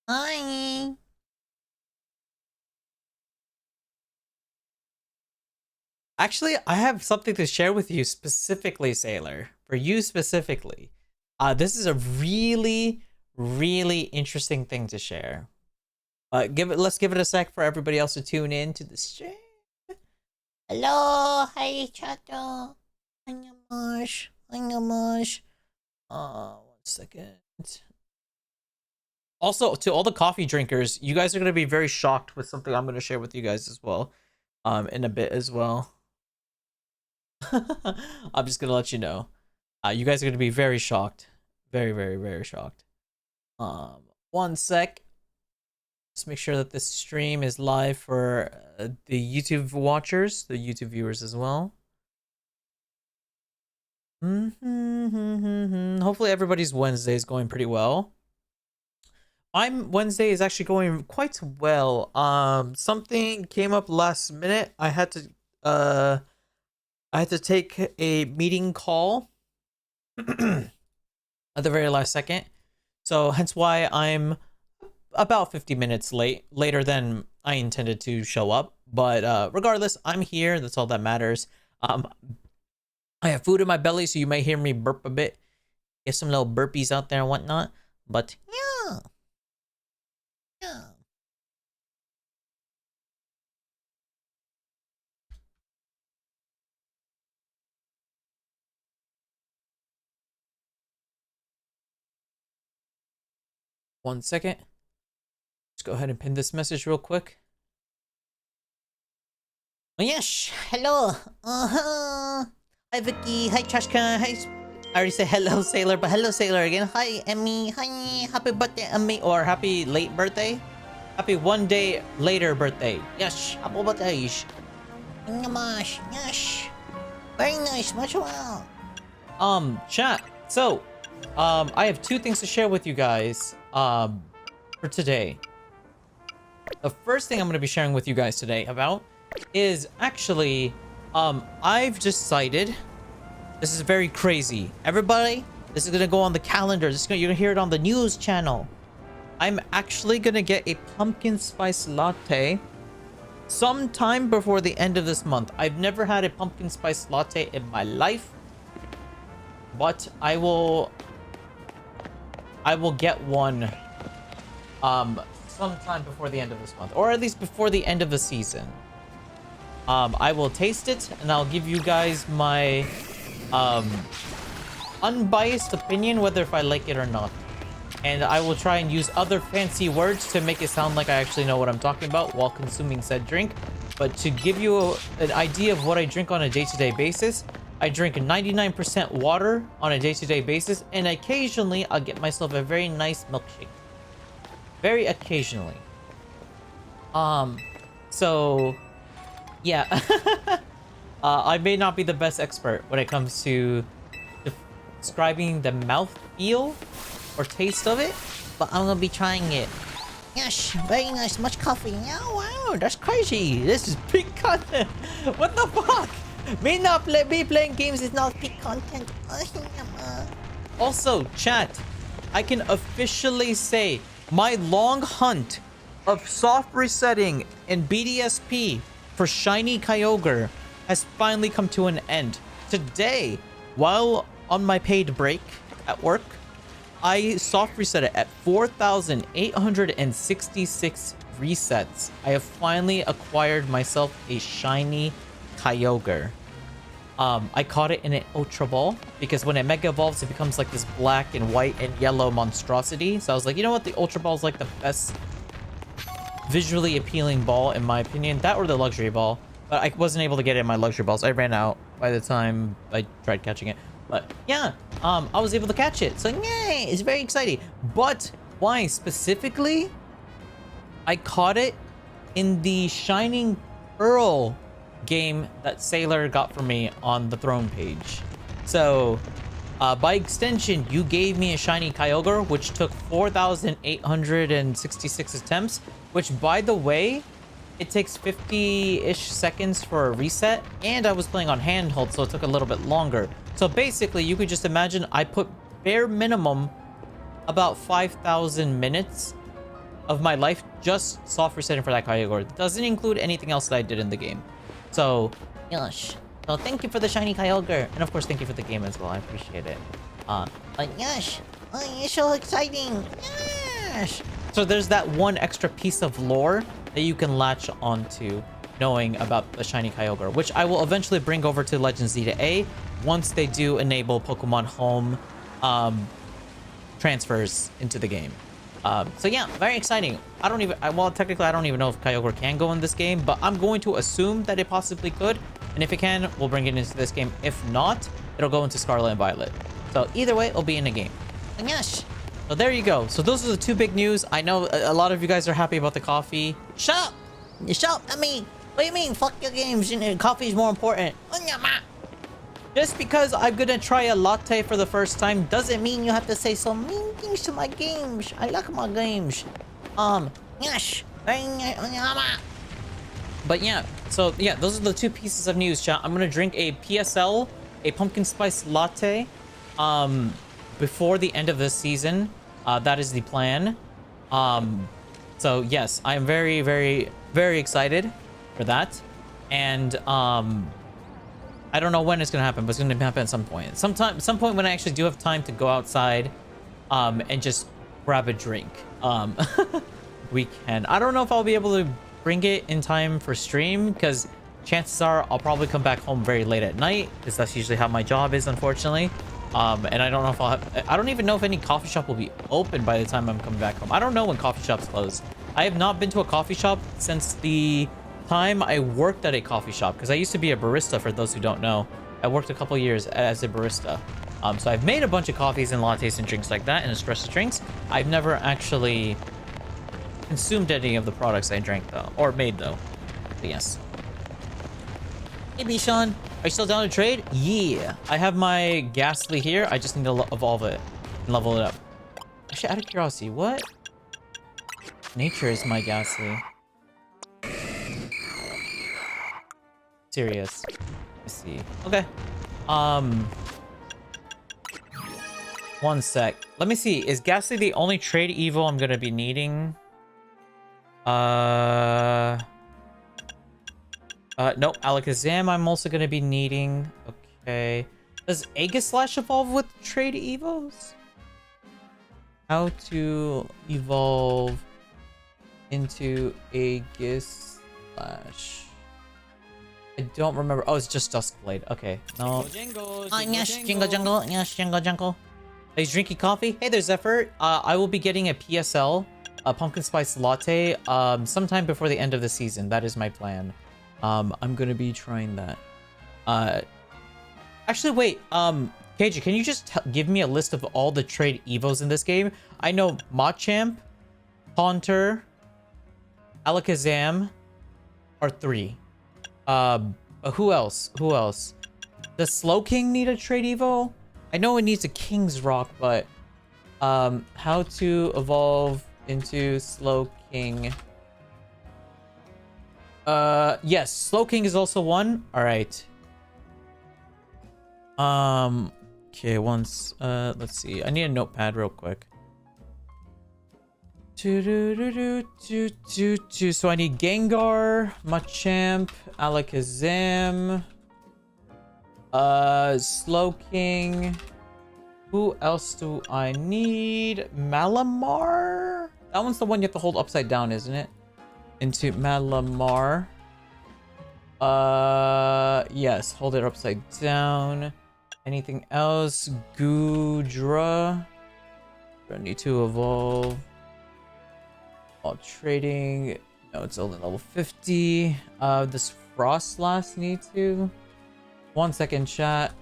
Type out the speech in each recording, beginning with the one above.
Hi. Actually, I have something to share with you specifically, Sailor. For you specifically. This is a really interesting thing to share. Let's give it a sec for everybody else to tune in to the stream. Hello. Hi, Chato. Annyeonghaseyo. Annyeonghaseyo. 1 second. Also, to all the coffee drinkers, you guys are gonna be very shocked with something I'm gonna share with you guys as well. In a bit as well. I'm just gonna let you know. You guys are gonna be very shocked. Very shocked. 1 sec. Let's make sure that this stream is live for the YouTube watchers, the YouTube viewers as well. Hopefully everybody's Wednesday is going pretty well. Wednesday is actually going quite well. Something came up last minute. I had to take a meeting call at the very last second. So hence why I'm about 50 minutes later than I intended to show up. But regardless, I'm here. That's all that matters. I have food in my belly, so you may hear me burp a bit. Get some little burpees out there and whatnot. But yeah. 1 second. Let's go ahead and pin this message real quick. Oh, yes. Hello. Hi, Vicky. Hi, Chashka. Hi. I already said hello, Sailor, but hello, Sailor again. Hi, Emmy. Hi. Happy birthday, Emmy. Or happy late birthday. Happy 1 day later birthday. Yes. Happy birthday. Annyeonghaseyo. Yes. Very nice. Much well. Chat. So, I have 2 things to share with you guys, for today. The first thing I'm going to be sharing with you guys today about is actually, I've decided, this is very crazy. Everybody, this is going to go on the calendar. You're going to hear it on the news channel. I'm actually going to get a pumpkin spice latte sometime before the end of this month. I've never had a pumpkin spice latte in my life, but I will get one sometime before the end of this month, or at least before the end of the season. I will taste it and I'll give you guys my unbiased opinion whether if I like it or not. And I will try and use other fancy words to make it sound like I actually know what I'm talking about while consuming said drink. But to give you an idea of what I drink on a day-to-day basis, I drink 99% water on a day-to-day basis, and occasionally I'll get myself a very nice milkshake. Very occasionally. So yeah. I may not be the best expert when it comes to describing the mouth feel or taste of it, but I'm gonna be trying it. Yes. Very nice. Much coffee. Oh wow, that's crazy. This is peak content. What the fuck? Me not be playing games is not peak content. Also, chat, I can officially say my long hunt of soft resetting in BDSP for shiny Kyogre has finally come to an end. Today, while on my paid break at work, I soft reset it at 4,866 resets. I have finally acquired myself a shiny Kyogre. I caught it in an Ultra Ball because when it Mega Evolves, it becomes like this black and white and yellow monstrosity. So I was like, you know what? The Ultra Ball is like the best visually appealing ball in my opinion. That or the Luxury Ball. But I wasn't able to get it in my Luxury Balls. I ran out by the time I tried catching it. But yeah, I was able to catch it. So yay, it's very exciting. But why specifically? I caught it in the Shining Pearl game that Sailor got for me on the throne page. So by extension, you gave me a shiny Kyogre, which took 4,866 attempts, which by the way, it takes 50-ish seconds for a reset, and I was playing on handheld, so it took a little bit longer. So basically, you could just imagine I put bare minimum about 5,000 minutes of my life just soft resetting for that Kyogre. Doesn't include anything else that I did in the game. So, Yosh. so thank you for the shiny Kyogre. And of course, thank you for the game as well. I appreciate it. Yosh. Oh, it's so exciting. Yosh. So there's that one extra piece of lore that you can latch onto knowing about the shiny Kyogre, which I will eventually bring over to Legends Zeta A once they do enable Pokemon Home transfers into the game. So yeah, very exciting. Well, technically I don't even know if Kyogre can go in this game, but I'm going to assume that it possibly could. And if it can, we'll bring it into this game. If not, it'll go into Scarlet and Violet. So either way, it'll be in the game. Yosh. So there you go. So those are the two big news. I know a lot of you guys are happy about the coffee. Shut up. Shut up. I mean, what do you mean? Fuck your games. Coffee's more important. Just because I'm gonna try a latte for the first time Doesn't mean you have to say some mean things to my games. I like my games. Yosh. But yeah, so yeah, those are the two pieces of news, chat. I'm gonna drink a PSL, a pumpkin spice latte, before the end of this season. That is the plan. So yes, I am very, very, very excited for that. And I don't know when it's gonna happen, but it's gonna happen at some point. Some point when I actually do have time to go outside, and just grab a drink. We can. I don't know if I'll be able to bring it in time for stream, because chances are I'll probably come back home very late at night, because that's usually how my job is, unfortunately. And I don't know if I don't even know if any coffee shop will be open by the time I'm coming back home. I don't know when coffee shops close. I have not been to a coffee shop since the time I worked at a coffee shop, because I used to be a barista, for those who don't know. I worked a couple years as a barista. So I've made a bunch of coffees and lattes and drinks like that, and espresso drinks. I've never actually consumed any of the products I drank though, or made though. But yes. Hey Bishan, are you still down to trade? Yeah. I have my Ghastly here. I just need to evolve it and level it up. Actually, out of curiosity, what nature is my Ghastly? Serious. Let's see. Okay. One sec. Let me see. Is Ghastly the only trade evo I'm gonna be needing? Nope. Alakazam I'm also gonna be needing. Okay. Does Aegislash evolve with trade evos? How to evolve into Aegislash? I don't remember. Oh, it's just Duskblade. Okay. No. Yes, Jingle Jungle. Yes, Jingle Jungle. He's drinking coffee. Hey there, Zephyr. I will be getting a PSL, a pumpkin spice latte, sometime before the end of the season. That is my plan. I'm gonna be trying that. Actually, wait. KJ, can you just give me a list of all the trade evos in this game? I know Machamp, Haunter, Alakazam are 3. Who else? Who else? Does Slowking need a trade evo? I know it needs a King's Rock, but how to evolve into Slowking? Yes, Slowking is also one. All right. Okay, let's see. I need a notepad real quick. So I need Gengar, Machamp, Alakazam, Slowking. Who else do I need? Malamar? That one's the one you have to hold upside down, isn't it? Into Malamar. Yes, hold it upside down. Anything else? Goodra. I need to evolve. All trading. No, it's only level 50. Does Frostlass need to? 1 second, chat.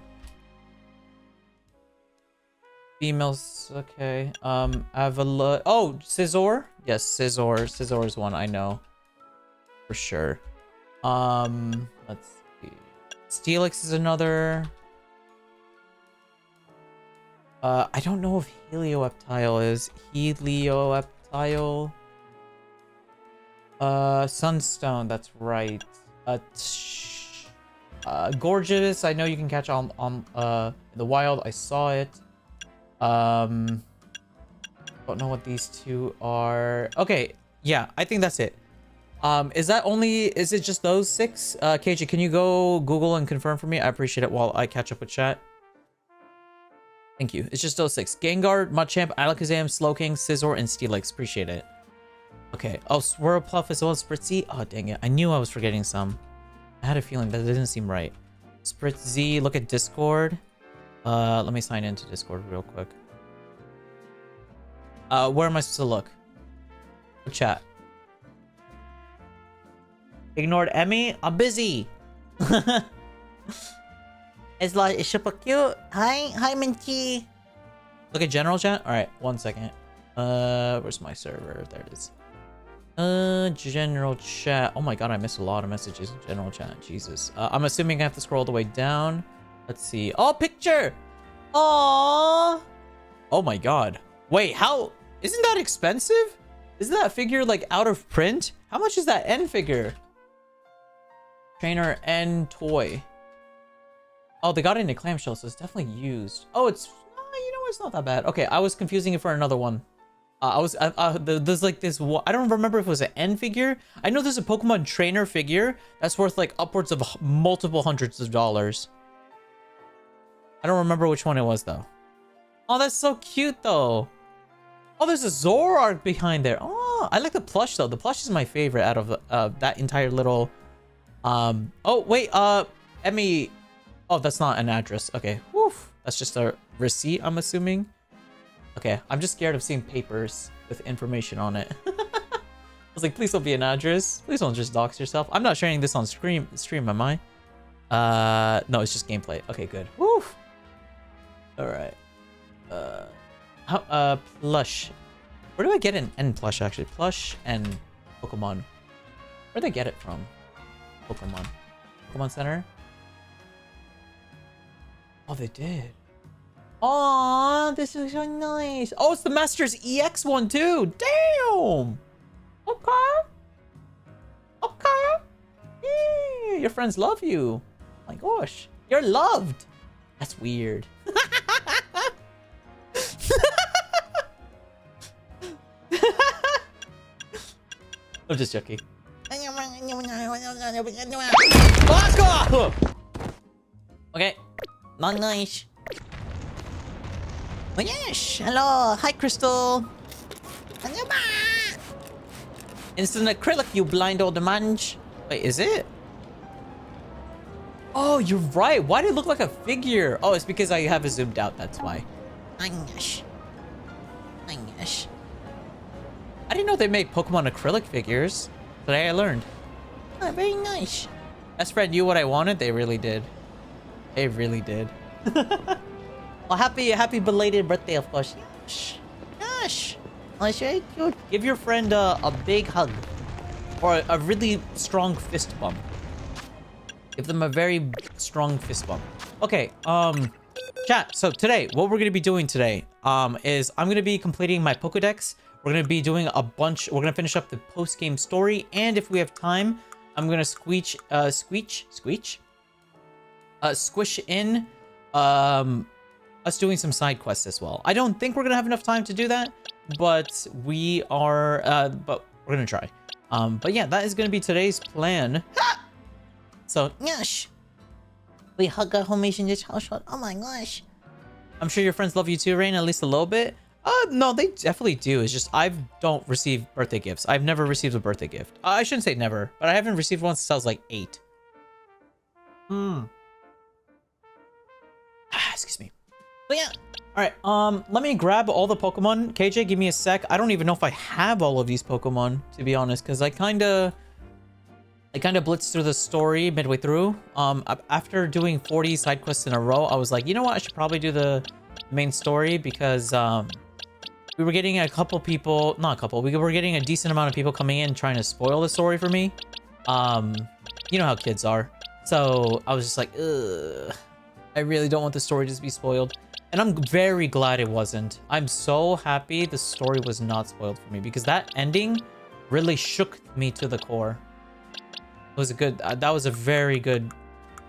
Females, okay. Avala. Oh, Scizor. Yes, Scizor. Scizor is one I know for sure. Let's see. Steelix is another. I don't know if Helioptile is. Helioptile. Sunstone, that's right. Gorgeous, I know you can catch on the wild. I saw it. Don't know what these two are. Okay, Yeah, I think that's it. Is it just those 6? KJ, can you go Google and confirm for me? I appreciate it while I catch up with chat. Thank you. It's just those 6. Gengar, Machamp, Alakazam, Slowking, Scizor, and Steelix. Appreciate it. Okay. Oh, Swirlpuff as well as Spritzee. Oh, dang it. I knew I was forgetting some. I had a feeling that didn't seem right. Spritzee, look at Discord. Let me sign into Discord real quick. Where am I supposed to look? Chat. Ignored Emmy? I'm busy. It's like, it's super cute. Hi, Minty. Look at general chat. All right, 1 second. Where's my server? There it is. General chat. Oh my god, I missed a lot of messages in general chat. Jesus. I'm assuming I have to scroll all the way down. Let's see. Oh, picture. Aww. Oh my god. Wait, how? Isn't that expensive? Isn't that figure like out of print? How much is that N figure? Trainer N toy. Oh, they got it in a clamshell, so it's definitely used. Oh, it's... you know, it's not that bad. Okay, I was confusing it for another one. There's like this... I don't remember if it was an N figure. I know there's a Pokemon trainer figure that's worth like upwards of multiple hundreds of dollars. I don't remember which one it was, though. Oh, that's so cute, though. Oh, there's a Zoroark behind there. Oh, I like the plush, though. The plush is my favorite out of that entire little... Oh, wait, Emmy... Oh, that's not an address. Okay. Woof. That's just a receipt, I'm assuming. Okay. I'm just scared of seeing papers with information on it. I was like, please don't be an address. Please don't just dox yourself. I'm not sharing this on stream, am I? No, it's just gameplay. Okay, good. Woof. All right. Plush. Where do I get an N plush, actually? Plush and Pokemon. Where'd they get it from? Pokemon Center? Oh, they did. Aw, this is so nice. Oh, it's the Masters EX one too. Damn. Okay. Yeah, your friends love you. My gosh, you're loved. That's weird. I'm just joking. Fuck off! Okay. Not nice. Oh yes, hello, hi Crystal. Instant acrylic, you blind old munch. Wait, is it? Oh, you're right. Why did it look like a figure? Oh, it's because I have it zoomed out. That's why. Gosh. I didn't know they made Pokemon acrylic figures. Today I learned. Oh, very nice. Best friend knew what I wanted. They really did. They really did. Well, happy belated birthday, of course. Gosh. Oh, it's very cute. Give your friend a big hug. Or a really strong fist bump. Give them a very strong fist bump. Okay, chat, so today, what we're gonna be doing today, is I'm gonna be completing my Pokedex. We're gonna be doing a bunch, we're gonna finish up the post-game story, and if we have time, I'm gonna squish in, us doing some side quests as well. I don't think we're gonna have enough time to do that, but we are, but we're gonna try. But yeah, that is gonna be today's plan. So, Gosh. We hug our homies in this household. Oh my gosh. I'm sure your friends love you too, Rain, at least a little bit. No, they definitely do. It's just I don't receive birthday gifts. I've never received a birthday gift. I shouldn't say never, but I haven't received one since I was like 8. Excuse me. But yeah. All right. Let me grab all the Pokemon. KJ, give me a sec. I don't even know if I have all of these Pokemon, to be honest, because I kind of blitzed through the story midway through. After doing 40 side quests in a row, I was like, you know what? I should probably do the main story because we were getting a couple people, not a couple, we were getting a decent amount of people coming in trying to spoil the story for me. You know how kids are. So I was just like, ugh, I really don't want the story to just be spoiled. And I'm very glad it wasn't. I'm so happy the story was not spoiled for me because that ending really shook me to the core. It was a good, that was a very good,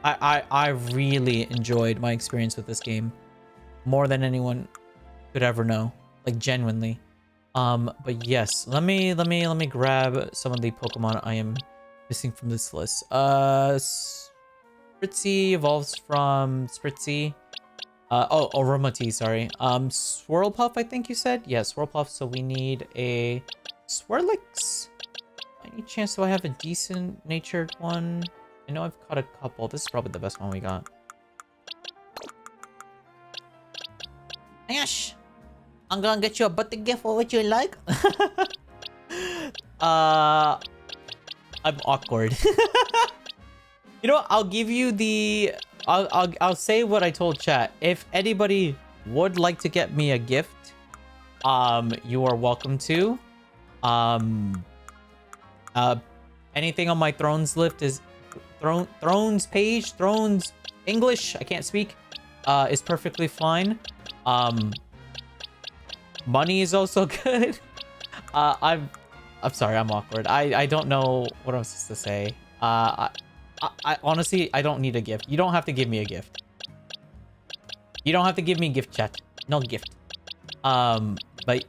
I really enjoyed my experience with this game more than anyone could ever know, like genuinely. But yes, let me grab some of the Pokemon I am missing from this list. Spritzy evolves from Spritzy. Oh, Oromati, sorry. Swirlpuff, I think you said? Yeah, Swirlpuff, so we need a Swirlix. Any chance do I have a decent natured one? I know I've caught a couple. This is probably the best one we got. Yes. I'm gonna get you a birthday gift for what you like. I'm awkward. You know what? I'll give you the... I'll say what I told chat. If anybody would like to get me a gift, you are welcome to. Anything on my Thrones list is... Thrones page? Thrones English? I can't speak. Is perfectly fine. Money is also good. I'm sorry, I'm awkward. I don't know what I'm supposed to say. I honestly, I don't need a gift. You don't have to give me a gift. You don't have to give me a gift, chat. No gift. But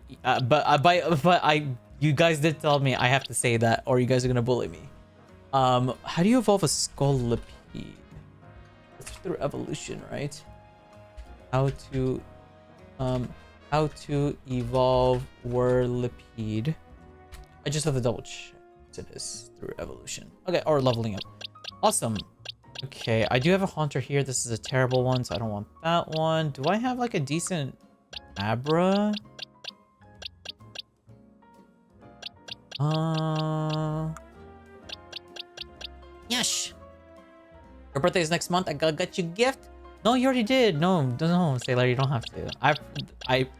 you guys did tell me I have to say that, or you guys are gonna bully me. How do you evolve a Scolipede? It's through evolution, right? How to evolve Whirlipede. I just have to double check. It is through evolution. Okay, or leveling up. Awesome. Okay, I do have a Haunter here. This is a terrible one, so I don't want that one. Do I have like a decent Abra? Yes. Your birthday is next month. I got you a gift. No, you already did. No, Sailor, you don't have to.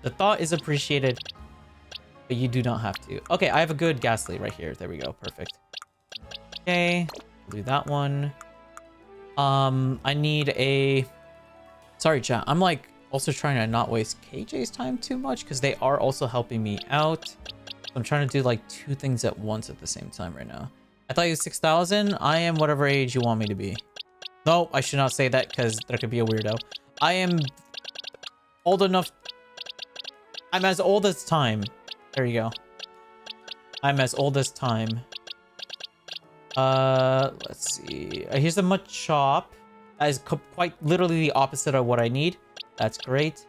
The thought is appreciated, but you do not have to. Okay, I have a good Ghastly right here. There we go. Perfect. Okay, we'll do that one. I need a... Sorry, chat. I'm like also trying to not waste KJ's time too much because they are also helping me out. I'm trying to do like two things at once at the same time right now. I thought you was 6,000. I am whatever age you want me to be. No, I should not say that because there could be a weirdo. I am old enough. I'm as old as time. There you go. I'm as old as time. Let's see. Here's a Machop. That is quite literally the opposite of what I need. That's great.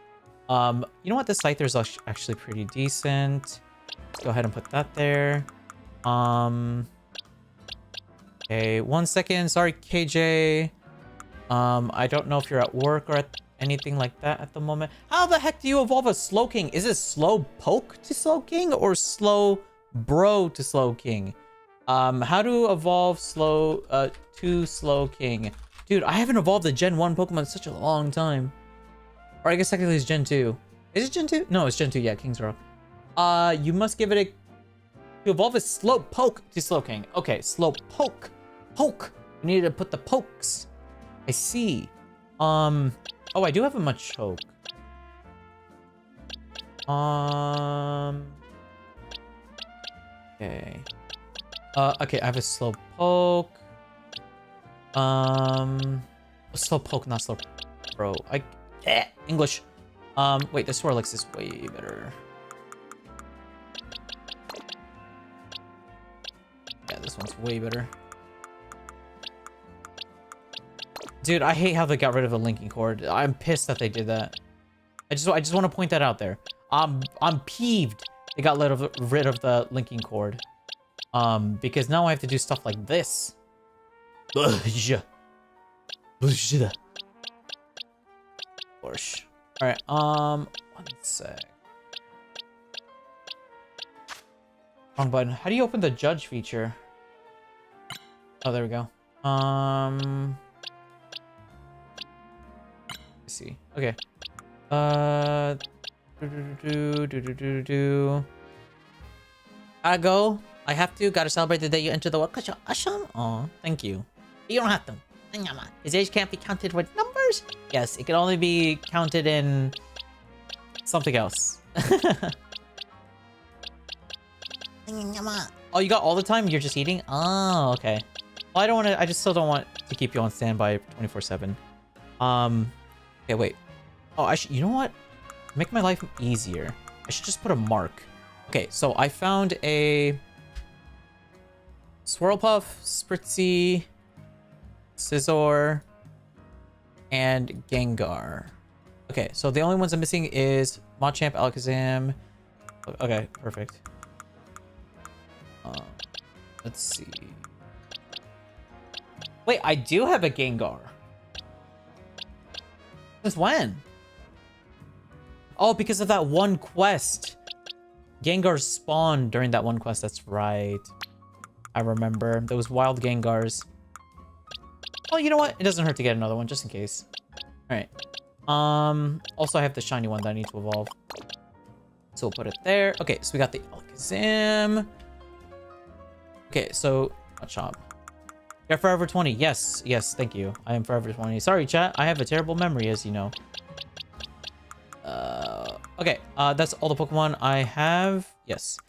You know what? The Scyther's actually pretty decent. Let's go ahead and put that there. Okay, 1 second. Sorry, KJ. I don't know if you're at work or at anything like that at the moment. How the heck do you evolve a Slowking? Is it Slowpoke to Slowking or Slowbro to Slowking? How to evolve to Slowking? Dude, I haven't evolved a Gen 1 Pokemon in such a long time. Or I guess technically it's Gen 2. Is it Gen 2? No, it's Gen 2. Yeah, King's Rock. You must give it a... To evolve a Slowpoke to Slowking. Okay, Slowpoke. Poke. We need to put the pokes. I see. Oh, I do have a Machoke. Okay. Okay, I have a Slowpoke. Slowpoke, not Slowbro. English. Wait, the Swirlix is way better. Yeah, this one's way better. Dude, I hate how they got rid of the linking cord. I'm pissed that they did that. I just want to point that out there. I'm peeved they got rid of the linking cord. Because now I have to do stuff like this. Gosh. Alright, 1 sec. Wrong button. How do you open the judge feature? Oh, there we go. Let's see. Okay. Gotta go. I have to. Gotta celebrate the day you enter the world. Oh, thank you. You don't have to. His age can't be counted with numbers? Yes, it can only be counted in something else. Oh, you got all the time? You're just eating? Oh, okay. Well, I don't want to... I just still don't want to keep you on standby 24/7. Okay, wait. Oh, you know what? Make my life easier. I should just put a mark. Okay, so I found a Swirlpuff, Spritzy, Scizor, and Gengar. Okay, so the only ones I'm missing is Machamp, Alakazam. Okay, perfect. Let's see. Wait, I do have a Gengar. Since when? Oh, because of that one quest. Gengar spawned during that one quest. That's right. I remember. Those wild Gengars. Well, you know what? It doesn't hurt to get another one, just in case. Alright. Also, I have the shiny one that I need to evolve. So we'll put it there. Okay, so we got the Alakazam. Okay, so... Machop. You're Forever 20. Yes, yes, thank you. I am Forever 20. Sorry, chat. I have a terrible memory, as you know. Okay, that's all the Pokemon I have. Yes.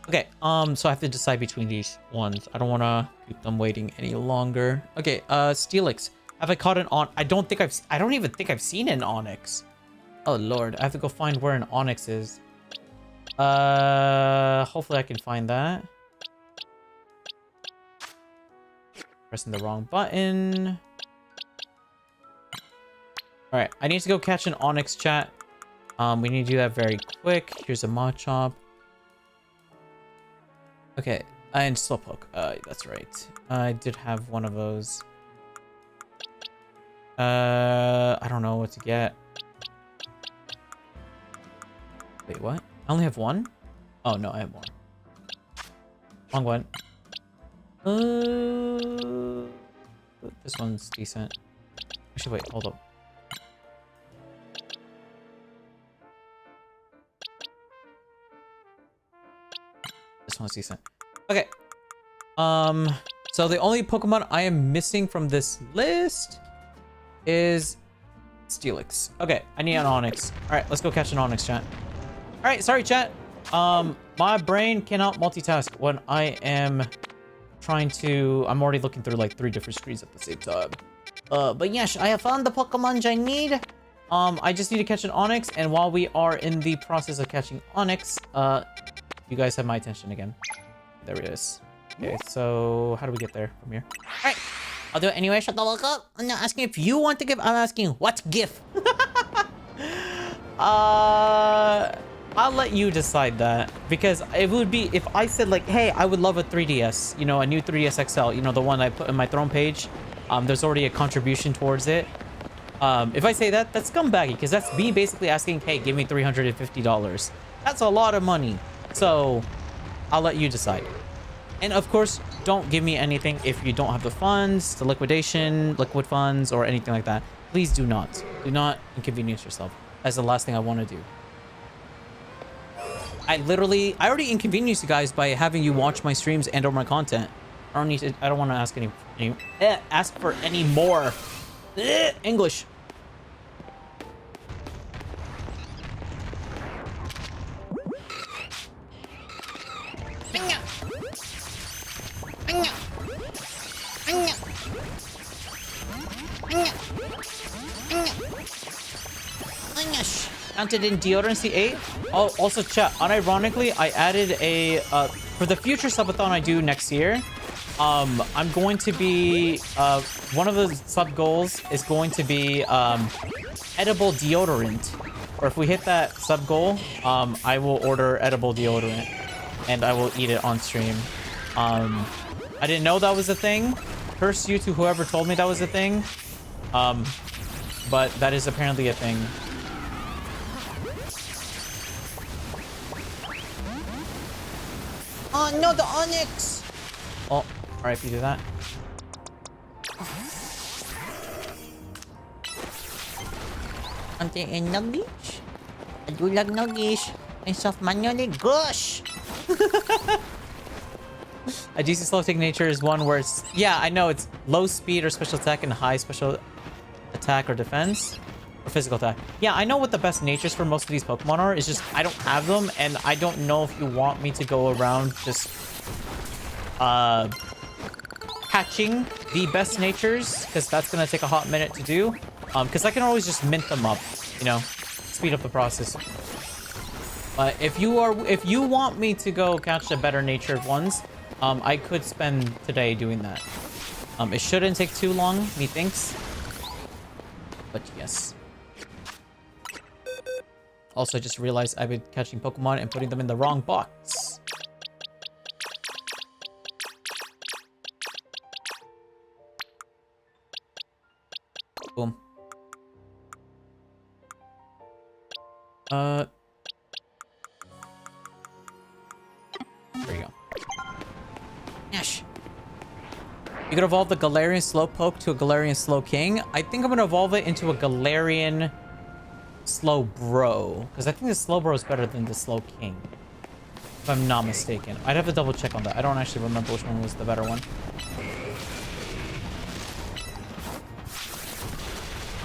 Okay, so I have to decide between these ones. I don't want to keep them waiting any longer. Okay, Steelix. Have I caught an I don't even think I've seen an Onyx. Oh, Lord. I have to go find where an Onyx is. Hopefully I can find that. Pressing the wrong button. Alright, I need to go catch an Onyx, chat. We need to do that very quick. Here's a Machop. Okay, and Slowpoke. That's right. I did have one of those. I don't know what to get. Wait, what? I only have one? Oh, no, I have more. Wrong one. This one's decent. Actually, wait, hold up. This one's decent. Okay. So the only Pokemon I am missing from this list is Steelix. Okay, I need an Onyx. Alright, let's go catch an Onyx, chat. Alright, sorry, chat. My brain cannot multitask when I am trying to... I'm already looking through like 3 different screens at the same time. But yes, I have found the Pokemon I need. I just need to catch an Onyx, and while we are in the process of catching Onyx, you guys have my attention again. There it is. Okay, so how do we get there from here? Alright, I'll do it anyway. Shut the fuck up. I'm not asking if you want to give. I'm asking what GIF. I'll let you decide that, because it would be if I said like, hey, I would love a 3DS, you know, a new 3DS XL, you know, the one I put in my throne page. There's already a contribution towards it. If I say that, that's scumbaggy, because that's me basically asking, hey, give me $350. That's a lot of money. So I'll let you decide. And of course, don't give me anything if you don't have the funds, the liquid funds, or anything like that. Please do not. Do not inconvenience yourself. That's the last thing I want to do. I already inconvenienced you guys by having you watch my streams and or my content. I don't want to ask for any more. English. Counted in deodorant 8. Oh, also chat. Unironically, I added a for the future subathon I do next year. I'm going to be one of the sub goals is going to be edible deodorant. Or if we hit that sub goal, I will order edible deodorant and I will eat it on stream. I didn't know that was a thing. Curse you to whoever told me that was a thing. But that is apparently a thing. Oh no, the Onyx! Oh, alright, if you do that. Ante en nagis. Adulag nagis. En soft manually. Gosh! A DC slow take nature is one where it's... Yeah, I know. It's low speed or special attack and high special attack or defense. Or physical attack. Yeah, I know what the best natures for most of these Pokemon are. It's just I don't have them, and I don't know if you want me to go around just patching the best natures, because that's gonna take a hot minute to do. Because I can always just mint them up, you know, speed up the process. But if you want me to go catch the better natured ones, I could spend today doing that. It shouldn't take too long, methinks. But yes. Also, I just realized I've been catching Pokemon and putting them in the wrong box. Boom. There you go. Yes. You could evolve the Galarian Slowpoke to a Galarian Slowking. I think I'm gonna evolve it into a Galarian Slowbro, because I think the Slowbro is better than the Slowking, if I'm not mistaken. I'd have to double check on that. I don't actually remember which one was the better one.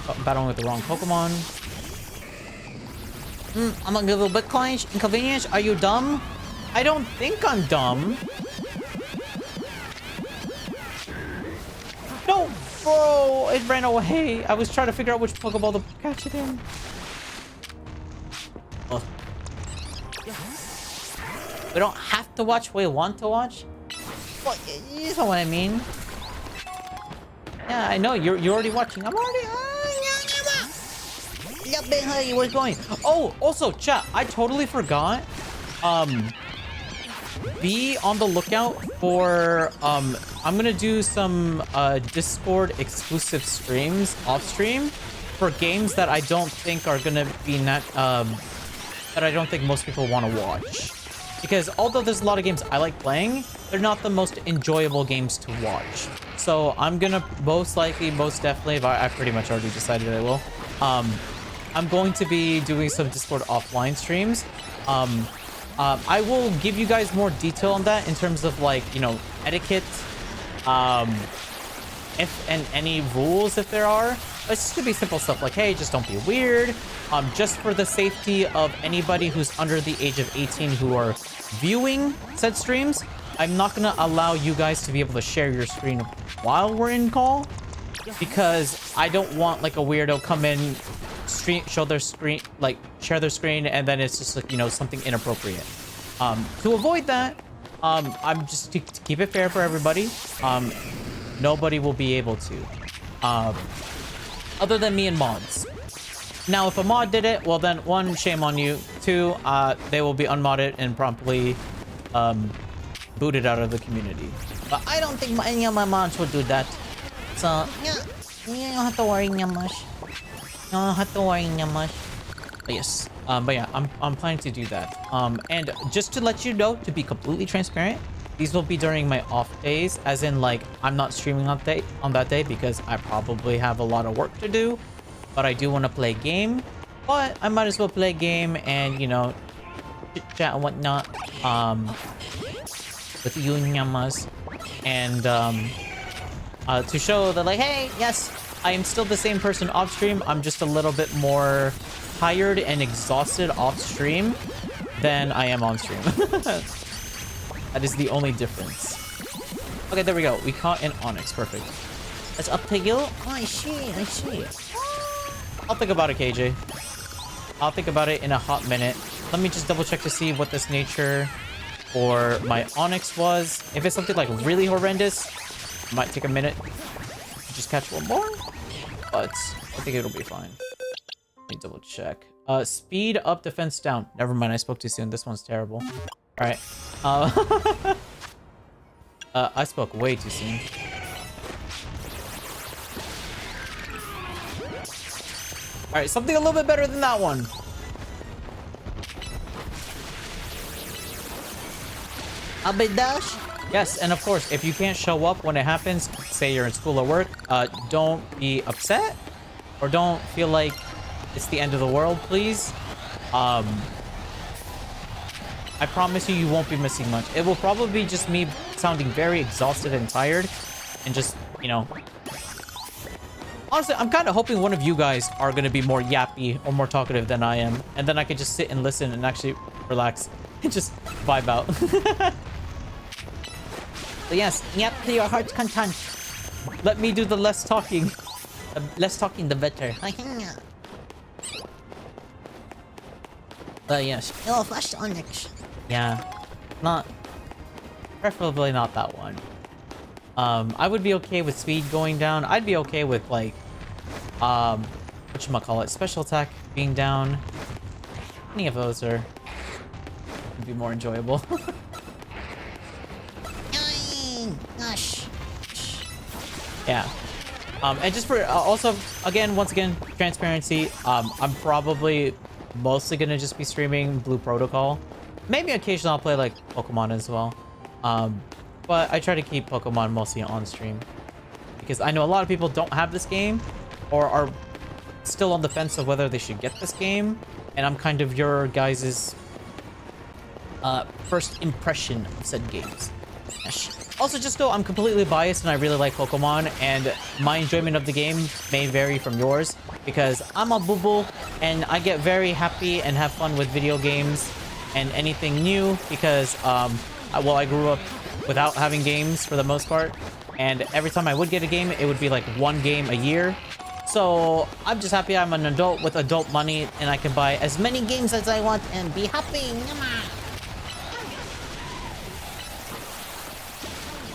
Oh, I'm battling with the wrong Pokemon. I'm gonna give a Bitcoin inconvenience. Are you dumb? I don't think I'm dumb. No, bro, it ran away. I was trying to figure out which Pokeball to catch it in. Oh. We don't have to watch, we want to watch. Well, you know what I mean. Yeah, I know, you're already watching. I'm already... Where's going? Oh, also, chat, I totally forgot. Be on the lookout for, I'm gonna do some, Discord exclusive streams off stream for games that I don't think are gonna be that I don't think most people want to watch. Because although there's a lot of games I like playing, they're not the most enjoyable games to watch. So I'm gonna most definitely, I pretty much already decided I will. I'm going to be doing some Discord offline streams. I will give you guys more detail on that in terms of, like, you know, etiquette, if and any rules if there are. It's just gonna be simple stuff like, hey, just don't be weird. Just for the safety of anybody who's under the age of 18 who are viewing said streams, I'm not gonna allow you guys to be able to share your screen while we're in call, because I don't want like a weirdo come in, show their screen, like share their screen, and then it's just like, you know, something inappropriate. To avoid that, I'm just to keep it fair for everybody. Nobody will be able to, other than me and mods. Now, if a mod did it, well then, one, shame on you. Two, they will be unmodded and promptly booted out of the community. But I don't think any of my mods would do that. So, yeah, you don't have to worry that much. You don't have to worry that much. But yes, but yeah, I'm planning to do that. And just to let you know, to be completely transparent, these will be during my off days, as in, like, I'm not streaming on that day because I probably have a lot of work to do, but I do want to play a game. But I might as well play a game and, you know, chit chat and whatnot, with you Nyamas, and to show that, like, hey, yes, I am still the same person off stream. I'm just a little bit more tired and exhausted off stream than I am on stream. That is the only difference. Okay, there we go. We caught an Onyx. Perfect. It's up to you. Oh, I see. I see. I'll think about it, KJ. I'll think about it in a hot minute. Let me just double check to see what this nature for my Onyx was. If it's something like really horrendous, it might take a minute to just catch one more, but I think it'll be fine. Let me double check. Speed up, defense down. Never mind, I spoke too soon. This one's terrible. All right. I spoke way too soon. All right, something a little bit better than that one. A bit dash? Yes, and of course, if you can't show up when it happens, say you're in school or work, don't be upset or don't feel like it's the end of the world, please. I promise you, you won't be missing much. It will probably be just me sounding very exhausted and tired and just, you know. Honestly, I'm kind of hoping one of you guys are going to be more yappy or more talkative than I am. And then I can just sit and listen and actually relax and just vibe out. So yes, yep, to your heart's content. Let me do the less talking. Less talking, the better. But yes, Yellow Flash Onyx. Yeah, not preferably not that one. I would be okay with speed going down. I'd be okay with like whatchamacallit, special attack being down. Any of those are would be more enjoyable. Gosh. Yeah. And just for also again, once again, transparency. I'm probably mostly gonna just be streaming Blue Protocol. Maybe occasionally I'll play like Pokemon as well. But I try to keep Pokemon mostly on stream because I know a lot of people don't have this game or are still on the fence of whether they should get this game, and I'm kind of your guys's first impression of said games. Also, just know I'm completely biased and I really like Pokemon, and my enjoyment of the game may vary from yours because I'm a boo-boo and I get very happy and have fun with video games and anything new because, well, I grew up without having games for the most part, and every time I would get a game, it would be like one game a year. So I'm just happy I'm an adult with adult money and I can buy as many games as I want and be happy.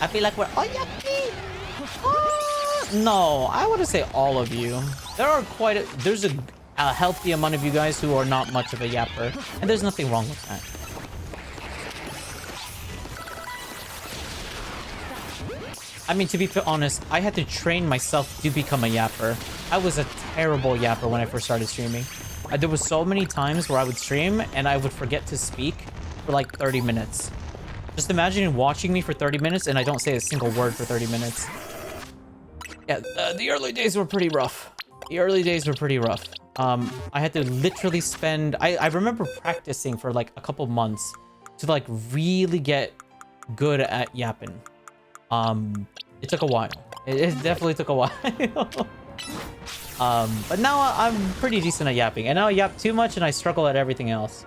I feel like we're all yucky. No, I wouldn't say all of you. There are there's a healthy amount of you guys who are not much of a yapper, and there's nothing wrong with that. I mean, to be honest, I had to train myself to become a yapper. I was a terrible yapper when I first started streaming. There was so many times where I would stream and I would forget to speak for like 30 minutes. Just imagine watching me for 30 minutes and I don't say a single word for 30 minutes. Yeah, the early days were pretty rough. I had to literally spend... I remember practicing for like a couple months to like really get good at yapping. It took a while. It definitely took a while. But now I'm pretty decent at yapping. And now I yap too much and I struggle at everything else.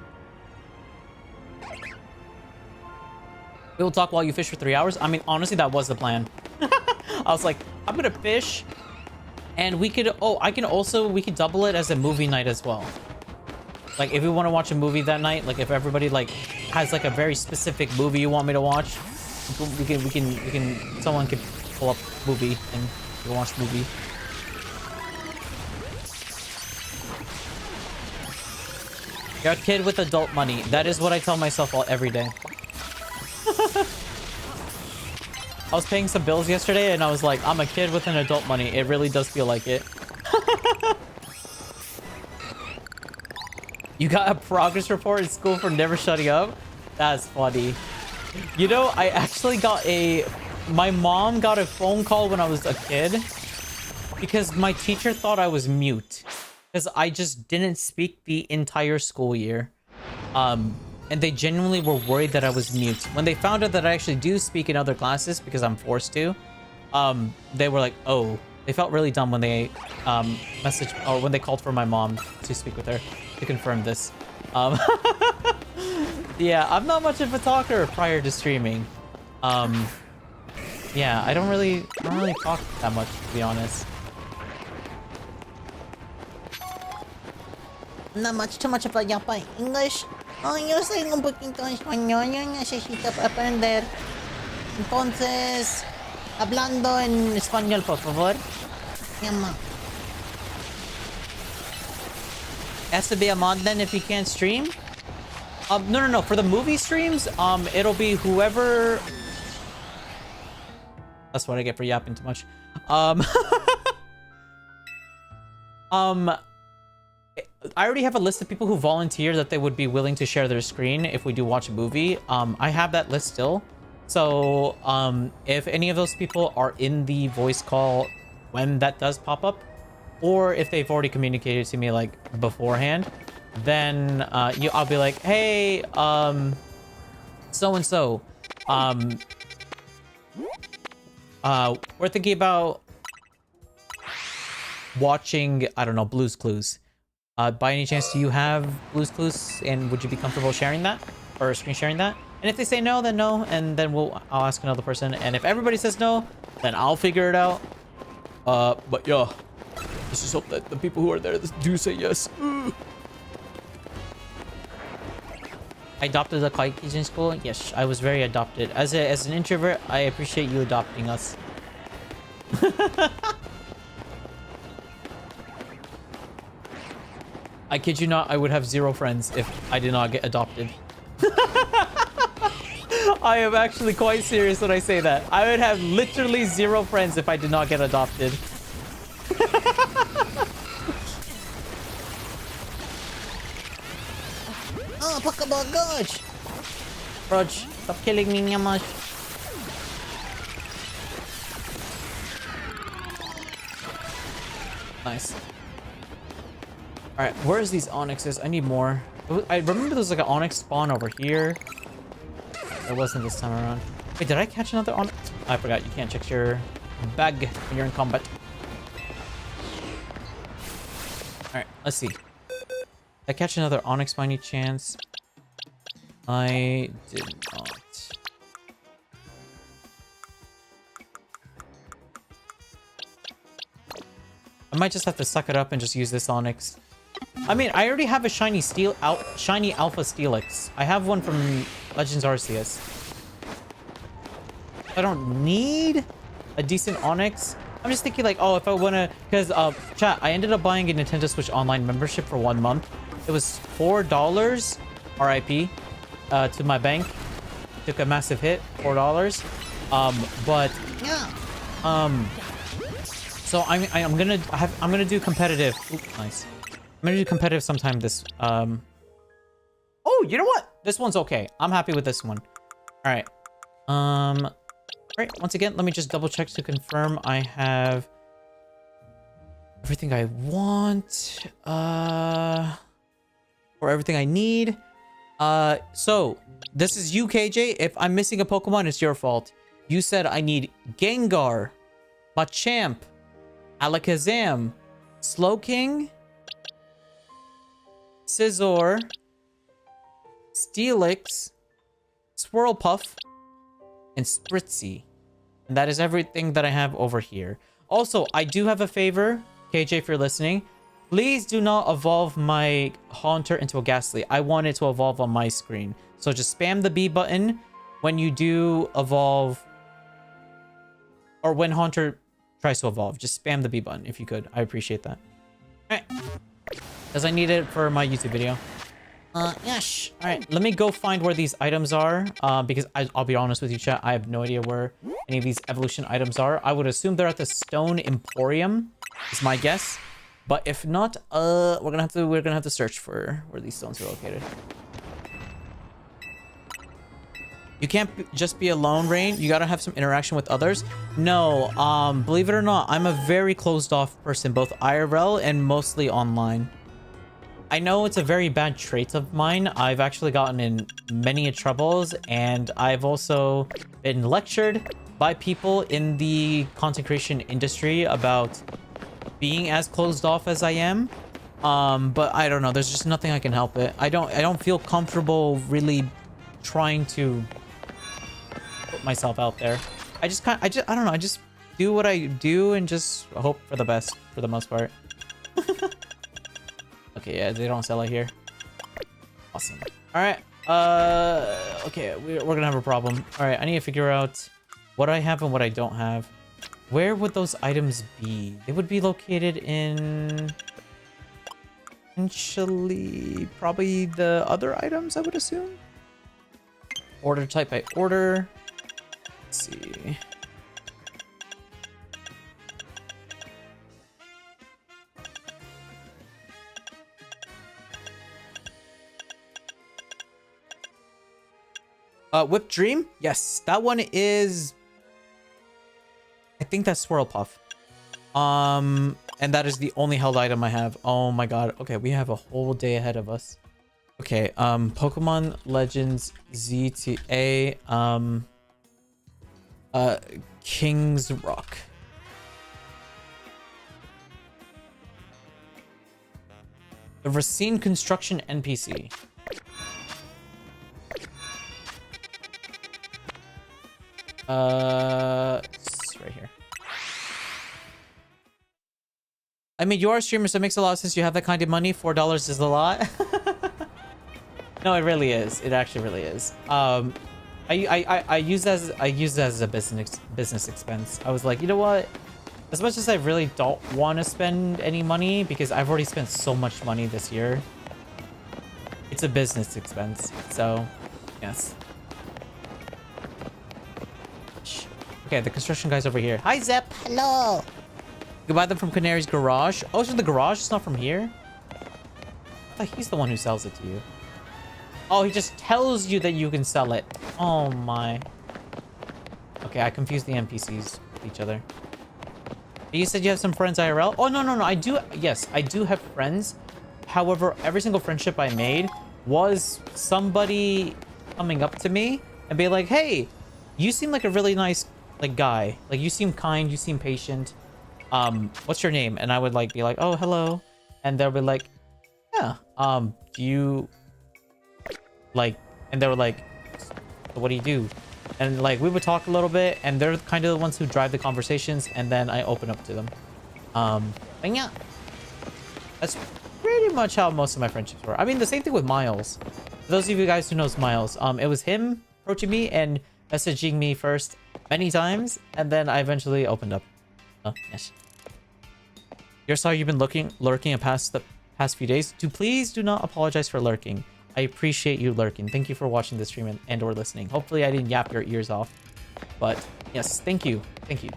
We will talk while you fish for 3 hours. I mean, honestly, that was the plan. I was like, I'm gonna fish, and we could. Oh, we could double it as a movie night as well. Like, if we want to watch a movie that night, like if everybody like has like a very specific movie you want me to watch, we can. Someone could pull up movie and we can watch the movie. You're a kid with adult money. That is what I tell myself every day. I was paying some bills yesterday and I was like, I'm a kid with an adult money. It really does feel like it. You got a progress report in school for never shutting up? That's funny. You know, I actually got my mom got a phone call when I was a kid because my teacher thought I was mute because I just didn't speak the entire school year. And they genuinely were worried that I was mute. When they found out that I actually do speak in other classes because I'm forced to, they were like, oh. They felt really dumb when they when they called for my mom to speak with her to confirm this. Yeah, I'm not much of a talker prior to streaming. Yeah, I don't really talk that much, to be honest. Not too much of a yapa English. Yo sé un poquito español, yo necesito aprender. Entonces, hablando en español, por favor. Yama. Has to be a mod then if you can't stream? No. For the movie streams, it'll be whoever... That's what I get for yapping too much. I already have a list of people who volunteer that they would be willing to share their screen if we do watch a movie. I have that list still. So, if any of those people are in the voice call when that does pop up, or if they've already communicated to me like beforehand, then I'll be like, hey, so-and-so, we're thinking about watching, I don't know, Blue's Clues. By any chance, do you have Blue's Clues, and would you be comfortable sharing that or screen sharing that? And if they say no, then no, and then I'll ask another person. And if everybody says no, then I'll figure it out. But yeah, let's just hope that the people who are there do say yes. I adopted the Kawaii Kids in school. Yes, I was very adopted. As an introvert, I appreciate you adopting us. I kid you not, I would have 0 friends if I did not get adopted. I am actually quite serious when I say that. I would have literally 0 friends if I did not get adopted. Oh, Pokeball Gorge! Rog, stop killing me, Nyamash. Nice. Alright, where's these onyxes? I need more. I remember there's like an onyx spawn over here. It wasn't this time around. Wait, did I catch another onyx? I forgot, you can't check your bag when you're in combat. Alright, let's see. Did I catch another onyx by any chance? I did not. I might just have to suck it up and just use this onyx. I mean, I already have a shiny shiny alpha steelix. I have one from Legends Arceus. I don't need a decent onyx. I'm just thinking like, oh, if I wanna, because chat, I ended up buying a Nintendo Switch Online membership for 1 month. It was $4, RIP, to my bank. Took a massive hit, $4. But yeah, so I'm gonna do competitive. Ooh, nice. I'm gonna do competitive sometime this. Oh, you know what? This one's okay. I'm happy with this one. All right. Right. Once again, let me just double check to confirm I have everything I want. Or everything I need. So this is you, KJ. If I'm missing a Pokemon, it's your fault. You said I need Gengar, Machamp, Alakazam, Slowking, Scizor, Steelix, Swirlpuff, and Spritzy. And that is everything that I have over here. Also, I do have a favor, KJ, if you're listening. Please do not evolve my Haunter into a Ghastly. I want it to evolve on my screen. So just spam the B button when you do evolve. Or when Haunter tries to evolve. Just spam the B button if you could. I appreciate that. Alright. Because I need it for my YouTube video. Yes. Alright, let me go find where these items are. Because I'll be honest with you, chat. I have no idea where any of these evolution items are. I would assume they're at the Stone Emporium. Is my guess. But if not, we're gonna have to search for where these stones are located. You can't just be alone, Rain. You gotta have some interaction with others. No, believe it or not, I'm a very closed off person, both IRL and mostly online. I know it's a very bad trait of mine. I've actually gotten in many troubles, and I've also been lectured by people in the content creation industry about being as closed off as I am. But I don't know, there's just nothing I can help it. I don't feel comfortable really trying to put myself out there. I don't know, I just do what I do and just hope for the best for the most part. Okay, yeah, they don't sell it here. Awesome. All right. Okay, we're gonna have a problem. All right, I need to figure out what I have and what I don't have. Where would those items be? They would be located in... potentially... probably the other items, I would assume? Order type by order. Let's see... Whipped Dream? Yes, that one is... I think that's Swirlpuff. And that is the only held item I have. Oh my god. Okay, we have a whole day ahead of us. Okay, Pokemon Legends Z to A, King's Rock. The Racine Construction NPC. It's right here. I mean, you are a streamer, so it makes a lot of sense. You have that kind of money. $4 is a lot. No, it really is. It actually really is. I use that as a business expense. I was like, you know what? As much as I really don't want to spend any money because I've already spent so much money this year, it's a business expense. So, yes. Okay, the construction guy's over here. Hi, Zep. Hello. You buy them from Canary's garage. Oh, it's from the garage. It's not from here. I thought he's the one who sells it to you. Oh, he just tells you that you can sell it. Oh my. Okay, I confused the NPCs with each other. You said you have some friends IRL? Oh, no. I do. Yes, I do have friends. However, every single friendship I made was somebody coming up to me and be like, hey, you seem like a really nice guy. Like, you seem kind. You seem patient. What's your name? And I would be like, oh, hello. And they'll be like, yeah. Do you and they were like, so what do you do? And we would talk a little bit, and they're kind of the ones who drive the conversations, and then I open up to them. And yeah, that's pretty much how most of my friendships were. I mean, the same thing with Miles. For those of you guys who knows Miles, it was him approaching me and messaging me first many times, and then I eventually opened up. Oh, yes. You're sorry you've been lurking the past few days. Please do not apologize for lurking. I appreciate you lurking. Thank you for watching the stream and or listening. Hopefully I didn't yap your ears off. But yes, thank you. Thank you.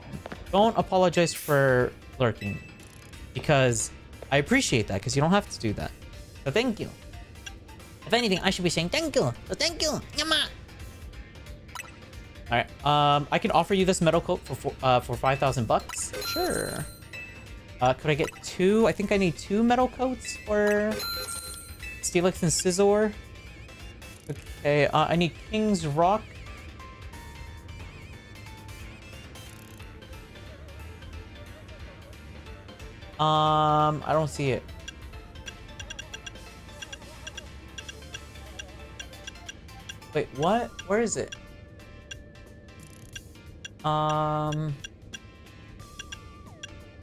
Don't apologize for lurking. Because I appreciate that, because you don't have to do that. So thank you. If anything, I should be saying thank you. So thank you. Yama. Alright. I can offer you this metal coat for 5,000 bucks. Sure. Could I get 2? I think I need 2 metal coats for Steelix and Scizor. Okay, I need King's Rock. I don't see it. Wait, what? Where is it?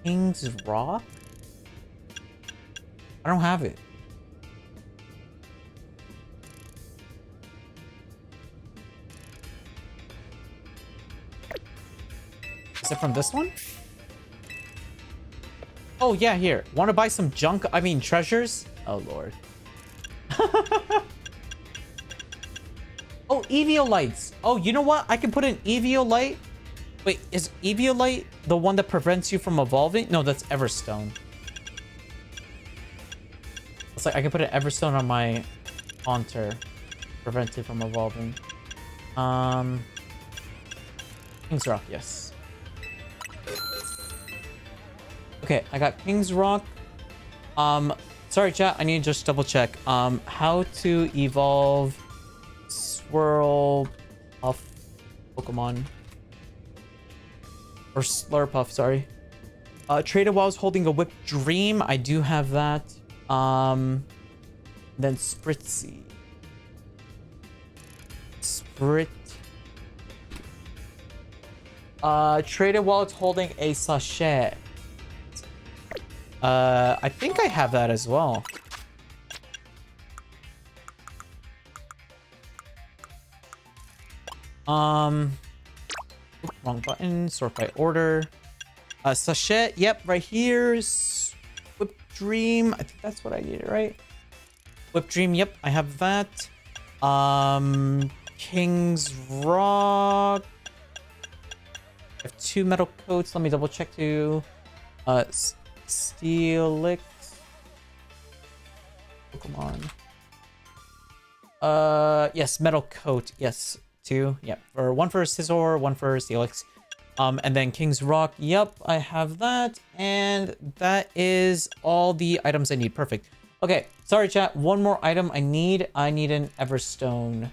King's Rock? I don't have it. Is it from this one? Oh, yeah, here. Want to buy some junk? I mean, treasures? Oh, Lord. Oh, Eviolites. Oh, you know what? I can put an Eviolite. Wait, is Eviolite the one that prevents you from evolving? No, that's Everstone. It's like I can put an Everstone on my Haunter. Prevent it from evolving. King's Rock, yes. Okay, I got King's Rock. Sorry, chat. I need to just double check. How to evolve Swirl Puff Pokemon. Or Slurpuff, sorry. Traded while I was holding a Whip Dream. I do have that. Then Spritzy. Traded while it's holding a Sachet. I think I have that as well. Wrong button. Sort by order. Sachet. Yep, right here. Whip Dream. I think that's what I needed, right? Whip Dream. Yep, I have that. King's Rock. I have 2 metal coats. Let me double check too. Steelix. Pokemon. Yes, metal coat. Yes, 2. Yep. For 1 for Scizor, 1 for Steelix. And then King's Rock. Yep, I have that. And that is all the items I need. Perfect. Okay, sorry chat. One more item I need. I need an Everstone.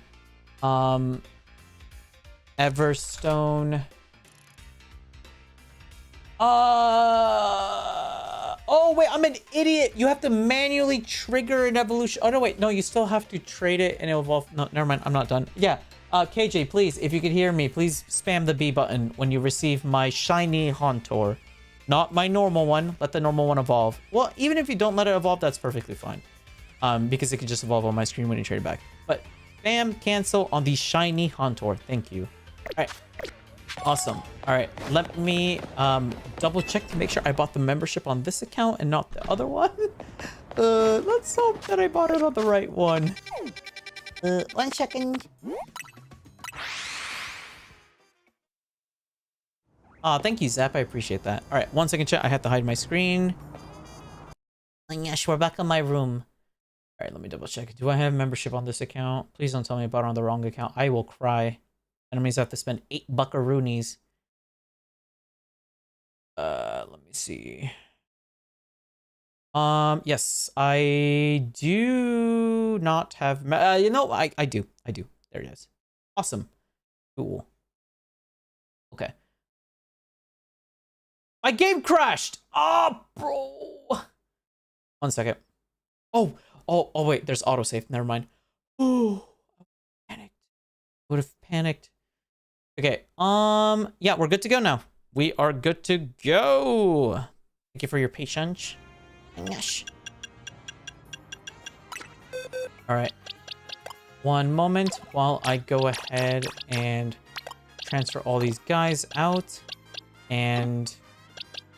Everstone. Oh, wait, I'm an idiot. You have to manually trigger an evolution. Oh, no, wait. No, you still have to trade it and it'll evolve. No, never mind. I'm not done. Yeah. KJ, please, if you could hear me, please spam the B button when you receive my shiny Hauntor. Not my normal one. Let the normal one evolve. Well, even if you don't let it evolve, that's perfectly fine. because it could just evolve on my screen when you trade it back. But bam, cancel on the shiny Hauntor. Thank you. All right. Awesome. All right. Let me double check to make sure I bought the membership on this account and not the other one. Let's hope that I bought it on the right one. 1 second. Thank you, Zap. I appreciate that. All right. 1 second, chat. I have to hide my screen. Oh, yes, we're back in my room. All right, let me double check. Do I have membership on this account? Please don't tell me I bought it on the wrong account. I will cry. That means I have to spend 8 buckaroonies. Let me see. Yes, I do not have. You know, I do. I do. There it is. Awesome. Cool. Okay. My game crashed. Oh, bro. 1 second. Oh, wait. There's autosave. Never mind. Oh, panicked. Would have panicked. Okay. Yeah, we're good to go now. We are good to go. Thank you for your patience. Gosh. All right. 1 moment while I go ahead and transfer all these guys out and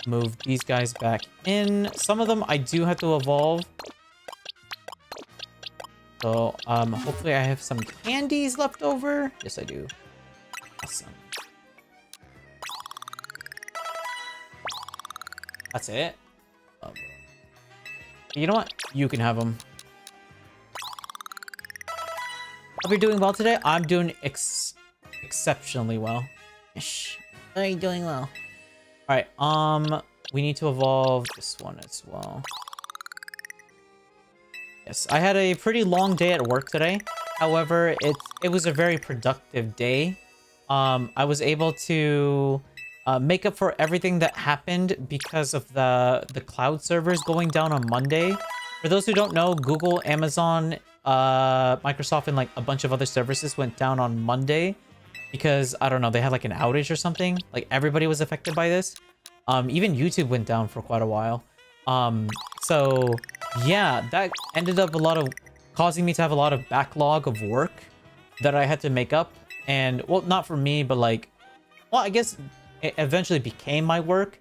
move these guys back in. Some of them I do have to evolve. So, hopefully I have some candies left over. Yes, I do. Awesome. That's it. You know what? You can have them. Hope you're doing well today. I'm doing exceptionally well. Ish. How are you doing well? All right. We need to evolve this one as well. Yes, I had a pretty long day at work today. However, it was a very productive day. I was able to make up for everything that happened because of the cloud servers going down on Monday. For those who don't know, Google, Amazon, Microsoft, and like a bunch of other services went down on Monday because, I don't know, they had like an outage or something. Like everybody was affected by this. Even YouTube went down for quite a while. So yeah, that ended up causing me to have a lot of backlog of work that I had to make up. And well, not for me, but like, well, I guess it eventually became my work,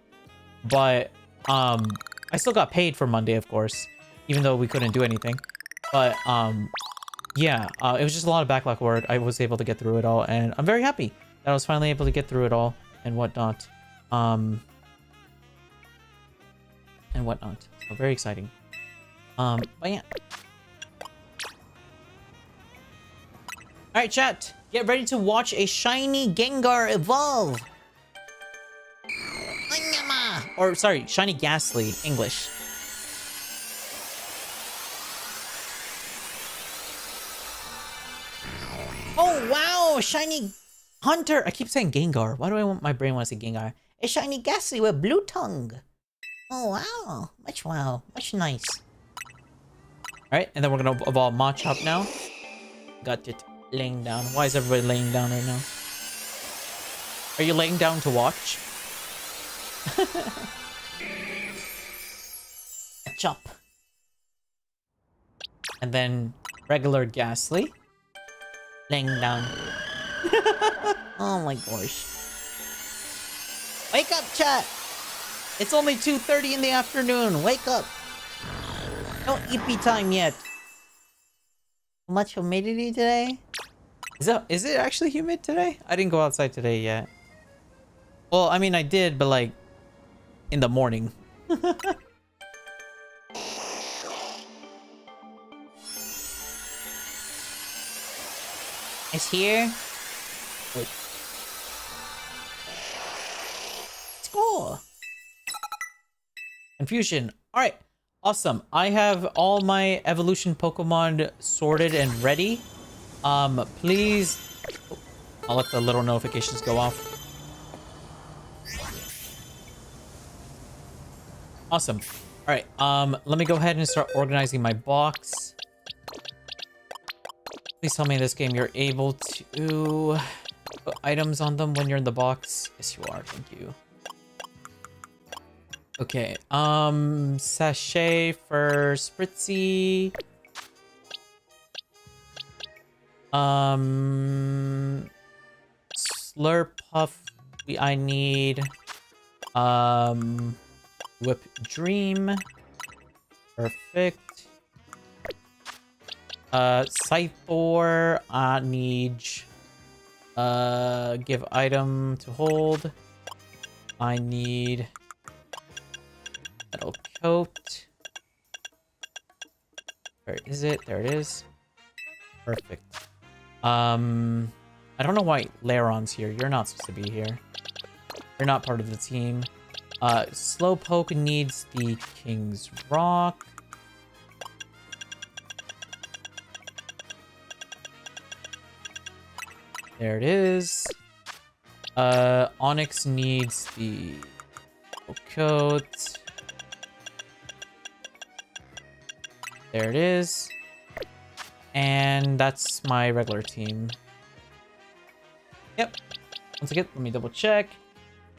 but I still got paid for Monday, of course, even though we couldn't do anything. But yeah, it was just a lot of backlog work. I was able to get through it all, and I'm very happy that I was finally able to get through it all and whatnot. So very exciting. But yeah. All right, chat, get ready to watch a shiny Gengar evolve. Or sorry, shiny Ghastly, English. Oh wow, shiny Hunter. I keep saying Gengar. Why do I want my brain want to say Gengar? A shiny Ghastly with blue tongue. Oh wow, much nice. All right, and then we're gonna evolve Machop now. Got it laying down. Why is everybody laying down right now? Are you laying down to watch? Chop. And then regular Ghastly. Laying down. Oh my gosh. Wake up, chat! It's only 2:30 in the afternoon. Wake up. No EP time yet. Much humidity today? Is it actually humid today? I didn't go outside today yet. Well, I mean, I did, but like in the morning. It's here. Wait. Score. Confusion. All right. Awesome. I have all my evolution Pokemon sorted and ready. Please. Oh, I'll let the little notifications go off. Awesome. All right. Let me go ahead and start organizing my box. Please tell me in this game you're able to put items on them when you're in the box. Yes, you are. Thank you. Okay. Sachet for Spritzy. Slurpuff. I need Whip Dream. Perfect. Scythor. I need give item to hold. I need Metal Coat. Where is it? There it is. Perfect. I don't know why Laron's here. You're not supposed to be here. You're not part of the team. Slowpoke needs the King's Rock. There it is. Onyx needs the coat. There it is. And that's my regular team. Yep. Once again, let me double check.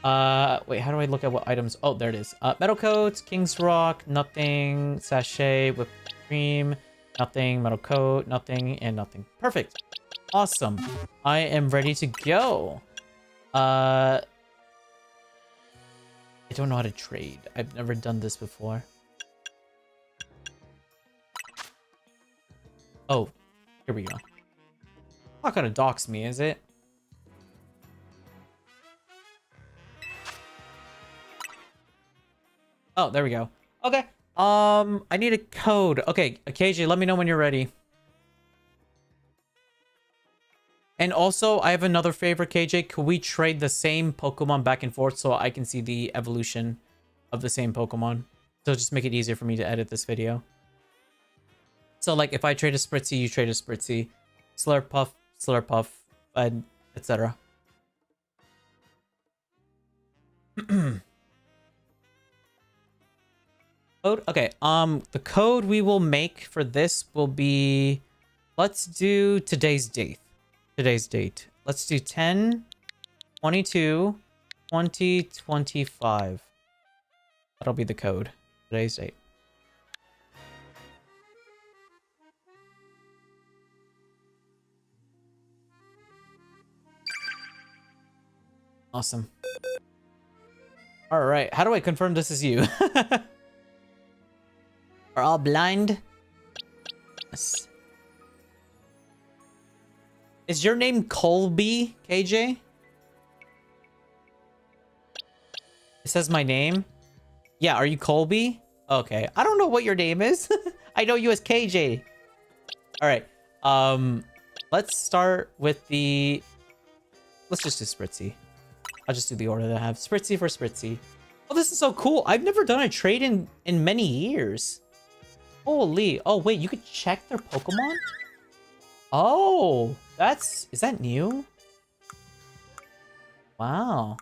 Wait, how do I look at what items? Oh, there it is. Metal Coat, King's Rock, nothing. Sachet, Whipped Cream, nothing. Metal Coat, nothing, and nothing. Perfect. Awesome. I am ready to go. I don't know how to trade. I've never done this before. Oh, here we go. Not gonna dox me, is it? Oh, there we go. Okay. I need a code. Okay, KJ, let me know when you're ready. And also, I have another favor, KJ. Could we trade the same Pokemon back and forth so I can see the evolution of the same Pokemon? So just make it easier for me to edit this video. So, like, if I trade a Spritzy, you trade a Spritzy. Slurpuff, Slurpuff, and etc. Code? Okay, the code we will make for this will be... Let's do today's date. Today's date. Let's do 10/22/2025. That'll be the code. Today's date. Awesome. All right. How do I confirm this is you? Are all blind? Yes. Is your name Colby, KJ? It says my name. Yeah, are you Colby? Okay. I don't know what your name is. I know you as KJ. All right. Let's start with the... Let's just do Spritzy. I'll just do the order that I have. Spritzy for Spritzy. Oh, this is so cool. I've never done a trade in many years. Holy. Oh, wait. You could check their Pokemon? Oh, is that new? Wow.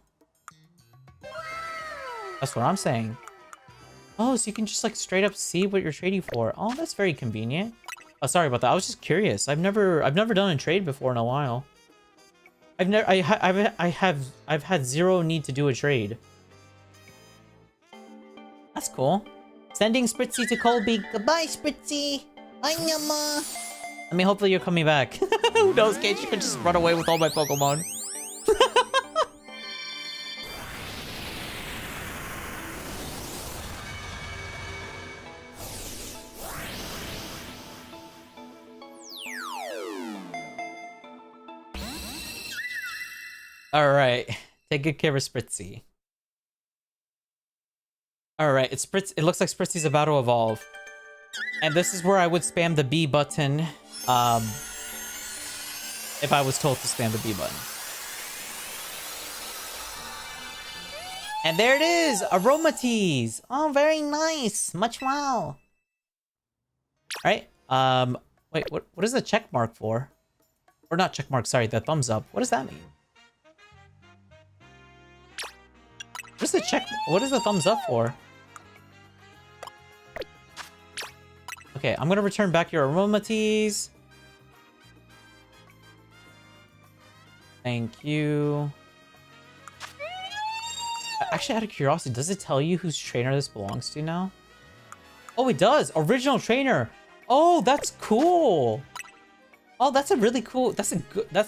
That's what I'm saying. Oh, so you can just like straight up see what you're trading for. Oh, that's very convenient. Oh, sorry about that. I was just curious. I've never done a trade before in a while. I've had zero need to do a trade. That's cool. Sending Spritzy to Colby. Goodbye, Spritzy. Bye, Nyama. I mean, hopefully you're coming back. Who knows, Kate? You could just run away with all my Pokemon. All right. Take good care of Spritzy. All right. It looks like Spritzy's about to evolve. And this is where I would spam the B button. If I was told to spam the B button. And there it is! Aromatease! Oh, very nice! Much wow! Alright, wait, what is the check mark for? Or not check mark, sorry, the thumbs up. What does that mean? What is the thumbs up for? Okay, I'm gonna return back your Aromatease. Thank you. Actually, out of curiosity, does it tell you whose trainer this belongs to now? Oh, it does! Original trainer! Oh, that's cool! Oh, that's a really cool. That's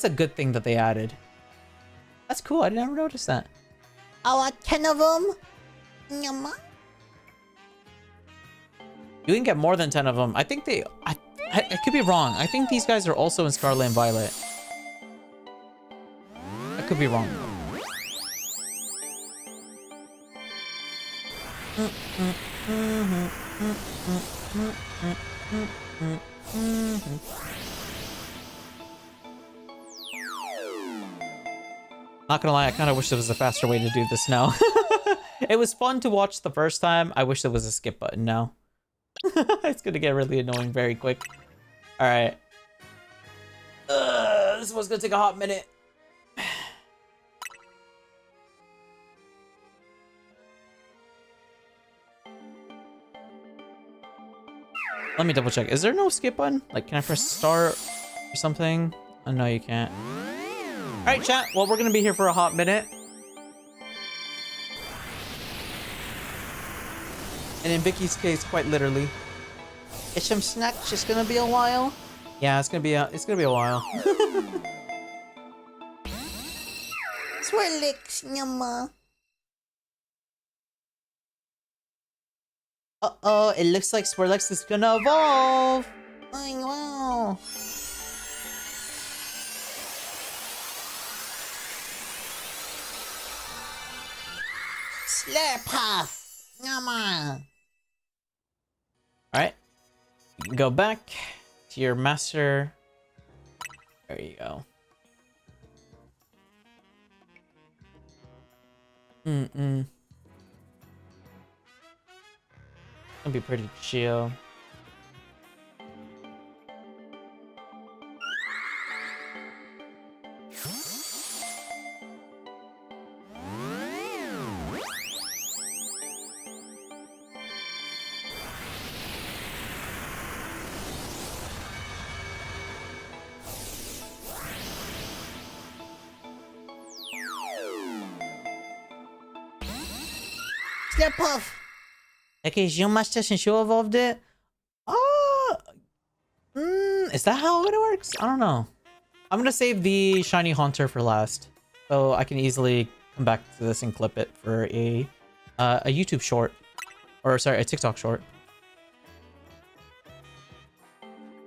a good thing that they added. That's cool. I never noticed that. Oh, 10 of them? Nyama. You can get more than 10 of them. I think they... I could be wrong. I think these guys are also in Scarlet and Violet. I could be wrong. Not gonna lie, I kind of wish there was a faster way to do this now. It was fun to watch the first time. I wish there was a skip button now. It's gonna get really annoying very quick. All right. This one's gonna take a hot minute. Let me double check. Is there no skip button? Like, can I press start or something? Oh, no, you can't. All right, chat. Well, we're gonna be here for a hot minute. And in Vicky's case, quite literally. Get some snacks. It's gonna be a while. Yeah, it's gonna be a while. Swirlix, nyama. Uh-oh, it looks like Swirlix is gonna evolve. Oh, wow. Slurpuff. Nyama. All right, you can go back to your master. There you go. It'll be pretty chill. Slurpuff. Okay, it's your master since you evolved it. Oh, is that how it works? I don't know. I'm gonna save the shiny Haunter for last, so I can easily come back to this and clip it for a YouTube short, or sorry, a TikTok short.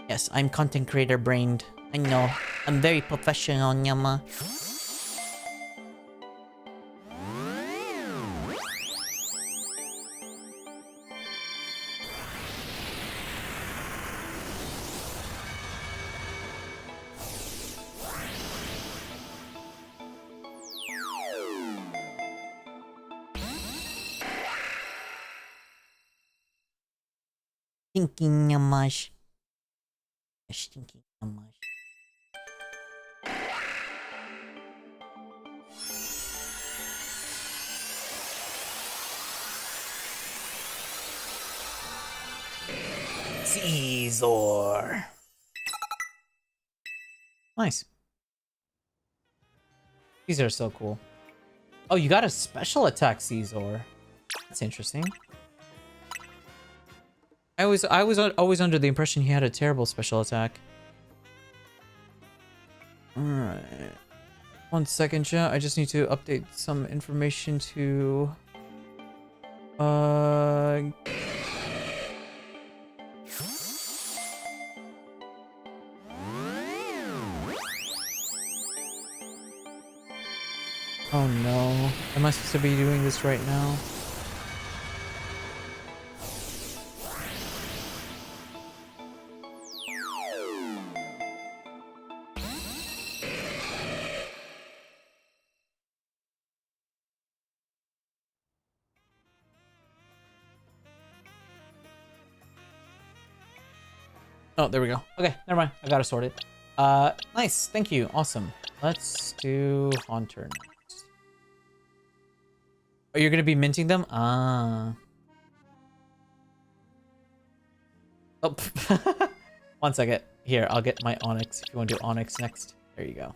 Yes, I'm content creator brained. I know. I'm very professional, nyama. Stinking nyamash. Stinking nyamash. Caesar. Nice. These are so cool. Oh, you got a special attack, Caesar. That's interesting. I was always under the impression he had a terrible special attack. Alright. 1 second, chat. I just need to update some information to... Oh no. Am I supposed to be doing this right now? Oh, there we go. Okay, never mind. I got it sorted. Nice. Thank you. Awesome. Let's do Haunter next. Oh, you're gonna be minting them? Ah. Oh. 1 second. Here, I'll get my Onyx if you want to do Onyx next. There you go.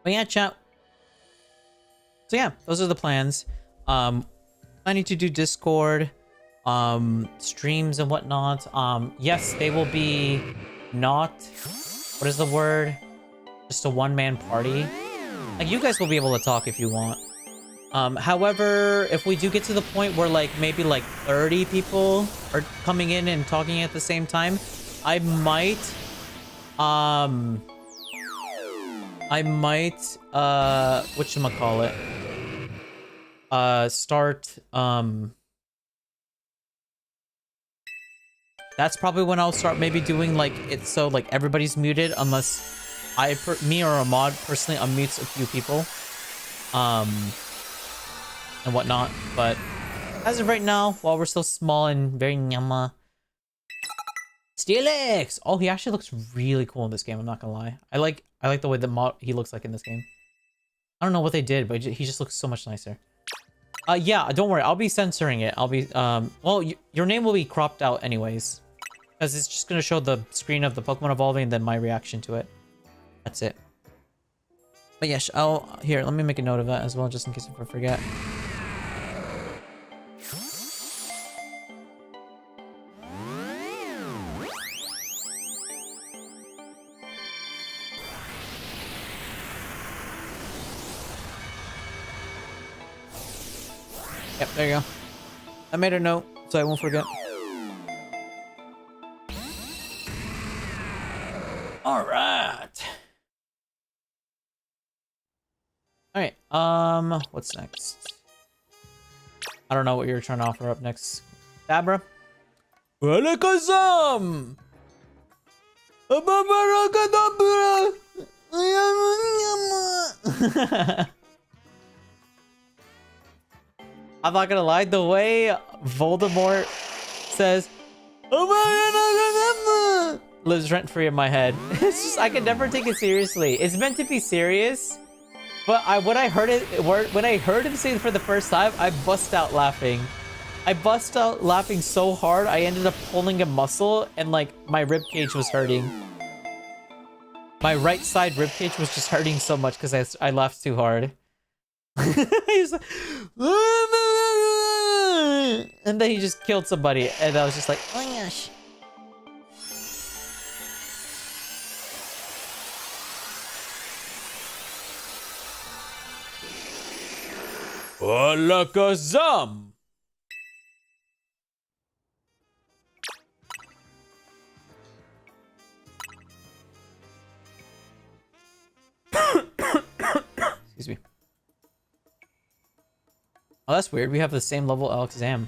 But yeah, chat. So yeah, those are the plans. Planning to do Discord, streams and whatnot. Yes, they will be not, what is the word? Just a one-man party. Like, you guys will be able to talk if you want. However, if we do get to the point where like maybe like 30 people are coming in and talking at the same time, I might whatchamacallit, start, that's probably when I'll start maybe doing like it so like everybody's muted unless me or Ahmad personally unmutes a few people, and whatnot. But as of right now, while we're still small and very nyama, Steelix! Oh, he actually looks really cool in this game, I'm not gonna lie. I like the way he looks like in this game. I don't know what they did, but he just looks so much nicer. Yeah, don't worry, I'll be censoring it. I'll be, well, your name will be cropped out anyways, because it's just gonna show the screen of the Pokemon evolving and then my reaction to it. That's it. But yes, here, let me make a note of that as well, just in case if I forget. Yep, there you go. I made a note, so I won't forget. Alright. Alright, what's next? I don't know what you're trying to offer up next. Dabra? Welcome! I'm not gonna lie, the way Voldemort says lives rent-free in my head. It's just, I can never take it seriously. It's meant to be serious, but when I heard him say it for the first time, I bust out laughing. I bust out laughing so hard, I ended up pulling a muscle and like my rib cage was hurting. My right side rib cage was just hurting so much because I laughed too hard. He's like, and then he just killed somebody, and I was just like, oh gosh. Alakazam! Excuse me. Oh, that's weird. We have the same level Alakazam.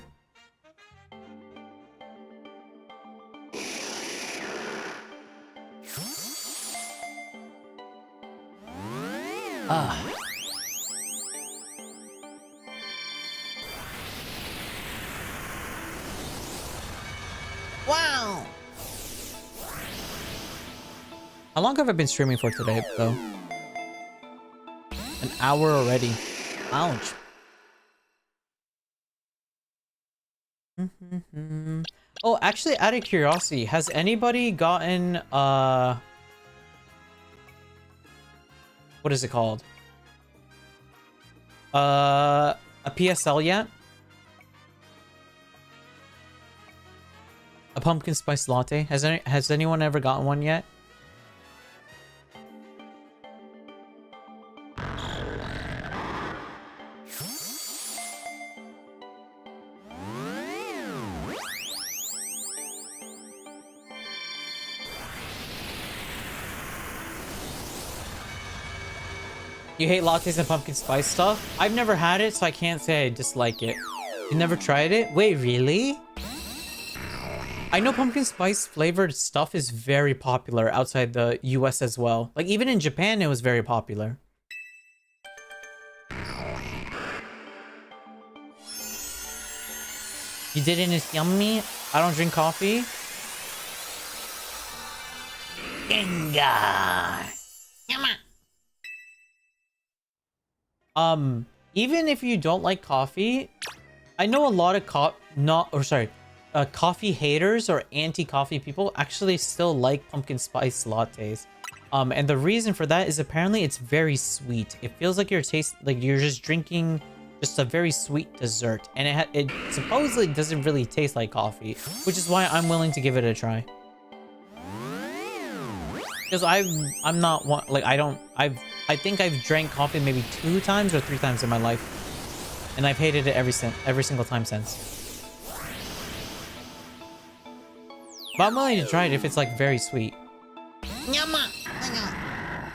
Ah. Wow. How long have I been streaming for today, though? An hour already. Ouch. Oh, actually, out of curiosity, has anybody gotten what is it called? A PSL yet? A pumpkin spice latte? Has anyone ever gotten one yet? You hate lattes and pumpkin spice stuff? I've never had it, so I can't say I dislike it. You never tried it? Wait, really? I know pumpkin spice flavored stuff is very popular outside the US as well. Like, even in Japan, it was very popular. You did it and it's yummy? I don't drink coffee. Gengar. Even if you don't like coffee, I know a lot of coffee haters or anti-coffee people actually still like pumpkin spice lattes. And the reason for that is apparently it's very sweet. It feels like you're just drinking just a very sweet dessert, and it supposedly doesn't really taste like coffee, which is why I'm willing to give it a try. Because I'm not one, like, I think I've drank coffee maybe 2 times or 3 times in my life, and I've hated it every single time since. But I'm willing to try it if it's like very sweet. Nyama.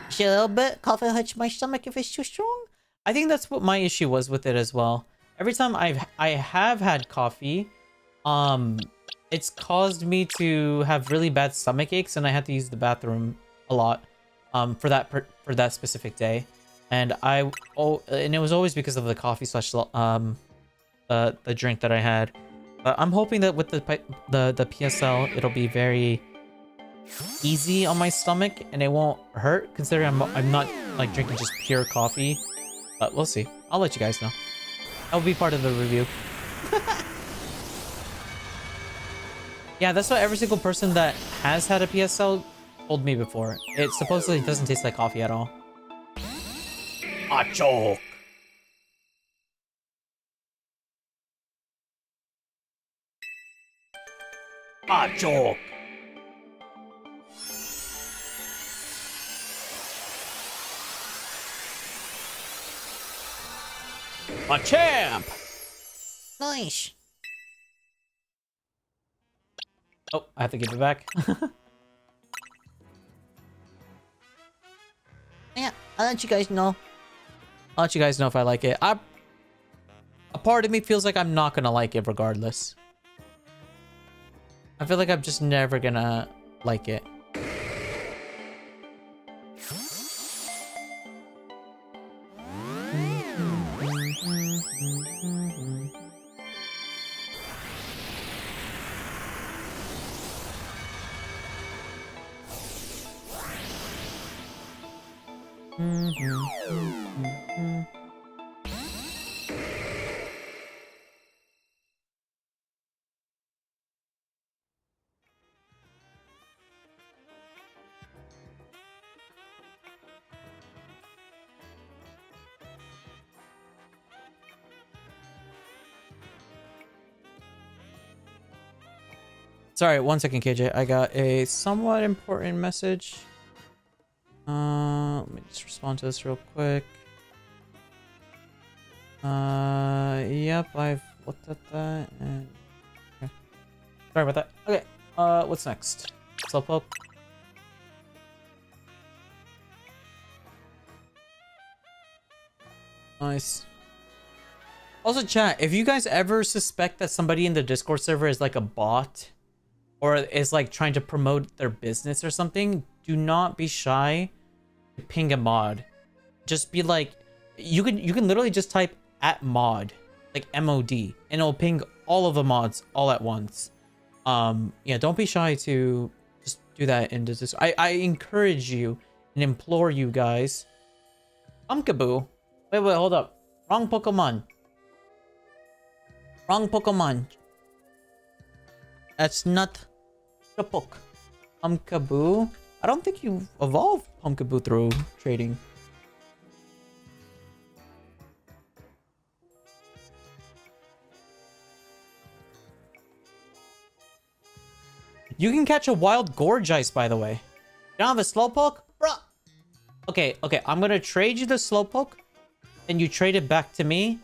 Just a little bit. Coffee hurts my stomach if it's too strong. I think that's what my issue was with it as well. Every time I have had coffee, it's caused me to have really bad stomach aches, and I had to use the bathroom a lot, for that specific day, and it was always because of the coffee slash the drink that I had. But I'm hoping that with the PSL, it'll be very easy on my stomach and it won't hurt, considering I'm not like drinking just pure coffee. But we'll see. I'll let you guys know. That'll be part of the review. Yeah, that's what every single person that has had a PSL told me before. It supposedly doesn't taste like coffee at all. Achok. Achok. A champ! Nice. Oh, I have to give it back. Yeah, I'll let you guys know. I'll let you guys know if I like it. A part of me feels like I'm not gonna like it regardless. I feel like I'm just never gonna like it. Sorry, 1 second, KJ. I got a somewhat important message. Let me just respond to this real quick. Yep, I've looked at that and... Okay. Sorry about that. Okay, what's next? Slowpoke? Nice. Also, chat, if you guys ever suspect that somebody in the Discord server is like a bot, or is like trying to promote their business or something, do not be shy to ping a mod. Just be like, you can literally just type @mod, like MOD, and it'll ping all of the mods all at once. Yeah, don't be shy to just do that in this. I encourage you and implore you guys. Pumpkaboo. Wait, hold up. Wrong Pokemon. Wrong Pokemon. That's not the poke. Pumpkaboo. I don't think you've evolved Pumpkaboo through trading. You can catch a wild Gorgeist, by the way. You don't have a Slowpoke? Bruh. Okay, I'm gonna trade you the Slowpoke, and you trade it back to me,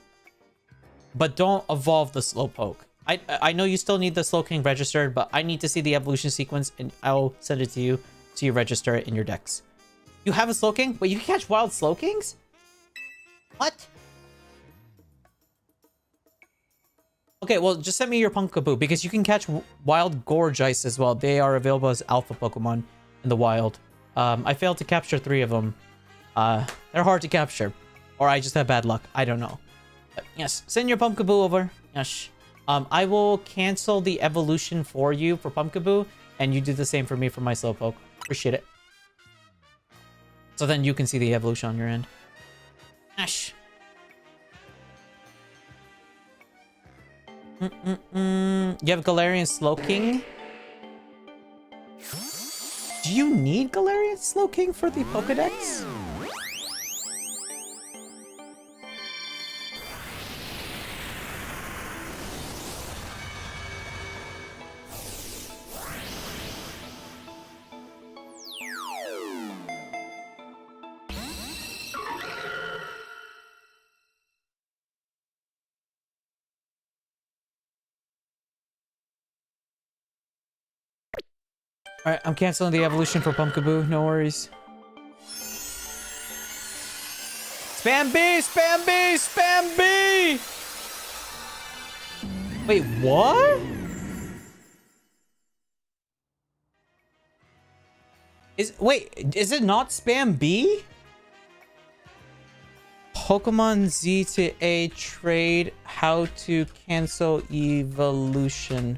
but don't evolve the Slowpoke. I know you still need the Slowking registered, but I need to see the evolution sequence, and I'll send it to you so you register it in your decks. You have a Slowking? Wait, you can catch wild Slowkings? What? Okay, well, just send me your Pumpkaboo, because you can catch wild Gorgeist as well. They are available as alpha Pokemon in the wild. I failed to capture 3 of them. They're hard to capture. Or I just have bad luck. I don't know. But yes, send your Pumpkaboo over. Yes. I will cancel the evolution for you for Pumpkaboo, and you do the same for me for my Slowpoke. Appreciate it. So then you can see the evolution on your end. Ash. You have Galarian Slowking? Do you need Galarian Slowking for the Pokedex? Alright, I'm canceling the evolution for Pumpkaboo. No worries. Spam B! Spam B! Spam B! Wait, what? Wait, is it not spam B? Pokemon Z to A trade, how to cancel evolution.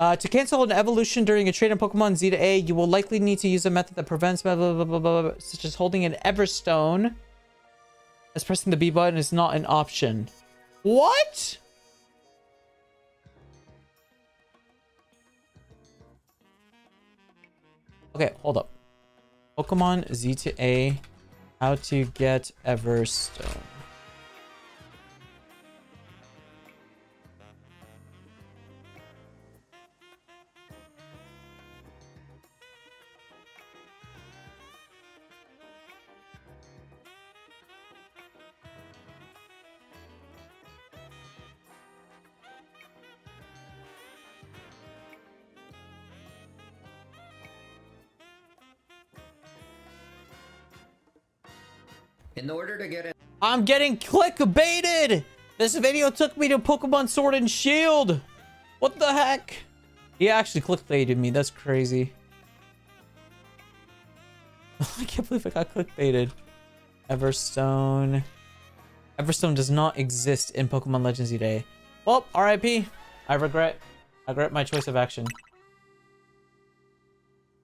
To cancel an evolution during a trade on Pokemon Z to A, you will likely need to use a method that prevents blah, blah, blah, blah, blah, blah, such as holding an Everstone, as pressing the B button is not an option. What? Okay, hold up. Pokemon Z to A, how to get Everstone. In order to get it, I'm getting clickbaited! This video took me to Pokemon Sword and Shield! What the heck? He actually clickbaited me, that's crazy. I can't believe I got clickbaited. Everstone. Everstone does not exist in Pokemon Legends today. Well, RIP. I regret my choice of action.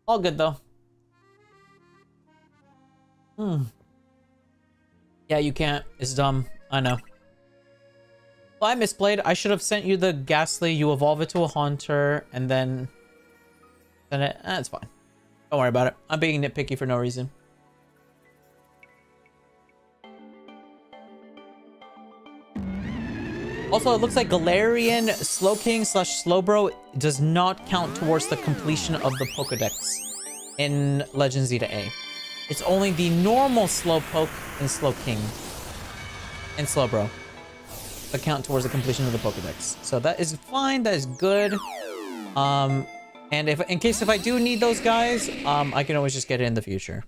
All good though. Yeah, you can't. It's dumb. I know. Well, I misplayed. I should have sent you the Ghastly. You evolve it to a Haunter, and then send it. It's fine. Don't worry about it. I'm being nitpicky for no reason. Also, it looks like Galarian Slowking / Slowbro does not count towards the completion of the Pokedex in Legends Z to A. It's only the normal Slowpoke and Slowking and Slowbro that count towards the completion of the Pokedex. So that is fine. That is good. And if in case if I do need those guys, I can always just get it in the future.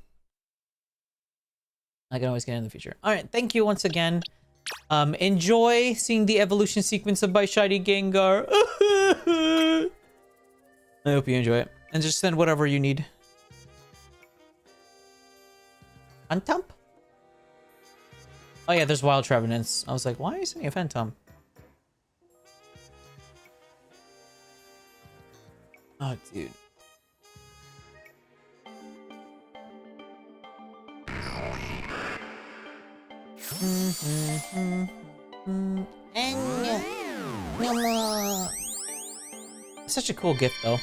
I can always get it in the future. All right. Thank you once again. Enjoy seeing the evolution sequence of my shiny Gengar. I hope you enjoy it. And just send whatever you need. Phantom? Oh yeah, there's Wild Trevenants. I was like, why are you sending a Phantom? Oh, dude. Such a cool gift, though.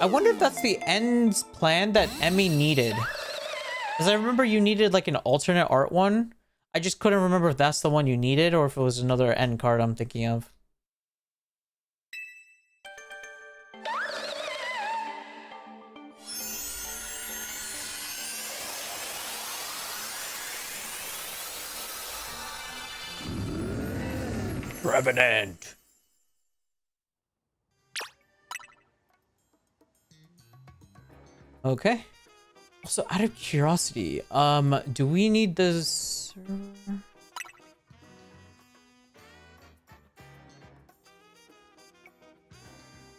I wonder if that's the end plan that Emmy needed. Because I remember you needed like an alternate art one. I just couldn't remember if that's the one you needed or if it was another end card I'm thinking of. Revenant. Okay. Also, out of curiosity, do we need this?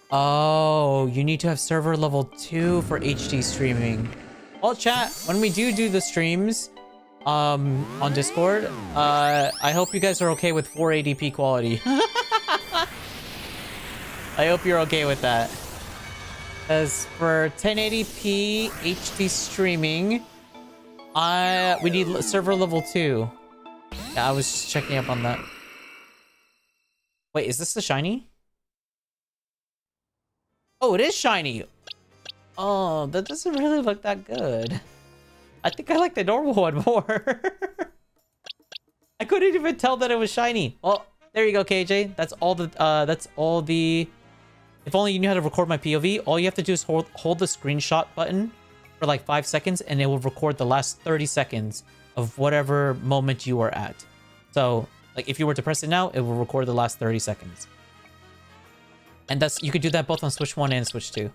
Oh, you need to have server level 2 for HD streaming. Well, chat, when we do the streams, on Discord, I hope you guys are okay with 480p quality. I hope you're okay with that. Because for 1080p HD streaming, we need server level 2. Yeah, I was just checking up on that. Wait, is this the shiny? Oh, it is shiny. Oh, that doesn't really look that good. I think I like the normal one more. I couldn't even tell that it was shiny. Well, there you go, KJ. That's all the, if only you knew how to record my POV. All you have to do is hold the screenshot button for like 5 seconds, and it will record the last 30 seconds of whatever moment you are at. So like if you were to press it now, it will record the last 30 seconds. And that's, you could do that both on Switch 1 and Switch 2. All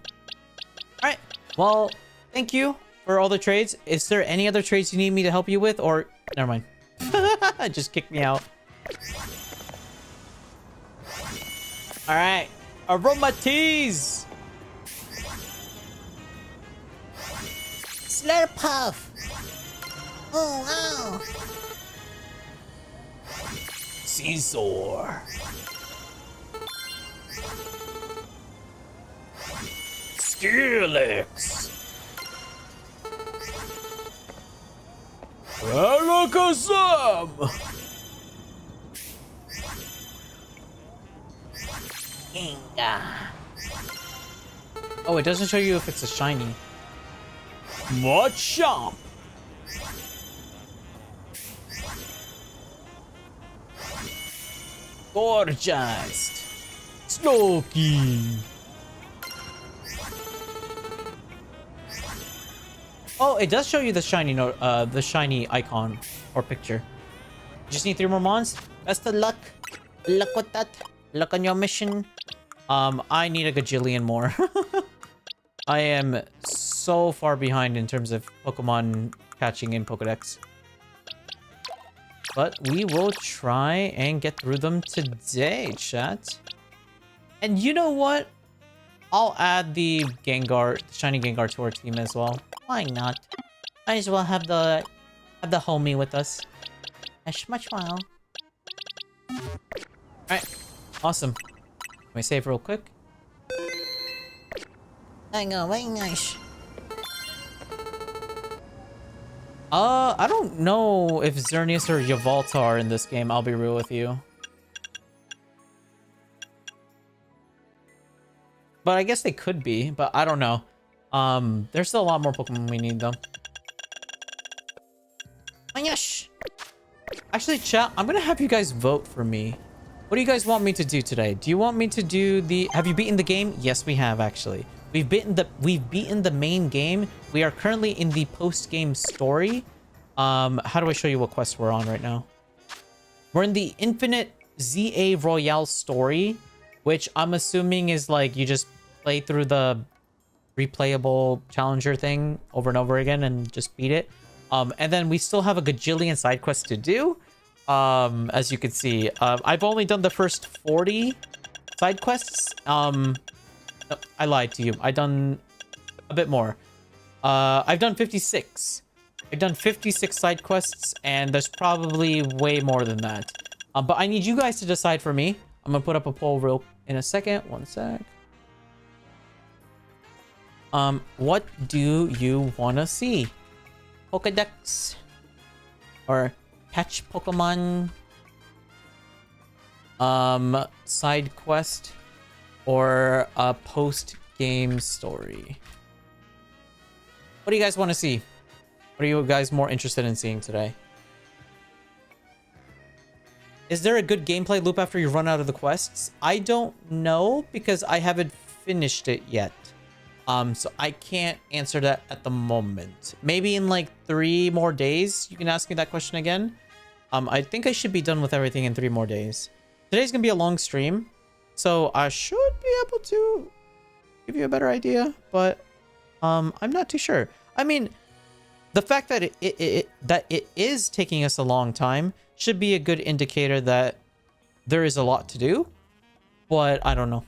right. Well, thank you for all the trades. Is there any other trades you need me to help you with, or never mind? Just kick me out. All right. Aroma teas. Slurpuff. Oh, wow. Caesar. Steelix. Alakazam. Inga. Oh, it doesn't show you if it's a shiny. Machamp. Gorgeous. Slowking. Oh, it does show you the shiny note, the shiny icon or picture. Just need 3 more mons. Best of luck. Luck with that. Luck on your mission. I need a gajillion more. I am so far behind in terms of Pokemon catching in Pokedex. But we will try and get through them today, chat. And you know what? I'll add the Gengar, the shiny Gengar to our team as well. Why not? Might as well have the homie with us. As much while. Alright. Awesome. Let me save real quick. I know, very nice. I don't know if Xerneas or Yveltal are in this game, I'll be real with you. But I guess they could be, but I don't know. There's still a lot more Pokemon we need, though. Oh, yes. Actually, chat, I'm gonna have you guys vote for me. What do you guys want me to do today? Do you want me to do the... Have you beaten the game? Yes, we have, actually. We've beaten the main game. We are currently in the post-game story. How do I show you what quest we're on right now? We're in the Infinite ZA Royale story, which I'm assuming is like you just play through the replayable challenger thing over and over again and just beat it. And then we still have a gajillion side quests to do. As you can see, I've only done the first 40 side quests. I lied to you. I've done a bit more. I've done 56. I've done 56 side quests, and there's probably way more than that. But I need you guys to decide for me. I'm gonna put up a poll real in a second. One sec. What do you want to see? Pokedex. Or catch Pokemon. Side quest or a post-game story? What do you guys want to see? What are you guys more interested in seeing today? Is there a good gameplay loop after you run out of the quests? I don't know because I haven't finished it yet. So I can't answer that at the moment. Maybe in like 3 more days, you can ask me that question again. I think I should be done with everything in 3 more days. Today's gonna be a long stream, so I should be able to give you a better idea, but I'm not too sure. I mean, the fact that it is taking us a long time should be a good indicator that there is a lot to do, but I don't know.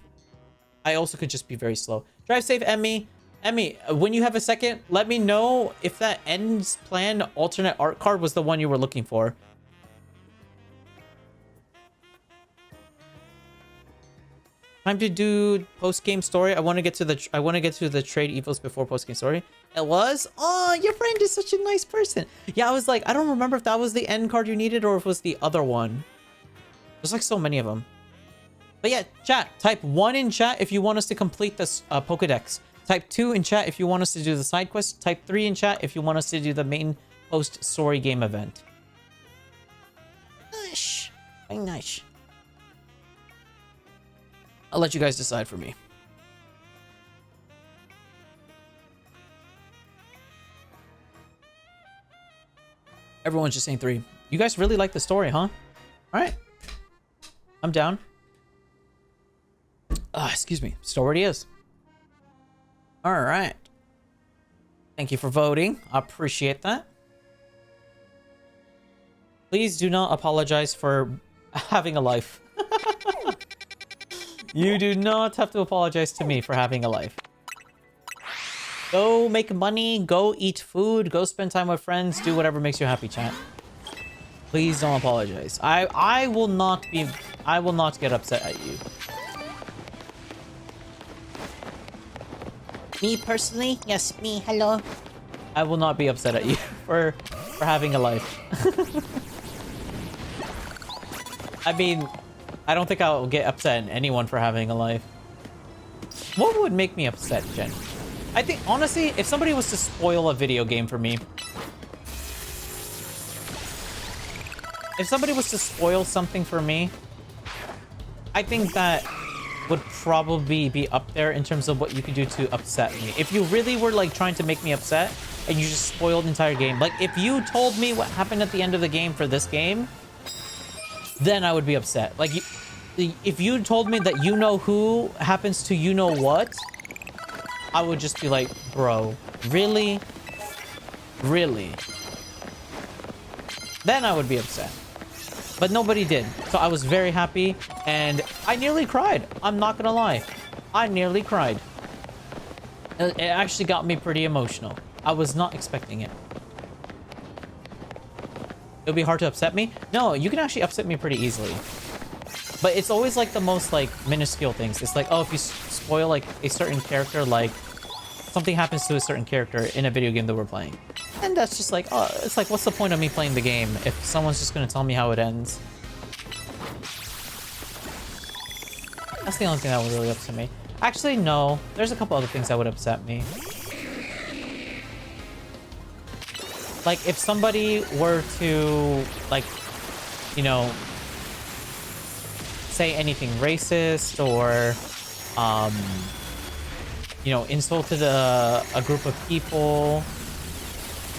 I also could just be very slow. Drive safe, Emmy. Emmy, when you have a second, let me know if that ends plan alternate art card was the one you were looking for. Time to do post-game story. I want to get to the trade evils before post-game story. It was? Oh, your friend is such a nice person. Yeah, I was like, I don't remember if that was the end card you needed or if it was the other one. There's like so many of them. But yeah, chat, type 1 in chat if you want us to complete this Pokedex. Type 2 in chat if you want us to do the side quest. Type 3 in chat if you want us to do the main post-story game event. Nice. Very nice. I'll let you guys decide for me. Everyone's just saying 3. You guys really like the story, huh? All right. I'm down. Excuse me. Story it is. All right. Thank you for voting. I appreciate that. Please do not apologize for having a life. You do not have to apologize to me for having a life. Go make money, go eat food, go spend time with friends, do whatever makes you happy, chat. Please don't apologize. I will not get upset at you. Me personally? Yes, me. Hello. I will not be upset at you for having a life. I mean, I don't think I'll get upset at anyone for having a life. What would make me upset, Jen? I think, honestly, if somebody was to spoil a video game for me... If somebody was to spoil something for me, I think that would probably be up there in terms of what you could do to upset me. If you really were, like, trying to make me upset, and you just spoiled the entire game. Like, if you told me what happened at the end of the game for this game, then I would be upset. Like, if you told me that you know who happens to you know what, I would just be like, bro, really? Really? Then I would be upset. But nobody did. So I was very happy, and I nearly cried. I'm not gonna lie. I nearly cried. It actually got me pretty emotional. I was not expecting it. It would be hard to upset me? No, you can actually upset me pretty easily. But it's always like the most like minuscule things. It's like, oh, if you spoil like a certain character, like something happens to a certain character in a video game that we're playing. And that's just like, oh, it's like, what's the point of me playing the game if someone's just gonna tell me how it ends? That's the only thing that would really upset me. Actually, no. There's a couple other things that would upset me. Like, if somebody were to, like, you know, say anything racist or, you know, insulted a group of people.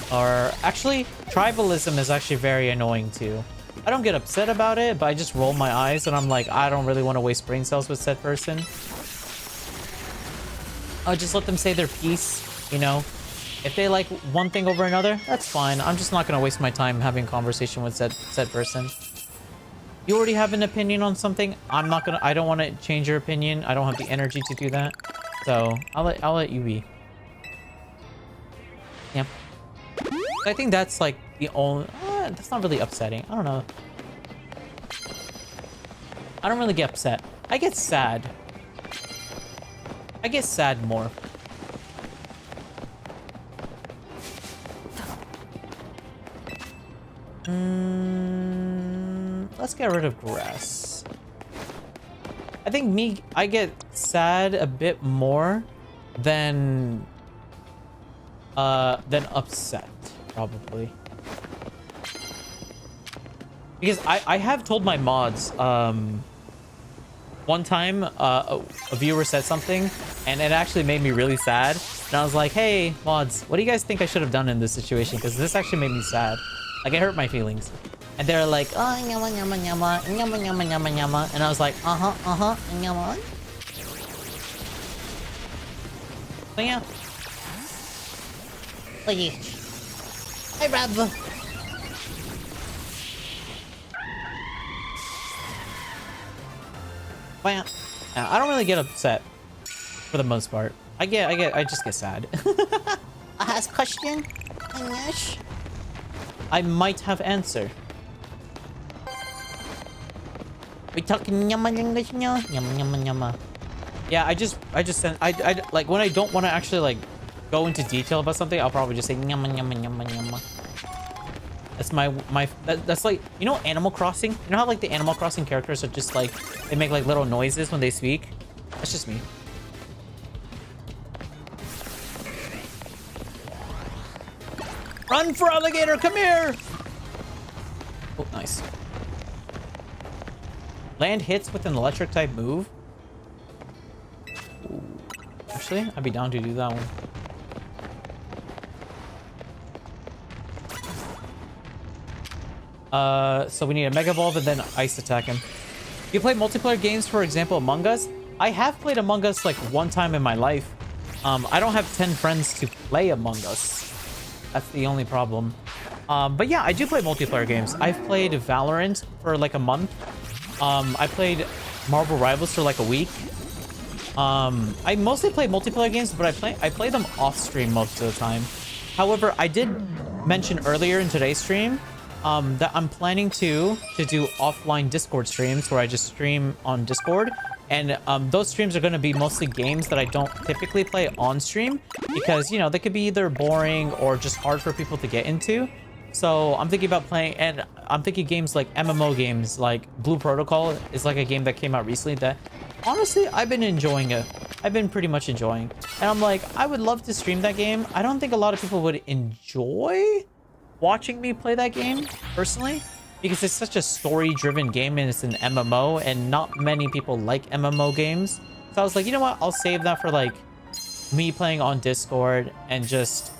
Or, actually, tribalism is actually very annoying too. I don't get upset about it, but I just roll my eyes and I'm like, I don't really want to waste brain cells with said person. I'll just let them say their piece, you know? If they like one thing over another, that's fine. I'm just not gonna waste my time having a conversation with said person. You already have an opinion on something. I don't want to change your opinion. I don't have the energy to do that. So I'll let you be. Yeah. I think that's like the only, that's not really upsetting. I don't know. I don't really get upset. I get sad. I get sad more. Let's get rid of grass. I think I get sad a bit more than upset, probably. Because I have told my mods, one time a viewer said something and it actually made me really sad. And I was like, hey, mods, what do you guys think I should have done in this situation? Because this actually made me sad. Like, it hurt my feelings. And they're like, oh, nyama, nyama, nyama, nyama, nyama, nyama, nyama. And I was like, nyama. So, yeah. Oh, yeah. Hi, Rob. Well, yeah, I don't really get upset for the most part. I just get sad. I has question? Yes. I might have answer. We talking nyama language now? Nyama, nyama, nyama. Yeah, I just send, I like when I don't want to actually like go into detail about something, I'll probably just say nyama, nyama, nyama, nyama. That's that's like, you know, Animal Crossing? You know how like the Animal Crossing characters are just like, they make like little noises when they speak? That's just me. Run for alligator, come here! Oh, nice. Land hits with an electric type move. Ooh. Actually, I'd be down to do that one. So we need a Mega Evolve and then Ice attack him. You play multiplayer games, for example, Among Us? I have played Among Us like one time in my life. I don't have 10 friends to play Among Us. That's the only problem. But yeah, I do play multiplayer games. I've played Valorant for like a month. I played Marvel Rivals for like a week. I mostly play multiplayer games, but I play them off stream most of the time. However, I did mention earlier in today's stream that I'm planning to do offline Discord streams where I just stream on Discord. And those streams are going to be mostly games that I don't typically play on stream because, you know, they could be either boring or just hard for people to get into. So I'm thinking about playing, and I'm thinking games like MMO games, like Blue Protocol is like a game that came out recently that honestly, I've been enjoying it. I've been pretty much enjoying. And I'm like, I would love to stream that game. I don't think a lot of people would enjoy watching me play that game, personally, because it's such a story-driven game and it's an MMO, and not many people like MMO games. So I was like, you know what? I'll save that for, like, me playing on Discord and just,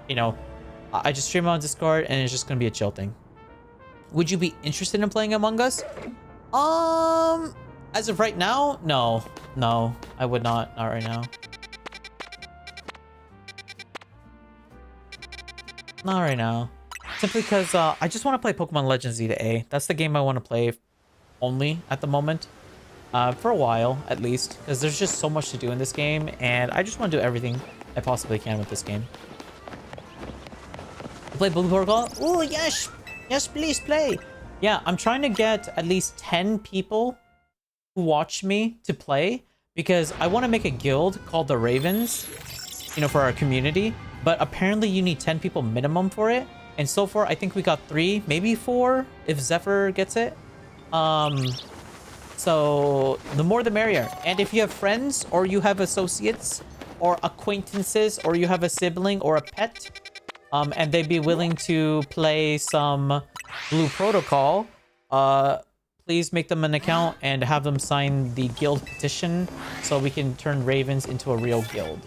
you know, I just stream on Discord and it's just gonna be a chill thing. Would you be interested in playing Among Us? As of right now, no. No, I would not. Not right now. Not right now. Simply because I just want to play Pokemon Legends Z to A. That's the game I want to play only at the moment. For a while, at least. Because there's just so much to do in this game. And I just want to do everything I possibly can with this game. You play Blue Protocol? Oh, yes. Yes, please play. Yeah, I'm trying to get at least 10 people who watch me to play. Because I want to make a guild called the Ravens. You know, for our community. But apparently you need 10 people minimum for it. And so far, I think we got 3, maybe 4, if Zephyr gets it. So the more the merrier. And if you have friends, or you have associates, or acquaintances, or you have a sibling or a pet, and they'd be willing to play some Blue Protocol, please make them an account and have them sign the guild petition so we can turn Ravens into a real guild.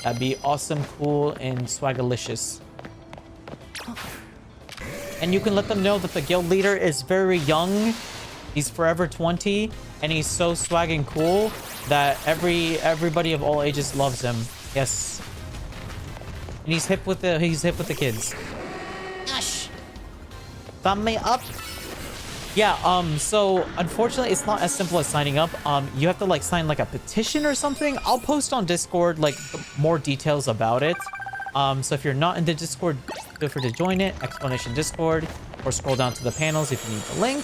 That'd be awesome, cool, and swagalicious. And you can let them know that the guild leader is very young. He's forever 20, and he's so swag and cool that everybody of all ages loves him. Yes. And he's hip with the kids. Gosh. Thumb me up. Yeah, so unfortunately it's not as simple as signing up. You have to like sign like a petition or something. I'll post on Discord like more details about it. So if you're not in the Discord, feel free to join it, !Discord, or scroll down to the panels if you need the link.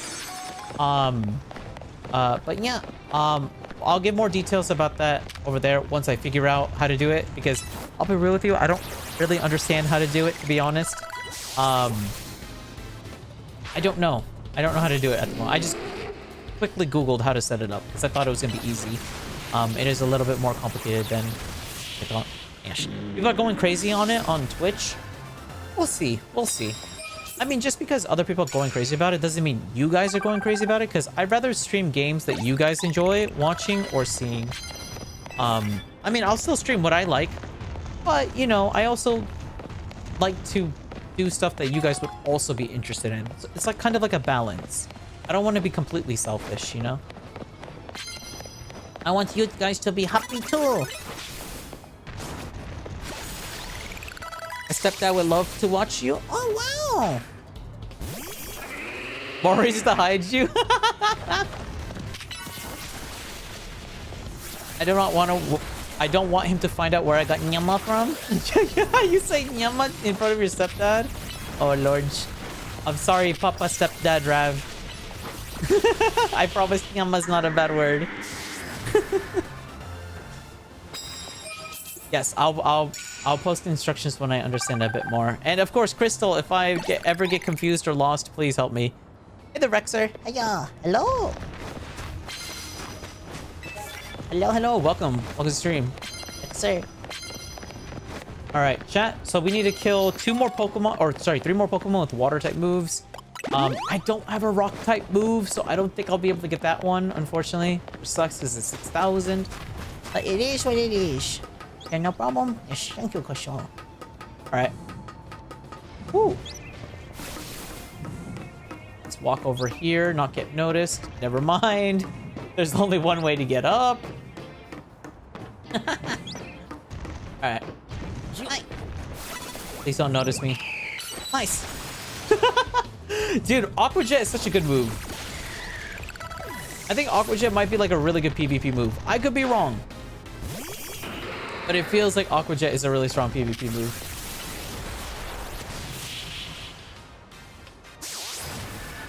But yeah, I'll give more details about that over there once I figure out how to do it, because I'll be real with you, I don't really understand how to do it, to be honest. I don't know how to do it at the moment. I just quickly Googled how to set it up because I thought it was gonna be easy. It is a little bit more complicated than I thought. People are going crazy on it on Twitch. We'll see. I mean, just because other people are going crazy about it doesn't mean you guys are going crazy about it, because I'd rather stream games that you guys enjoy watching or seeing. I mean, I'll still stream what I like, but, you know, I also like to do stuff that you guys would also be interested in. So it's like kind of like a balance. I don't want to be completely selfish, you know? I want you guys to be happy too. My stepdad would love to watch you. Oh, wow. More reasons to hide you. I don't want him to find out where I got nyama from. You say nyama in front of your stepdad? Oh lord. I'm sorry, Papa Stepdad Rav. I promise nyama's not a bad word. Yes, I'll post instructions when I understand a bit more. And of course, Crystal, if I ever get confused or lost, please help me. Hey there, Rexer. Hiya. Hello. Hello. Welcome to the stream. Yes, sir. All right, chat. So we need to kill 3 more Pokemon with water type moves. I don't have a rock type move, so I don't think I'll be able to get that one, unfortunately. Which sucks because it's 6,000. But it is what it is. Okay, no problem. Yes, thank you, Kasho. All right. Woo. Let's walk over here, not get noticed. Never mind. There's only one way to get up. Alright. Hi. Please don't notice me. Nice. Dude, Aqua Jet is such a good move. I think Aqua Jet might be like a really good PvP move. I could be wrong. But it feels like Aqua Jet is a really strong PvP move.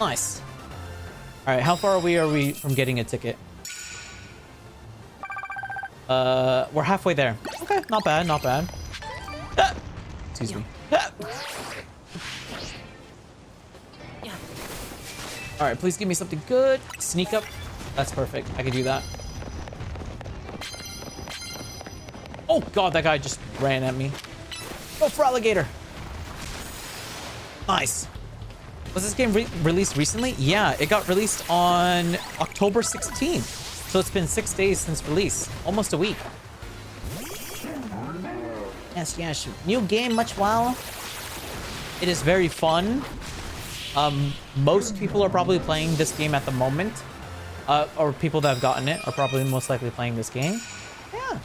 Nice. Alright, how far are we from getting a ticket? We're halfway there. Okay, not bad, not bad. Ah! Excuse me. Ah! Alright, please give me something good. Sneak up. That's perfect. I can do that. Oh god, that guy just ran at me. Go for alligator. Nice. Was this game released recently? Yeah, it got released on October 16th. So it's been 6 days since release. Almost a week. Yes, yes. New game, much wow. It is very fun. Most people are probably playing this game at the moment. Or people that have gotten it are probably most likely playing this game. Yeah.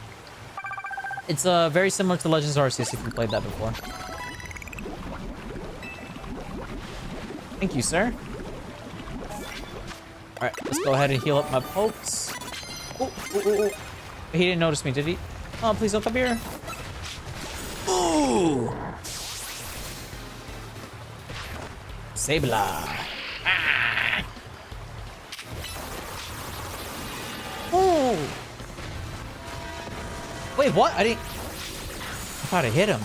It's very similar to Legends Arceus if you played that before. Thank you, sir. Alright, let's go ahead and heal up my pokes. Oh, oh, oh, oh. He didn't notice me, did he? Oh, please don't come here. Ooh! Sabla. Ah. Oh! Wait, what? I thought I hit him.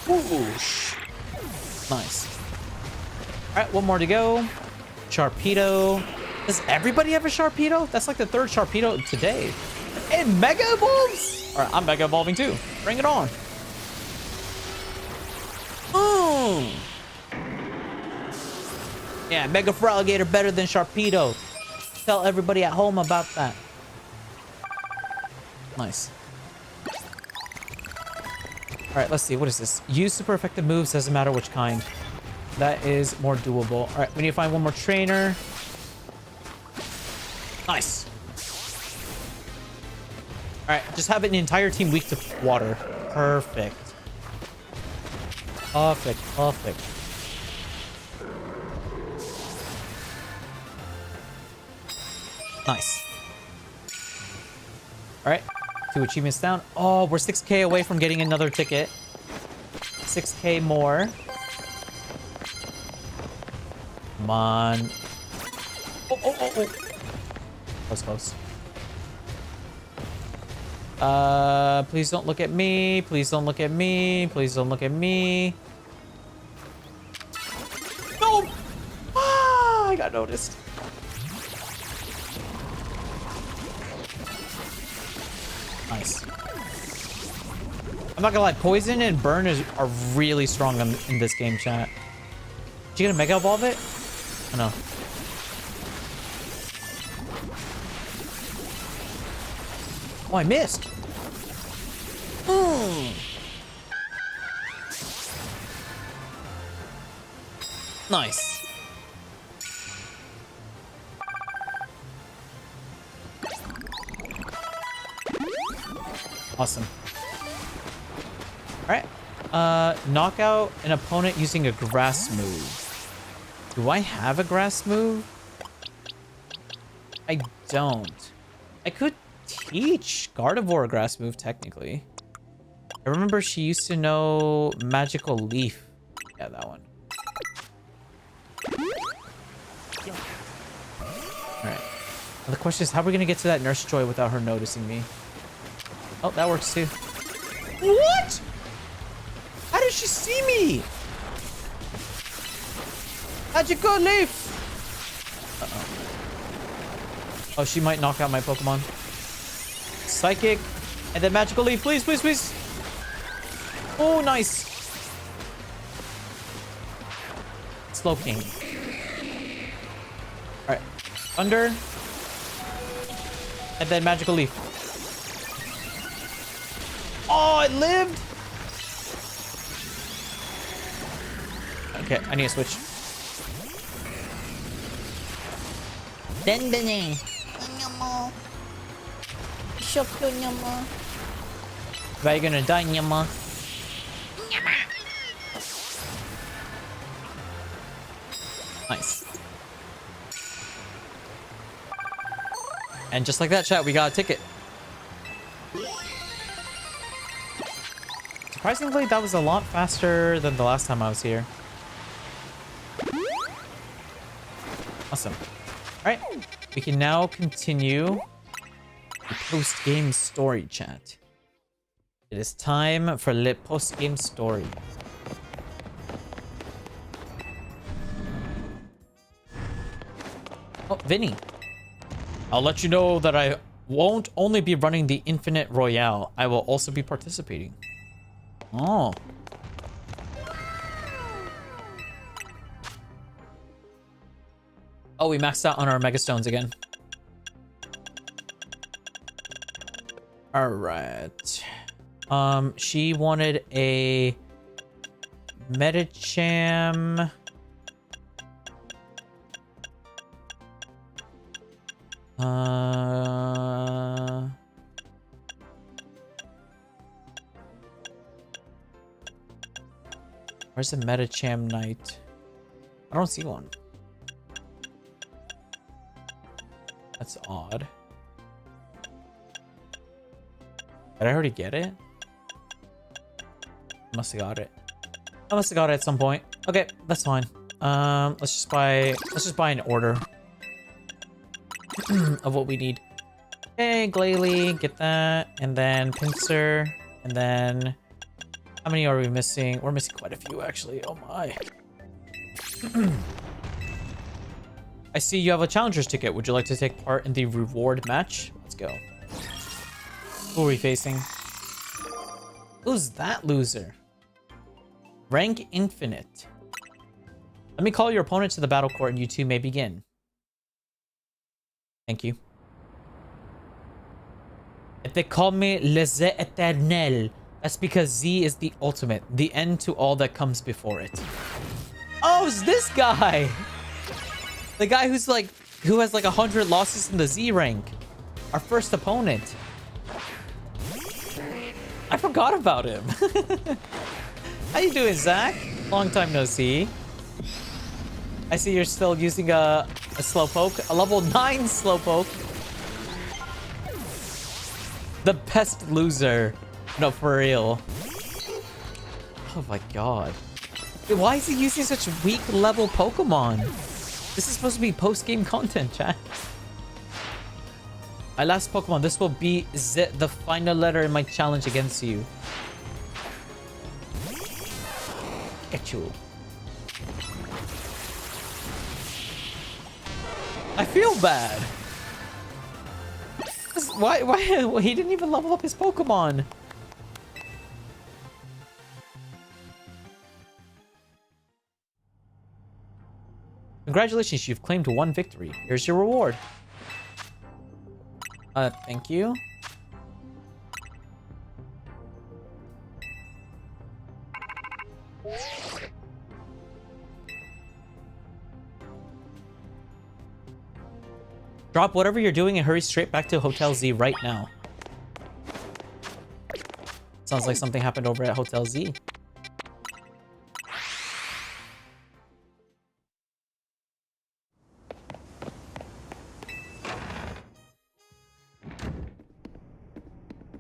Whoosh. Nice. Alright, one more to go. Sharpedo. Does everybody have a Sharpedo? That's like the third Sharpedo today. And Mega Evolves? Alright, I'm Mega Evolving too. Bring it on. Oh! Yeah, Mega Feraligatr better than Sharpedo. Tell everybody at home about that. Nice. Alright, let's see. What is this? Use super effective moves, doesn't matter which kind. That is more doable. Alright, we need to find one more trainer. Nice. Alright, just have an entire team weak to water. Perfect. Perfect, perfect. Nice. Alright, 2 achievements down. Oh, we're 6k away from getting another ticket. 6k more. Come on. Oh, oh, oh, oh. That was close. Please don't look at me. Please don't look at me. Please don't look at me. No! Ah, I got noticed. Nice. I'm not gonna lie, poison and burn are really strong in this game, chat. Did you get a Mega Evolve it? Oh no. Oh, I missed. Nice. Awesome. All right. Knock out an opponent using a grass move. Do I have a grass move? I don't. I could teach Gardevoir a grass move, technically. I remember she used to know Magical Leaf. Yeah, that one. Alright. The question is, how are we going to get to that Nurse Joy without her noticing me? Oh, that works too. What? How did she see me? Magical Leaf! Uh-oh. Oh, she might knock out my Pokemon. Psychic. And then Magical Leaf. Please, please, please. Oh, nice. Slowking. Alright. Thunder. And then Magical Leaf. Oh, it lived! Okay, I need to switch. 든든해. 냠마. 쇼표 냠마. Why are you gonna die, Nyama? Nice. And just like that, chat, we got a ticket. Surprisingly, that was a lot faster than the last time I was here. Awesome. Alright, we can now continue the post-game story chat. It is time for the post-game story. Oh, Vinny. I'll let you know that I won't only be running the Infinite Royale. I will also be participating. Oh. Oh, we maxed out on our Mega Stones again. Alright. She wanted a Medicham. Where's the Medicham Knight? I don't see one. That's odd. Did I already get it? Must have got it. I must have got it at some point. Okay, that's fine. Let's just buy an order of what we need. Okay, Glalie, get that, and then Pincer, and then how many are we missing? We're missing quite a few actually. Oh my. I see you have a challenger's ticket. Would you like to take part in the reward match? Let's go. Who are we facing? Who's that loser? Rank infinite. Let me call your opponent to the battle court and you two may begin. Thank you. If they call me Le Z Eternel, that's because Z is the ultimate, the end to all that comes before it. Oh, it's this guy! The guy who has like 100 losses in the Z rank. Our first opponent. I forgot about him. How you doing, Zach? Long time no see. I see you're still using a slowpoke, a level 9 slowpoke. The best loser. No, for real. Oh my god. Wait, why is he using such weak level Pokemon? This is supposed to be post-game content, chat. My last Pokemon. This will be the final letter in my challenge against you. Pikachu. I feel bad. Why he didn't even level up his Pokemon? Congratulations, you've claimed 1 victory. Here's your reward. Thank you. Drop whatever you're doing and hurry straight back to Hotel Z right now. Sounds like something happened over at Hotel Z.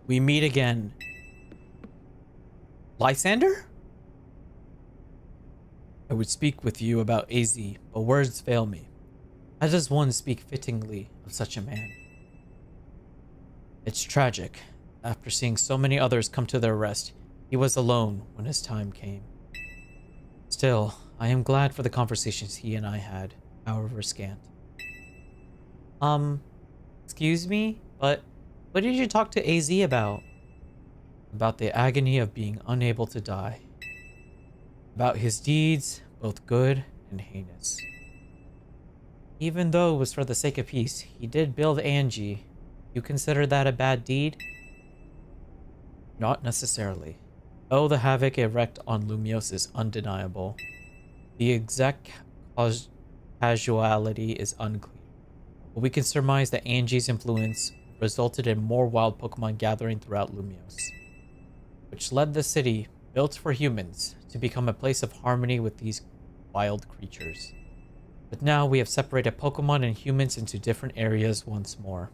We meet again. Lysander? I would speak with you about AZ, but words fail me. How does one speak fittingly of such a man? It's tragic. After seeing so many others come to their rest, he was alone when his time came. Still, I am glad for the conversations he and I had, however scant. Excuse me, but what did you talk to AZ about? About the agony of being unable to die. About his deeds, both good and heinous. Even though it was for the sake of peace, he did build Angie. You consider that a bad deed? Not necessarily. Though the havoc it wreaked on Lumiose is undeniable, the exact causality is unclear. but we can surmise that Angie's influence resulted in more wild Pokemon gathering throughout Lumios, which led the city, built for humans, to become a place of harmony with these wild creatures. But now we have separated Pokemon and humans into different areas once more.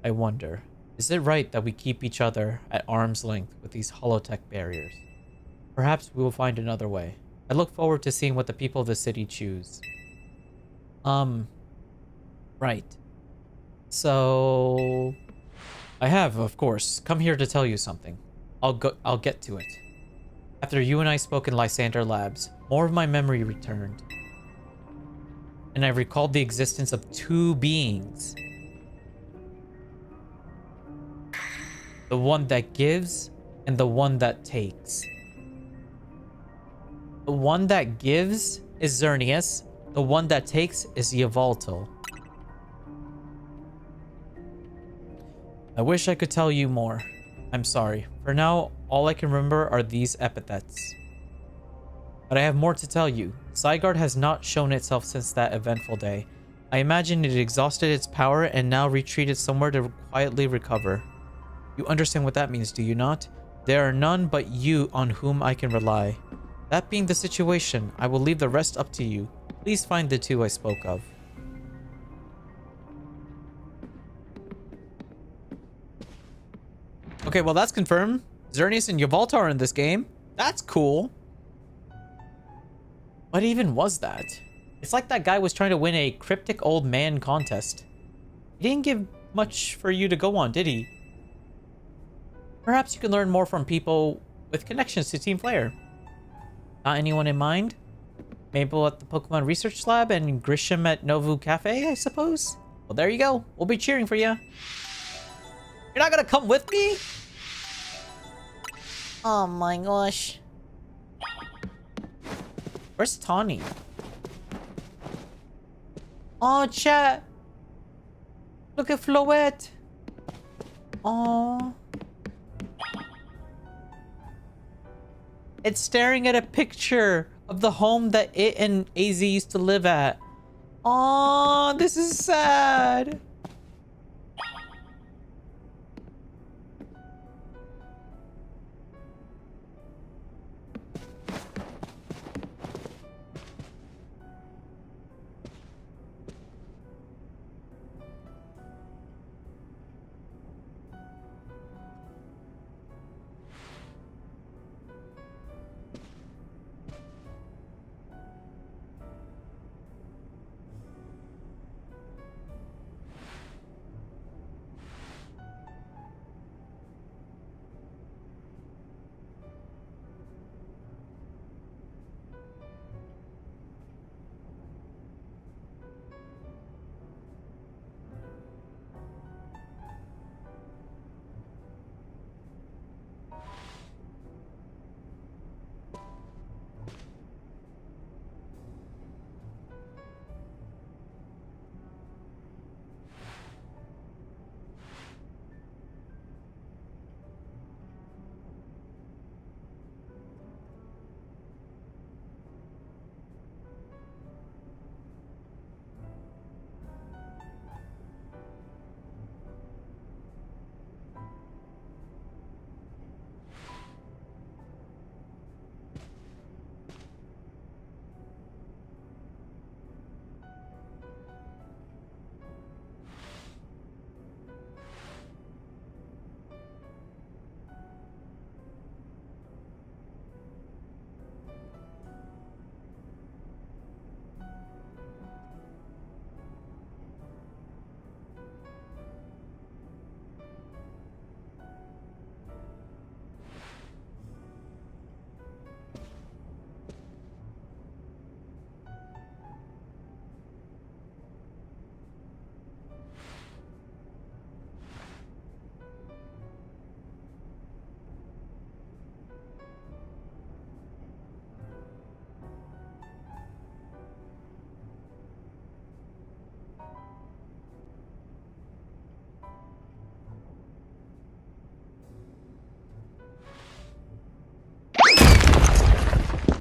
I wonder, is it right that we keep each other at arm's length with these holotech barriers? Perhaps we will find another way. I look forward to seeing what the people of the city choose. Right. So I have, of course, come here to tell you something. I'll get to it. After you and I spoke in Lysander Labs, more of my memory returned. And I recalled the existence of two beings. The one that gives and the one that takes. The one that gives is Xerneas. The one that takes is Yveltal. I wish I could tell you more. I'm sorry. For now, all I can remember are these epithets. But I have more to tell you. Zygarde has not shown itself since that eventful day. I imagine it exhausted its power and now retreated somewhere to quietly recover. You understand what that means, do you not? There are none but you on whom I can rely. That being the situation, I will leave the rest up to you. Please find the two I spoke of. Okay, well that's confirmed. Xerneas and Yveltal are in this game. That's cool. What even was that? It's like that guy was trying to win a cryptic old man contest. He didn't give much for you to go on, did he? Perhaps you can learn more from people with connections to Team Flare. Not anyone in mind? Mabel at the Pokemon Research Lab and Grisham at Novu Cafe, I suppose? Well, there you go. We'll be cheering for you. You're not gonna come with me? Oh my gosh. Where's Tawny? Oh, chat. Look at Floette. Oh. It's staring at a picture of the home that it and AZ used to live at. Oh, this is sad.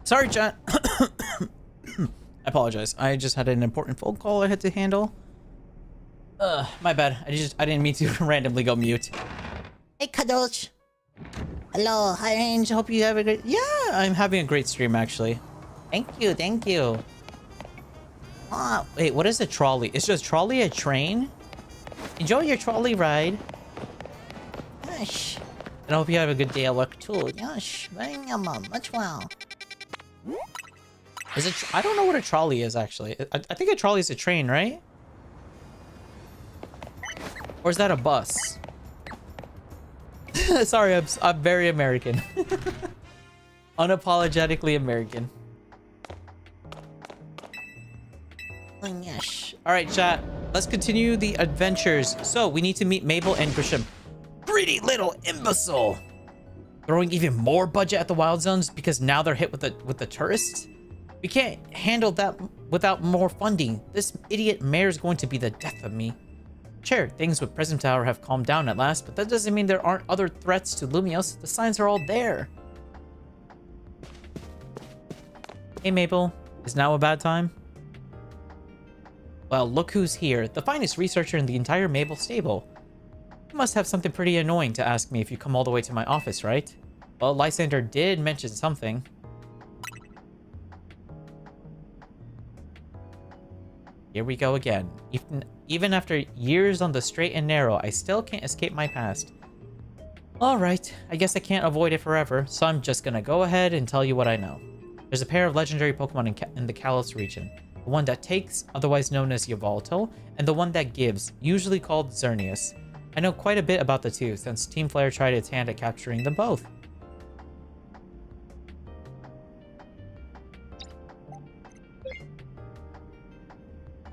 Sorry, chat. I apologize. I just had an important phone call I had to handle. My bad. I didn't mean to randomly go mute. Hey, Kadosh. Hello, High Range. Hope you have a great... Yeah, I'm having a great stream actually. Thank you, thank you. Ah, wait, what is a trolley? Is just trolley a train? Enjoy your trolley ride. Gosh. And I hope you have a good day at work too. Gosh, very much well. Is it? I don't know what a trolley is actually. I think a trolley is a train, right? Or is that a bus? Sorry, I'm very American. Unapologetically American. Oh, yes. All right, chat. Let's continue the adventures. So we need to meet Mabel and Grisham. Greedy little imbecile. Throwing even more budget at the wild zones because now they're hit with the tourists. We can't handle that without more funding. This idiot mayor's going to be the death of me. Sure, things with Prism Tower have calmed down at last, but that doesn't mean there aren't other threats to Lumios. The signs are all there. Hey Mabel, is now a bad time? Well, look who's here, the finest researcher in the entire Mabel stable. You must have something pretty annoying to ask me if you come all the way to my office, right? Well, Lysander did mention something. Here we go again. Even after years on the straight and narrow, I still can't escape my past. Alright, I guess I can't avoid it forever, so I'm just gonna go ahead and tell you what I know. There's a pair of legendary Pokemon in the Kalos region. The one that takes, otherwise known as Yveltal, and the one that gives, usually called Xerneas. I know quite a bit about the two, since Team Flare tried its hand at capturing them both.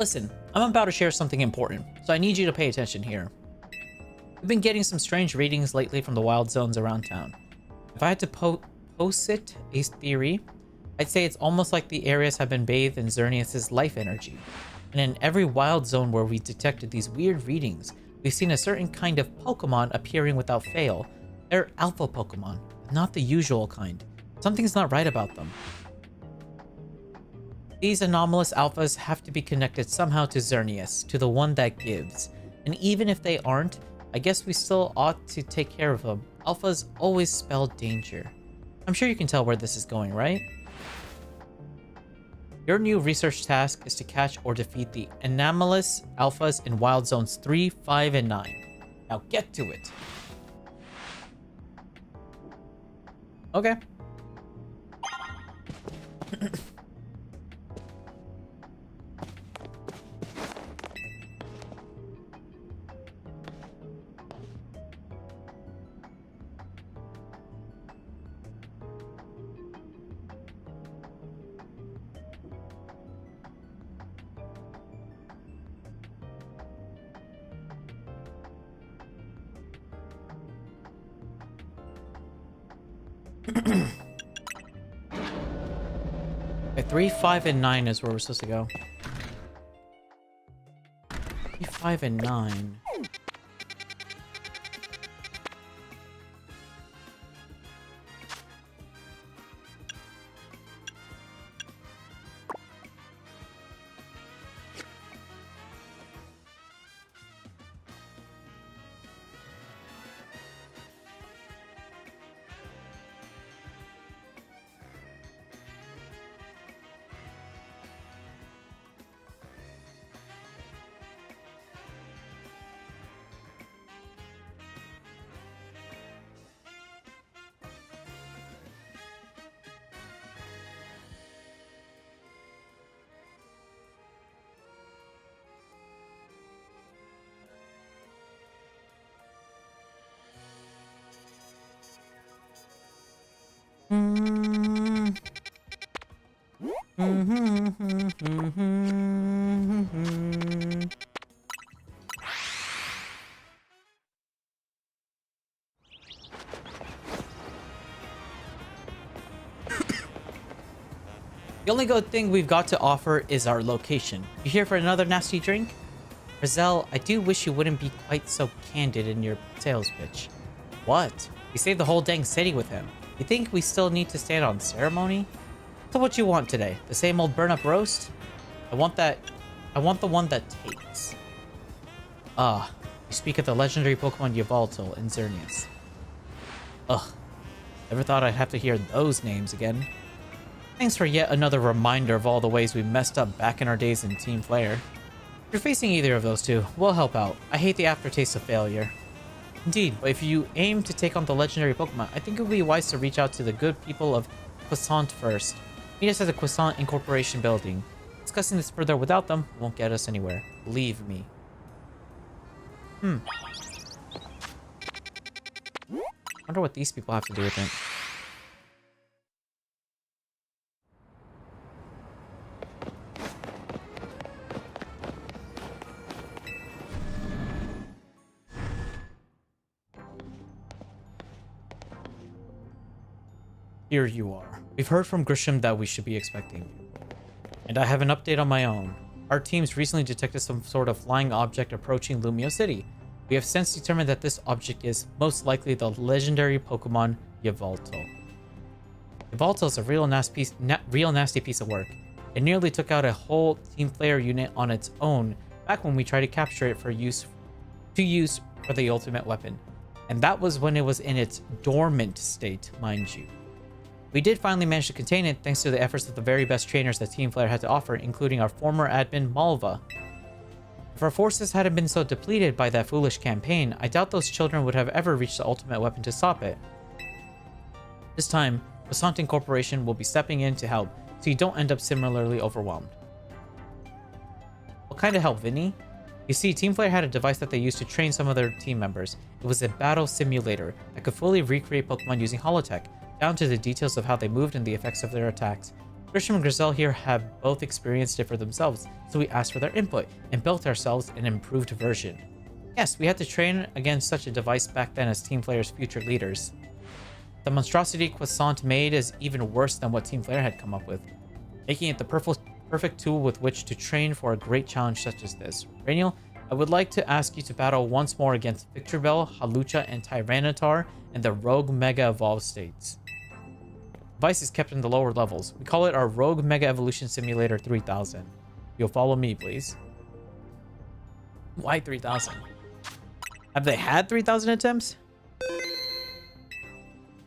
Listen, I'm about to share something important, so I need you to pay attention here. We've been getting some strange readings lately from the wild zones around town. If I had to posit a theory, I'd say it's almost like the areas have been bathed in Xerneas' life energy. And in every wild zone where we detected these weird readings, we've seen a certain kind of Pokemon appearing without fail. They're alpha Pokemon, not the usual kind. Something's not right about them. These anomalous alphas have to be connected somehow to Xerneas, to the one that gives. And even if they aren't, I guess we still ought to take care of them. Alphas always spell danger. I'm sure you can tell where this is going, right? Your new research task is to catch or defeat the anomalous alphas in Wild Zones 3, 5, and 9. Now get to it. Okay. Okay, 3, 5, and 9 is where we're supposed to go. 3, 5, and 9. The only good thing we've got to offer is our location. You here for another nasty drink? Rizal, I do wish you wouldn't be quite so candid in your sales pitch. What? We saved the whole dang city with him. You think we still need to stand on ceremony? So what you want today? The same old burn-up roast? I want the one that takes. Ah, you speak of the legendary Pokemon Yveltal and Xerneas. Ugh, never thought I'd have to hear those names again. Thanks for yet another reminder of all the ways we messed up back in our days in Team Flare. If you're facing either of those two, we'll help out. I hate the aftertaste of failure. Indeed, but if you aim to take on the legendary Pokemon, I think it would be wise to reach out to the good people of Croissant first. Meet us at the Croissant Incorporation building. Discussing this further without them won't get us anywhere. Believe me. Wonder what these people have to do with it. Here you are. We've heard from Grisham that we should be expecting you. And I have an update on my own. Our teams recently detected some sort of flying object approaching Lumio City. We have since determined that this object is most likely the legendary Pokemon Yveltal. Yveltal is a real nasty piece of work. It nearly took out a whole Team Player unit on its own back when we tried to capture it for use for the ultimate weapon. And that was when it was in its dormant state, mind you. We did finally manage to contain it thanks to the efforts of the very best trainers that Team Flare had to offer, including our former admin Malva. If our forces hadn't been so depleted by that foolish campaign, I doubt those children would have ever reached the ultimate weapon to stop it. This time, Croissant Corporation will be stepping in to help, so you don't end up similarly overwhelmed. What kind of help, Vinny? You see, Team Flare had a device that they used to train some of their team members. It was a battle simulator that could fully recreate Pokemon using holotech, down to the details of how they moved and the effects of their attacks. Grisham and Grizel here have both experienced it for themselves, so we asked for their input and built ourselves an improved version. Yes, we had to train against such a device back then as Team Flare's future leaders. The monstrosity Croissant made is even worse than what Team Flare had come up with, making it the perfect tool with which to train for a great challenge such as this. Rainiel, I would like to ask you to battle once more against Victreebel, Halucha, and Tyranitar in the Rogue Mega Evolved states. Device is kept in the lower levels. We call it our Rogue Mega Evolution Simulator 3000. You'll follow me, please. Why 3000? Have they had 3000 attempts?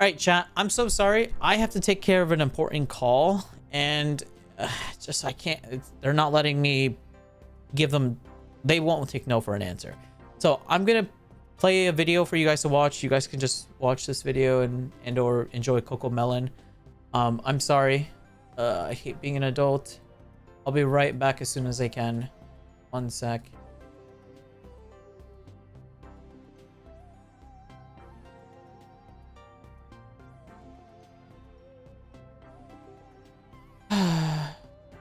Alright, chat. I'm so sorry. I have to take care of an important call. And I can't. They're not letting me give them. They won't take no for an answer. So I'm going to play a video for you guys to watch. You guys can just watch this video and or enjoy Coco Melon. I'm sorry. I hate being an adult. I'll be right back as soon as I can. One sec.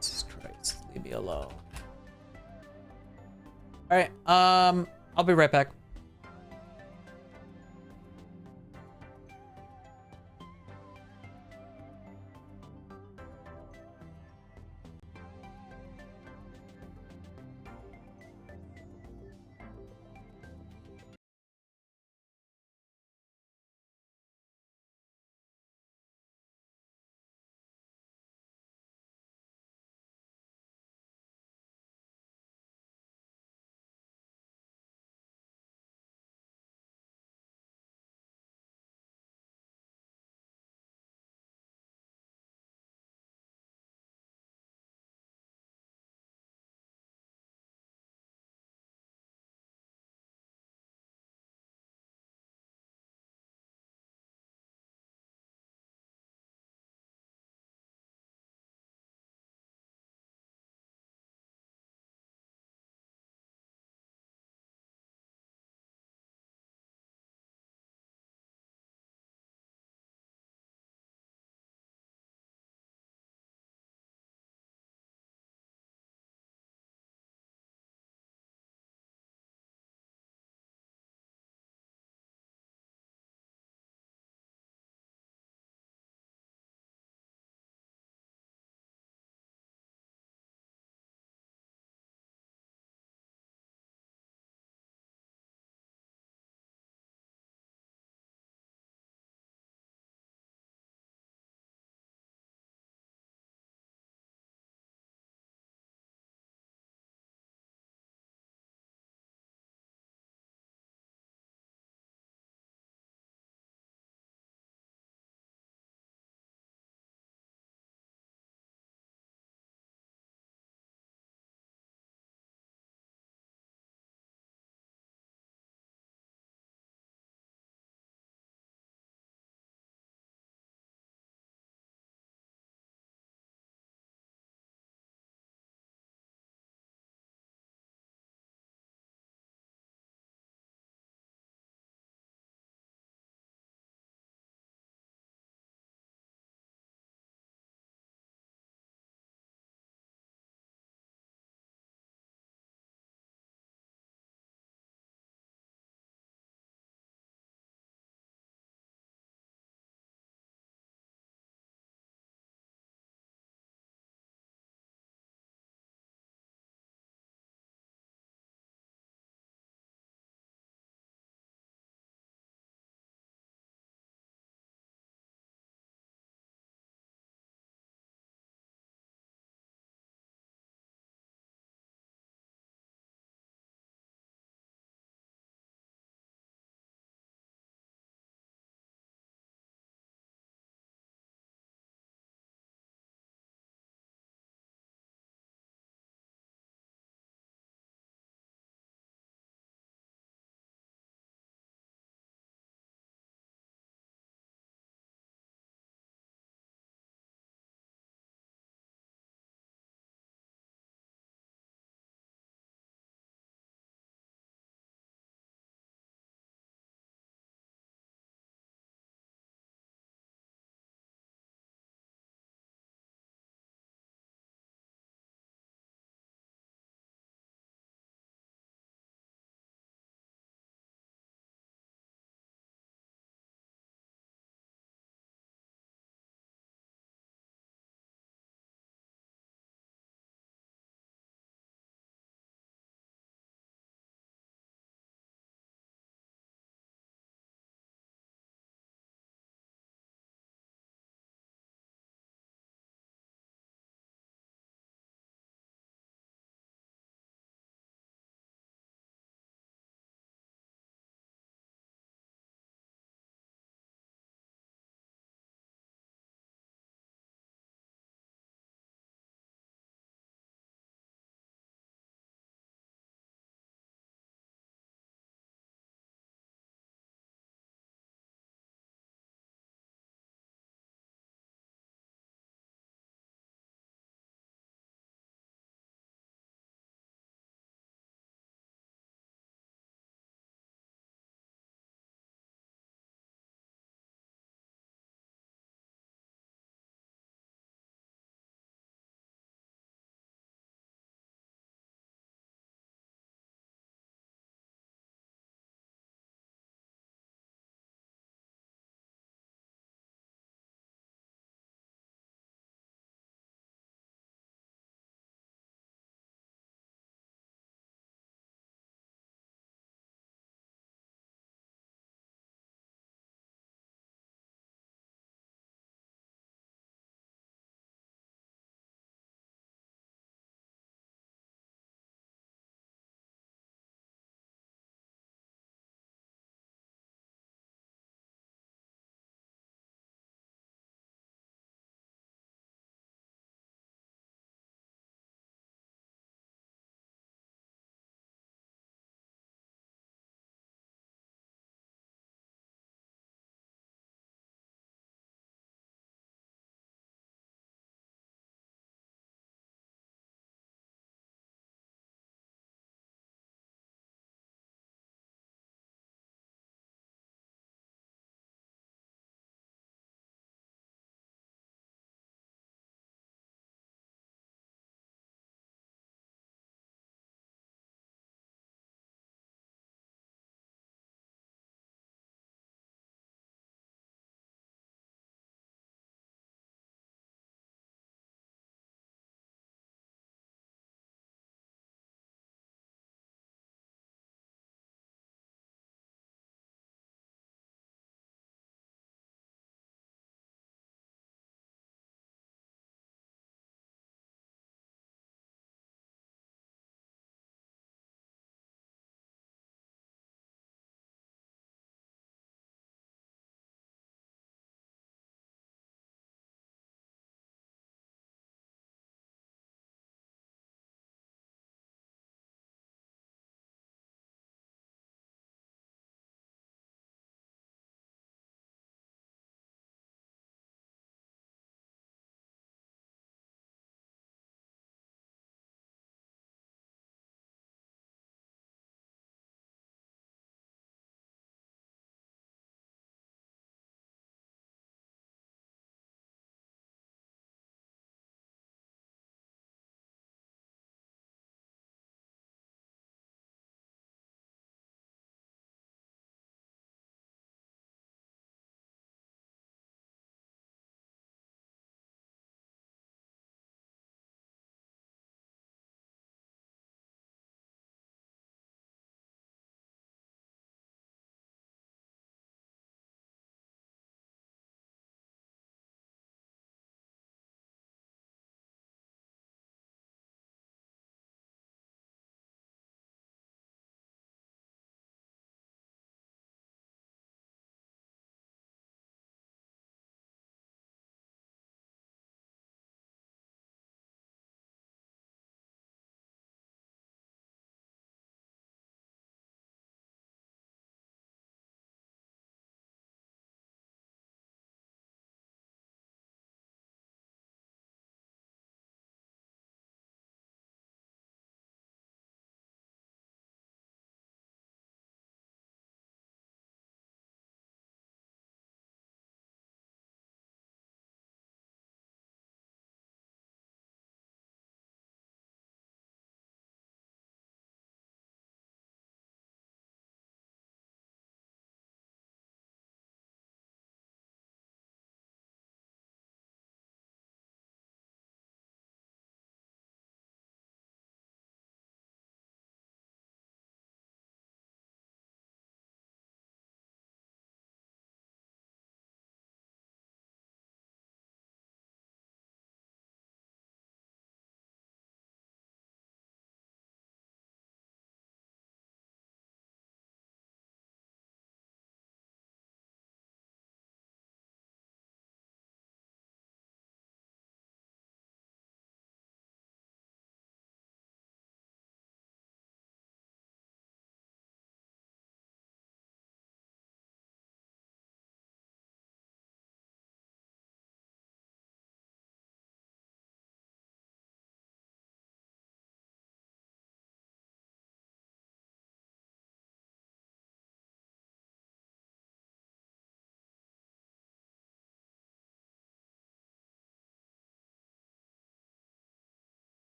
Jesus Christ, leave me alone. All right, I'll be right back.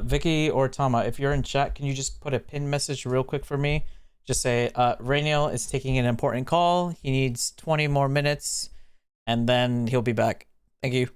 Vicky or Tama, if you're in chat, can you just put a pin message real quick for me? Just say, Rainiel is taking an important call. He needs 20 more minutes, and then he'll be back. Thank you.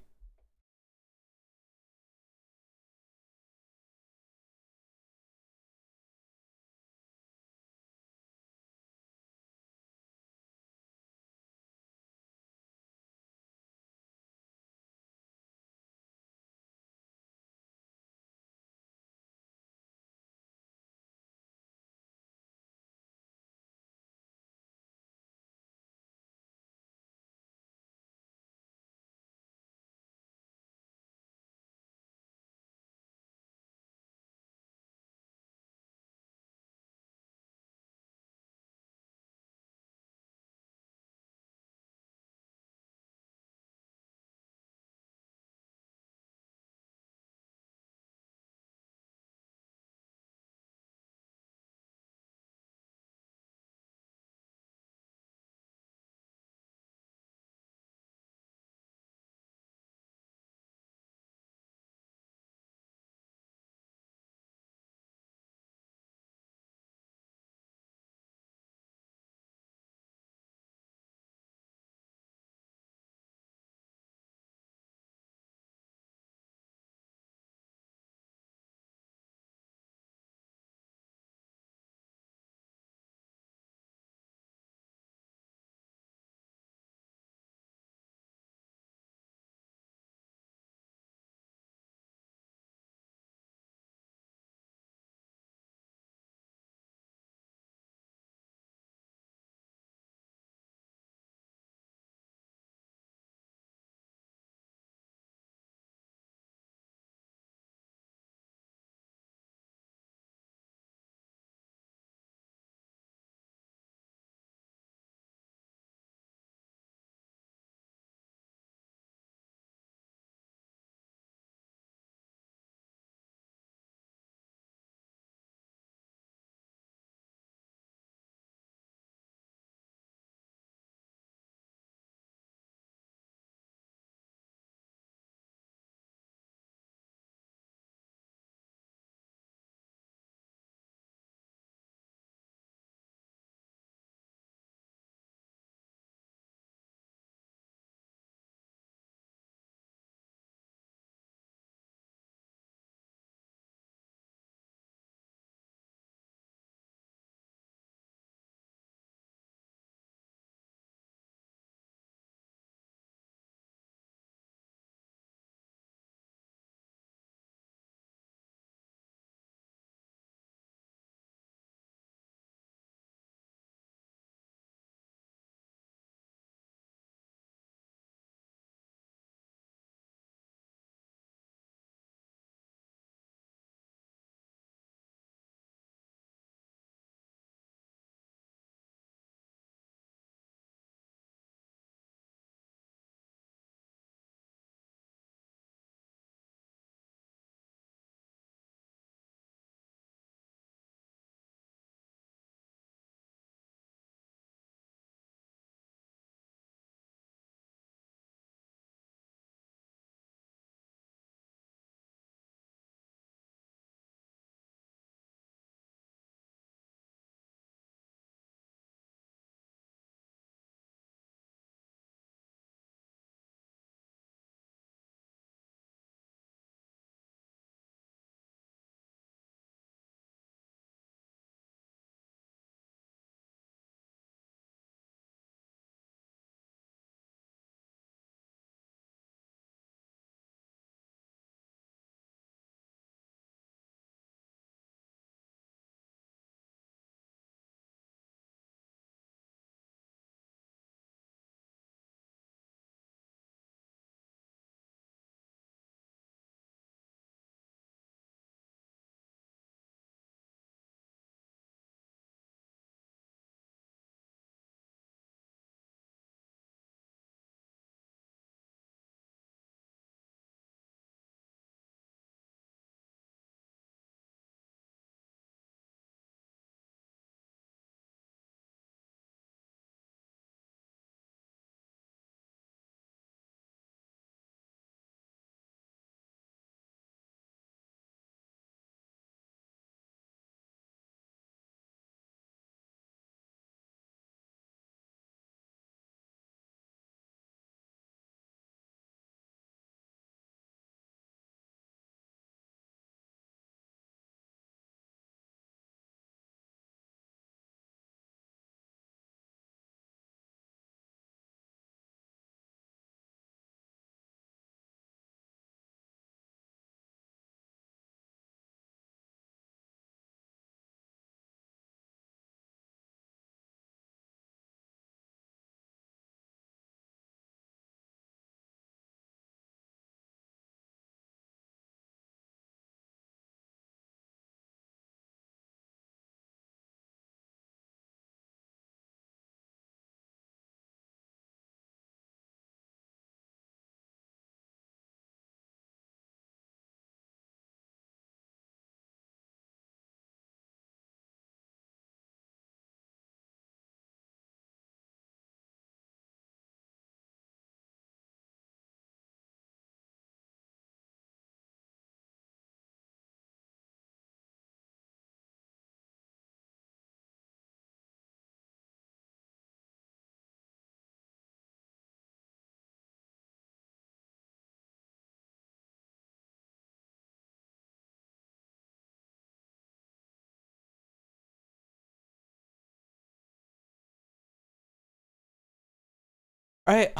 All right.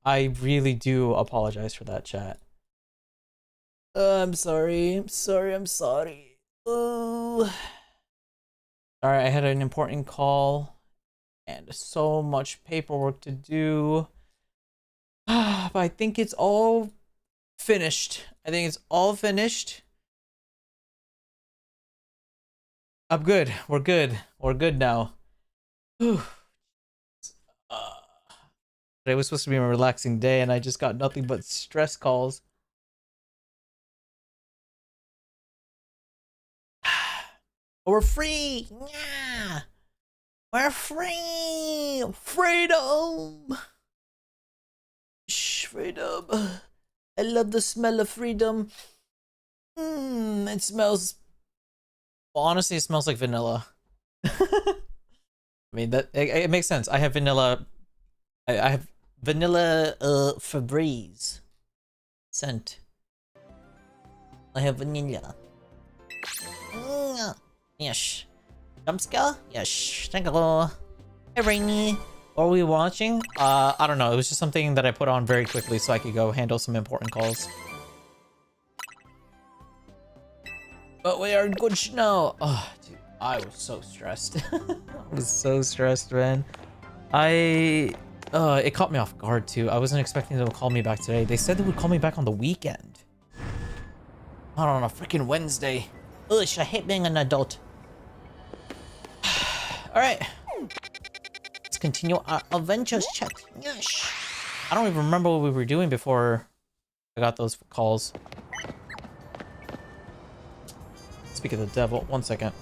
I really do apologize for that, chat. I'm sorry. I'm sorry. I'm sorry. Oh. All right. I had an important call and so much paperwork to do. But I think it's all finished. I think it's all finished. I'm good. We're good. We're good now. Whew. Today was supposed to be a relaxing day, and I just got nothing but stress calls. We're free! Yeah! We're free! Freedom! Shh, freedom. I love the smell of freedom. It smells... Well, honestly, it smells like vanilla. I mean, that it makes sense. I have vanilla... I have vanilla Febreze scent. I have vanilla. Yes. Jump scare? Yes. Thank you. Hey, Rainy. What are we watching? I don't know. It was just something that I put on very quickly so I could go handle some important calls. But we are good now. Oh, dude. I was so stressed. I was so stressed, man. It caught me off guard too. I wasn't expecting them to call me back today. They said they would call me back on the weekend. Not on a freaking Wednesday. Ugh, I hate being an adult. Alright. Let's continue our adventures, chat. Yes. I don't even remember what we were doing before I got those calls. Speak of the devil, 1 second.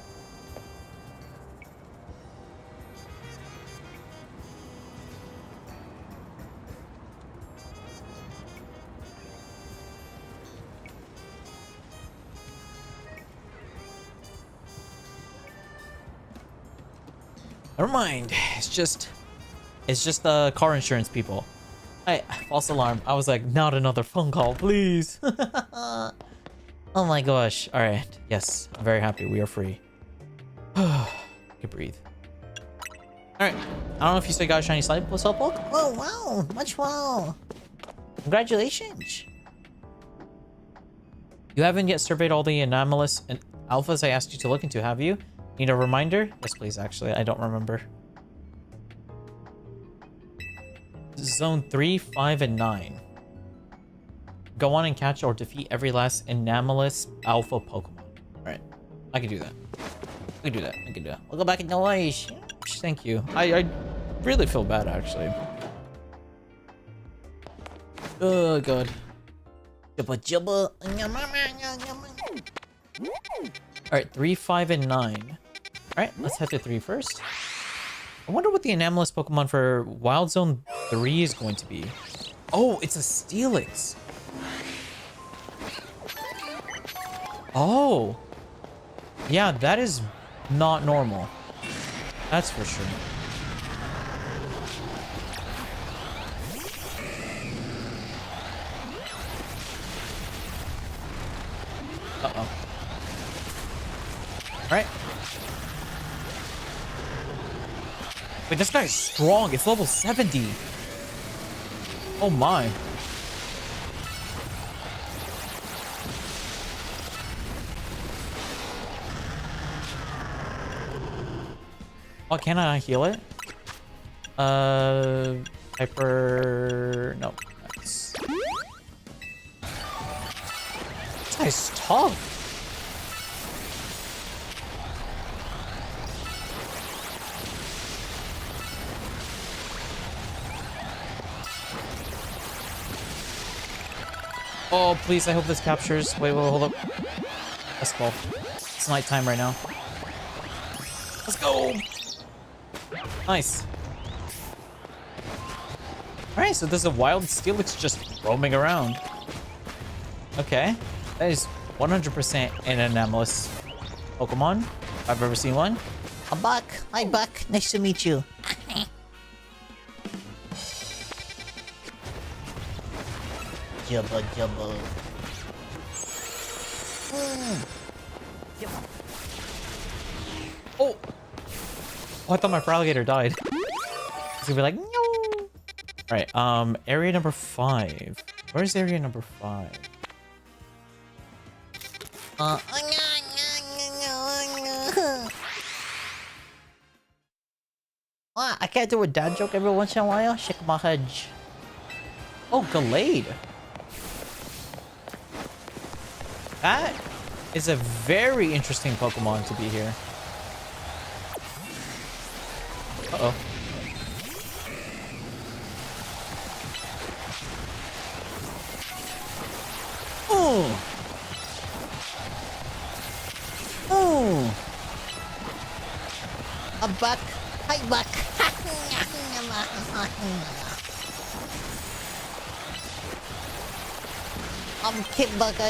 Never mind. It's just the car insurance people. False alarm. I was like, not another phone call, please. Oh my gosh. All right. Yes, I'm very happy. We are free. I can breathe. All right. I don't know if you still got a shiny slide plus help. Oh wow, much wow. Congratulations. You haven't yet surveyed all the anomalous and alphas I asked you to look into, have you? Need a reminder? Yes, please, actually. I don't remember. Zone 3, 5, and 9. Go on and catch or defeat every last anomalous alpha Pokemon. Alright. I can do that. I can do that. I can do that. We'll go back in the ways. Thank you. I really feel bad, actually. Oh, God. Jubba jubba. Alright, 3, 5, and 9. Alright, let's head to 3 first. I wonder what the anomalous Pokemon for Wild Zone 3 is going to be. Oh, it's a Steelix. Oh. Yeah, that is not normal. That's for sure. Uh-oh. Alright. Wait, this guy's strong. It's level 70. Oh my. Oh, can I heal it? Hyper... No. That's... This guy's tough. Oh, please, I hope this captures. Wait, hold up. That's cool. It's nighttime right now. Let's go! Nice. Alright, so there's a wild Steelix just roaming around. Okay. That is 100% an anomalous Pokemon, if I've ever seen one. I'm back. Hi, back. Nice to meet you. Jubba jubba. Oh! Oh, I thought my Feraligatr died. He's gonna be like, no! All right. Area number 5. Where's area number 5? I can't do a dad joke every once in a while. Shake my head. Oh, Gallade. That is a very interesting Pokemon to be here. Uh-oh. Oh. Oh. I'm back. Hi, back. I'm keep back. Come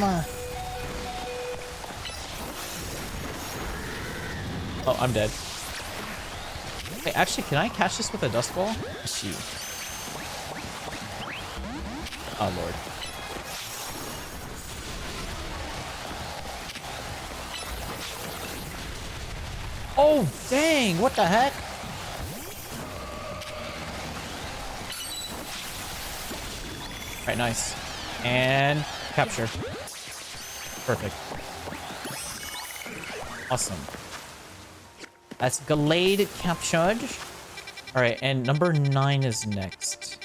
on. Oh, I'm dead. Hey, actually, can I catch this with a Dust Ball? Shoot. Oh, Lord. Oh, dang! What the heck? Alright, nice. And capture. Perfect. Awesome. That's Gallade captured. Alright, and number 9 is next.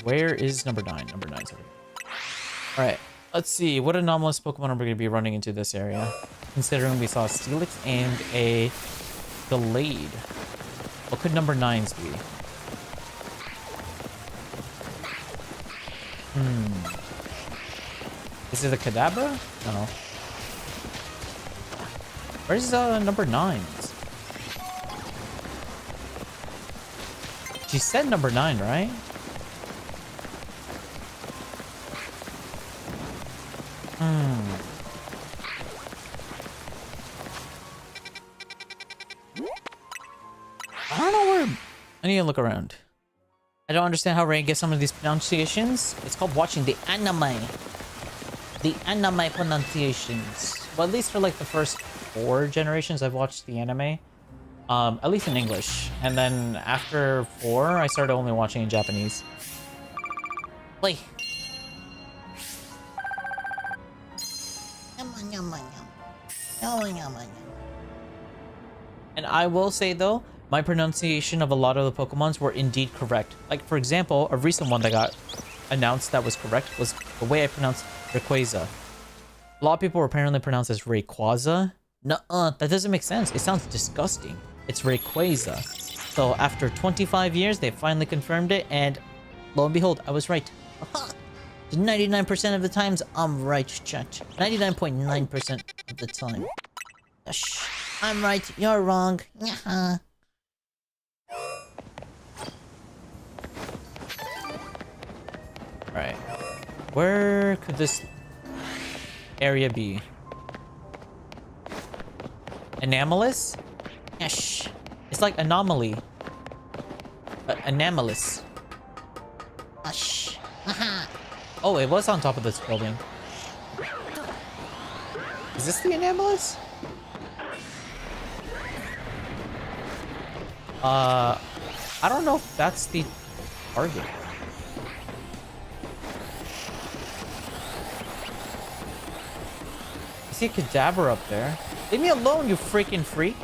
Where is number 9? Number 9's over here. Alright, let's see. What anomalous Pokemon are we going to be running into this area? Considering we saw a Steelix and a Gallade. What could number 9's be? Is it a Kadabra? No. Where's number 9's? She said number 9, right? I don't know where... I need to look around. I don't understand how Ray gets some of these pronunciations. It's called watching the anime. The anime pronunciations. Well, at least for like the first 4 generations, I've watched the anime. At least in English. And then after 4, I started only watching in Japanese. Wait. And I will say though, my pronunciation of a lot of the Pokemons were indeed correct. Like for example, a recent one that got announced that was correct was the way I pronounced Rayquaza. A lot of people apparently pronounce it as Rayquaza. Nuh-uh, that doesn't make sense. It sounds disgusting. It's Rayquaza. So after 25 years, they finally confirmed it, and lo and behold, I was right. 99% of the times, I'm right, chat. 99.9% of the time. Shh. I'm right, you're wrong. Right. Where could this area be? Anomalous? Shh. It's like anomaly. Anomalous. Shh. Oh, it was on top of this building. Is this the anomalous? I don't know if that's the target. I see a cadaver up there. Leave me alone, you freaking freak.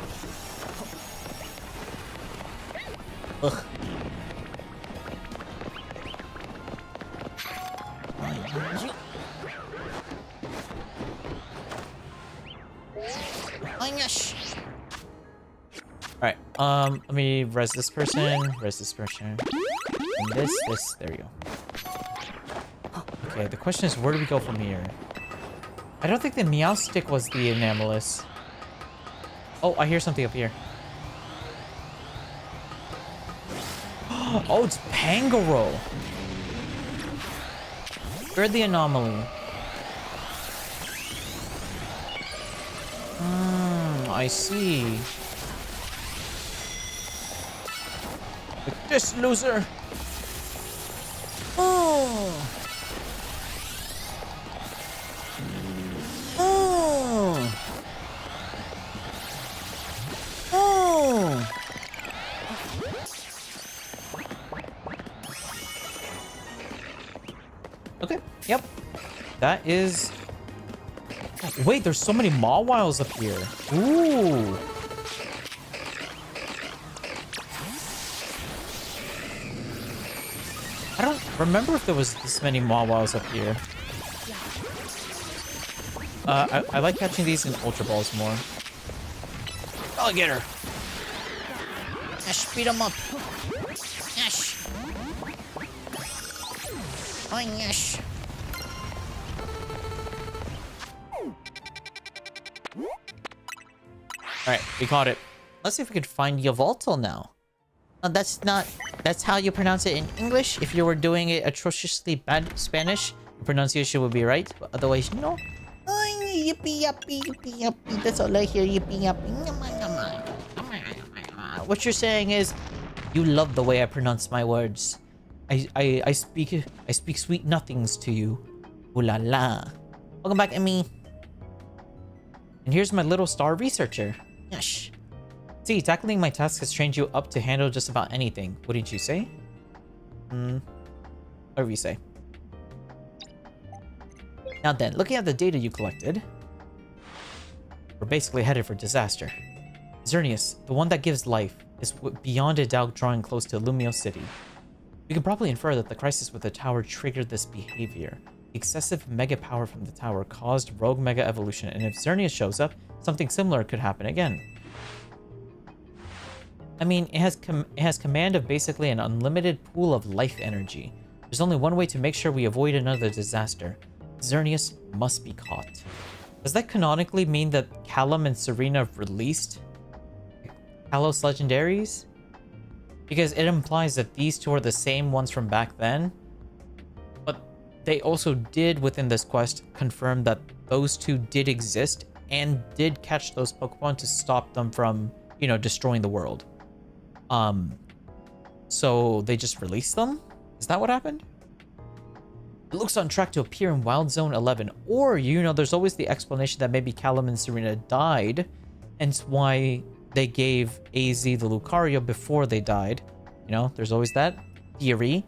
Ugh. Alright, let me res this person, and this, there you go. Okay, the question is, where do we go from here? I don't think the Meowstic was the anomalous. Oh, I hear something up here. Oh, it's Pangoro. You're the anomaly. I see. Like this loser. Oh. Oh. Oh. Yep. That is... Wait, there's so many Mawiles up here. Ooh. I don't remember if there was this many Mawiles up here. I like catching these in Ultra Balls more. I'll get her. Ash, beat him up. Ash. Oh, Ash. Alright, we caught it. Let's see if we can find Yveltal now. That's not... That's how you pronounce it in English. If you were doing it atrociously bad Spanish, The pronunciation would be right, but otherwise, no. oh, yippee, yippee, yippee, yippee. That's all I hear. Yippee, yippee. What you're saying is, you love the way I pronounce my words. I speak sweet nothings to you. Ooh la la. Welcome back, Emmy. And here's my little star researcher. Yes. See, tackling my task has trained you up to handle just about anything. Wouldn't you say? Whatever you say. Now then, looking at the data you collected, we're basically headed for disaster. Xerneas, the one that gives life, is beyond a doubt drawing close to Lumio City. You can probably infer that the crisis with the tower triggered this behavior. The excessive mega power from the tower caused rogue mega evolution, and if Xerneas shows up, something similar could happen again. I mean, it has command of basically an unlimited pool of life energy. There's only one way to make sure we avoid another disaster. Xerneas must be caught. Does that canonically mean that Callum and Serena have released Kalos Legendaries? Because it implies that these two are the same ones from back then. But they also did, within this quest, confirm that those two did exist and did catch those Pokemon to stop them from, you know, destroying the world. So they just released them? Is that what happened? It looks on track to appear in Wild Zone 11. Or, you know, there's always the explanation that maybe Callum and Serena died, hence why they gave AZ the Lucario before they died. You know, there's always that theory.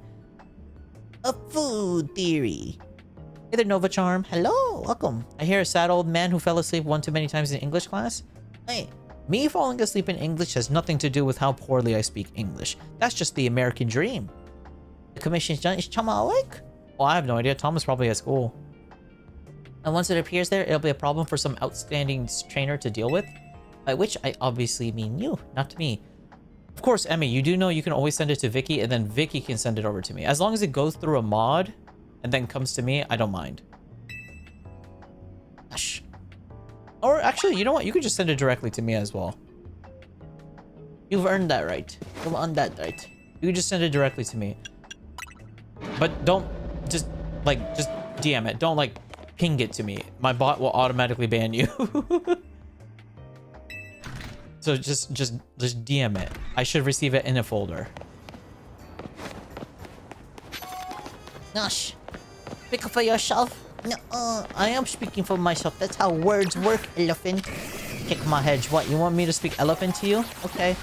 A food theory. Hey there, Nova Charm. Hello, welcome. I hear a sad old man who fell asleep one too many times in English class. Hey, Me falling asleep in English has nothing to do with how poorly I speak English. That's just the American dream. the commission's done. Is Chama awake? Well, I have no idea. Tom is probably at school. And once it appears there, it'll be a problem for some outstanding trainer to deal with. By which I obviously mean you, not me. Of course, Emmy, you do know you can always send it to Vicky, and then Vicky can send it over to me. As long as it goes through a mod and then comes to me, I don't mind. Gosh. Or actually, you know what? You could just send it directly to me as well. You've earned that right. You've earned that right. You could just send it directly to me. But don't just DM it. Don't like ping it to me. My bot will automatically ban you. So just DM it. I should receive it in a folder. Gosh. Speak for yourself. No, I am speaking for myself. That's how words work, elephant. Kick my hedge. What, you want me to speak elephant to you? Okay.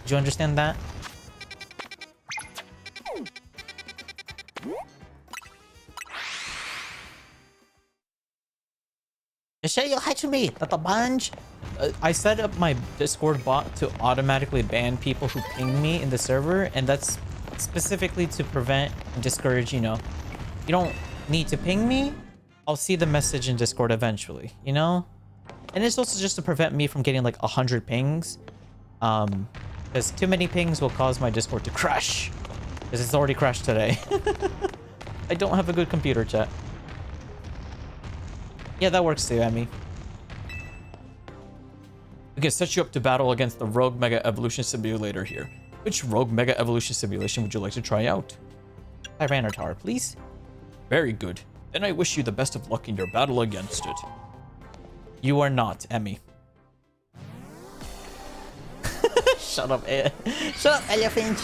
Do you understand that? Just say hi to me, Tata Banj. I set up my Discord bot to automatically ban people who ping me in the server, and that's specifically to prevent and discourage, you know. You don't need to ping me. I'll see the message in Discord eventually, you know? And it's also just to prevent me from getting like 100 pings. Because too many pings will cause my Discord to crash. Because it's already crashed today. I don't have a good computer, chat. Yeah, that works too, Emmy. We can set you up to battle against the Rogue Mega Evolution Simulator here. Which Rogue Mega Evolution Simulation would you like to try out? Tyranitar, please. Very good. Then I wish you the best of luck in your battle against it. You are not, Emmy. Shut up, shut up, elephant.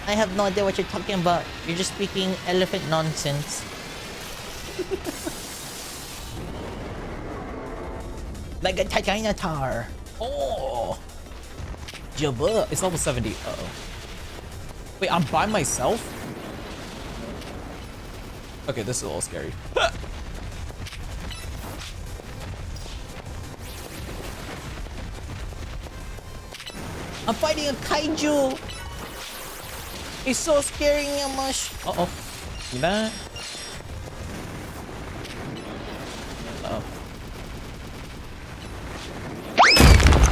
I have no idea what you're talking about. You're just speaking elephant nonsense. Like a Tyranitar. Oh! Jabba. It's level 70. Uh-oh. Wait, I'm by myself? Okay, this is a little scary. I'm fighting a kaiju. He's so scary, Yamash. Uh-oh. See that? Uh-oh.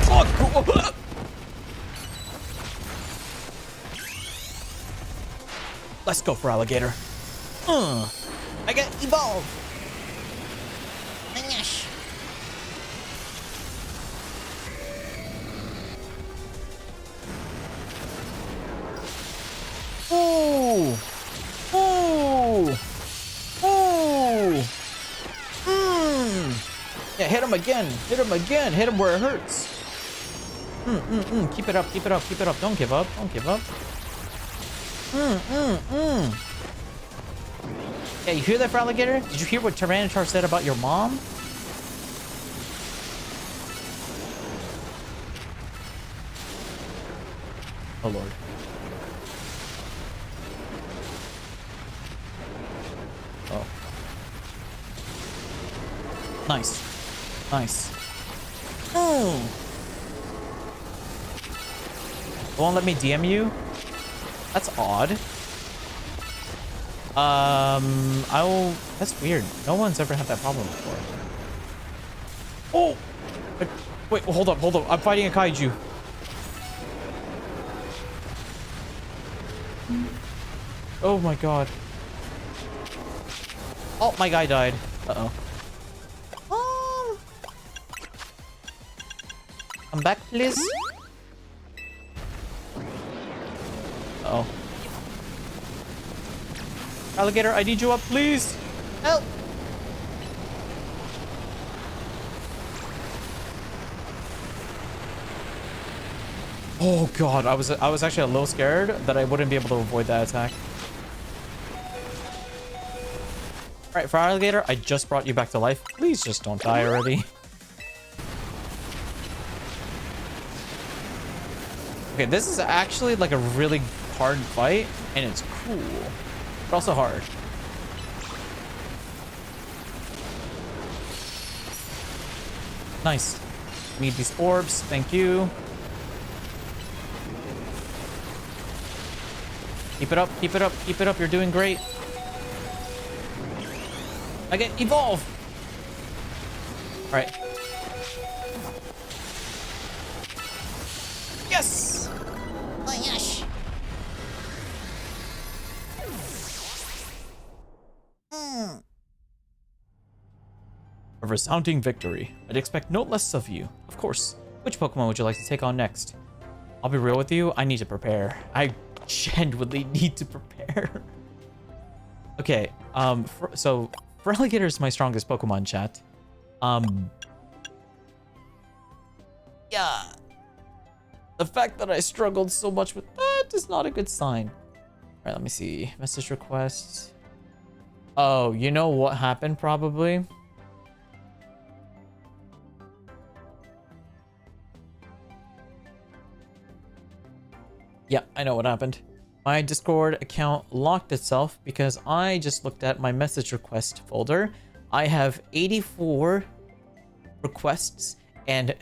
Oh, cool. Let's go for alligator. I got evolve. Yes. Ooh. Ooh. Ooh. Yeah, hit him again. Hit him again. Hit him where it hurts. Keep it up. Keep it up. Keep it up. Don't give up. Don't give up. Yeah, you hear that, for alligator? Did you hear what Tyranitar said about your mom? Oh, Lord. Oh. Nice. Nice. Oh. It won't let me DM you? That's odd. That's weird. No one's ever had that problem before. Oh! Wait, hold up, hold up. I'm fighting a kaiju. Oh my god. Oh, my guy died. Uh-oh. Come back, please. Uh-oh. Alligator, I need you up, please. Help. Oh god, I was actually a little scared that I wouldn't be able to avoid that attack. Alright, for alligator, I just brought you back to life. Please just don't die already. Okay, this is actually like a really hard fight, and it's cool, but also hard. Nice. Need these orbs, thank you. Keep it up, keep it up, keep it up. You're doing great. I get evolve. All right. Yes. Oh, yes. A resounding victory. I'd expect no less of you. Of course. Which Pokemon would you like to take on next? I'll be real with you. I need to prepare. I genuinely need to prepare. Okay. So Feraligatr is my strongest Pokemon, chat. Yeah. The fact that I struggled so much with that is not a good sign. All right, let me see. Message requests. Oh, you know what happened probably? Yeah, I know what happened. My Discord account locked itself because I just looked at my message request folder. I have 84 requests and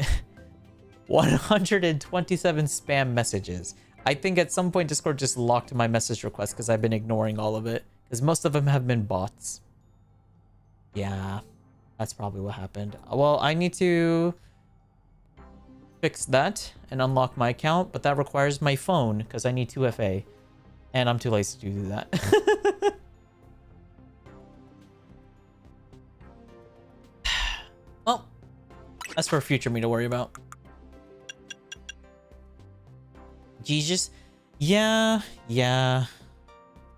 127 spam messages. I think at some point Discord just locked my message request because I've been ignoring all of it. Because most of them have been bots. Yeah, that's probably what happened. Well, I need to fix that and unlock my account, but that requires my phone because I need 2FA. And I'm too lazy to do that. Well, that's for future me to worry about. Jesus. Yeah.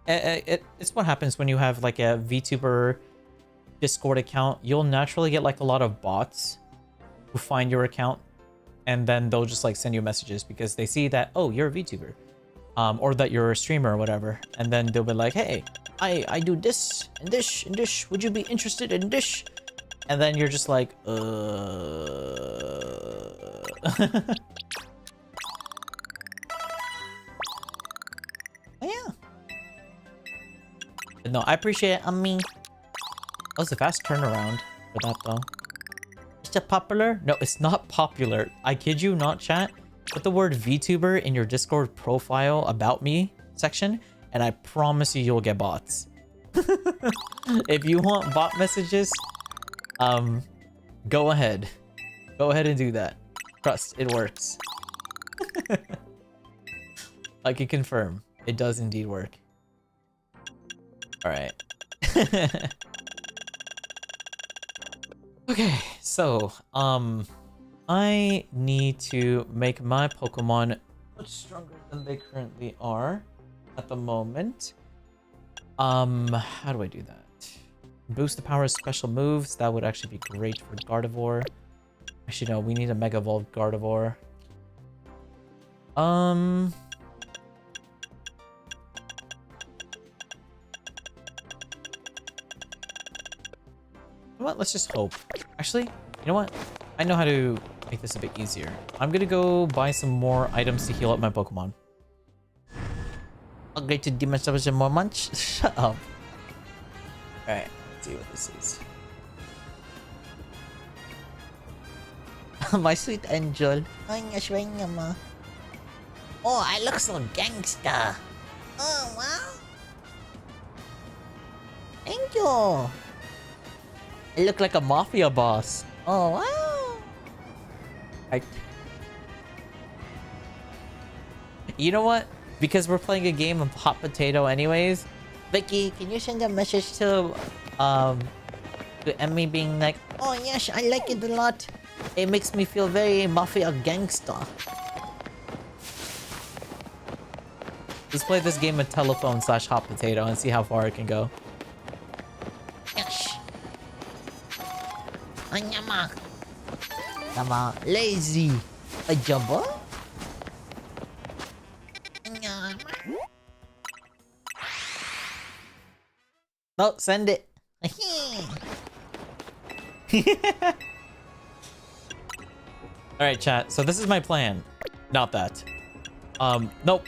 It's what happens when you have like a VTuber Discord account. You'll naturally get like a lot of bots who find your account, and then they'll just like send you messages because they see that, oh, you're a VTuber, or that you're a streamer or whatever, and then they'll be like, hey, I do this and this and this. Would you be interested in this? And then you're just like, No, I appreciate it. Me. That was a fast turnaround for that though. Is it popular? No, it's not popular. I kid you not, chat. Put the word VTuber in your Discord profile about me section, and I promise you you'll get bots. If you want bot messages, go ahead. Go ahead and do that. Trust, it works. I can confirm. It does indeed work. Alright. Okay, so, I need to make my Pokemon much stronger than they currently are at the moment. How do I do that? Boost the power of special moves. That would actually be great for Gardevoir. Actually, no, we need a Mega Evolved Gardevoir. You know what? Let's just hope. Actually, you know what? I know how to make this a bit easier. I'm gonna go buy some more items to heal up my Pokemon. Upgrade to Demon Savage and more munch? Shut up. Alright, let's see what this is. My sweet angel. Ay, nga niya ma. Oh, I look so gangsta. Oh, wow. Thank you. I look like a mafia boss. Oh, wow. You know what? Because we're playing a game of hot potato anyways. Vicky, can you send a message to Emmy being like, oh yes, I like it a lot. It makes me feel very mafia gangsta. Let's play this game of telephone / hot potato and see how far it can go. Yes. Anyama. Tama. Lazy. A jumbo? No, send it. Alright, chat. So this is my plan. Not that. Nope.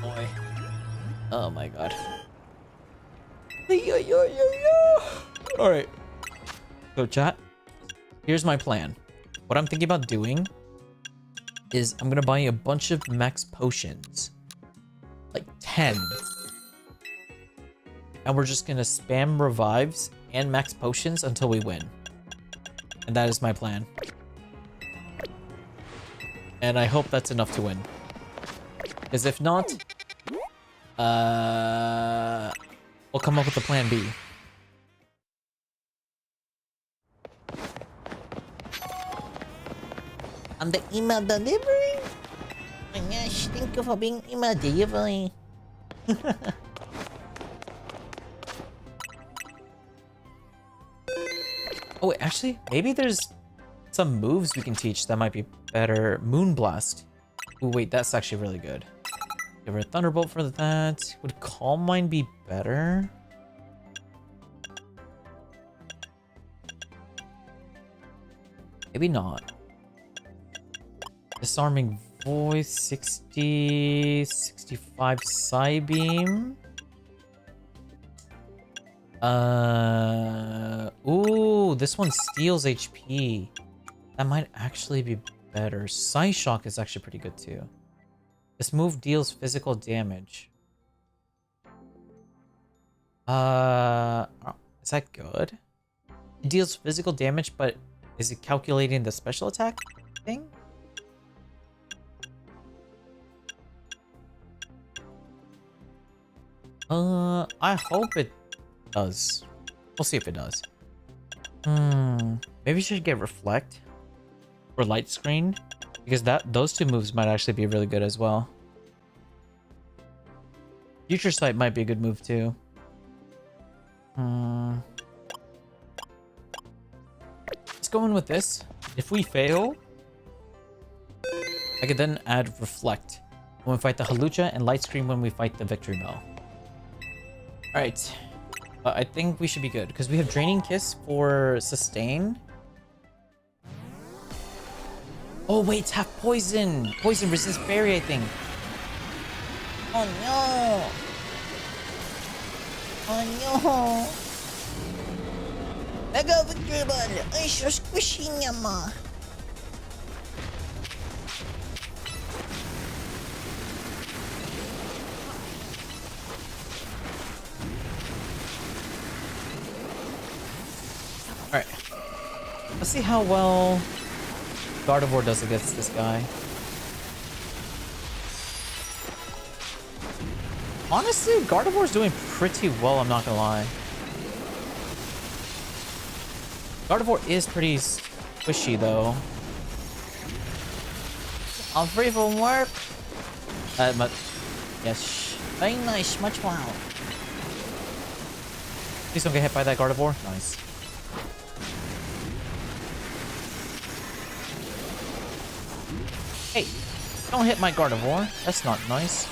Boy. Oh my god. Alright. So chat, here's my plan. What I'm thinking about doing is I'm gonna buy a bunch of max potions. Like 10. And we're just gonna spam revives and max potions until we win. And that is my plan. And I hope that's enough to win. Because if not, we'll come up with a plan B. I'm the email delivery. Oh my gosh, thank you for being email delivery. Oh, wait, actually, maybe there's some moves we can teach that might be better. Moonblast. Oh, wait, that's actually really good. Give her a Thunderbolt for that. Would Calm Mind be better? Maybe not. Disarming Voice, 60, 65 Psybeam. Ooh, this one steals HP. That might actually be better. Psyshock is actually pretty good too. This move deals physical damage. Is that good? It deals physical damage, but is it calculating the special attack thing? I hope it does. We'll see if it does. Maybe we should get Reflect or Light Screen, because those two moves might actually be really good as well. Future Sight might be a good move too. Let's go in with this. If we fail, I could then add Reflect when we fight the Halucha and Light Screen when we fight the Victory Bell. Alright. I think we should be good because we have Draining Kiss for Sustain. Oh wait, it's half poison. Poison resist Fairy, I think. Oh no! Oh no! Mega Victory Ball! Ay, so squishy niya ma! Alright. Let's see how well Gardevoir does against this guy. Honestly, Gardevoir's doing pretty well, I'm not gonna lie. Gardevoir is pretty squishy, though. I'm free from work. But yes. Very nice, much wow. Please don't get hit by that Gardevoir. Nice. Hey, don't hit my Gardevoir. That's not nice.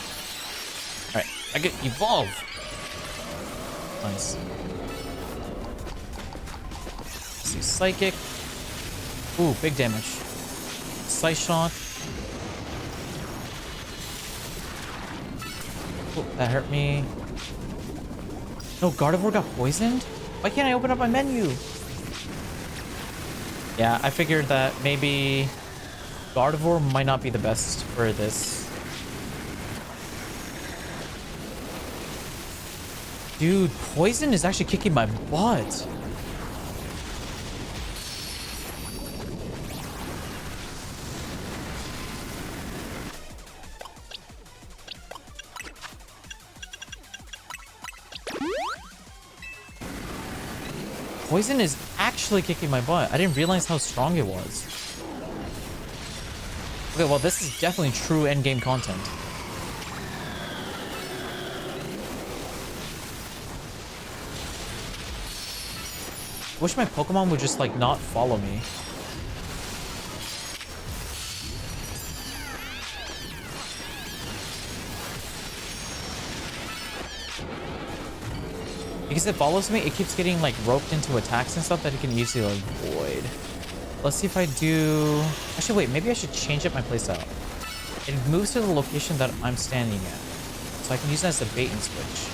Alright, I get evolve. Nice. Let's see, Psychic. Ooh, big damage. Psy Shock. Oh, that hurt me. No, Gardevoir got poisoned? Why can't I open up my menu? Yeah, I figured that maybe Gardevoir might not be the best for this. Dude, poison is actually kicking my butt. Poison is actually kicking my butt. I didn't realize how strong it was. Okay, well, this is definitely true endgame content. Wish my Pokemon would just, like, not follow me. Because it follows me, it keeps getting, like, roped into attacks and stuff that it can easily avoid. Let's see if I do... Actually, wait, maybe I should change up my playstyle. It moves to the location that I'm standing at. So I can use that as a bait and switch.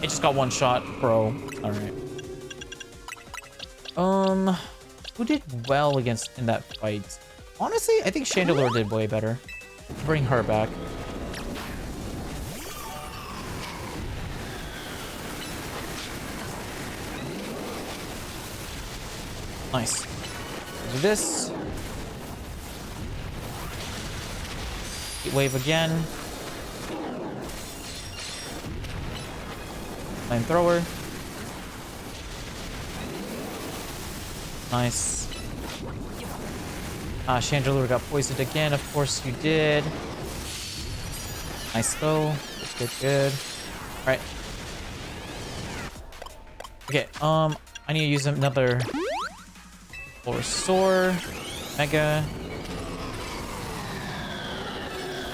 It just got one shot, bro. Alright. Who did well in that fight? Honestly, I think Chandelure did way better. Bring her back. Nice. Do this. Heat wave again. Flamethrower. Nice. Chandelure got poisoned again. Of course you did. Nice though. Good, good. Alright. Okay, I need to use another Restore. Mega.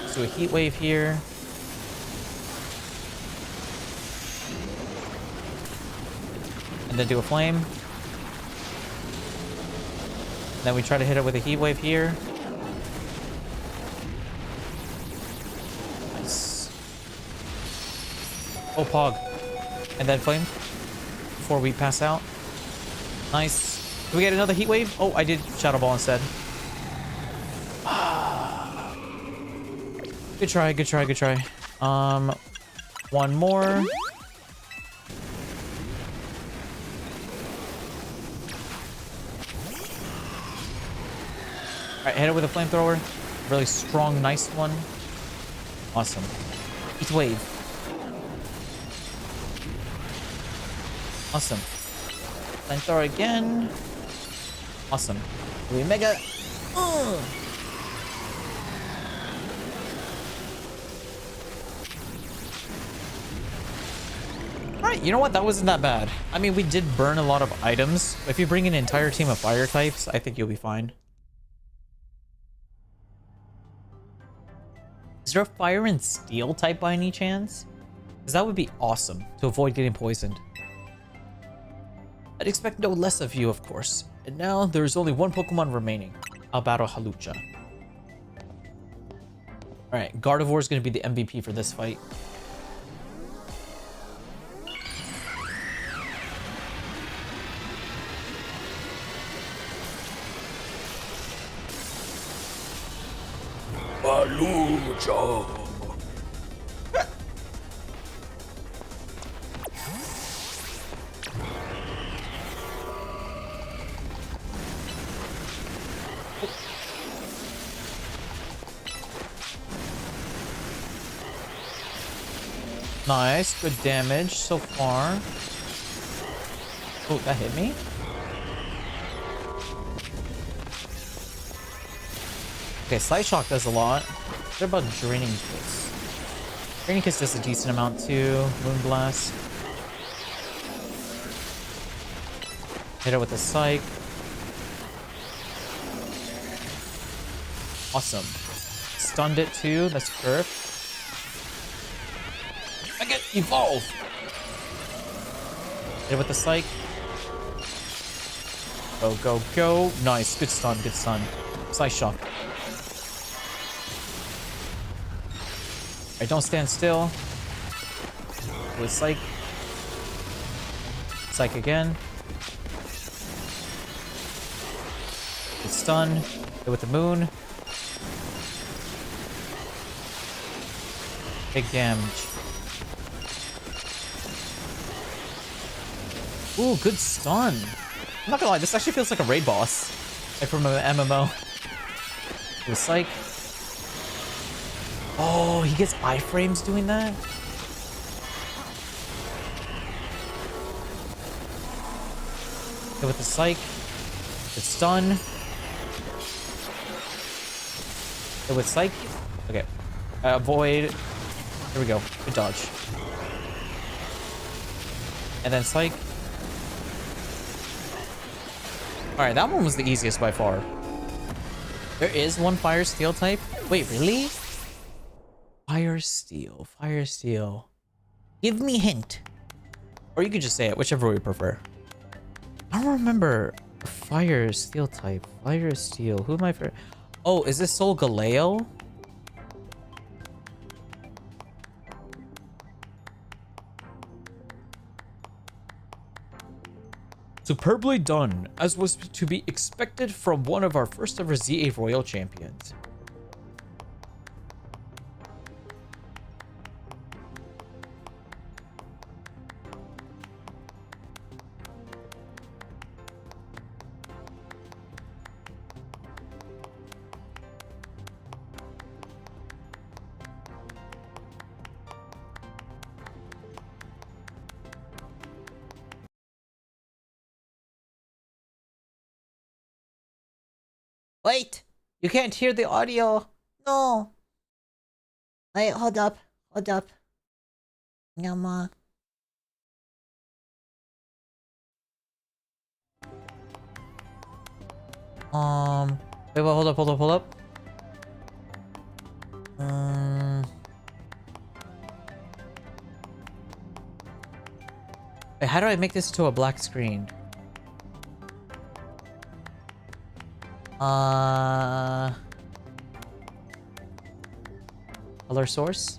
Let's do a heat wave here. And then do a flame. Then we try to hit it with a heat wave here. Nice. Oh, Pog. And then flame. Before we pass out. Nice. Do we get another heat wave? Oh, I did Shadow Ball instead. Good try, good try, good try. One more. Alright, hit it with a flamethrower. Really strong, nice one. Awesome. Heat wave. Awesome. Flamethrower again. Awesome. We mega. Alright, you know what? That wasn't that bad. I mean, we did burn a lot of items. If you bring an entire team of fire types, I think you'll be fine. Is there a fire and steel type by any chance? Because that would be awesome to avoid getting poisoned. I'd expect no less of you, of course. And now, there is only one Pokemon remaining. I'll battle Halucha. Alright, Gardevoir is going to be the MVP for this fight. Malucha. Nice, good damage so far. Oh, that hit me? Okay, Slight Shock does a lot. What about Draining Kiss? Draining Kiss does a decent amount too. Moonblast. Hit it with a Psych. Awesome. Stunned it too, that's perfect. I get Evolve! Hit it with the Psych. Go, go, go. Nice, good stun, good stun. Slice Shock. Alright, don't stand still. With Psych. Psych again. Good stun. Hit with the Moon. Big damage. Ooh, good stun. I'm not gonna lie, this actually feels like a raid boss. Like from an MMO. With Psych. Oh, he gets iframes doing that? Hit with the Psych. Good stun. Hit with Psych. Okay. Avoid. There we go. Good dodge. And then Psych. Alright, that one was the easiest by far. There is one Fire Steel type. Wait, really? Fire Steel. Fire Steel. Give me a hint. Or you could just say it, whichever you prefer. I don't remember a Fire Steel type. Fire Steel. Who am I for? Oh, is this Sol Galeo? Superbly done, as was to be expected from one of our first ever ZA Royal champions. Wait! You can't hear the audio! No! Wait, hold up. Hold up. Yama. Wait, hold up, hold up, hold up. Wait, how do I make this into a black screen? Color source?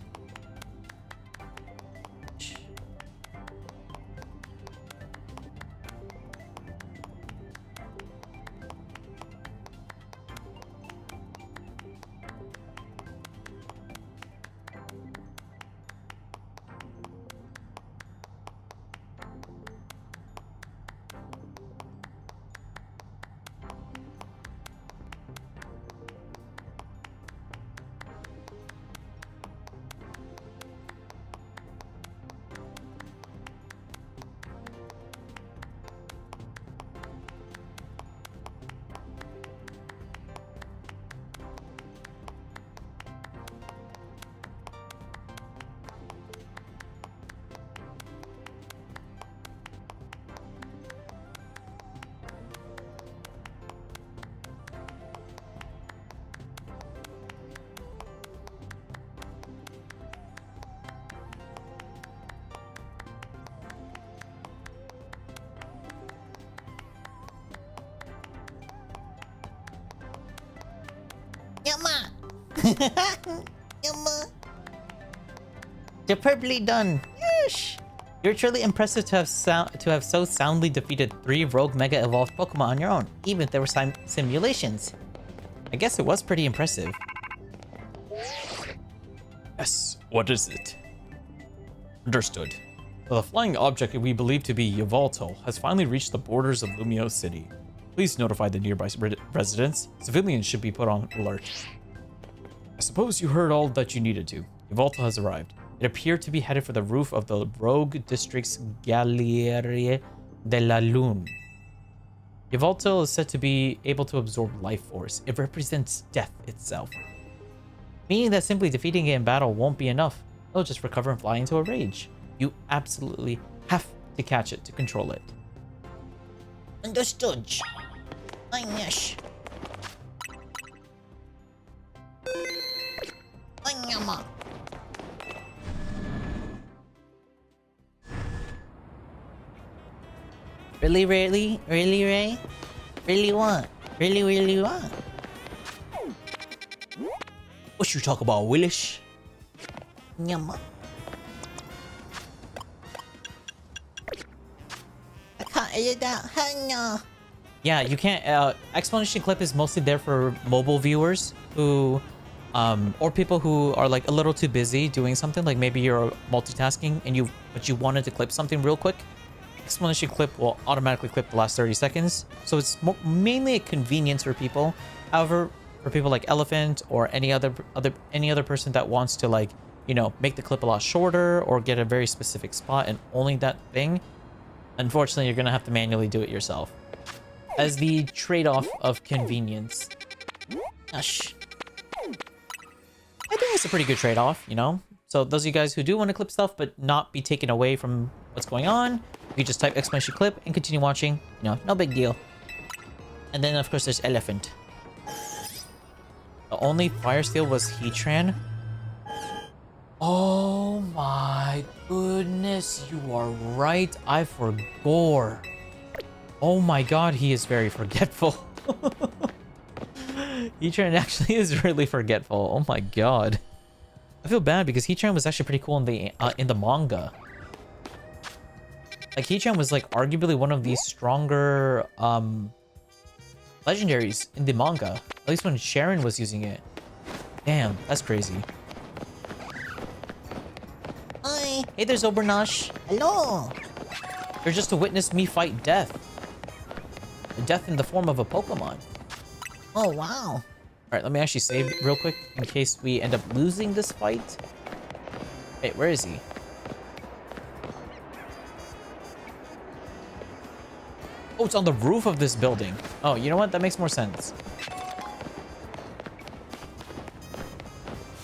Yama! Yama. Superbly done. Yes. You're truly impressive to have so soundly defeated 3 rogue Mega Evolved Pokemon on your own, even if there were simulations. I guess it was pretty impressive. Yes, what is it? Understood. The flying object we believe to be Yveltal has finally reached the borders of Lumio City. Please notify the nearby residents. Civilians should be put on alert. I suppose you heard all that you needed to. Yveltal has arrived. It appeared to be headed for the roof of the Rogue District's Galerie de la Lune. Yveltal is said to be able to absorb life force. It represents death itself. Meaning that simply defeating it in battle won't be enough. It'll just recover and fly into a rage. You absolutely have to catch it to control it. Understood. Ay, yes. Ay, Yama. Really, Ray? Really want? Really want? What you talk about, Willish? Yama. I can't edit that. Hanya. Yeah, you can't. Explanation clip is mostly there for mobile viewers who, or people who are like a little too busy doing something. Like maybe you're multitasking and but you wanted to clip something real quick. Explanation clip will automatically clip the last 30 seconds. So it's mainly a convenience for people. However, for people like Elephant or any other person that wants to like, you know, make the clip a lot shorter or get a very specific spot and only that thing, unfortunately, you're gonna have to manually do it yourself. As the trade-off of convenience. Gosh. I think it's a pretty good trade-off, you know? So those of you guys who do want to clip stuff but not be taken away from what's going on, you can just type exclamation clip and continue watching. You know, no big deal. And then, of course, there's Elephant. The only Fire Steel was Heatran. Oh my goodness, you are right. I forgot. Oh my god, he is very forgetful. Heatran actually is really forgetful. Oh my god. I feel bad because Heatran was actually pretty cool in the manga. Like Heatran was like arguably one of the stronger legendaries in the manga. At least when Sharon was using it. Damn, that's crazy. Hi. Hey there, Zobernash. Hello. You're just to witness me fight death. Death in the form of a Pokemon. Oh, wow. Alright, let me actually save real quick in case we end up losing this fight. Wait, where is he? Oh, it's on the roof of this building. Oh, you know what? That makes more sense.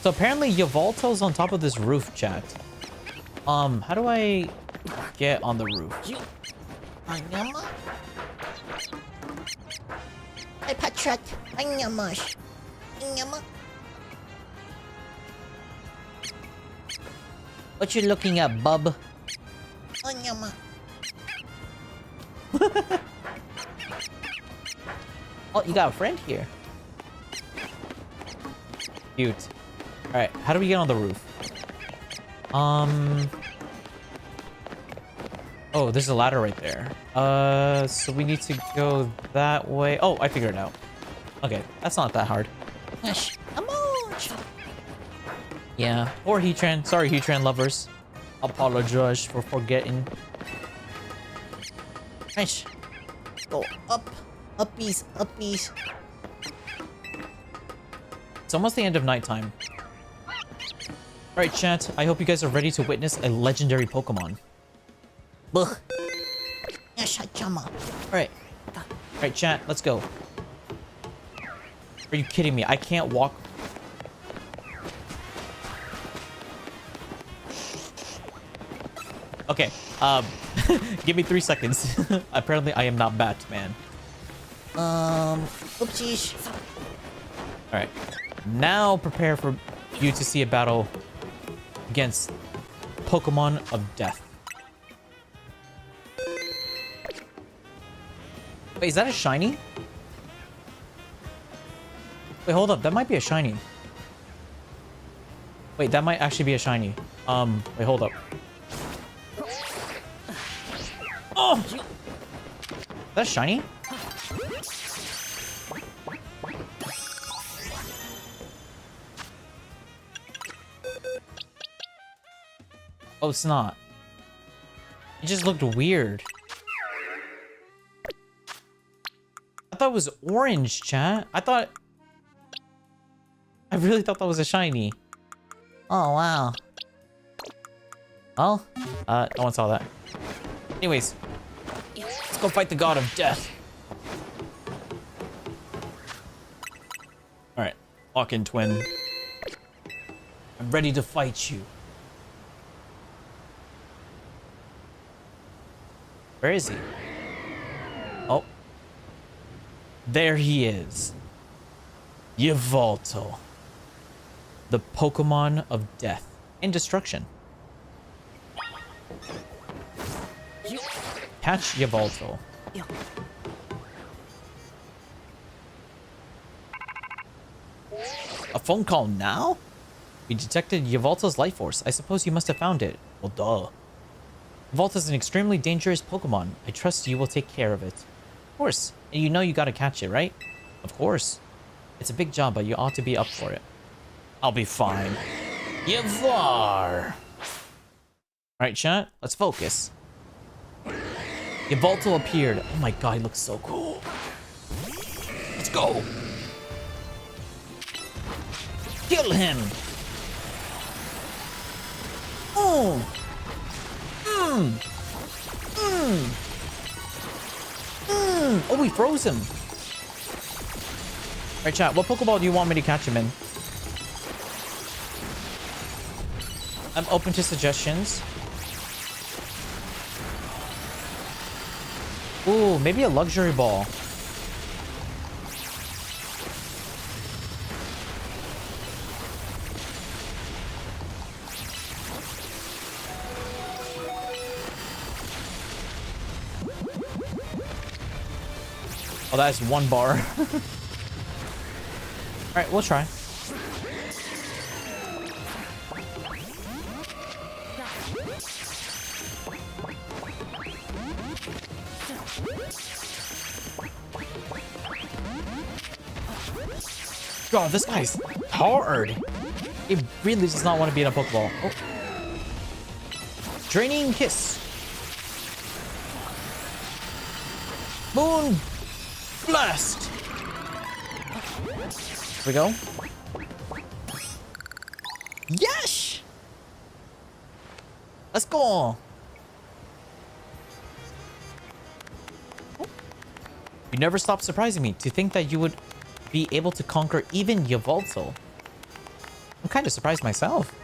So apparently Yveltal's on top of this roof, chat. How do I get on the roof? Anyama. Hey, Patrat. Anyamash. Anyama. What you looking at, bub? Anyama. Oh, you got a friend here. Cute. Alright, how do we get on the roof? Oh, there's a ladder right there. So we need to go that way. Oh, I figured it out. Okay, that's not that hard. Gosh. Come on. Yeah, or Heatran. Sorry, Heatran lovers. Apologize for forgetting. Gosh. Go up. Uppies. Uppies. It's almost the end of nighttime. Alright, chat. I hope you guys are ready to witness a legendary Pokemon. Buh. Yes, Chama. Alright. Alright, chat. Let's go. Are you kidding me? I can't walk. Okay. Give me 3 seconds. Apparently, I am not Batman. Oopsies. Alright. Now prepare for you to see a battle against Pokemon of Death. Wait, is that a shiny? Wait, hold up. That might be a shiny. Wait, that might actually be a shiny. Wait, hold up. Oh! That's shiny? Oh, it's not. It just looked weird. I thought it was orange, chat. I really thought that was a shiny. Oh, wow. Well, no one saw that. Anyways, let's go fight the god of death. Alright, lock in, twin. I'm ready to fight you. Where is he? Oh. There he is. Yveltal. The Pokemon of death and destruction. Catch Yveltal. A phone call now? We detected Yveltal's life force. I suppose you must have found it. Well, duh. Yveltal is an extremely dangerous Pokemon. I trust you will take care of it. Of course. And you know you gotta catch it, right? Of course. It's a big job, but you ought to be up for it. I'll be fine. Yvar! Alright, chat. Let's focus. Yveltal appeared. Oh my god, he looks so cool. Let's go. Kill him. Oh. Oh, we froze him. Alright, chat. What Pokeball do you want me to catch him in? I'm open to suggestions. Ooh, maybe a luxury ball. Oh, that's one bar. Alright, we'll try. God, this guy's hard. He really does not want to be in a Pokeball. Oh. Draining Kiss. Moon Blast. Here we go. Yes! Let's go. You never stop surprising me. To think that you would be able to conquer even Yveltal. I'm kind of surprised myself.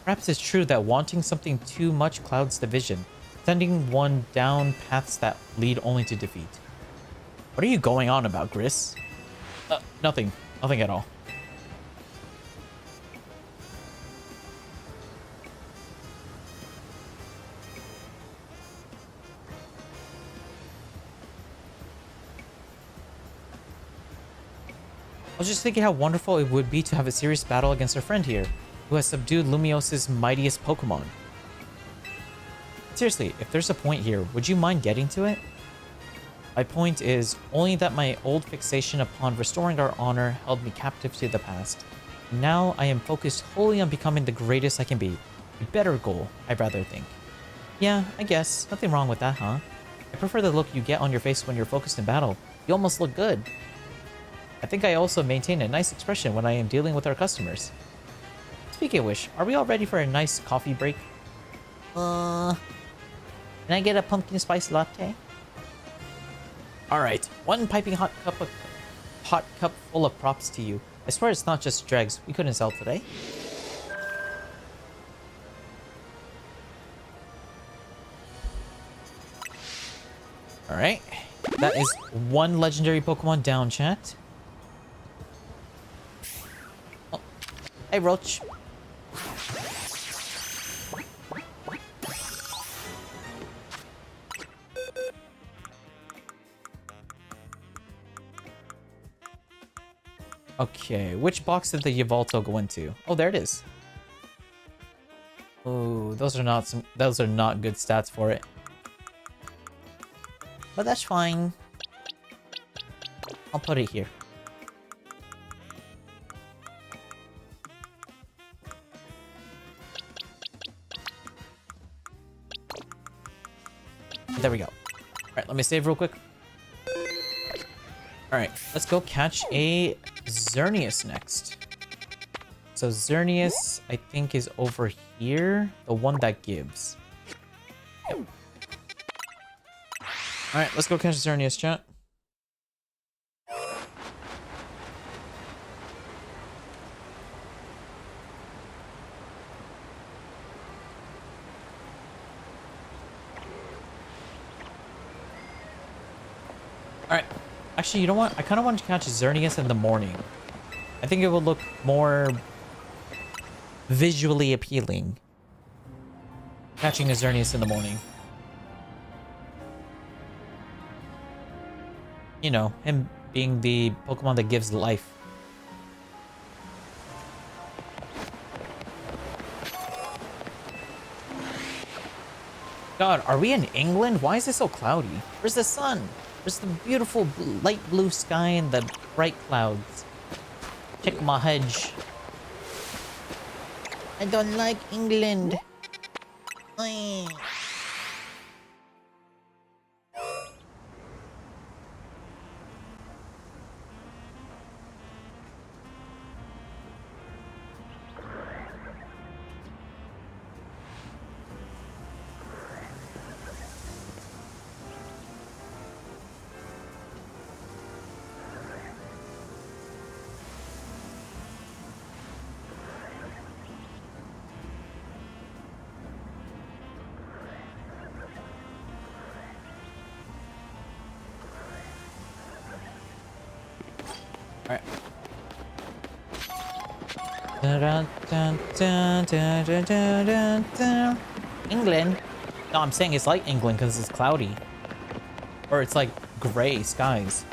Perhaps it's true that wanting something too much clouds the vision, sending one down paths that lead only to defeat. What are you going on about, Gris? Nothing. Nothing at all. I was just thinking how wonderful it would be to have a serious battle against our friend here, who has subdued Lumios's mightiest Pokemon. Seriously, if there's a point here, would you mind getting to it? My point is only that my old fixation upon restoring our honor held me captive to the past. Now I am focused wholly on becoming the greatest I can be. A better goal, I'd rather think. Yeah, I guess. Nothing wrong with that, huh? I prefer the look you get on your face when you're focused in battle. You almost look good. I think I also maintain a nice expression when I am dealing with our customers. Speaking of which, are we all ready for a nice coffee break? Can I get a pumpkin spice latte? Alright, one piping hot cup full of props to you. I swear it's not just dregs we couldn't sell today. Alright, that is one legendary Pokemon down, chat. Oh. Hey, Roach. Okay, which box did the Yveltal go into? Oh, there it is. Oh, those are not good stats for it. But that's fine. I'll put it here. There we go. Alright, let me save real quick. Alright, let's go catch a Xerneas next. So Xerneas, I think, is over here. The one that gives. Yep. Alright, let's go catch Xerneas, chat. Alright. Actually, you know what? I kind of want to catch Xerneas in the morning. I think it will look more visually appealing. Catching a Xerneas in the morning. You know, him being the Pokemon that gives life. God, are we in England? Why is it so cloudy? Where's the sun? Where's the beautiful light blue sky and the bright clouds? Check my hedge. I don't like England. Ay. Alright. Dun, dun, dun, dun, dun, dun, dun, dun. England? No, I'm saying it's like England because it's cloudy. Or it's like gray skies.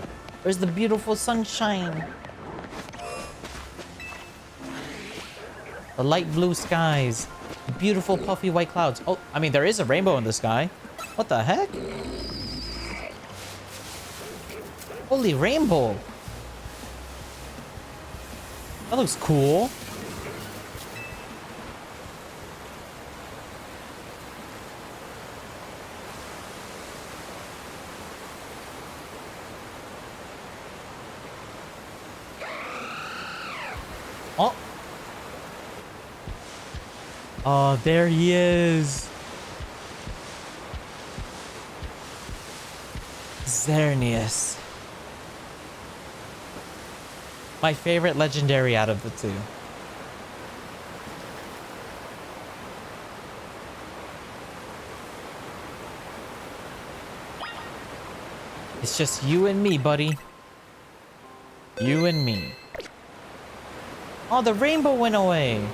Where's the beautiful sunshine? The light blue skies. The beautiful puffy white clouds. Oh, I mean, there is a rainbow in the sky. What the heck? Holy rainbow. That looks cool. Oh. Oh, there he is. Xerneas. My favorite legendary out of the two. It's just you and me, buddy. You and me. Oh, the rainbow went away.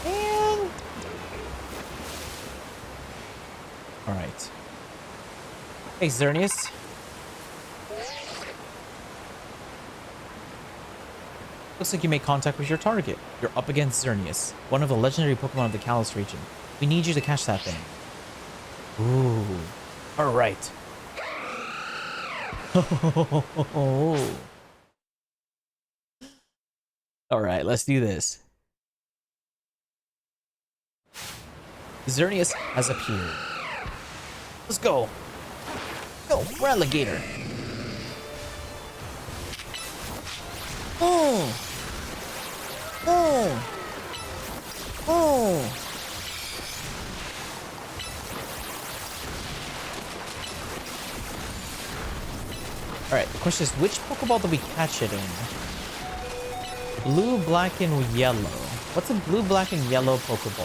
Man. Alright. Hey, Xerneas. Looks like you made contact with your target. You're up against Xerneas, one of the legendary Pokemon of the Kalos region. We need you to catch that thing. Ooh. Alright. Alright, let's do this. Xerneas has appeared. Let's go. Go, Relegator. Oh. Oh. Oh. Alright, the question is, which Pokeball do we catch it in? Blue, black, and yellow. What's a blue, black, and yellow Pokeball?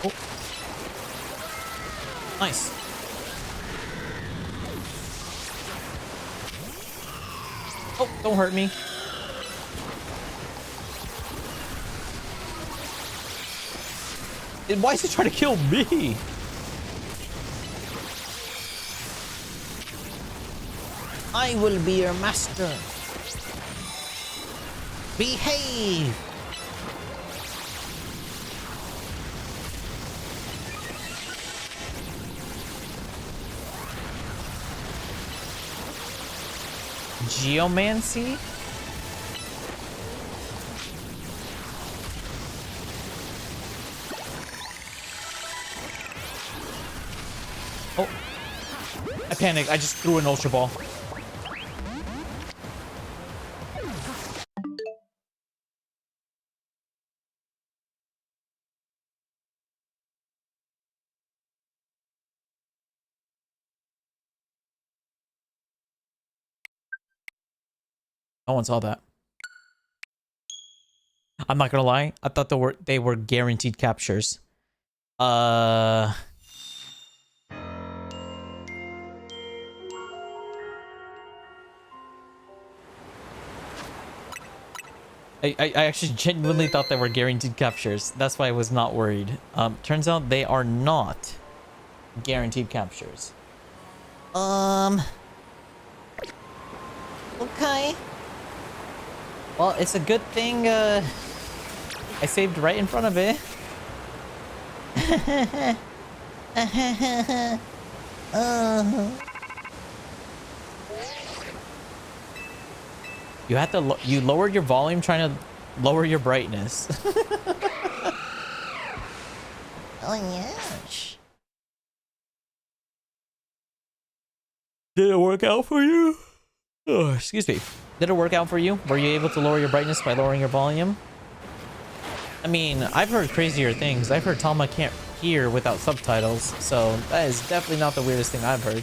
Oh. Nice. Oh, don't hurt me. Why is he trying to kill me? I will be your master. Behave. Geomancy? Oh. I panicked. I just threw an Ultra Ball. No one saw that. I'm not gonna lie. I thought they were guaranteed captures. I actually genuinely thought they were guaranteed captures. That's why I was not worried. Turns out they are not guaranteed captures. Okay. Well, it's a good thing I saved right in front of it. You have to you lowered your volume trying to lower your brightness. Oh yes. Did it work out for you? Oh, excuse me. Did it work out for you? Were you able to lower your brightness by lowering your volume? I mean, I've heard crazier things. I've heard Tama can't hear without subtitles, so that is definitely not the weirdest thing I've heard.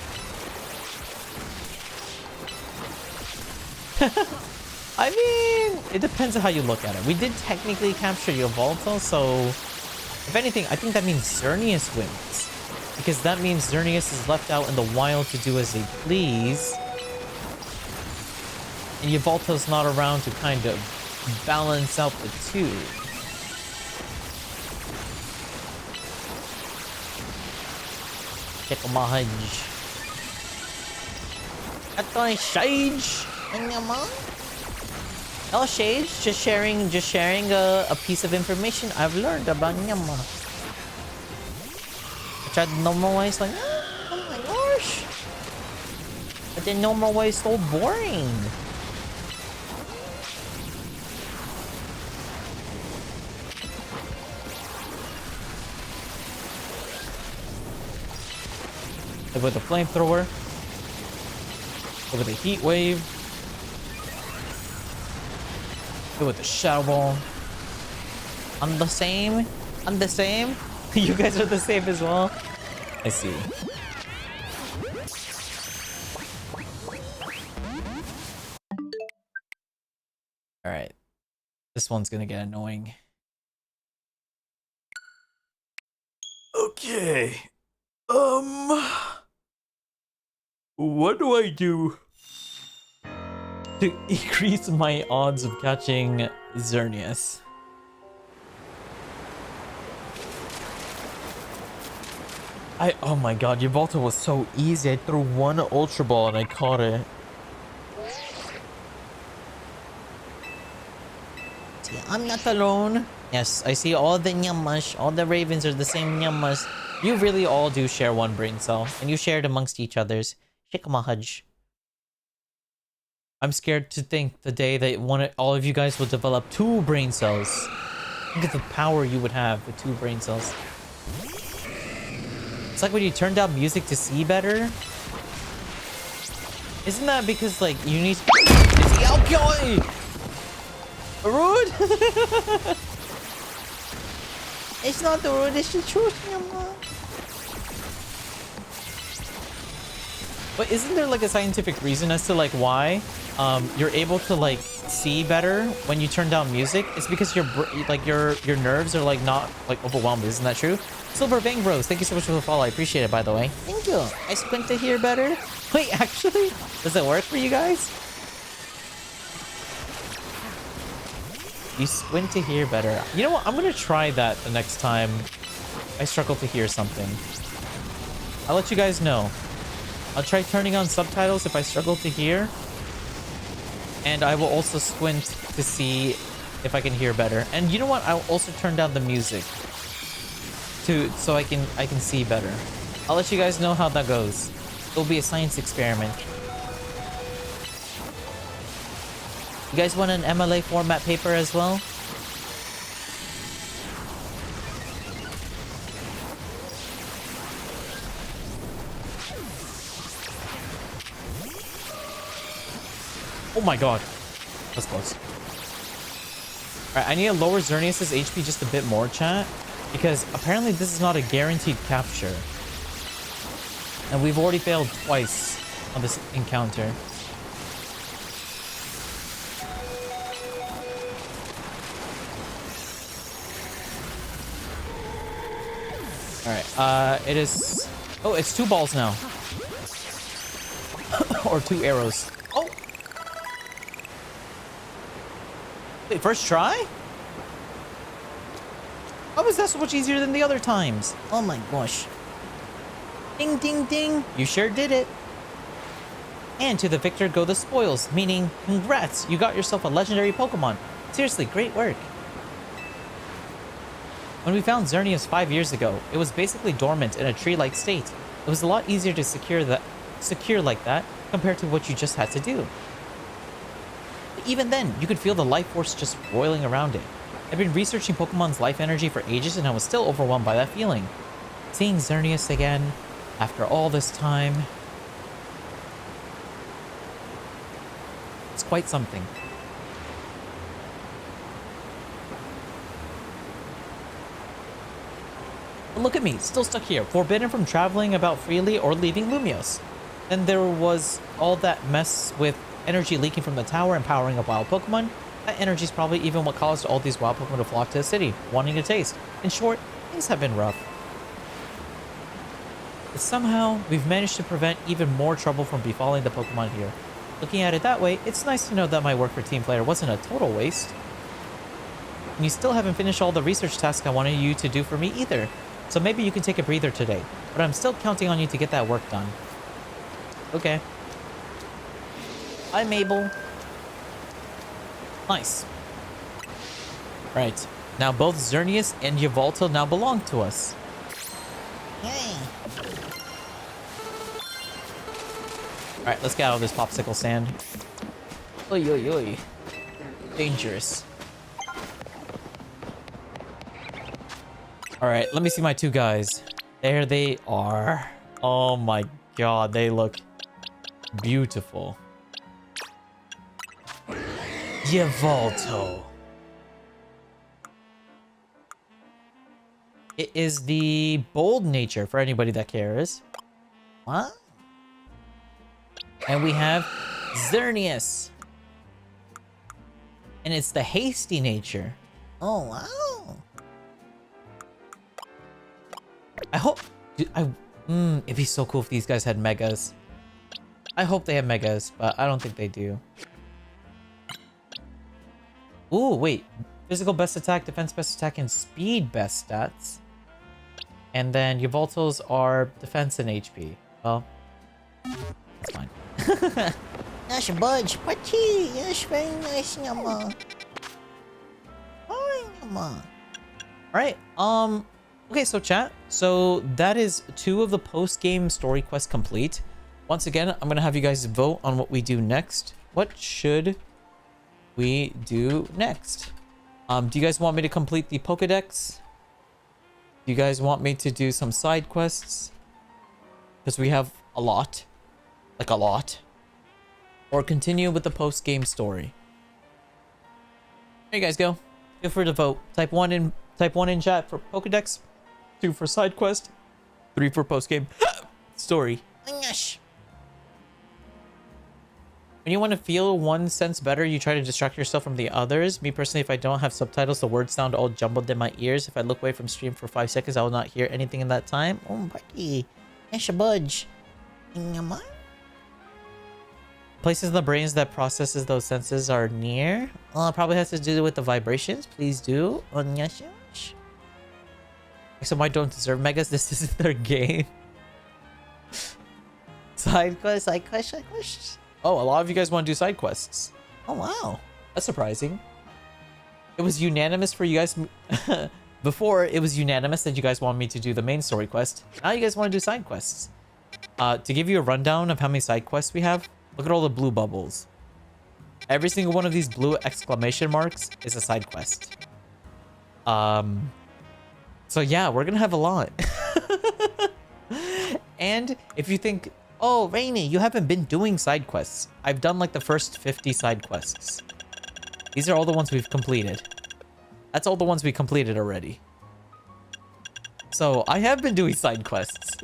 I mean, it depends on how you look at it. We did technically capture Yveltal, so if anything, I think that means Xerneas wins. Because that means Xerneas is left out in the wild to do as they please. And Yveltal's not around to kind of balance out the two. Check my hedge. Atoy Sage. Oh, Sage, just sharing a piece of information I've learned about Nyama. I tried the normal way, it's like, oh my gosh. But the normal way is so boring. With a flamethrower. With a heat wave. With a shadow ball. I'm the same. You guys are the same as well. I see. All right. This one's gonna get annoying. Okay. What do I do to increase my odds of catching Xerneas? Oh my god, Yveltal was so easy. I threw one Ultra Ball and I caught it. See, I'm not alone. Yes, I see all the Nyamas. All the ravens are the same Nyamas. You really all do share one brain cell, and you share it amongst each other's. Shikamahaj. I'm scared to think the day that all of you guys will develop 2 brain cells. Think of the power you would have with 2 brain cells. It's like when you turn down music to see better. Isn't that because, like, you need to see okay. Rude? It's not the rude, it's the truth, Nyama. But isn't there like a scientific reason as to like why you're able to like see better when you turn down music? It's because your nerves are like not like overwhelmed. Isn't that true? Silver Bang Bros, thank you so much for the follow. I appreciate it, by the way. Thank you. I squint to hear better. Wait, actually, does it work for you guys? You squint to hear better. You know what? I'm gonna try that the next time I struggle to hear something. I'll let you guys know. I'll try turning on subtitles if I struggle to hear. And I will also squint to see if I can hear better. And you know what? I'll also turn down the music so I can see better. I'll let you guys know how that goes. It'll be a science experiment. You guys want an MLA format paper as well? Oh my god. That's close. Alright, I need to lower Xerneas' HP just a bit more, chat. Because apparently this is not a guaranteed capture. And we've already failed twice on this encounter. Alright, it is... Oh, it's 2 balls now. Or 2 arrows. Oh! Wait, first try? How is that so much easier than the other times? Oh my gosh. Ding, ding, ding. You sure did it. And to the victor go the spoils, meaning congrats, you got yourself a legendary Pokemon. Seriously, great work. When we found Xerneas 5 years ago, it was basically dormant in a tree-like state. It was a lot easier to secure like that compared to what you just had to do. But even then, you could feel the life force just roiling around it. I've been researching Pokemon's life energy for ages and I was still overwhelmed by that feeling. Seeing Xerneas again, after all this time, it's quite something. But look at me, still stuck here, forbidden from traveling about freely or leaving Lumios. Then there was all that mess with energy leaking from the tower and powering up wild Pokemon. That energy is probably even what caused all these wild Pokemon to flock to the city, wanting a taste. In short, things have been rough. But somehow, we've managed to prevent even more trouble from befalling the Pokemon here. Looking at it that way, it's nice to know that my work for Team Player wasn't a total waste. And you still haven't finished all the research tasks I wanted you to do for me either. So maybe you can take a breather today. But I'm still counting on you to get that work done. Okay. Hi, Mabel. Nice. Right. Now both Xerneas and Yveltal now belong to us. Yay. Alright, let's get out of this popsicle stand. Oi, oi, oi. Dangerous. Alright, let me see my 2 guys. There they are. Oh my god, they look beautiful. Yveltal. It is the bold nature for anybody that cares. What? And we have Xerneas. And it's the hasty nature. Oh, wow. I hope... it'd be so cool if these guys had megas. I hope they have megas, but I don't think they do. Ooh, wait. Physical best attack, defense best attack, and speed best stats. And then Yveltal's are defense and HP. Well, that's fine. Nice budge. Pachi. Yes, very nice naman. Ay, naman. Alright, okay, so chat. So that is 2 of the post-game story quests complete. Once again, I'm gonna have you guys vote on what we do next. What should we do next? Do you guys want me to complete the Pokedex? Do you guys want me to do some side quests? Because we have a lot. Like a lot. Or continue with the post-game story. There you guys go. Feel free to vote. Type 1 in chat for Pokedex, 2 for side quest, 3 for post-game story. Yes. When you want to feel one sense better, you try to distract yourself from the others. Me personally, if I don't have subtitles, the words sound all jumbled in my ears. If I look away from stream for 5 seconds, I will not hear anything in that time. Oh, Pachi. Yes, budge. Naman. Places in the brains that processes those senses are near. It probably has to do with the vibrations. Please do. Oh, yes, yes. So I don't deserve megas. This isn't their game. Side quest, side quest, side quest. Oh, a lot of you guys want to do side quests. Oh, wow. That's surprising. It was unanimous for you guys. Before, it was unanimous that you guys wanted me to do the main story quest. Now you guys want to do side quests. To give you a rundown of how many side quests we have, look at all the blue bubbles. Every single one of these blue exclamation marks is a side quest. So yeah, we're gonna have a lot. And if you think, oh, Rainy, you haven't been doing side quests. I've done like the first 50 side quests. These are all the ones we've completed. That's all the ones we completed already. So I have been doing side quests.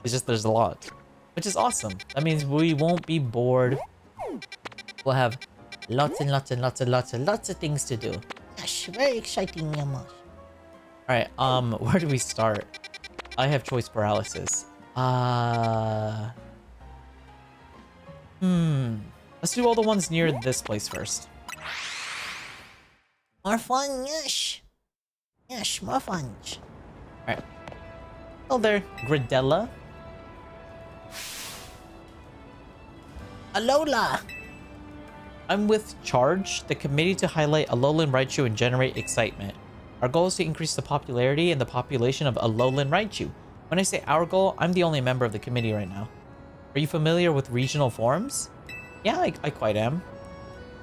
It's just there's a lot, which is awesome. That means we won't be bored. We'll have lots and lots and lots and lots and lots of things to do. Yes, very exciting, Yama. All right, where do we start? I have choice paralysis. Let's do all the ones near this place first. More fun, yes. Yes, more fun. All right. Oh, there, Gridella. Alola. I'm with Charge, the committee to highlight Alolan Raichu and generate excitement. Our goal is to increase the popularity and the population of Alolan Raichu. When I say our goal, I'm the only member of the committee right now. Are you familiar with regional forms? Yeah, I quite am.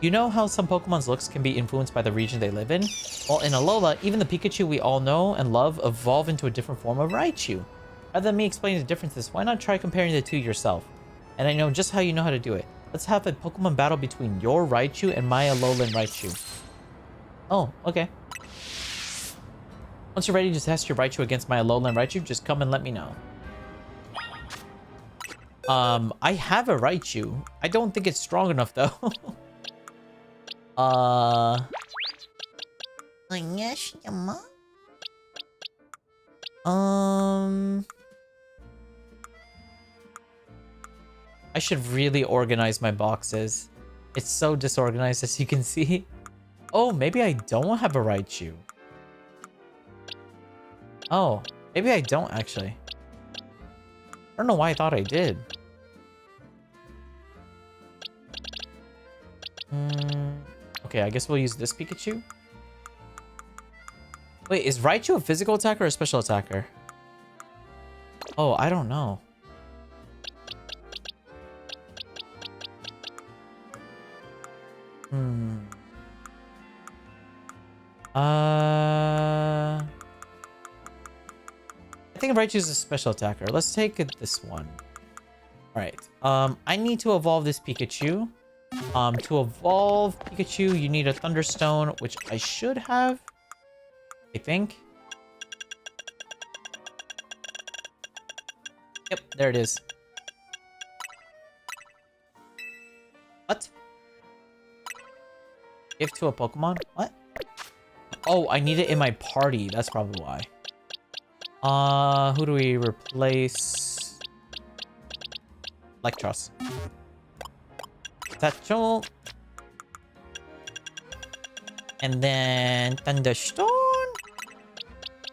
You know how some Pokemon's looks can be influenced by the region they live in? Well, in Alola, even the Pikachu we all know and love evolve into a different form of Raichu. Rather than me explaining the differences, why not try comparing the two yourself? And I know just how you know how to do it. Let's have a Pokemon battle between your Raichu and my Alolan Raichu. Oh, okay. Once you're ready to test your Raichu against my Alolan Raichu, just come and let me know. I have a Raichu. I don't think it's strong enough, though. Yes, Yama. I should really organize my boxes. It's so disorganized, as you can see. Oh, maybe I don't have a Raichu. Oh, maybe I don't, actually. I don't know why I thought I did. Okay, I guess we'll use this Pikachu. Wait, is Raichu a physical attacker or a special attacker? Oh, I don't know. I think Raichu is a special attacker. Let's take this one. All right. I need to evolve this Pikachu. To evolve Pikachu, you need a Thunderstone, which I should have. I think. Yep, there it is. What? Give to a Pokemon? What? Oh, I need it in my party. That's probably why. Who do we replace? Electros. Satchel. And then Thunderstone.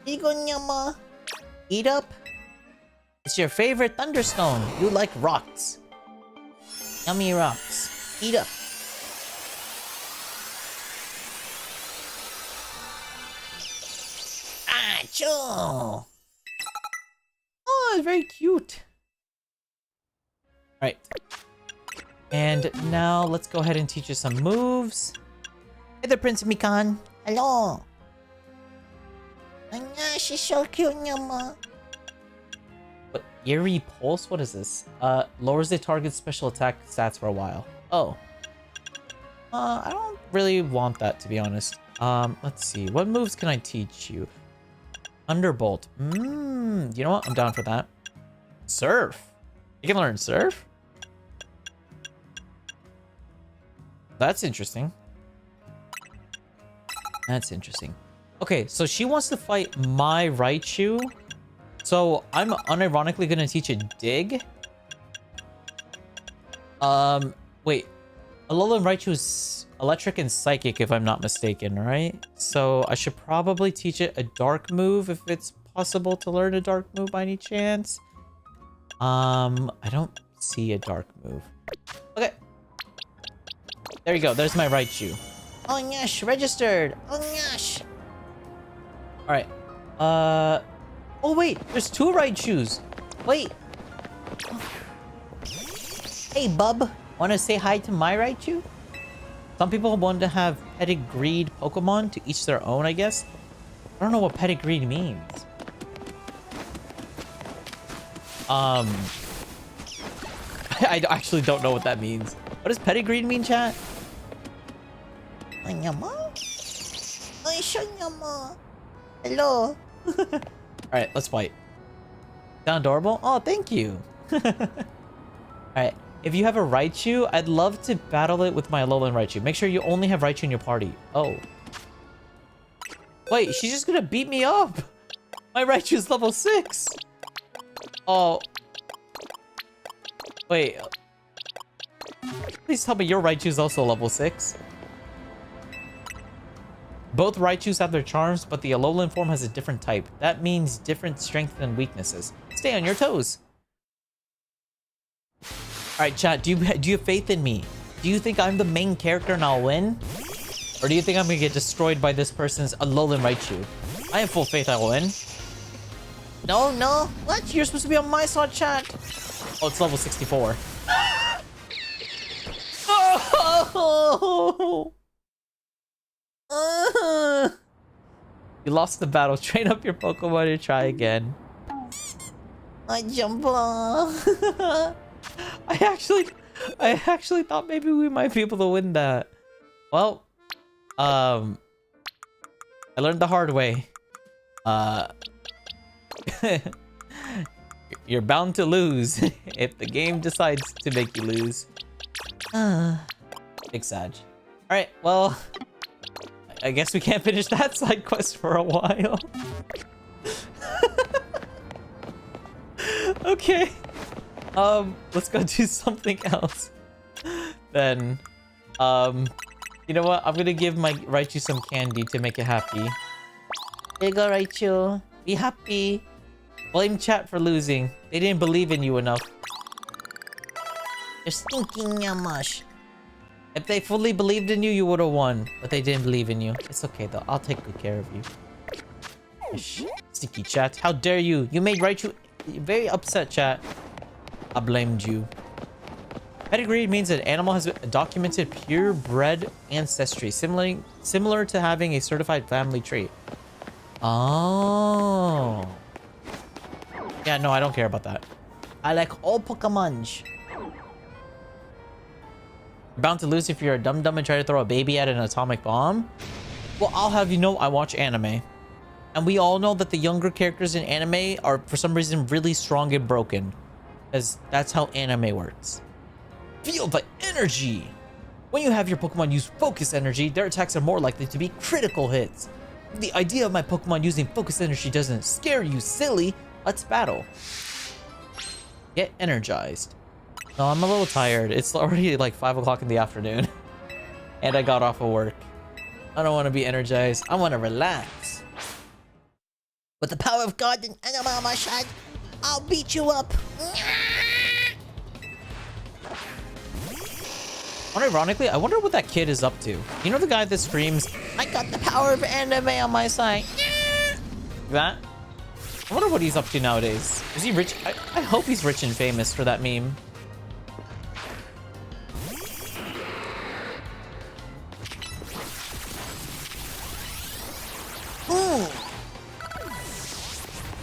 Igon, Yama. Eat up. It's your favorite Thunderstone. You like rocks. Yummy rocks. Eat up. Achoo! Oh, it's very cute. Right. And now let's go ahead and teach you some moves. Hey there, Prince Mikan. Hello. Anya, she's so cute, Yama. What? Eerie Pulse? What is this? Lowers the target's special attack stats for a while. Oh. I don't really want that, to be honest. Let's see. What moves can I teach you? Thunderbolt. You know what? I'm down for that. Surf. You can learn Surf? That's interesting. That's interesting. Okay, so she wants to fight my Raichu. So I'm unironically gonna teach it Dig. Wait. Alolan Raichu is electric and psychic, if I'm not mistaken, right? So I should probably teach it a dark move if it's possible to learn a dark move by any chance. I don't see a dark move. Okay. There you go. There's my Raichu. Oh gosh, registered. Oh gosh. All right. Oh wait, there's 2 Raichus. Wait. Hey, bub. Want to say hi to my Raichu? Some people want to have pedigreed Pokemon, to each their own, I guess. I don't know what pedigreed means. I actually don't know what that means. What does pedigreed mean, chat? Hello. Alright, let's fight. Sound adorable? Oh, thank you. Alright, if you have a Raichu, I'd love to battle it with my Alolan Raichu. Make sure you only have Raichu in your party. Oh. Wait, she's just gonna beat me up! My Raichu's level 6! Oh. Wait. Please tell me your Raichu's also level 6. Both Raichus have their charms, but the Alolan form has a different type. That means different strengths and weaknesses. Stay on your toes. Alright, chat, do you have faith in me? Do you think I'm the main character and I'll win? Or do you think I'm gonna get destroyed by this person's Alolan Raichu? I have full faith I will win. No, no. What? You're supposed to be on my side, chat. Oh, it's level 64. Oh! You lost the battle. Train up your Pokemon and try again. I jump off. I actually thought maybe we might be able to win that. Well, I learned the hard way. You're bound to lose if the game decides to make you lose. Big Sag. Alright, well, I guess we can't finish that side quest for a while. Okay. Let's go do something else. Then, you know what? I'm gonna give my Raichu some candy to make it happy. Here you go, Raichu. Be happy. Blame chat for losing. They didn't believe in you enough. You're stinking Yamash. If they fully believed in you, you would have won. But they didn't believe in you. It's okay though. I'll take good care of you. Shh. Sticky chat. How dare you? You made Raichu very upset, chat. I blamed you. Pedigree means an animal has a documented purebred ancestry, similar to having a certified family tree. Oh. Yeah, no, I don't care about that. I like all Pokemons. You're bound to lose if you're a dum-dum and try to throw a baby at an atomic bomb. Well, I'll have you know I watch anime. And we all know that the younger characters in anime are, for some reason, really strong and broken. Because that's how anime works. Feel the energy! When you have your Pokemon use focus energy, their attacks are more likely to be critical hits. If the idea of my Pokemon using focus energy doesn't scare you silly, let's battle. Get energized. No, I'm a little tired. It's already like 5 o'clock in the afternoon. And I got off of work. I don't want to be energized. I want to relax. With the power of God and animal on my side, I'll beat you up. Unironically, I wonder what that kid is up to. You know the guy that screams, I got the power of anime on my side. that? I wonder what he's up to nowadays. Is he rich? I hope he's rich and famous for that meme.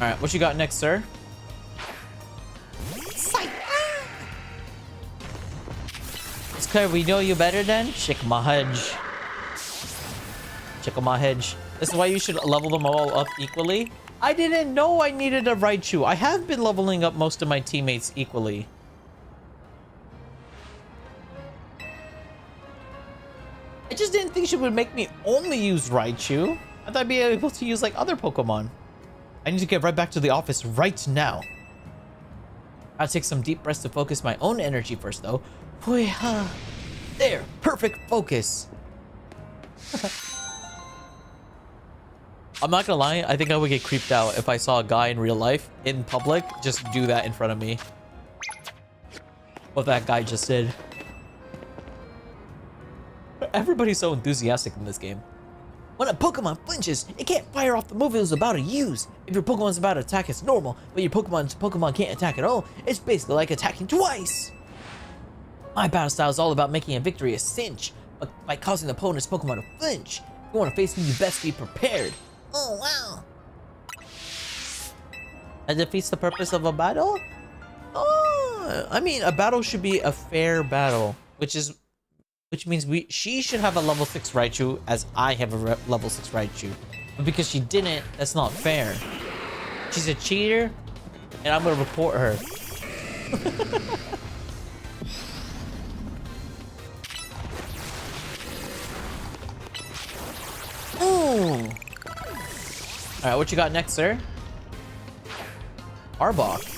Alright, what you got next, sir? It's clear we know you better then. Shake my hedge. Shake my hedge. This is why you should level them all up equally. I didn't know I needed a Raichu. I have been leveling up most of my teammates equally. I just didn't think she would make me only use Raichu. I thought I'd be able to use like other Pokemon. I need to get right back to the office right now. I'll take some deep breaths to focus my own energy first though. There, perfect focus. I'm not gonna lie, I think I would get creeped out if I saw a guy in real life, in public, just do that in front of me. what that guy just did. Everybody's so enthusiastic in this game. When a Pokemon flinches, it can't fire off the move it was about to use. If your Pokemon's about to attack, it's normal, but your Pokemon can't attack at all. It's basically like attacking twice. My battle style is all about making a victory a cinch, but by causing the opponent's Pokemon to flinch. If you want to face me, you best be prepared. Oh, wow. That defeats the purpose of a battle? Oh, I mean, a battle should be a fair battle, which means she should have a level 6 Raichu as I have a level 6 Raichu. But because she didn't, that's not fair. She's a cheater, and I'm gonna report her. Ooh. Alright, what you got next, sir? Arbok.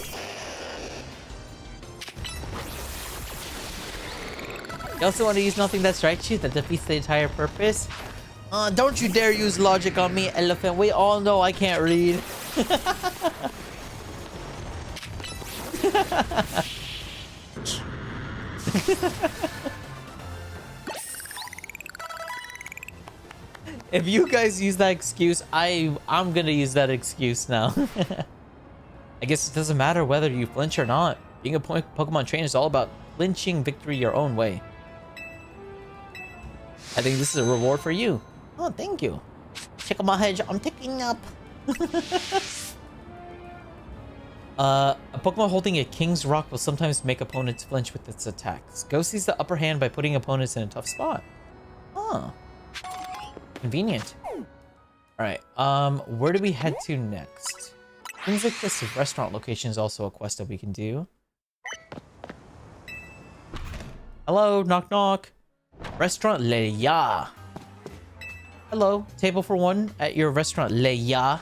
You also want to use nothing that's Raichu that defeats the entire purpose? Don't you dare use logic on me, elephant. We all know I can't read. If you guys use that excuse, I'm gonna use that excuse now. I guess it doesn't matter whether you flinch or not. Being a Pokemon trainer is all about flinching victory your own way. I think this is a reward for you. Oh, thank you. Check out my head. I'm taking up. A Pokemon holding a King's Rock will sometimes make opponents flinch with its attacks. Go seize the upper hand by putting opponents in a tough spot. Oh. Convenient. Alright, where do we head to next? Things like this restaurant location is also a quest that we can do. Hello, knock knock. Restaurant Leia. Hello, table for one at your restaurant Leia.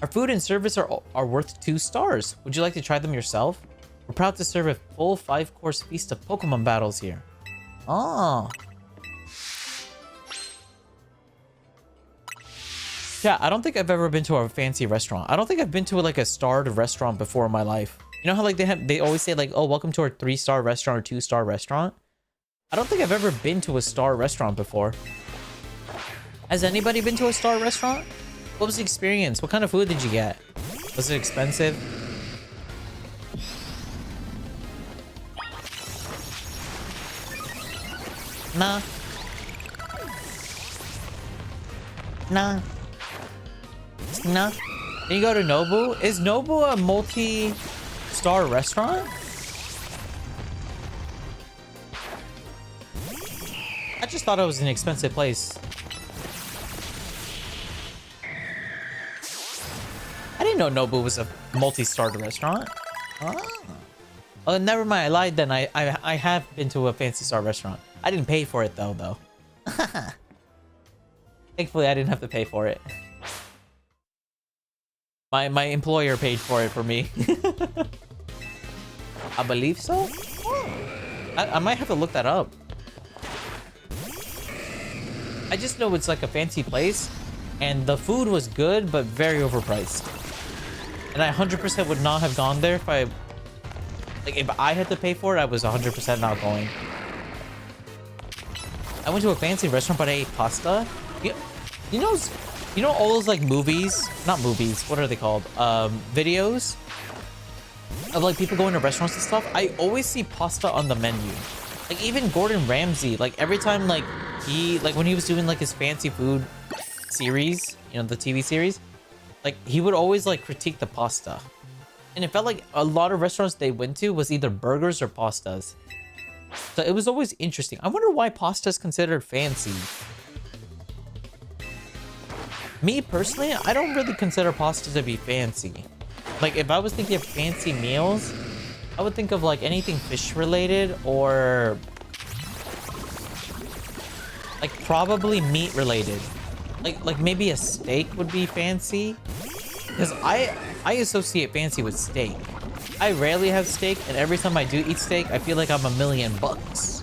Our food and service are worth 2 stars. Would you like to try them yourself? We're proud to serve a full 5-course feast of Pokemon battles here. Oh. Yeah, I don't think I've ever been to a fancy restaurant. I don't think I've been to like a starred restaurant before in my life. You know how like they always say like, oh, welcome to our 3-star restaurant or 2-star restaurant? I don't think I've ever been to a star restaurant before. Has anybody been to a star restaurant? What was the experience? What kind of food did you get? Was it expensive? Nah. Nah. Nah. Then you go to Nobu? Is Nobu a multi-star restaurant? I just thought it was an expensive place. I didn't know Nobu was a multi-star restaurant. Oh, never mind. I lied then. I have been to a fancy star restaurant. I didn't pay for it though. Thankfully, I didn't have to pay for it. My employer paid for it for me. I believe so? I might have to look that up. I just know it's like a fancy place, and the food was good, but very overpriced. And I 100% would not have gone there if I had to pay for it. I was 100% not going. I went to a fancy restaurant, but I ate pasta. You know all those like movies? Not movies. What are they called? Videos of like people going to restaurants and stuff. I always see pasta on the menu. Like even Gordon Ramsay, like every time like when he was doing like his fancy food series, you know, the TV series, like he would always like critique the pasta. And it felt like a lot of restaurants they went to was either burgers or pastas. So it was always interesting. I wonder why pasta is considered fancy. Me personally, I don't really consider pasta to be fancy. Like if I was thinking of fancy meals, I would think of like anything fish related or like probably meat related. Like maybe a steak would be fancy. Because I associate fancy with steak. I rarely have steak, and every time I do eat steak, I feel like I'm $1,000,000.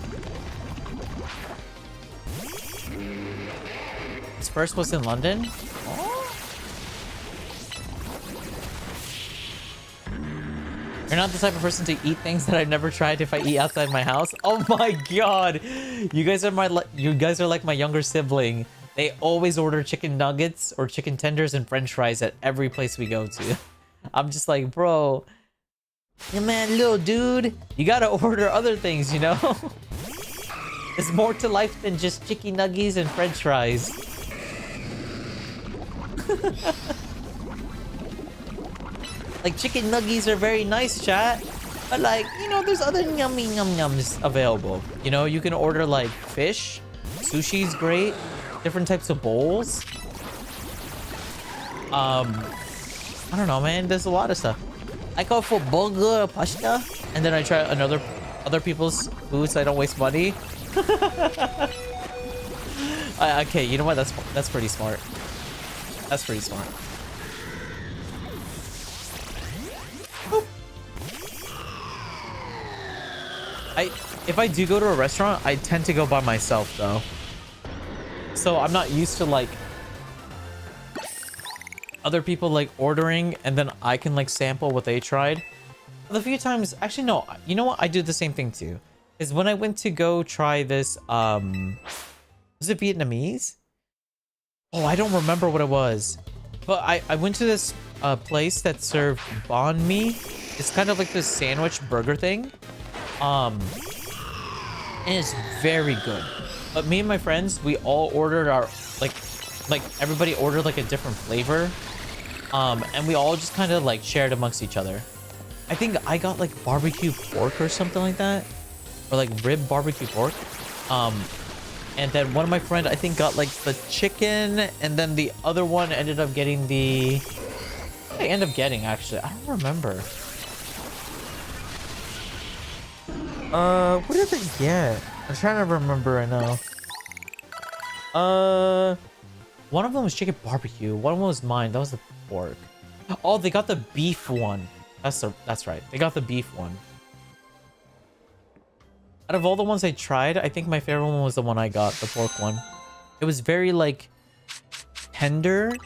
His first was in London. Oh. You're not the type of person to eat things that I've never tried if I eat outside my house. Oh my god. You guys are like my younger sibling. They always order chicken nuggets or chicken tenders and french fries at every place we go to. I'm just like, bro, yeah, man, little dude, you gotta order other things, you know? There's more to life than just chicken nuggets and french fries. Like, chicken nuggets are very nice, chat. But like, you know, there's other yummy yums available. You know, you can order like fish. Sushi's great. Different types of bowls. I don't know, man. There's a lot of stuff. I go for burger, pasta, and then I try other people's food so I don't waste money. Okay, you know what? That's pretty smart. That's pretty smart. If I do go to a restaurant, I tend to go by myself though. So I'm not used to like other people like ordering and then I can like sample what they tried. The few times, actually no, you know what? I do the same thing too. Is when I went to go try this, was it Vietnamese? Oh, I don't remember what it was. But I went to this place that served banh mi. It's kind of like this sandwich burger thing. And it's very good. But me and my friends, we all ordered our like everybody ordered like a different flavor. And we all just kind of like shared amongst each other. I think I got like barbecue pork or something like that, or like rib barbecue pork. And then one of my friends I think got like the chicken, and then the other one ended up getting the. What did I end up getting actually? I don't remember. What did they get? I'm trying to remember right now. One of them was chicken barbecue. One of them was mine. That was the pork. Oh, they got the beef one. That's right. They got the beef one. Out of all the ones I tried, I think my favorite one was the one I got, the pork one. It was very like tender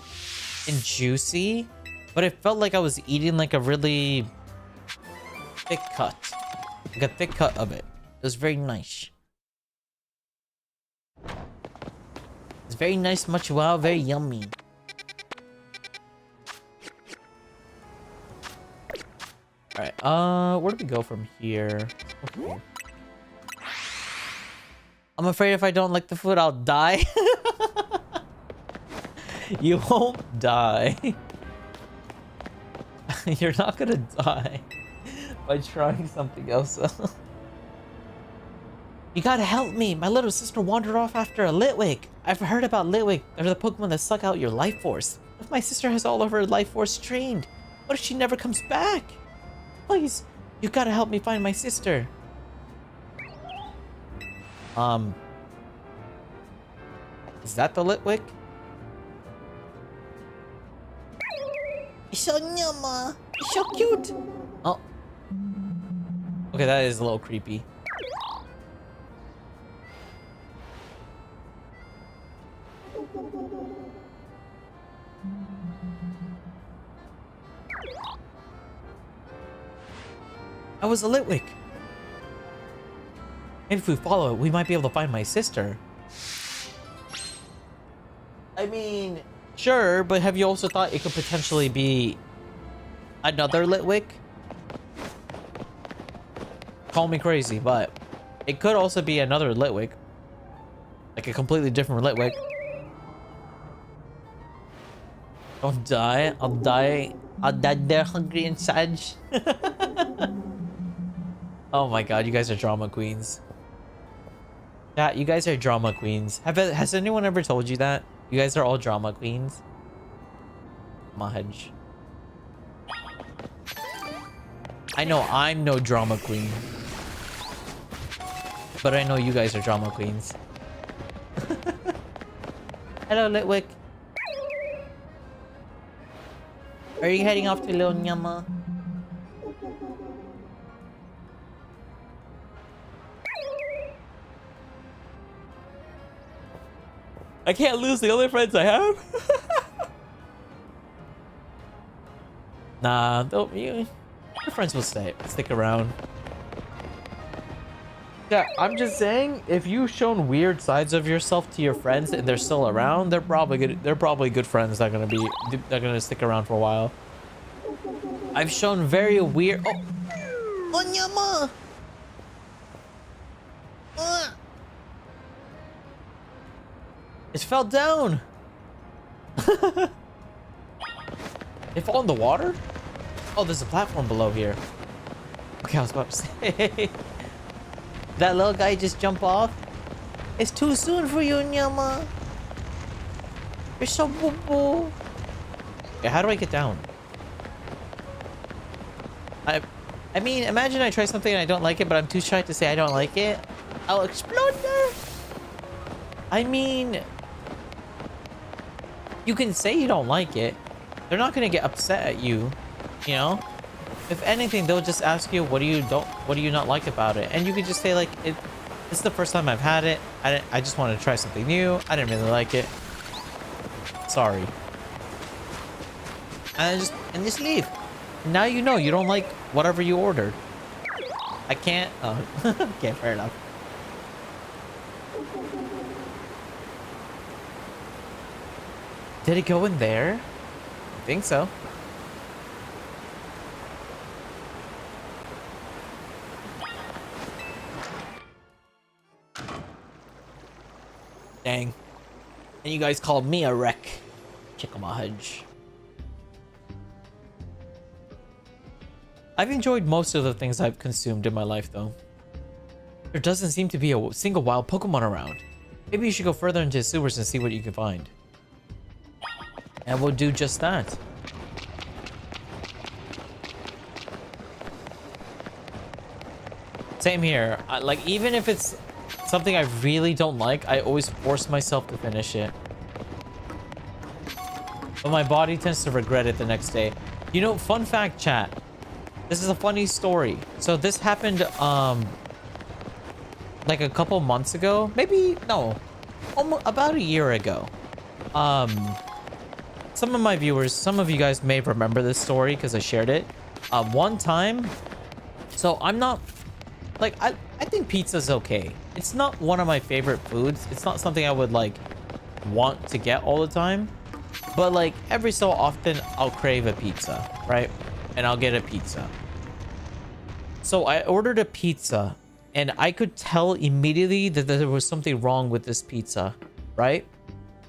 and juicy, but it felt like I was eating like a really thick cut. Like a thick cut of it. It was very nice. It's very nice, much wow, very yummy. Alright, where do we go from here? Okay. I'm afraid if I don't like the food, I'll die. You won't die. You're not gonna die by trying something else. You gotta help me. My little sister wandered off after a Litwick. I've heard about Litwick. They're the Pokemon that suck out your life force. If my sister has all of her life force trained, what if she never comes back? Please, you gotta help me find my sister. Is that the Litwick? It's so nyama. It's so cute. Oh. Okay, that is a little creepy. That was a Litwick. Maybe if we follow it, we might be able to find my sister. I mean, sure, but have you also thought it could potentially be another Litwick? Call me crazy, but it could also be another Litwick. Like a completely different Litwick. Don't die. I'll die. I'll die there hungry and sad. Oh my god, you guys are drama queens. Yeah, you guys are drama queens. Has anyone ever told you that? You guys are all drama queens? Mahaj. I know I'm no drama queen. But I know you guys are drama queens. Hello, Litwick. Are you heading off to Lil Nyama? I can't lose the only friends I have. Nah, don't you? Your friends will stick around. Yeah, I'm just saying, if you've shown weird sides of yourself to your friends and they're still around, they're probably good. They're probably good friends that are gonna stick around for a while. I've shown very weird. Oh, Onyama! it fell down. It fall in the water? Oh, there's a platform below here. Okay, I was about to say. That little guy just jump off? It's too soon for you, Nyama. You're so boo-boo. Yeah, how do I get down? I mean, imagine I try something and I don't like it, but I'm too shy to say I don't like it. I'll explode there. I mean, you can say you don't like it. They're not gonna get upset at you, you know? If anything, they'll just ask you, what do you not like about it? And you can just say like, this is the first time I've had it. I just wanted to try something new. I didn't really like it. Sorry. And just leave. Now you know you don't like whatever you ordered. I can't. Oh, okay, fair enough. Did it go in there? I think so. Dang. And you guys called me a wreck. Chickamahudge. I've enjoyed most of the things I've consumed in my life, though. There doesn't seem to be a single wild Pokemon around. Maybe you should go further into the sewers and see what you can find. And we'll do just that. Same here. Like, even if it's something I really don't like, I always force myself to finish it. But my body tends to regret it the next day. You know, fun fact, chat. This is a funny story. So this happened, like a couple months ago. Maybe, no. Almost about a year ago. Some of my viewers, some of you guys may remember this story because I shared it. One time, so I'm not, like, I think pizza's okay. It's not one of my favorite foods. It's not something I would, like, want to get all the time. But, like, every so often, I'll crave a pizza, right? And I'll get a pizza. So I ordered a pizza, and I could tell immediately that there was something wrong with this pizza, right?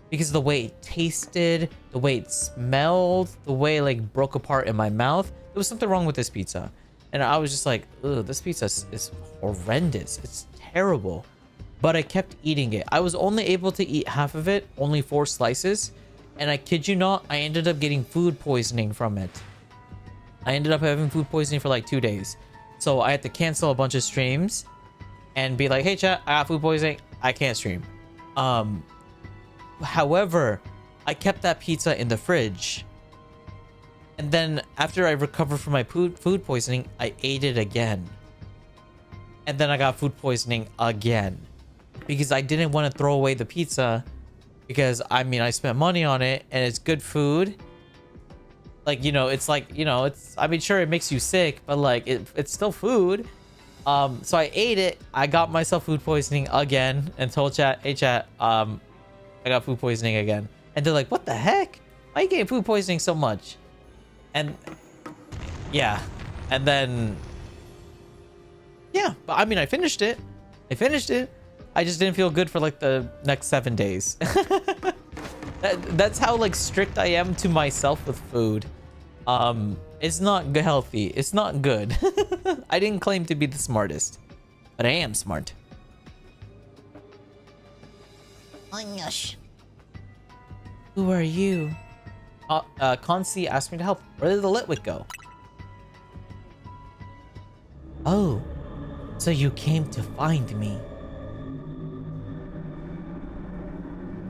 Because the way it tasted, the way it smelled, the way it, like, broke apart in my mouth, there was something wrong with this pizza. And I was just like, ugh, this pizza is horrendous. It's terrible. But I kept eating it. I was only able to eat half of it, only 4 slices. And I kid you not, I ended up getting food poisoning from it. I ended up having food poisoning for like 2 days. So I had to cancel a bunch of streams and be like, hey chat, I got food poisoning. I can't stream. However, I kept that pizza in the fridge. And then after I recovered from my food poisoning, I ate it again. And then I got food poisoning again. Because I didn't want to throw away the pizza. Because, I mean, I spent money on it and it's good food. Like, you know, it's like, you know, it's, I mean, sure, it makes you sick, but like, it's still food. So I ate it. I got myself food poisoning again and told chat, hey chat, I got food poisoning again. And they're like, what the heck? Why are you getting food poisoning so much? And yeah, and then, yeah, but I mean, I finished it. I just didn't feel good for like the next 7 days. That's how like strict I am to myself with food. It's not healthy. It's not good. I didn't claim to be the smartest, but I am smart. Onyosh. Who are you? Concy asked me to help. Where did the Litwick go? Oh, so you came to find me.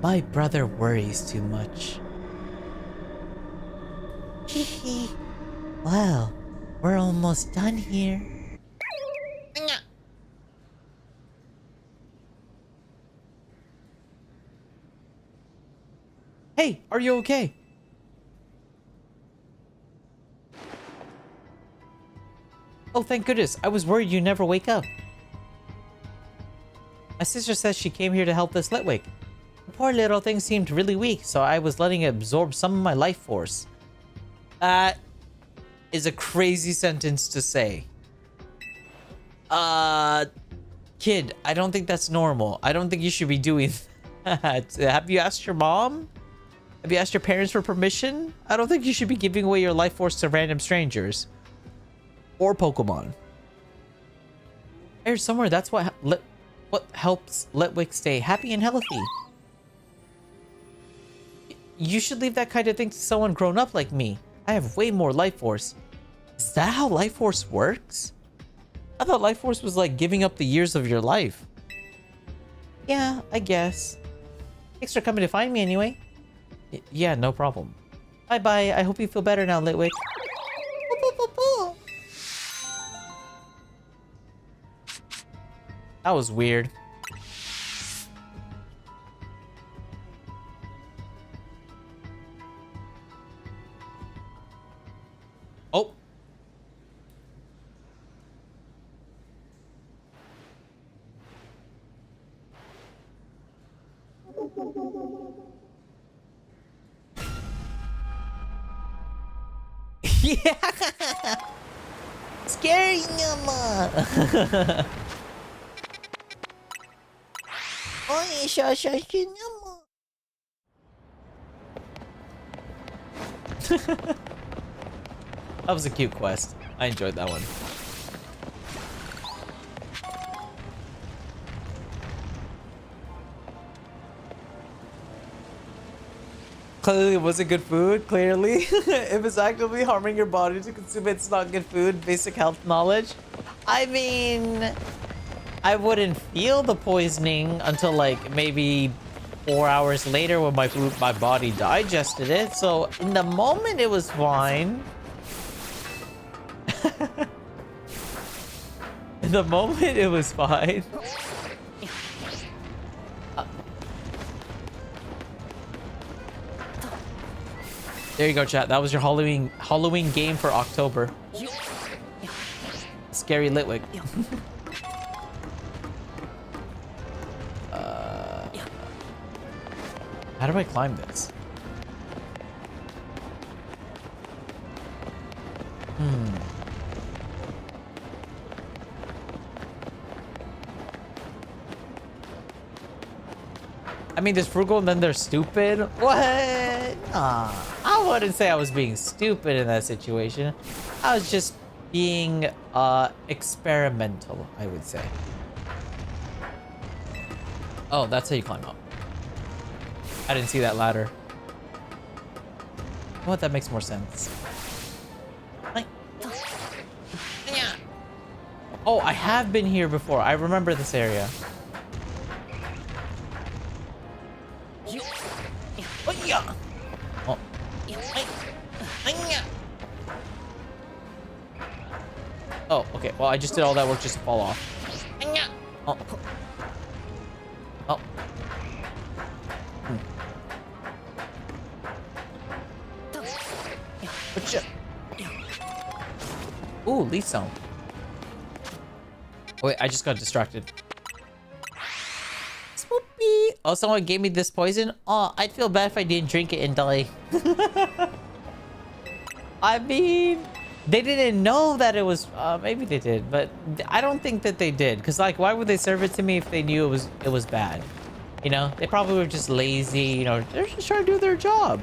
My brother worries too much. Hee. Well, we're almost done here. Hey, are you okay? Oh, thank goodness. I was worried you never wake up. My sister says she came here to help this Litwick. The poor little thing seemed really weak, so I was letting it absorb some of my life force. That is a crazy sentence to say. Kid, I don't think that's normal. I don't think you should be doing that. Have you asked your mom? Have you asked your parents for permission? I don't think you should be giving away your life force to random strangers. Or Pokemon. I heard somewhere that's what helps Litwick stay happy and healthy. You should leave that kind of thing to someone grown up like me. I have way more life force. Is that how life force works? I thought life force was like giving up the years of your life. Yeah, I guess. Thanks for coming to find me anyway. Yeah, no problem. Bye-bye. I hope you feel better now, Litwick. That was weird. Oh. Yeah. Scary Nyama. Oy, shashashi Nyama. That was a cute quest. I enjoyed that one. Clearly it wasn't good food, clearly. If it's actively harming your body to consume it, it's not good food. Basic health knowledge. I mean, I wouldn't feel the poisoning until like maybe 4 hours later when my body digested it. So in the moment it was fine. In the moment it was fine. There you go, chat. That was your Halloween game for October. Scary Litwick. How do I climb this? I mean, there's frugal and then there's stupid. What? I wouldn't say I was being stupid in that situation. I was just being experimental, I would say. Oh, that's how you climb up. I didn't see that ladder. What? That makes more sense. Oh, I have been here before. I remember this area. Oh. Oh, okay. Well, I just did all that work just to fall off. Oh. Oh. Ooh, leaf zone. Oh, wait, I just got distracted. Spoopy. Oh, someone gave me this poison? Oh, I'd feel bad if I didn't drink it and die. I mean, they didn't know that it was... maybe they did, but I don't think that they did. Because, like, why would they serve it to me if they knew it was bad? You know? They probably were just lazy, you know? They're just trying to do their job.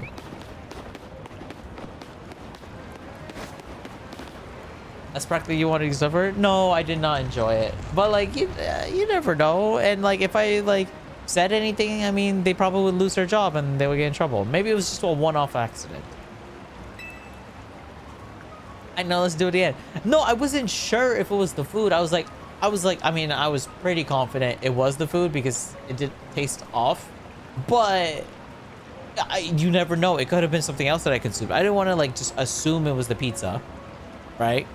That's practically you want to discover? No, I did not enjoy it. But like you never know. And like if I like said anything, I mean they probably would lose their job and they would get in trouble. Maybe it was just a one-off accident. I know, let's do it again. No, I wasn't sure if it was the food. I was like, I mean, I was pretty confident it was the food because it did taste off. But you never know. It could have been something else that I consumed. I didn't want to like just assume it was the pizza, right?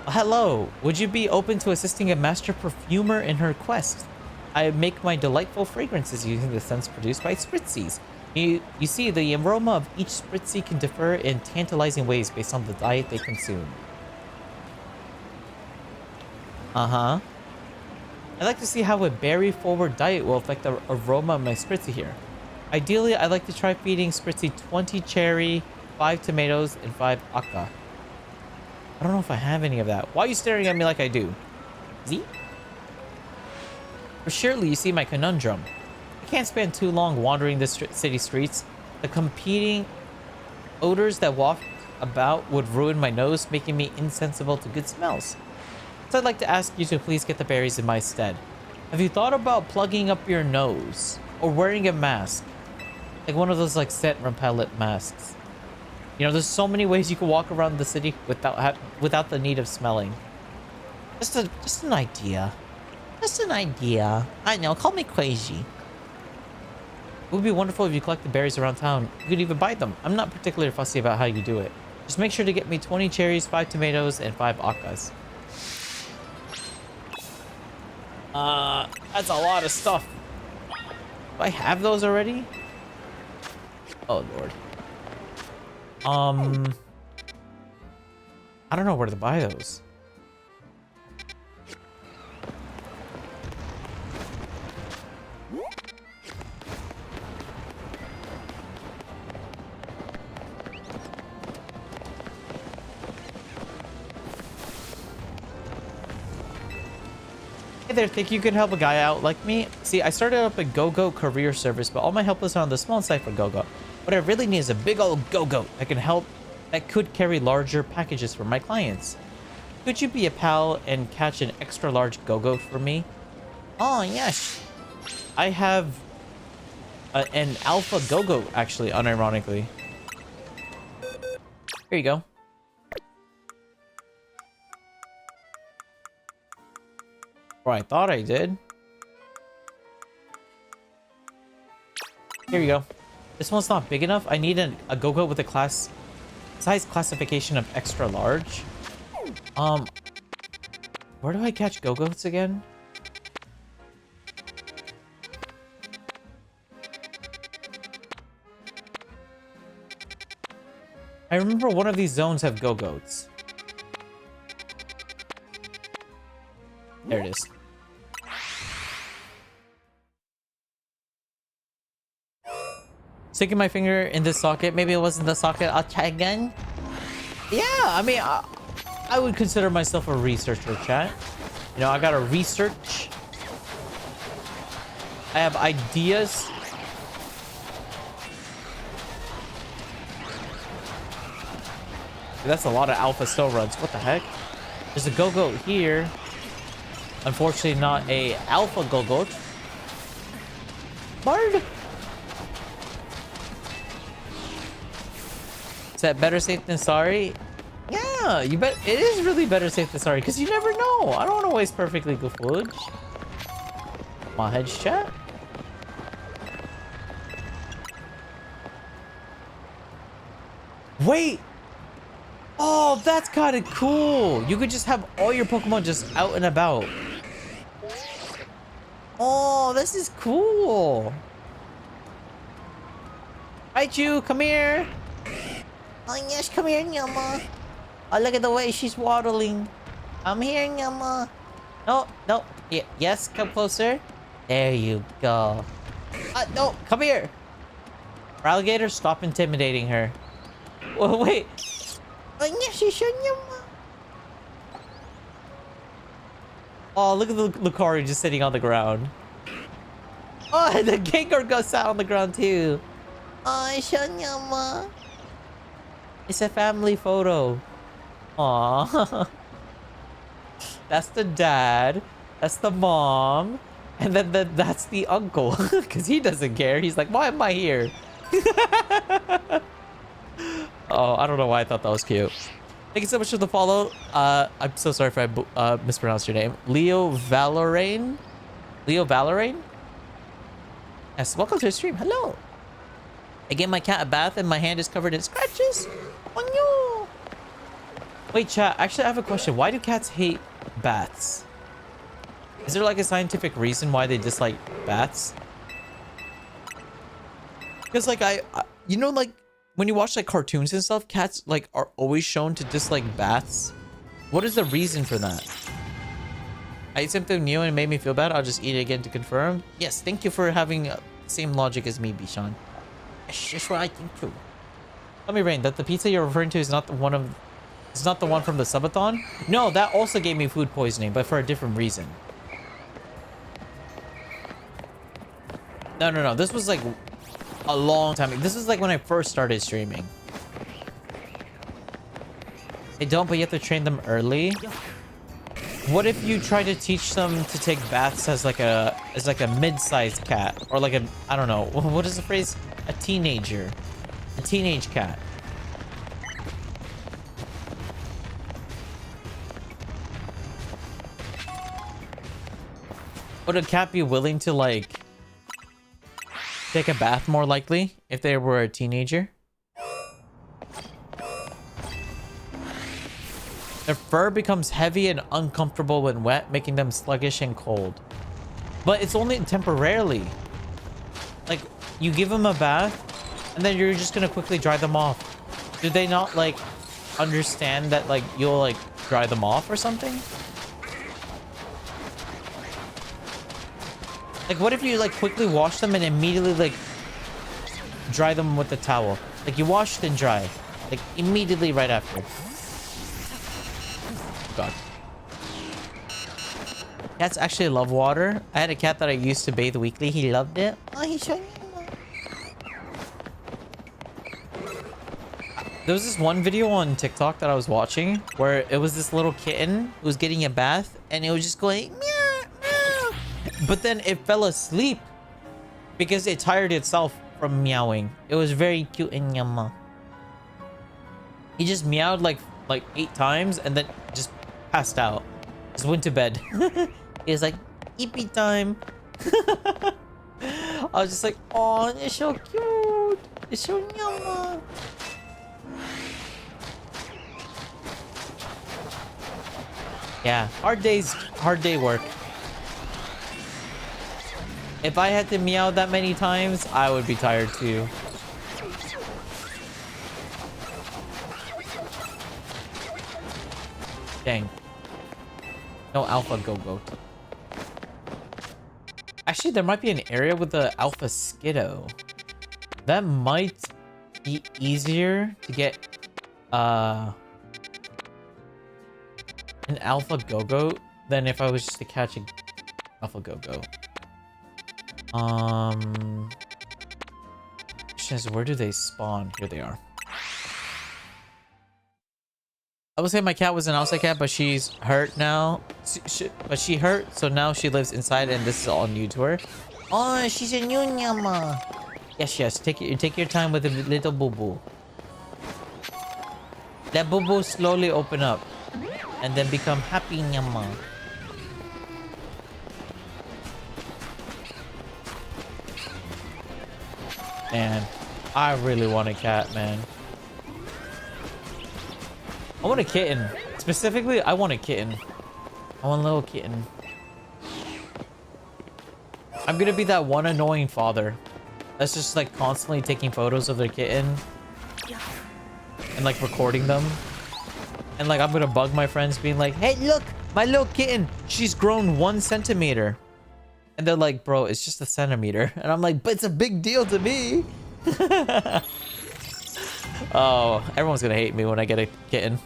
Hello, would you be open to assisting a master perfumer in her quest? I make my delightful fragrances using the scents produced by Spritzies. You see, the aroma of each spritzy can differ in tantalizing ways based on the diet they consume. Uh-huh. I'd like to see how a berry-forward diet will affect the aroma of my spritzy here. Ideally, I'd like to try feeding spritzy 20 cherry, 5 tomatoes, and 5 aka. I don't know if I have any of that. Why are you staring at me like I do? Z? For surely you see my conundrum. I can't spend too long wandering the city streets. The competing odors that waft about would ruin my nose, making me insensible to good smells. So I'd like to ask you to please get the berries in my stead. Have you thought about plugging up your nose or wearing a mask? Like one of those like scent repellent masks. You know, there's so many ways you can walk around the city without the need of smelling. Just an idea. Just an idea. I know, call me crazy. It would be wonderful if you collect the berries around town. You could even buy them. I'm not particularly fussy about how you do it. Just make sure to get me 20 cherries, 5 tomatoes, and 5 akas. That's a lot of stuff. Do I have those already? Oh, Lord. I don't know where to buy those. Hey there, think you could help a guy out like me? See, I started up a GoGo career service, but all my help is on the small site for GoGo. What I really need is a big old GoGo that could carry larger packages for my clients. Could you be a pal and catch an extra large GoGo for me? Oh, yes. I have an alpha GoGo, actually, unironically. Here you go. Or I thought I did. Here you go. This one's not big enough. I need a GoGo with a size classification of extra large. Where do I catch GoGos again? I remember one of these zones have GoGos. There it is. Sticking my finger in this socket. Maybe it wasn't the socket. I'll try again. Yeah, I mean, I would consider myself a researcher, chat. You know, I gotta research. I have ideas. That's a lot of alpha still runs. What the heck? There's a GoGo here. Unfortunately, not a alpha GoGo. Bard. Is that better safe than sorry? Yeah, you bet. It is really better safe than sorry because you never know. I don't want to waste perfectly good footage. My head's chat. Wait. Oh, that's kind of cool. You could just have all your Pokemon just out and about. Oh, this is cool. Raichu, come here. Oh, yes, come here, Nyama. Oh, look at the way she's waddling. I'm here, Nyama. No, no. Yes, come closer. There you go. No, come here. Alligator, stop intimidating her. Oh, wait. Oh, yes, she's Nyama. Oh, look at the Lucario just sitting on the ground. Oh, and the Gengar got sat on the ground too. Oh, it's Nyama. It's a family photo. Aww. That's the dad. That's the mom. And then that's the uncle. Because he doesn't care. He's like, why am I here? Oh, I don't know why I thought that was cute. Thank you so much for the follow. I'm so sorry if I mispronounced your name. Leo Valorane? Leo Valorane? Yes, welcome to the stream. Hello. I gave my cat a bath and my hand is covered in scratches. Oh no. Wait, chat. Actually, I have a question. Why do cats hate baths? Is there like a scientific reason why they dislike baths? Because like you know, like when you watch like cartoons and stuff, cats like are always shown to dislike baths. What is the reason for that? I ate something new and it made me feel bad. I'll just eat it again to confirm. Yes, thank you for having the same logic as me, Bishan. It's just what I think too. Tell me, Rain, that the pizza you're referring to is not the one of... It's not the one from the subathon? No, that also gave me food poisoning, but for a different reason. No. This was like a long time ago. This is like when I first started streaming. They don't, but you have to train them early. What if you try to teach them to take baths as like a mid-sized cat, or like a, I don't know, what is the phrase? A teenager, a teenage cat. Would a cat be willing to like take a bath more likely if they were a teenager? Their fur becomes heavy and uncomfortable when wet, making them sluggish and cold. But it's only temporarily. Like, you give them a bath, and then you're just gonna quickly dry them off. Do they not, like, understand that, like, you'll, like, dry them off or something? Like, what if you, like, quickly wash them and immediately, like, dry them with the towel? Like, you wash then dry. Like, immediately right after. God. Cats actually love water. I had a cat that I used to bathe weekly. He loved it. Oh, he's showing me. There was this one video on TikTok that I was watching where it was this little kitten who was getting a bath and it was just going meow, meow. But then it fell asleep because it tired itself from meowing. It was very cute and yumma. He just meowed like 8 times and then just passed out. Just went to bed. He was like, eepy time. I was just like, oh, it's so cute. It's so yumma. Yeah, hard day work. If I had to meow that many times, I would be tired too. Dang. No alpha go-goat. Actually, there might be an area with the alpha skiddo. That might be easier to get an alpha go-goat than if I was just to catch an alpha go-goat. Question is, where do they spawn? Here they are. I would say my cat was an outside cat, but she's hurt now. But she hurt, so now she lives inside, and this is all new to her. Oh, she's a new nyama. Yes. Take your time with the little boo boo. Let boo boo slowly open up, and then become happy nyama. Man, I really want a cat, man. I want a kitten. Specifically, I want a kitten. I want a little kitten. I'm gonna be that one annoying father that's just like constantly taking photos of their kitten and like recording them. And like I'm gonna bug my friends being like, hey, look, my little kitten, she's grown 1 centimeter. And they're like, bro, it's just a centimeter. And I'm like, but it's a big deal to me. Oh, everyone's gonna hate me when I get a kitten.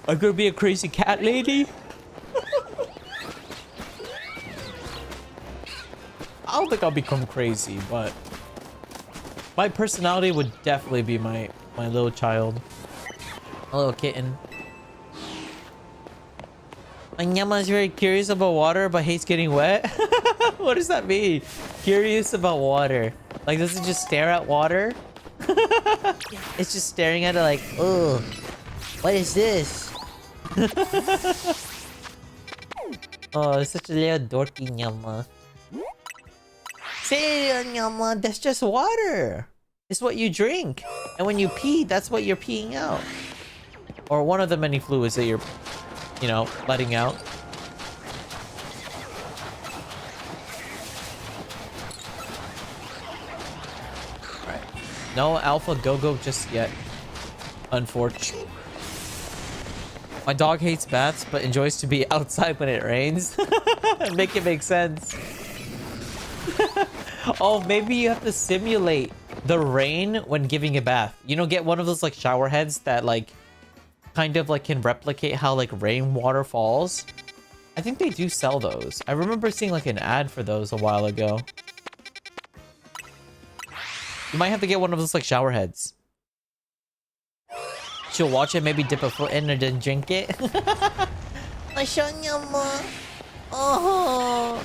I'm gonna be a crazy cat lady. I don't think I'll become crazy, but my personality would definitely be my little child. A little kitten. My Nyama is very curious about water, but hates getting wet. What does that mean? Curious about water. Like, does it just stare at water? It's just staring at it like, Oh, what is this? oh, it's such a little dorky Nyama. Say, nyama, that's just water. is what you drink. And when you pee, that's what you're peeing out. Or one of the many fluids that you're, you know, letting out. Alright. No alpha go-go just yet. Unfortunately. My dog hates baths, but enjoys to be outside when it rains. Make it make sense. Oh, maybe you have to simulate the rain when giving a bath. You know, get one of those like shower heads that like kind of like can replicate how like rainwater falls. I think they do sell those. I remember seeing like an ad for those a while ago. You might have to get one of those like shower heads. She'll watch it, maybe dip a foot in and then drink it. Oh.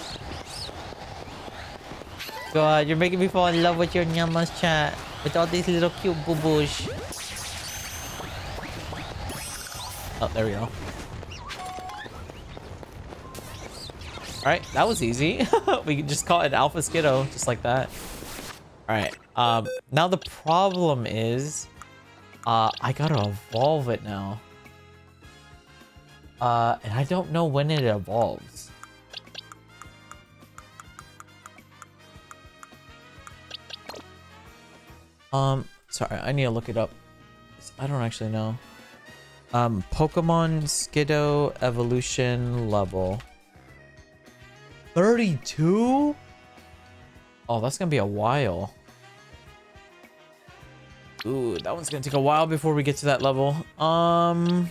God, you're making me fall in love with your nyamas, chat. With all these little cute boo-boos. Oh, there we go. Alright, that was easy. We just caught an alpha skiddo, just like that. Alright, now the problem is... I gotta evolve it now. And I don't know when it evolves. Sorry, I need to look it up. I don't actually know. Pokemon Skiddo evolution level. 32? Oh, that's gonna be a while. Ooh, that one's gonna take a while before we get to that level. I'm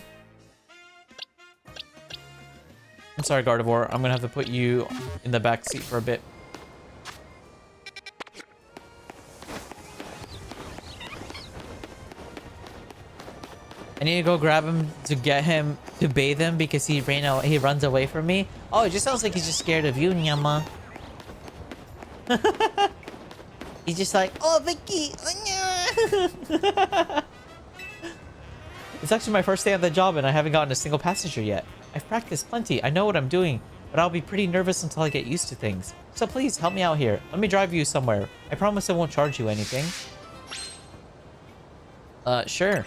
sorry, Gardevoir. I'm gonna have to put you in the back seat for a bit. I need to go grab him to get him to bathe him because he runs away from me. Oh, it just sounds like he's just scared of you, Nyama. He's just like, oh, Vicky. It's actually my first day on the job and I haven't gotten a single passenger yet. I've practiced plenty. I know what I'm doing, but I'll be pretty nervous until I get used to things. So please help me out here. Let me drive you somewhere. I promise I won't charge you anything. Sure.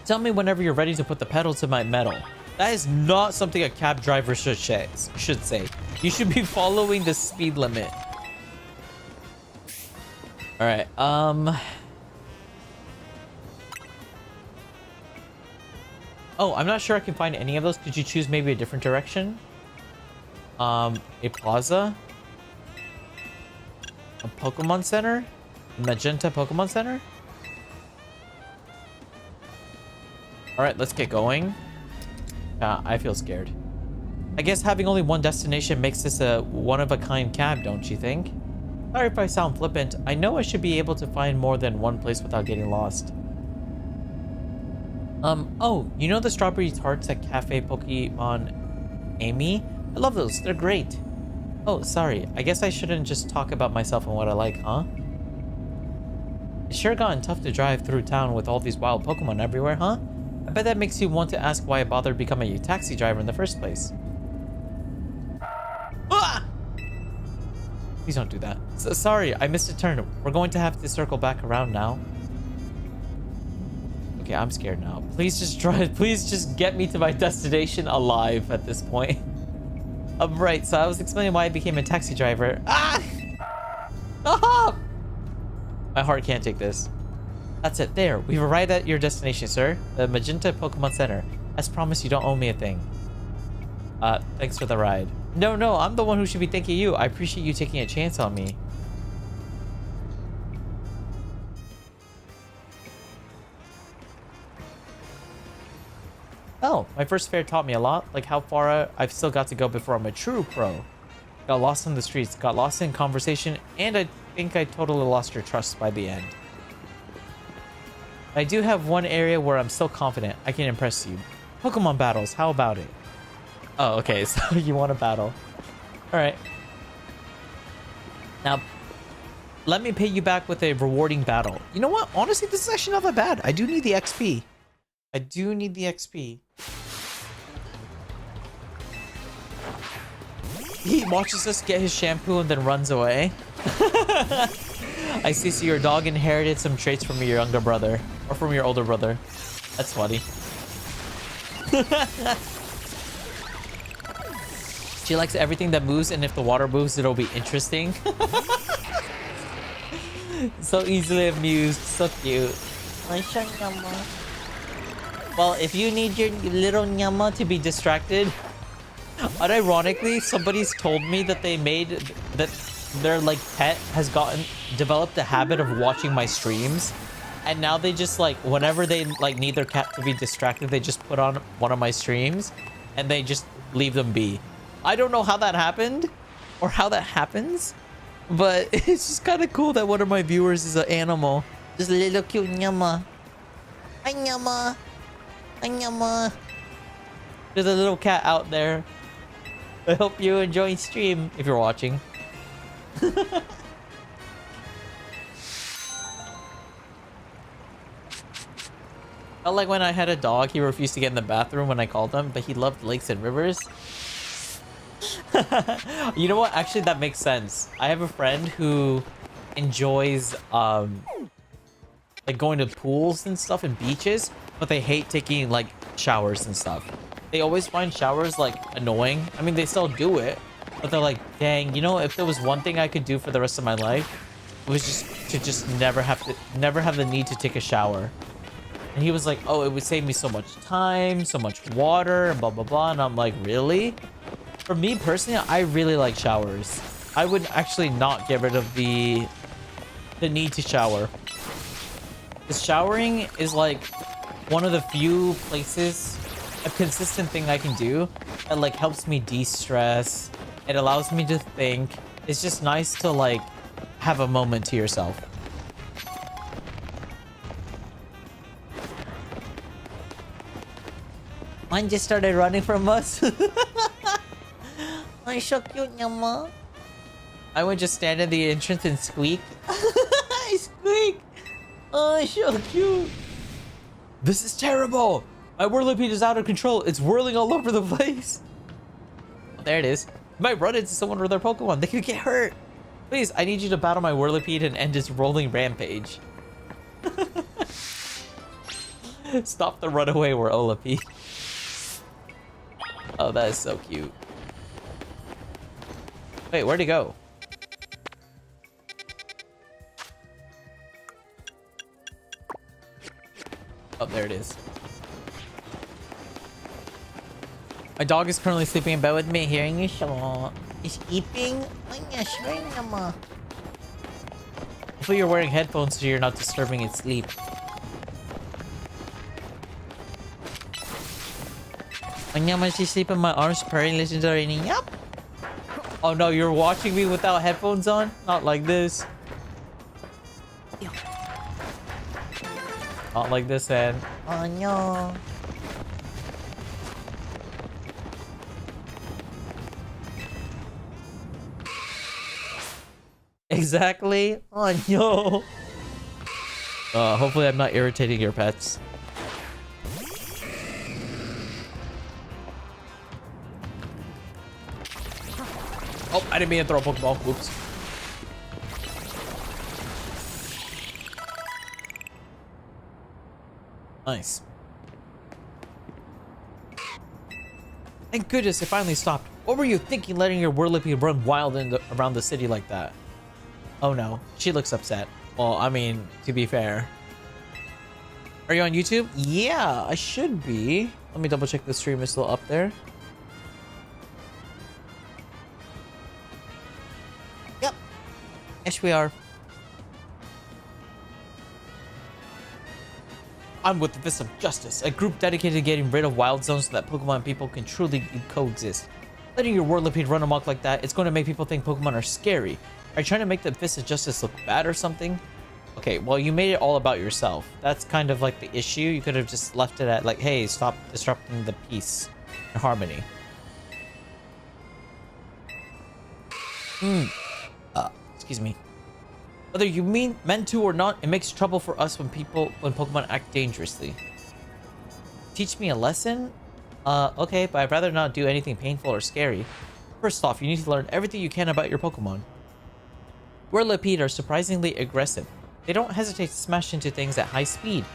Tell me whenever you're ready to put the pedal to my metal. That is not something a cab driver should say. You should be following the speed limit. All right. Oh, I'm not sure I can find any of those. Could you choose maybe a different direction? A plaza? A Pokemon Center? Magenta Pokemon Center? Alright, let's get going. I feel scared. I guess having only one destination makes this a one-of-a-kind cab, don't you think? Sorry if I sound flippant. I know I should be able to find more than one place without getting lost. Oh, you know the strawberry tarts at Cafe Pokemon Amy? I love those. They're great. Oh, sorry. I guess I shouldn't just talk about myself and what I like, huh? It's sure gotten tough to drive through town with all these wild Pokemon everywhere, huh? I bet that makes you want to ask why I bothered becoming a taxi driver in the first place. Ah! Please don't do that. Sorry, I missed a turn. We're going to have to circle back around now. Okay, I'm scared now. Please just drive. Please just get me to my destination alive at this point. Right, so I was explaining why I became a taxi driver. Ah! Ah! My heart can't take this. That's it. There. We've arrived at your destination, sir. The Magenta Pokemon Center. As promised, you don't owe me a thing. Thanks for the ride. No, I'm the one who should be thanking you. I appreciate you taking a chance on me. Oh, my first fare taught me a lot. Like how far I've still got to go before I'm a true pro. Got lost in the streets, got lost in conversation, and I think I totally lost your trust by the end. I do have one area where I'm still confident I can impress you. Pokemon battles, how about it? Oh, okay, so you want a battle. Alright. Now, let me pay you back with a rewarding battle. You know what? Honestly, this is actually not that bad. I do need the XP. I do need the XP. He watches us get his shampoo and then runs away. I see, so your dog inherited some traits from your younger brother. Or from your older brother. That's funny. She likes everything that moves, and if the water moves, it'll be interesting. So easily amused. So cute. Well, if you need your little nyama to be distracted, unironically, somebody's told me that they made that their like pet has developed the habit of watching my streams, and now they just like whenever they like need their cat to be distracted, they just put on one of my streams and they just leave them be. I don't know how that happened or how that happens, but it's just kind of cool that one of my viewers is an animal. Just a little cute nyama. Hi nyama. Hi nyama. There's a little cat out there. I hope you enjoy stream if you're watching. Felt like when I had a dog, he refused to get in the bathroom when I called him, but he loved lakes and rivers. You know what? Actually, that makes sense. I have a friend who enjoys like going to pools and stuff and beaches, but they hate taking like showers and stuff. They always find showers like annoying. I mean, they still do it, but they're like, dang, you know, if there was one thing I could do for the rest of my life, it was just to never have the need to take a shower. And he was like, oh, it would save me so much time, so much water, and blah blah blah. And I'm like, really? For me personally, I really like showers. I would actually not get rid of the need to shower. Because showering is like one of the few places, a consistent thing I can do that like helps me de-stress. It allows me to think. It's just nice to like have a moment to yourself. Mine just started running from us. I'm so cute, nyama. I would just stand in the entrance and squeak. I squeak. Oh, so cute. This is terrible. My whirlipede is out of control. It's whirling all over the place. Oh, there it is. You might run into someone or their Pokemon. They could get hurt. Please, I need you to battle my whirlipede and end its rolling rampage. Stop the runaway whirlipede. Oh, that is so cute. Wait, where'd he go? Oh, there it is. My dog is currently sleeping in bed with me, hearing you. Is eating? Nyama. Hopefully you're wearing headphones so you're not disturbing its sleep. Nyama, she sleep in my arms, purring, listen to her eating. Yup. Oh no, you're watching me without headphones on? Not like this. Not like this, Ed. Oh no. Exactly. Oh no. Hopefully I'm not irritating your pets. Oh, I didn't mean to throw a Pokeball. Whoops. Nice. Thank goodness it finally stopped. What were you thinking letting your Whirlipede run wild around the city like that? Oh no, she looks upset. Well, I mean, to be fair. Are you on YouTube? Yeah, I should be. Let me double check the stream is still up there. Yep. Yes, we are. I'm with the Fist of Justice, a group dedicated to getting rid of wild zones so that Pokemon and people can truly coexist. Letting your Whirlipede run amok like that, it's going to make people think Pokemon are scary. Are you trying to make the Fist of Justice look bad or something? Okay, well, you made it all about yourself. That's kind of like the issue. You could have just left it at like, hey, stop disrupting the peace and harmony. Excuse me. Whether you meant to or not, it makes trouble for us when Pokemon act dangerously. Teach me a lesson? Okay, but I'd rather not do anything painful or scary. First off, you need to learn everything you can about your Pokemon. Whirlipede are surprisingly aggressive. They don't hesitate to smash into things at high speed.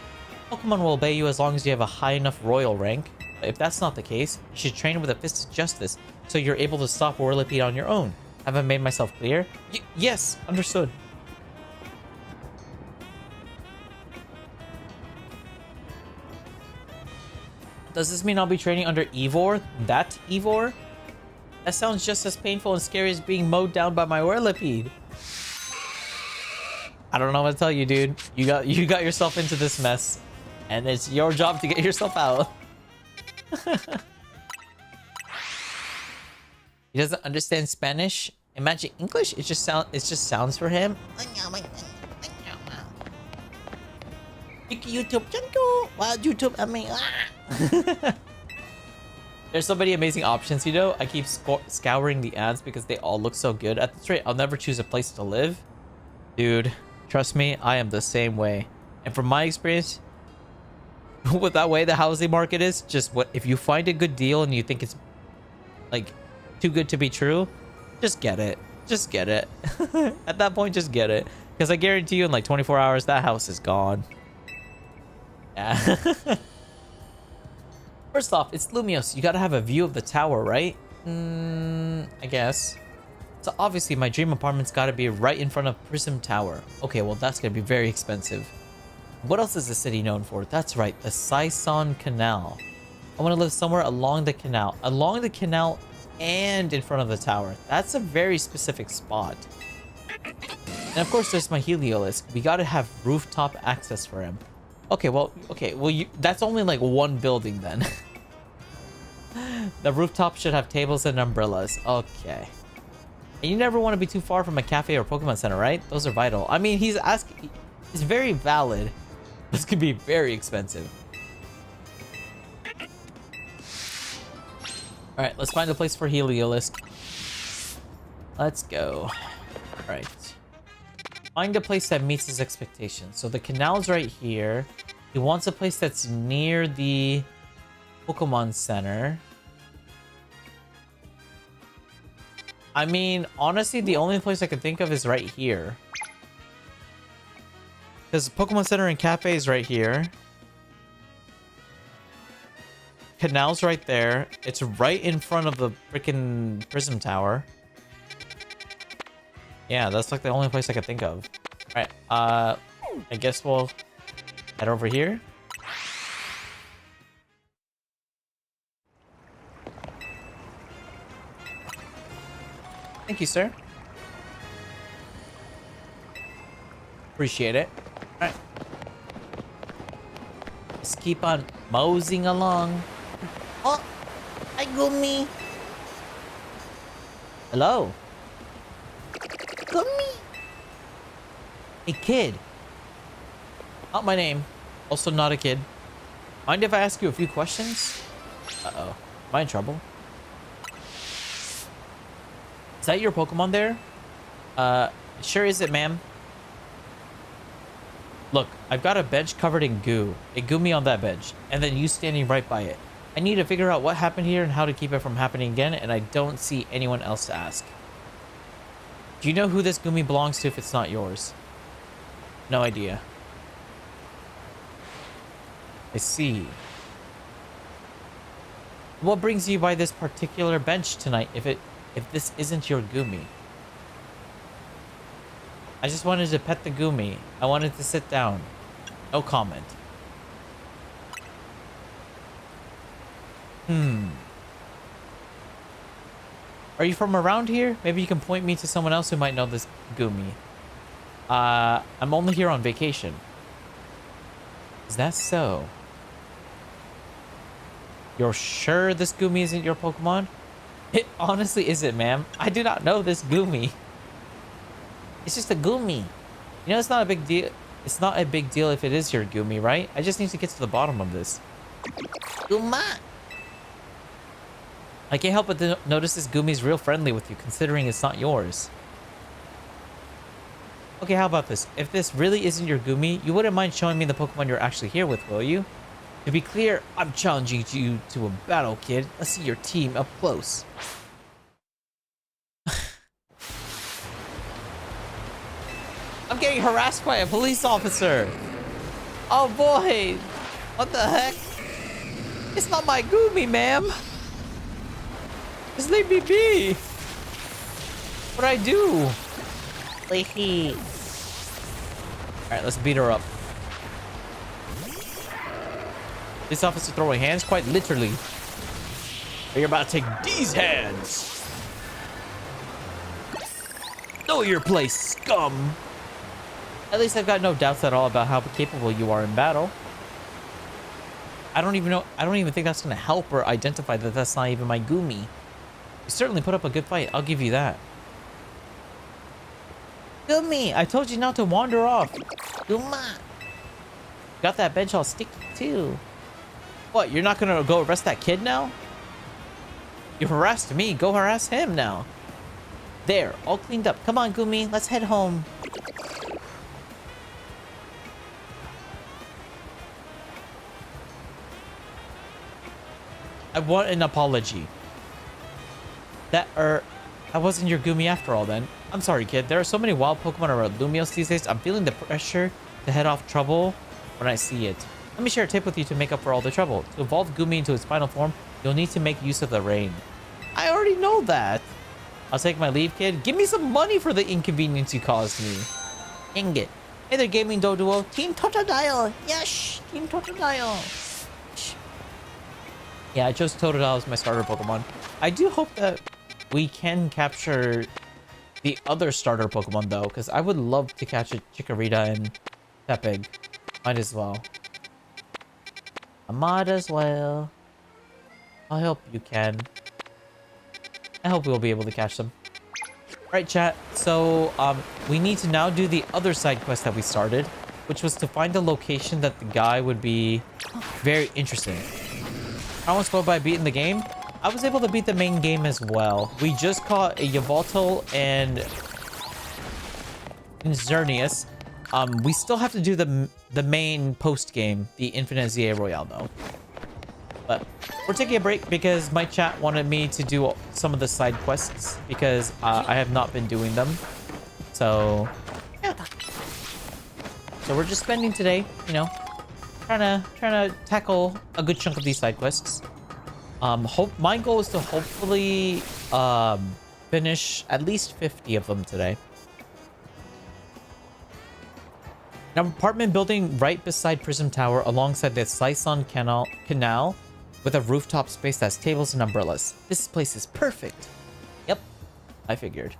Pokemon will obey you as long as you have a high enough royal rank. But if that's not the case, you should train with a fist of justice so you're able to stop Whirlipede on your own. Have I made myself clear? Yes, understood. Does this mean I'll be training under Evor? That Evor? That sounds just as painful and scary as being mowed down by my Whirlipede. I don't know what to tell you, dude. You got yourself into this mess, and it's your job to get yourself out. He doesn't understand Spanish. Imagine English. It just sounds for him. YouTube, There's so many amazing options, you know. I keep scouring the ads because they all look so good. At this rate, I'll never choose a place to live. Dude, trust me, I am the same way. And from my experience, with that way the housing market is, just what if you find a good deal and you think it's like too good to be true, just get it. Just get it. At that point, just get it. Because I guarantee you in like 24 hours, that house is gone. Yeah. First off, it's Lumios. You gotta have a view of the tower, right? I guess. So obviously my dream apartment's gotta be right in front of Prism Tower. Okay, well that's gonna be very expensive. What else is the city known for? That's right, the Saison Canal. I want to live somewhere along the canal. Along the canal and in front of the tower. That's a very specific spot. And of course there's my Heliolisk. We gotta have rooftop access for him. Okay, well, that's only like one building then. The rooftop should have tables and umbrellas. Okay. And you never want to be too far from a cafe or Pokemon Center, right? Those are vital. I mean, he's asking... It's very valid. This could be very expensive. Alright, let's find a place for Heliolisk. Let's go. Alright. Find a place that meets his expectations. So the canal's right here. He wants a place that's near the Pokemon Center. I mean, honestly, the only place I can think of is right here. Because Pokemon Center and Cafe is right here. Canal's right there. It's right in front of the freaking Prism Tower. Yeah, that's like the only place I could think of. Alright, I guess we'll head over here. Thank you, sir. Appreciate it. Alright. Let's keep on moseying along. Oh, hi, Gumi. Hello. Gumi. A kid. Not my name. Also not a kid. Mind if I ask you a few questions? Uh-oh. Am I in trouble? Is that your Pokemon there? Sure is it, ma'am. Look, I've got a bench covered in goo. It goo me on that bench. And then you standing right by it. I need to figure out what happened here and how to keep it from happening again, and I don't see anyone else to ask. Do you know who this Gumi belongs to if it's not yours? No idea. I see. What brings you by this particular bench tonight if this isn't your Gumi? I just wanted to pet the Gumi. I wanted to sit down. No comment. Are you from around here? Maybe you can point me to someone else who might know this Gumi. I'm only here on vacation. Is that so? You're sure this Gumi isn't your Pokemon? It honestly isn't, ma'am. I do not know this Gumi. It's just a Gumi. You know, it's not a big deal. It's not a big deal if it is your Gumi, right? I just need to get to the bottom of this. Guma. I can't help but to notice this Gumi's real friendly with you, considering it's not yours. Okay, how about this? If this really isn't your Gumi, you wouldn't mind showing me the Pokemon you're actually here with, will you? To be clear, I'm challenging you to a battle, kid. Let's see your team up close. I'm getting harassed by a police officer. Oh boy. What the heck? It's not my Gumi, ma'am. Just leave me be. What'd I do? Leahy. Alright, let's beat her up. This officer throwing hands, quite literally. You're about to take these hands. Know your place, scum. At least I've got no doubts at all about how capable you are in battle. I don't even think that's gonna help or identify that that's not even my Gumi. You certainly put up a good fight, I'll give you that. Gumi, I told you not to wander off. Guma. Got that bench all sticky too. What, you're not gonna go arrest that kid now? You harassed me, go harass him now. There, all cleaned up. Come on, Gumi, let's head home. I want an apology. That wasn't your Gumi after all then. I'm sorry, kid. There are so many wild Pokemon around Lumios these days. I'm feeling the pressure to head off trouble when I see it. Let me share a tip with you to make up for all the trouble. To evolve Gumi into its final form, you'll need to make use of the rain. I already know that. I'll take my leave, kid. Give me some money for the inconvenience you caused me. Ingot. Hey there, Gaming Doduo. Team Totodile. Yes. Team Totodile. Yeah, I chose Totodile as my starter Pokemon. I do hope that we can capture the other starter Pokemon, though, because I would love to catch a Chikorita and Tepig. Might as well. I might as well. I hope you can. I hope we'll be able to catch them. Alright, chat. So, we need to now do the other side quest that we started, which was to find a location that the guy would be very interested in. I almost spoiled by beating the game. I was able to beat the main game as well. We just caught a Yveltal and Xerneas. We still have to do the main post game, the Infinite ZA Royale, though. But we're taking a break because my chat wanted me to do some of the side quests because I have not been doing them. So yeah. So we're just spending today, you know, trying to tackle a good chunk of these side quests. My goal is to hopefully finish at least 50 of them today. An apartment building right beside Prism Tower alongside the Saison Canal with a rooftop space that's tables and umbrellas. This place is perfect. Yep, I figured.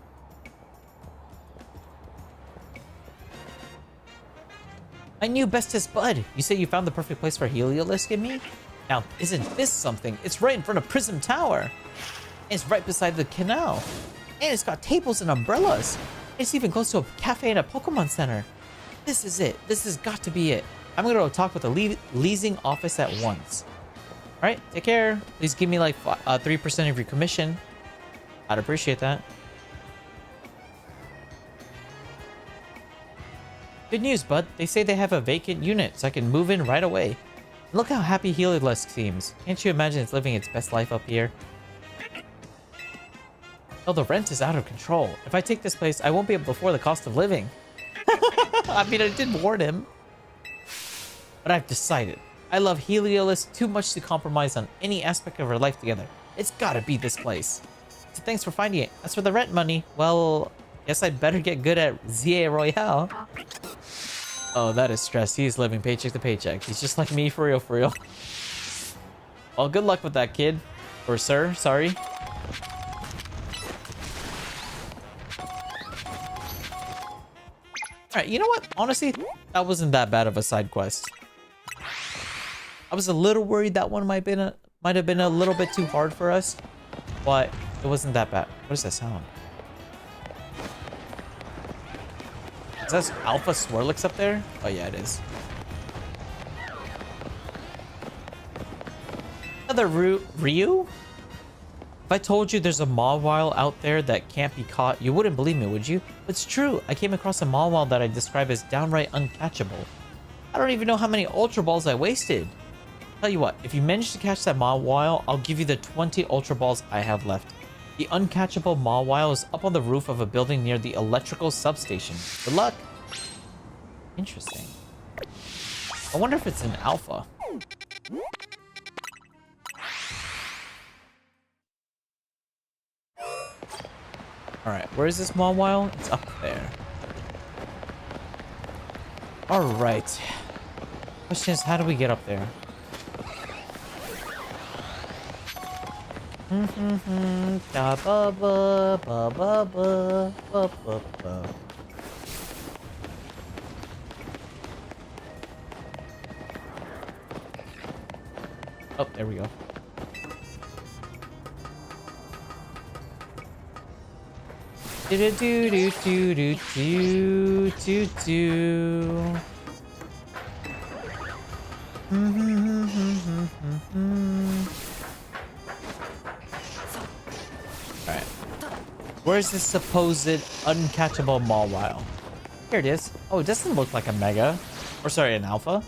My new bestest bud. You say you found the perfect place for Heliolisk and me? Now, isn't this something? It's right in front of Prism Tower. And it's right beside the canal. And it's got tables and umbrellas. It's even close to a cafe and a Pokemon Center. This is it. This has got to be it. I'm going to go talk with the leasing office at once. All right, take care. Please give me like 3% of your commission. I'd appreciate that. Good news, bud. They say they have a vacant unit, so I can move in right away. Look how happy Heliolisk seems. Can't you imagine it's living its best life up here? Oh, the rent is out of control. If I take this place, I won't be able to afford the cost of living. I mean, I did warn him. But I've decided. I love Heliolisk too much to compromise on any aspect of our life together. It's gotta be this place. So thanks for finding it. As for the rent money, well, guess I'd better get good at ZA Royale. Oh, that is stress. He is living paycheck to paycheck. He's just like me, for real, for real. Well, good luck with that, kid. Or sir, sorry. Alright, you know what? Honestly, that wasn't that bad of a side quest. I was a little worried that one might have been a little bit too hard for us, but it wasn't that bad. What is that sound? Is that Alpha Swirlix up there? Oh yeah, it is. Another Ryu? If I told you there's a Mawile out there that can't be caught, you wouldn't believe me, would you? But it's true. I came across a Mawile that I describe as downright uncatchable. I don't even know how many Ultra Balls I wasted. Tell you what, if you manage to catch that Mawile, I'll give you the 20 Ultra Balls I have left. The uncatchable Mawile is up on the roof of a building near the electrical substation. Good luck! Interesting. I wonder if it's an alpha. Alright, where is this Mawile? It's up there. Alright. Question is, how do we get up there? Da ba ba ba ba ba ba ba ba. Oh, there we go. Do do do do do do do do. Alright. Where's this supposed uncatchable Mawile? Here it is. Oh, it doesn't look like a Mega. Or sorry, an Alpha.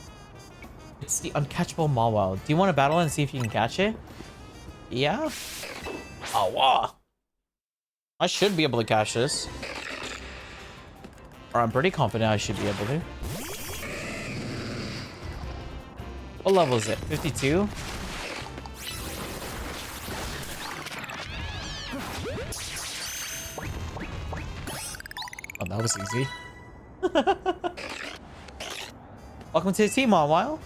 It's the uncatchable Mawile. Do you want to battle and see if you can catch it? Yeah? Oh, wow. I should be able to catch this. Or I'm pretty confident I should be able to. What level is it? 52? Oh, that was easy. Welcome to the team, Mawile.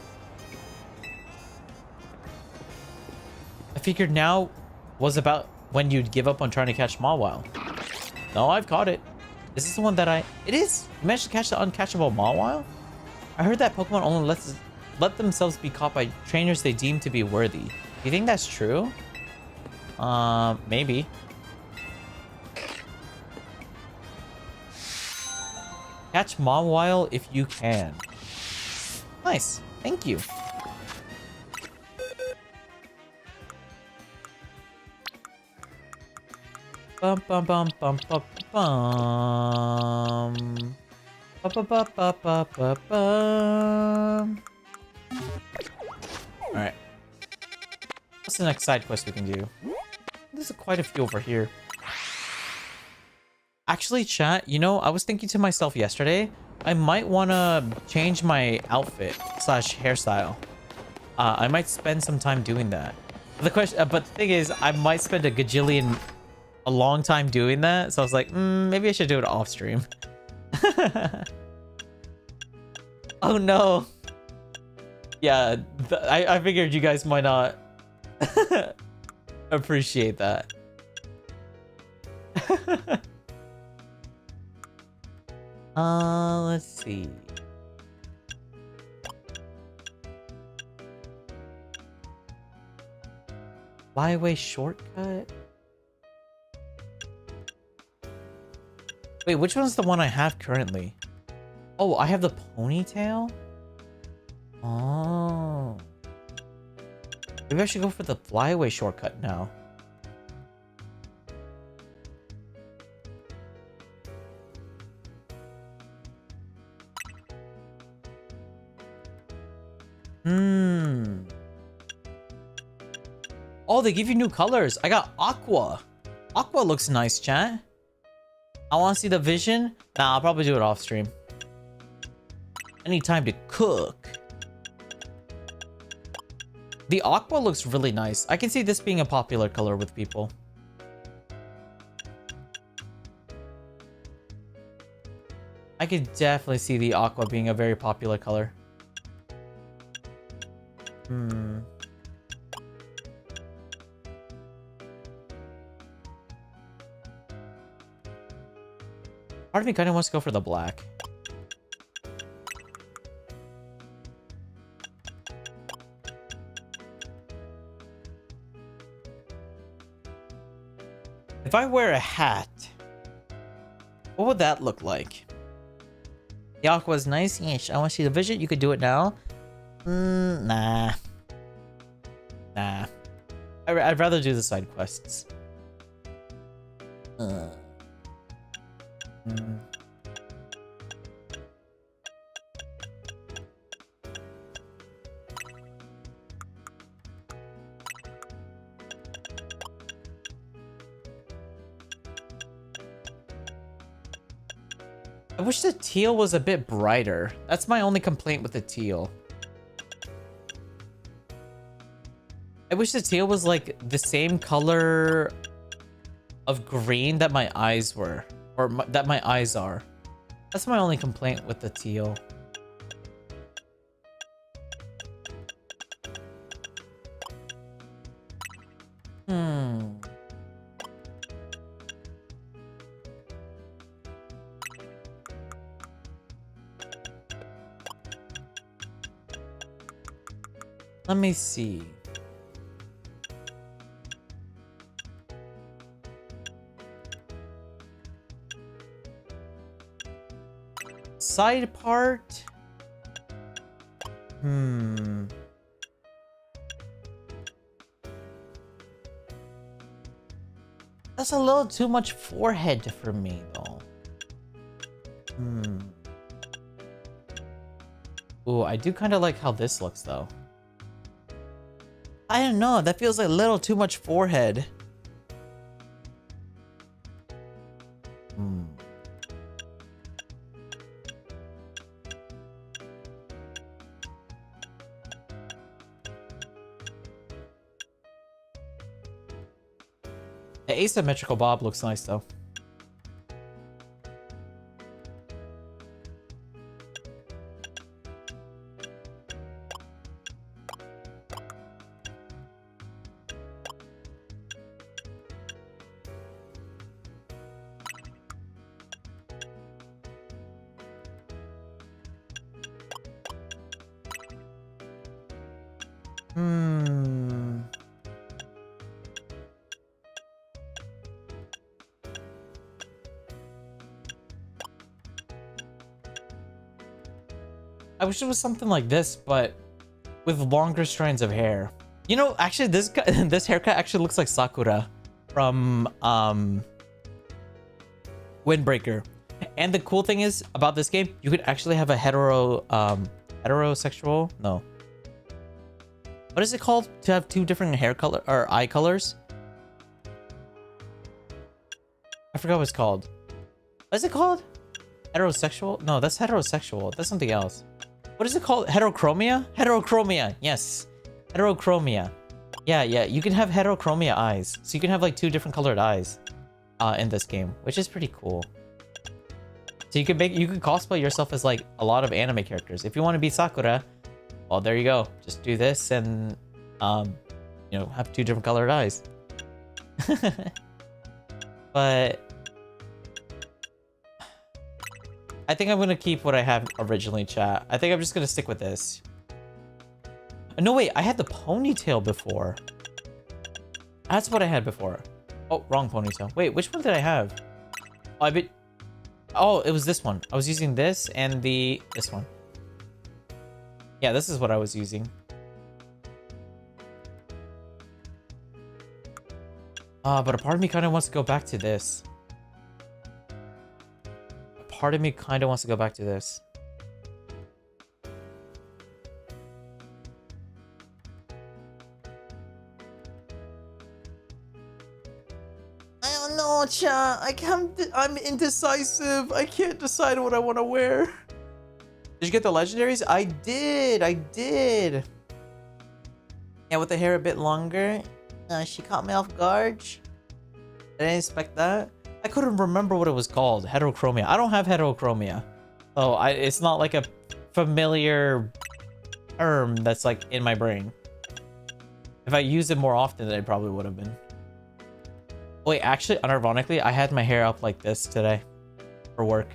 I figured now was about when you'd give up on trying to catch Mawile. No, I've caught it. Is this the one that It is! You managed to catch the uncatchable Mawile? I heard that Pokemon only let themselves be caught by trainers they deem to be worthy. Do you think that's true? Maybe. Catch Mawile if you can. Nice. Thank you. Bum bum bum bum bum bum. Ba ba ba ba ba ba bum. All right. What's the next side quest we can do? There's quite a few over here. Actually, chat, you know, I was thinking to myself yesterday, I might want to change my outfit slash hairstyle. I might spend some time doing that. But the thing is, I might spend a long time doing that. So I was like, maybe I should do it off stream. Oh no. Yeah, I figured you guys might not appreciate that. Let's see. Flyway shortcut? Wait, which one's the one I have currently? Oh, I have the ponytail? Oh. Maybe I should go for the flyaway shortcut now. Oh, they give you new colors. I got aqua. Aqua looks nice, chat. I want to see the vision. Nah, I'll probably do it off stream. I need time to cook. The aqua looks really nice. I can see this being a popular color with people. I could definitely see the aqua being a very popular color. Part of me kind of wants to go for the black. If I wear a hat, what would that look like? The aqua is nice. Yes, I want to see the vision. You could do it now. Nah. Nah. I'd rather do the side quests. I wish the teal was a bit brighter. That's my only complaint with the teal. I wish the teal was like the same color of green that my eyes were, or that my eyes are. That's my only complaint with the teal. Let me see. Side part. That's a little too much forehead for me, though. Ooh, I do kind of like how this looks, though. I don't know. That feels like a little too much forehead. The asymmetrical bob looks nice, though. I wish it was something like this, but with longer strands of hair. You know, actually, this this haircut actually looks like Sakura from Windbreaker. And the cool thing is about this game, you could actually have a heterosexual. No. What is it called to have two different hair color or eye colors? I forgot what it's called. What is it called? Heterosexual? No, that's heterosexual. That's something else. What is it called? Heterochromia? Heterochromia. Yes. Heterochromia. Yeah. You can have heterochromia eyes. So you can have like two different colored eyes in this game, which is pretty cool. So you could cosplay yourself as like a lot of anime characters. If you want to be Sakura, well, there you go. Just do this and you know, have two different colored eyes. But I think I'm gonna keep what I have originally, chat. I think I'm just gonna stick with this. No, wait, I had the ponytail before. That's what I had before. Oh, wrong ponytail. Wait, which one did I have? Oh, it was this one. I was using this and this one. Yeah, this is what I was using. But a part of me kind of wants to go back to this. Part of me kind of wants to go back to this. I don't know, chat. I'm indecisive. I can't decide what I want to wear. Did you get the legendaries? I did. Yeah, with the hair a bit longer. She caught me off guard. I didn't expect that. I couldn't remember what it was called. Heterochromia. I don't have heterochromia. So it's not like a familiar term that's like in my brain. If I used it more often, then it probably would have been. Wait, actually, unironically, I had my hair up like this today for work.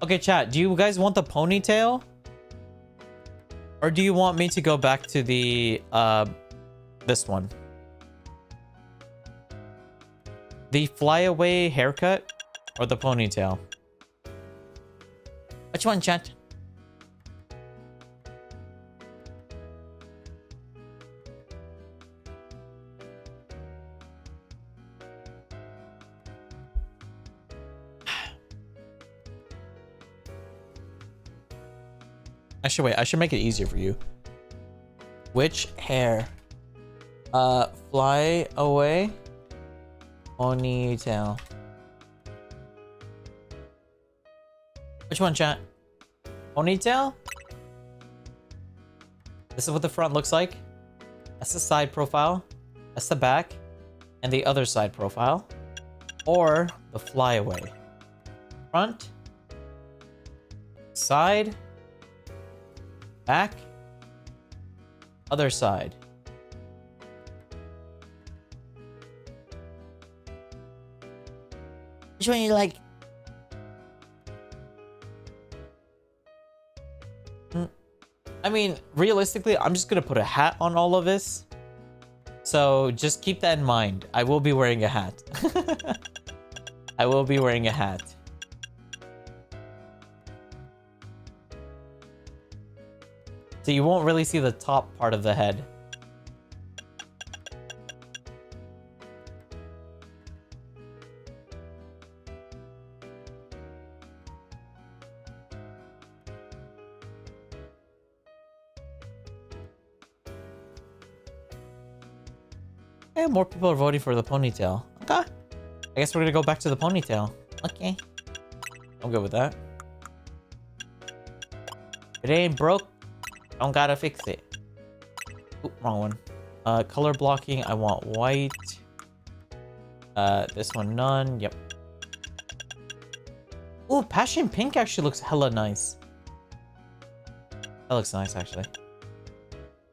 Okay, chat, do you guys want the ponytail? Or do you want me to go back to the, this one? The flyaway haircut or the ponytail? Which one, chat? Actually, wait, I should make it easier for you. Which hair Fly away. Ponytail. Which one, chat? Ponytail? This is what the front looks like. That's the side profile. That's the back. And the other side profile. Or the flyaway. Front. Side. Back. Other side. Which one you like? I mean, realistically, I'm just gonna put a hat on all of this. So just keep that in mind. I will be wearing a hat. I will be wearing a hat. So you won't really see the top part of the head. Yeah, more people are voting for the ponytail. Okay. I guess we're gonna go back to the ponytail. Okay. I'm good with that. If it ain't broke, don't gotta fix it. Oop, wrong one. Color blocking, I want white. This one, none. Yep. Ooh, passion pink actually looks hella nice. That looks nice, actually.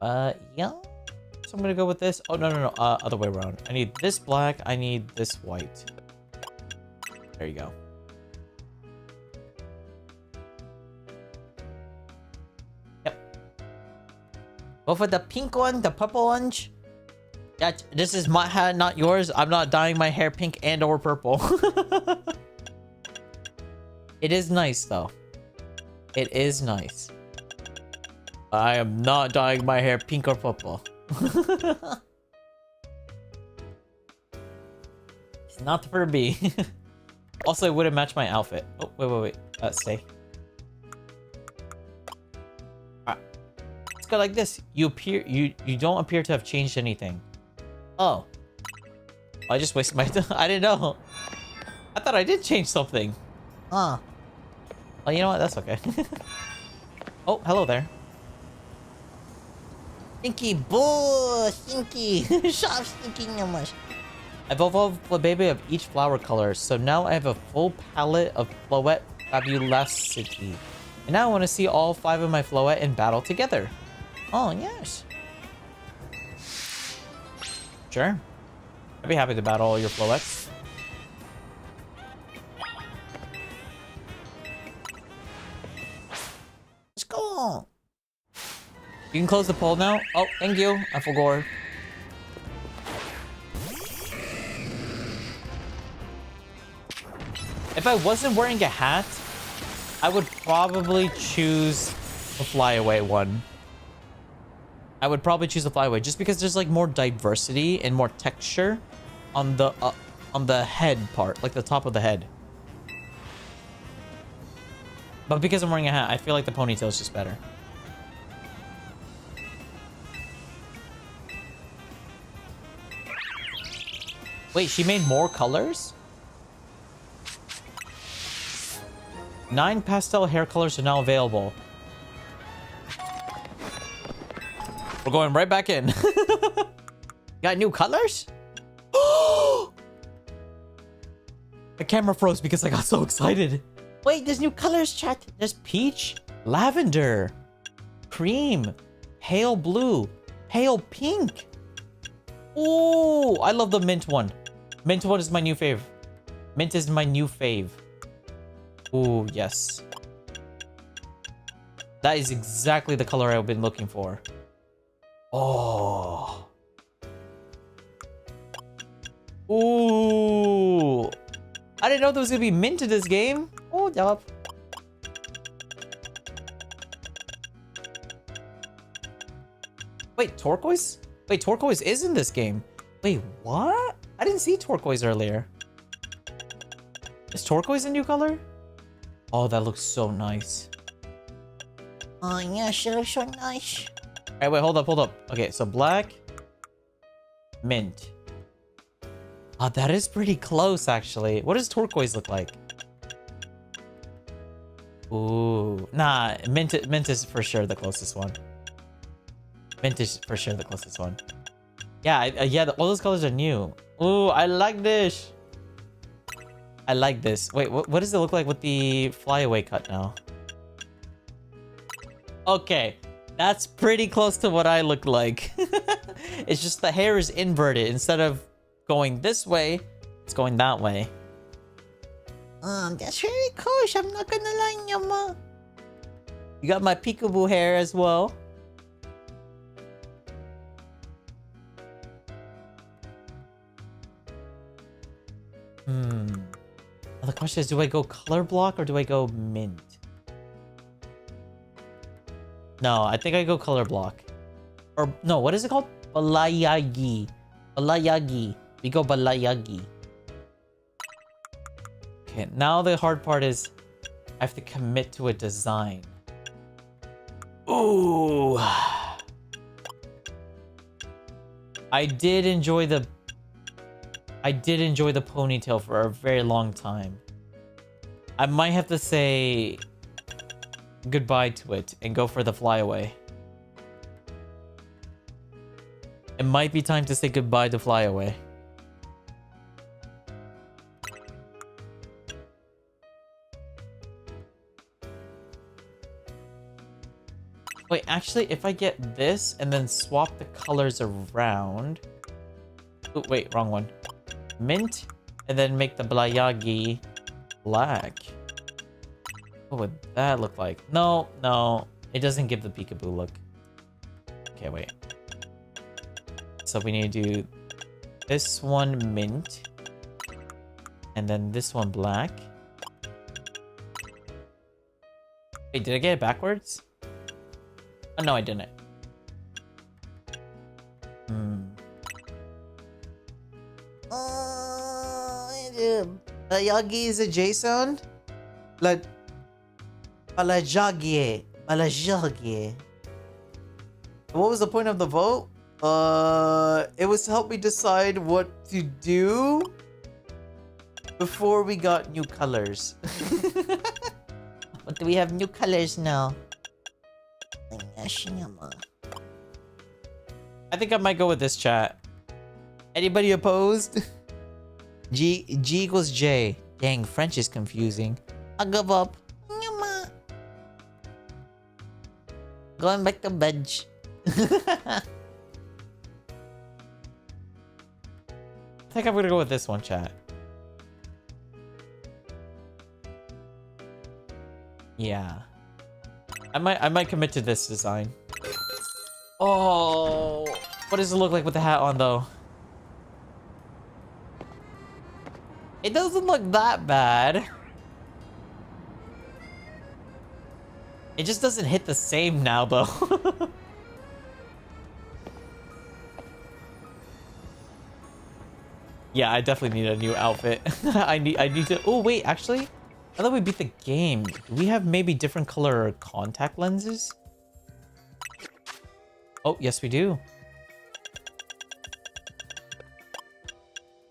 Yeah. So I'm gonna go with this. Oh, no. Other way around. I need this black. I need this white. There you go. Yep. Go for the pink one, the purple ones. This is my hat, not yours. I'm not dyeing my hair pink and or purple. It is nice, though. It is nice. I am not dyeing my hair pink or purple. It's not for me. Also, it wouldn't match my outfit. Oh, wait. Stay. Alright. Let's go like this. You don't appear to have changed anything. Oh. I just wasted my time. I didn't know. I thought I did change something. Oh. Oh, you know what? That's okay. Oh, hello there. Stinky boo! Stinky! Stop stinking so much. I've evolved the baby of each flower color, so now I have a full palette of Floette Fabulosity. And now I want to see all 5 of my Floette in battle together. Oh, yes. Sure. I'd be happy to battle all your Floettes. Let's go. You can close the poll now. Oh, thank you. I forgot. If I wasn't wearing a hat, I would probably choose the flyaway one. I would probably choose the flyaway just because there's like more diversity and more texture on the head part, like the top of the head. But because I'm wearing a hat, I feel like the ponytail is just better. Wait, she made more colors? 9 pastel hair colors are now available. We're going right back in. Got new colors? The camera froze because I got so excited. Wait, there's new colors, chat. There's peach, lavender, cream, pale blue, pale pink. Ooh, I love the mint one. Mint one is my new fave. Mint is my new fave. Ooh, yes. That is exactly the color I've been looking for. Oh. Ooh. I didn't know there was gonna be mint in this game. Oh, yup. Wait, turquoise? Wait, turquoise is in this game. Wait, what? I didn't see turquoise earlier. Is turquoise a new color? Oh, that looks so nice. Oh, yeah, she looks so nice. Alright, wait, hold up. Okay, so black. Mint. Oh, that is pretty close, actually. What does turquoise look like? Ooh. Nah, mint is for sure the closest one. Mint is for sure the closest one. Yeah, yeah, all those colors are new. Ooh, I like this. I like this. Wait, what does it look like with the flyaway cut now? Okay, that's pretty close to what I look like. It's just the hair is inverted. Instead of going this way, it's going that way. That's very close. I'm not gonna lie, Nyama. You got my peekaboo hair as well. Well, the question is, do I go color block or do I go mint? No, I think I go color block. Or no, what is it called? Balayagi. Balayagi. We go balayagi. Okay, now the hard part is I have to commit to a design. Ooh. I did enjoy the ponytail for a very long time. I might have to say goodbye to it and go for the flyaway. It might be time to say goodbye to flyaway. Wait, actually, if I get this and then swap the colors around... Oh, wait, wrong one. Mint, and then make the balayagi black. What would that look like? No, no, it doesn't give the peekaboo look. Okay, wait. So we need to do this one mint, and then this one black. Wait, did I get it backwards? Oh, no, I didn't. Balayagi is a J-sound? Balajagi. Balajagi. What was the point of the vote? It was to help me decide what to do before we got new colors. But we have new colors now. I think I might go with this, chat. Anybody opposed? G equals J. Dang, French is confusing. I give up. Going back to bed. I think I'm gonna go with this one, chat. Yeah. I might commit to this design. Oh, what does it look like with the hat on though? It doesn't look that bad. It just doesn't hit the same now though. Yeah, I definitely need a new outfit. I need to. Oh wait, actually, I thought we beat the game. Do we have maybe different color contact lenses? Oh, yes we do.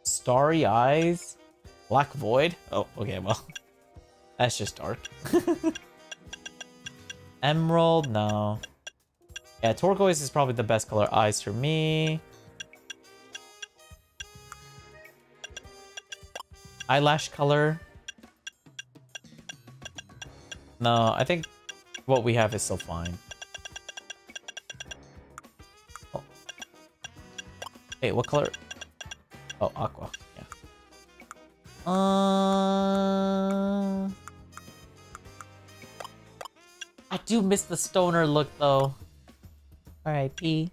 Starry eyes. Black void. Oh, okay, well. That's just dark. Emerald, no. Yeah, turquoise is probably the best color eyes for me. Eyelash color. No, I think what we have is still fine. Oh. Wait, what color? Oh, aqua. Yeah. I do miss the stoner look though. R.I.P.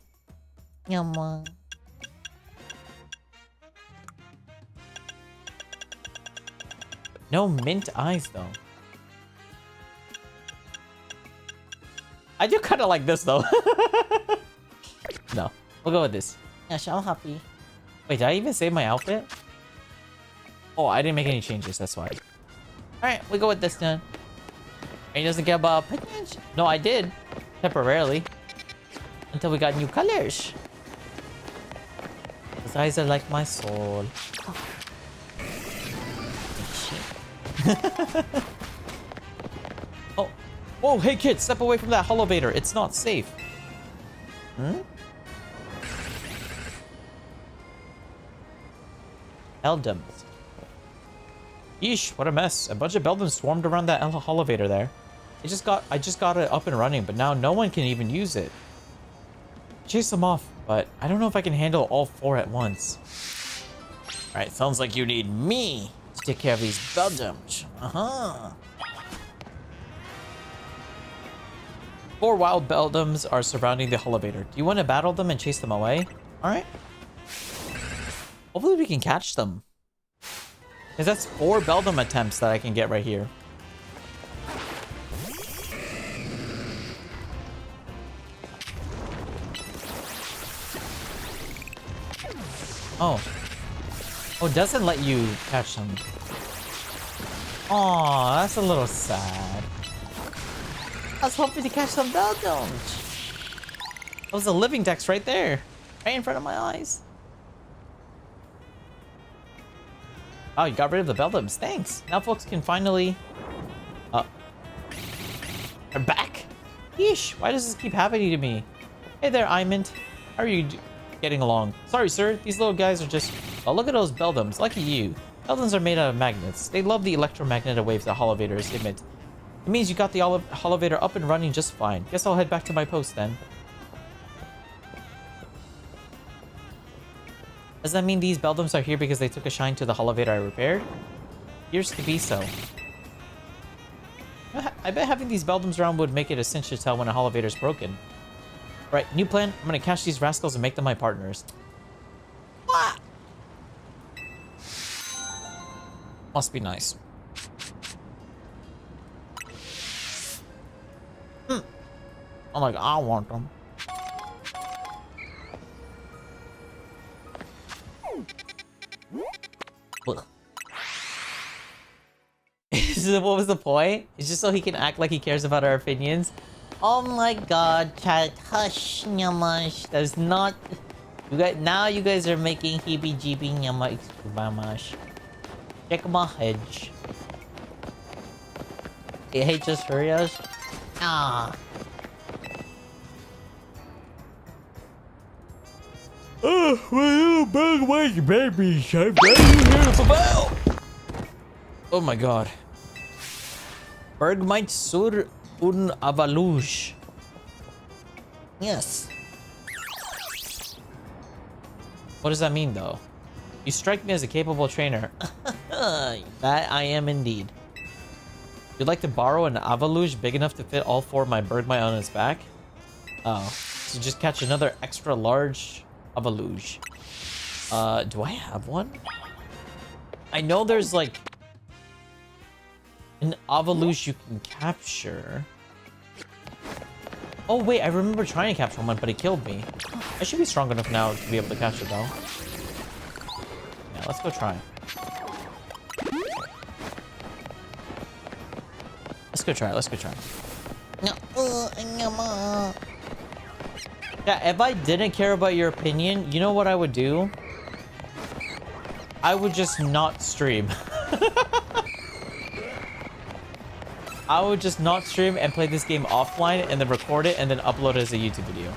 Nyama. No mint eyes though. I do kind of like this though. No, we'll go with this. Yes, I'm happy. Wait, did I even save my outfit? Oh, I didn't make any changes, that's why. Alright, we go with this then. And he doesn't give up. No, I did. Temporarily. Until we got new colors. His eyes are like my soul. Oh. Whoa, hey kid, step away from that elevator. It's not safe. Hmm? Beldums. Yeesh, what a mess. A bunch of Beldums swarmed around that elevator there. I just got it up and running, but now no one can even use it. Chase them off, but I don't know if I can handle all 4 at once. Alright, sounds like you need me to take care of these Beldums. Uh-huh. 4 wild Beldums are surrounding the elevator. Do you want to battle them and chase them away? Alright. Hopefully we can catch them. Because that's 4 Beldum attempts that I can get right here. Oh. Oh, it doesn't let you catch them. Aw, that's a little sad. I was hoping to catch some Beldums. That was a living text right there. Right in front of my eyes. Oh, you got rid of the Beldums. Thanks. Now folks can finally... They're back? Yeesh, why does this keep happening to me? Hey there, Imant. How are you getting along? Sorry, sir. These little guys are just... Oh, look at those Beldums. Lucky you. Beldums are made out of magnets. They love the electromagnetic waves that elevators emit. It means you got the elevator up and running just fine. Guess I'll head back to my post then. Does that mean these Beldums are here because they took a shine to the elevator I repaired? Appears to be so. I bet having these Beldums around would make it a cinch to tell when a elevator's broken. Right, new plan. I'm gonna catch these rascals and make them my partners. What? Must be nice. I'm like, I want them. What was the point? It's just so he can act like he cares about our opinions. Oh my god, chat, hush, nyamash. That's not... You guys, now you guys are making heebie-jeebie nyamash. Check my hedge. Hey, just hurry us. Ah. Oh, my little bug was baby. Oh my god. Bergmite sur un avaluche. Yes. What does that mean, though? You strike me as a capable trainer. That I am indeed. You'd like to borrow an avaluche big enough to fit all 4 of my Bergmite on its back? Oh. So just catch another extra large avaluche. Do I have one? I know there's like... an avaluche you can capture. Oh wait, I remember trying to capture one, but it killed me. I should be strong enough now to be able to catch it though. Yeah, let's go try. Let's go try, let's go try. Yeah, if I didn't care about your opinion, you know what I would do? I would just not stream. I would just not stream and play this game offline and then record it and then upload it as a YouTube video.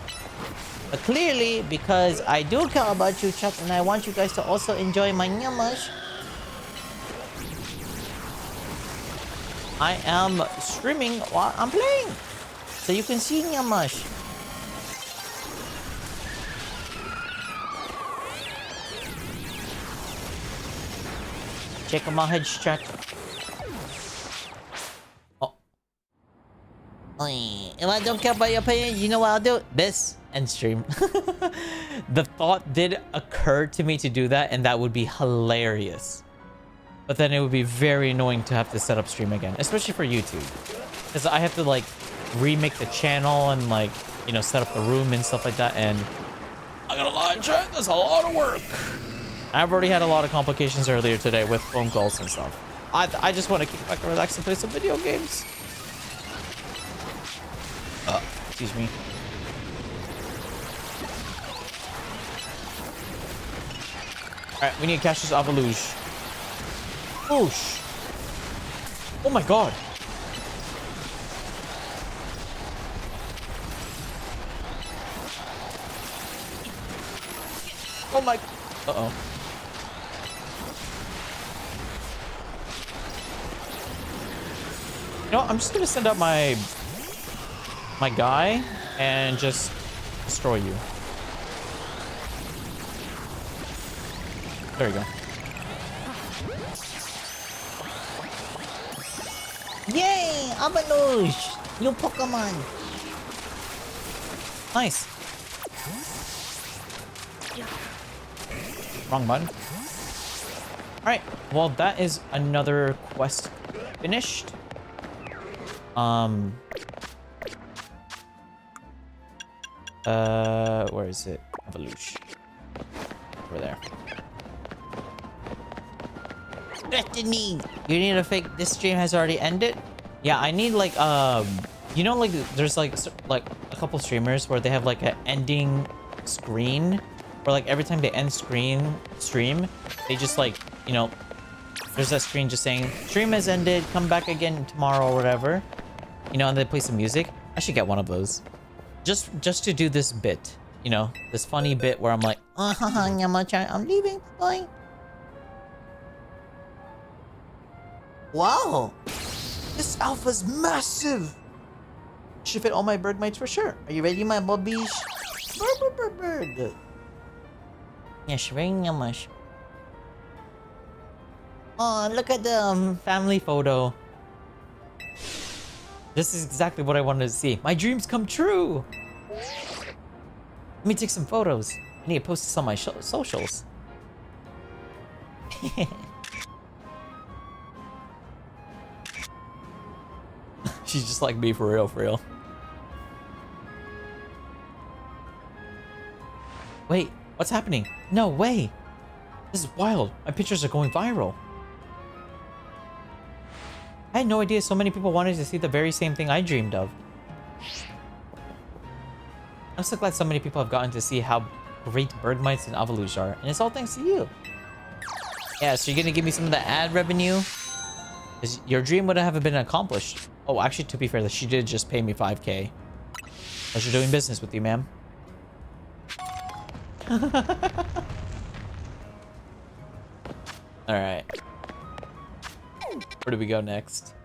But clearly, because I do care about you, chat, and I want you guys to also enjoy my nyamash, I am streaming while I'm playing. So you can see nyamash. Check my head, chat. If I don't care about your opinion, you know what I'll do? This and stream. The thought did occur to me to do that, and that would be hilarious. But then it would be very annoying to have to set up stream again, especially for YouTube. Because I have to, like, remake the channel and, like, you know, set up the room and stuff like that, and... I gotta lie, chat, that's a lot of work. I've already had a lot of complications earlier today with phone calls and stuff. I just want to kick back and relax and play some video games. Excuse me. Alright, we need to catch this Avaluche. Whoosh. Oh my god. Oh my... Uh-oh. You know what? I'm just gonna send out my guy and just destroy you. There you go. Yay! Avaluche! New Pokemon! Nice. Wrong button. Alright, well that is another quest finished. Where is it? Avaluche. Over there. Destiny! You need a fake. This stream has already ended. Yeah, I need like you know, like there's like a couple streamers where they have like an ending screen, where like every time they end stream, they just like, you know, there's that screen just saying stream has ended, come back again tomorrow or whatever, you know, and they play some music. I should get one of those, just to do this bit, you know, this funny bit where I'm like, I'm leaving. Bye. Wow! This alpha's massive! should fit all my bird mites for sure. Are you ready, my bobbies? Bird. Yes, very much. Oh, look at the Family photo. This is exactly what I wanted to see. My dreams come true. Let me take some photos. I need to post this on my socials. She's just like me, for real, for real. Wait, what's happening? No way. This is wild. My pictures are going viral. I had no idea so many people wanted to see the very same thing I dreamed of. I'm so glad so many people have gotten to see how great bird mites and Avaluche are, and it's all thanks to you. Yeah, so you're gonna give me some of the ad revenue? 'Cause your dream would have been accomplished. Oh, actually, to be fair, she did just pay me 5K. Pleasure doing business with you, ma'am. Alright. Where do we go next?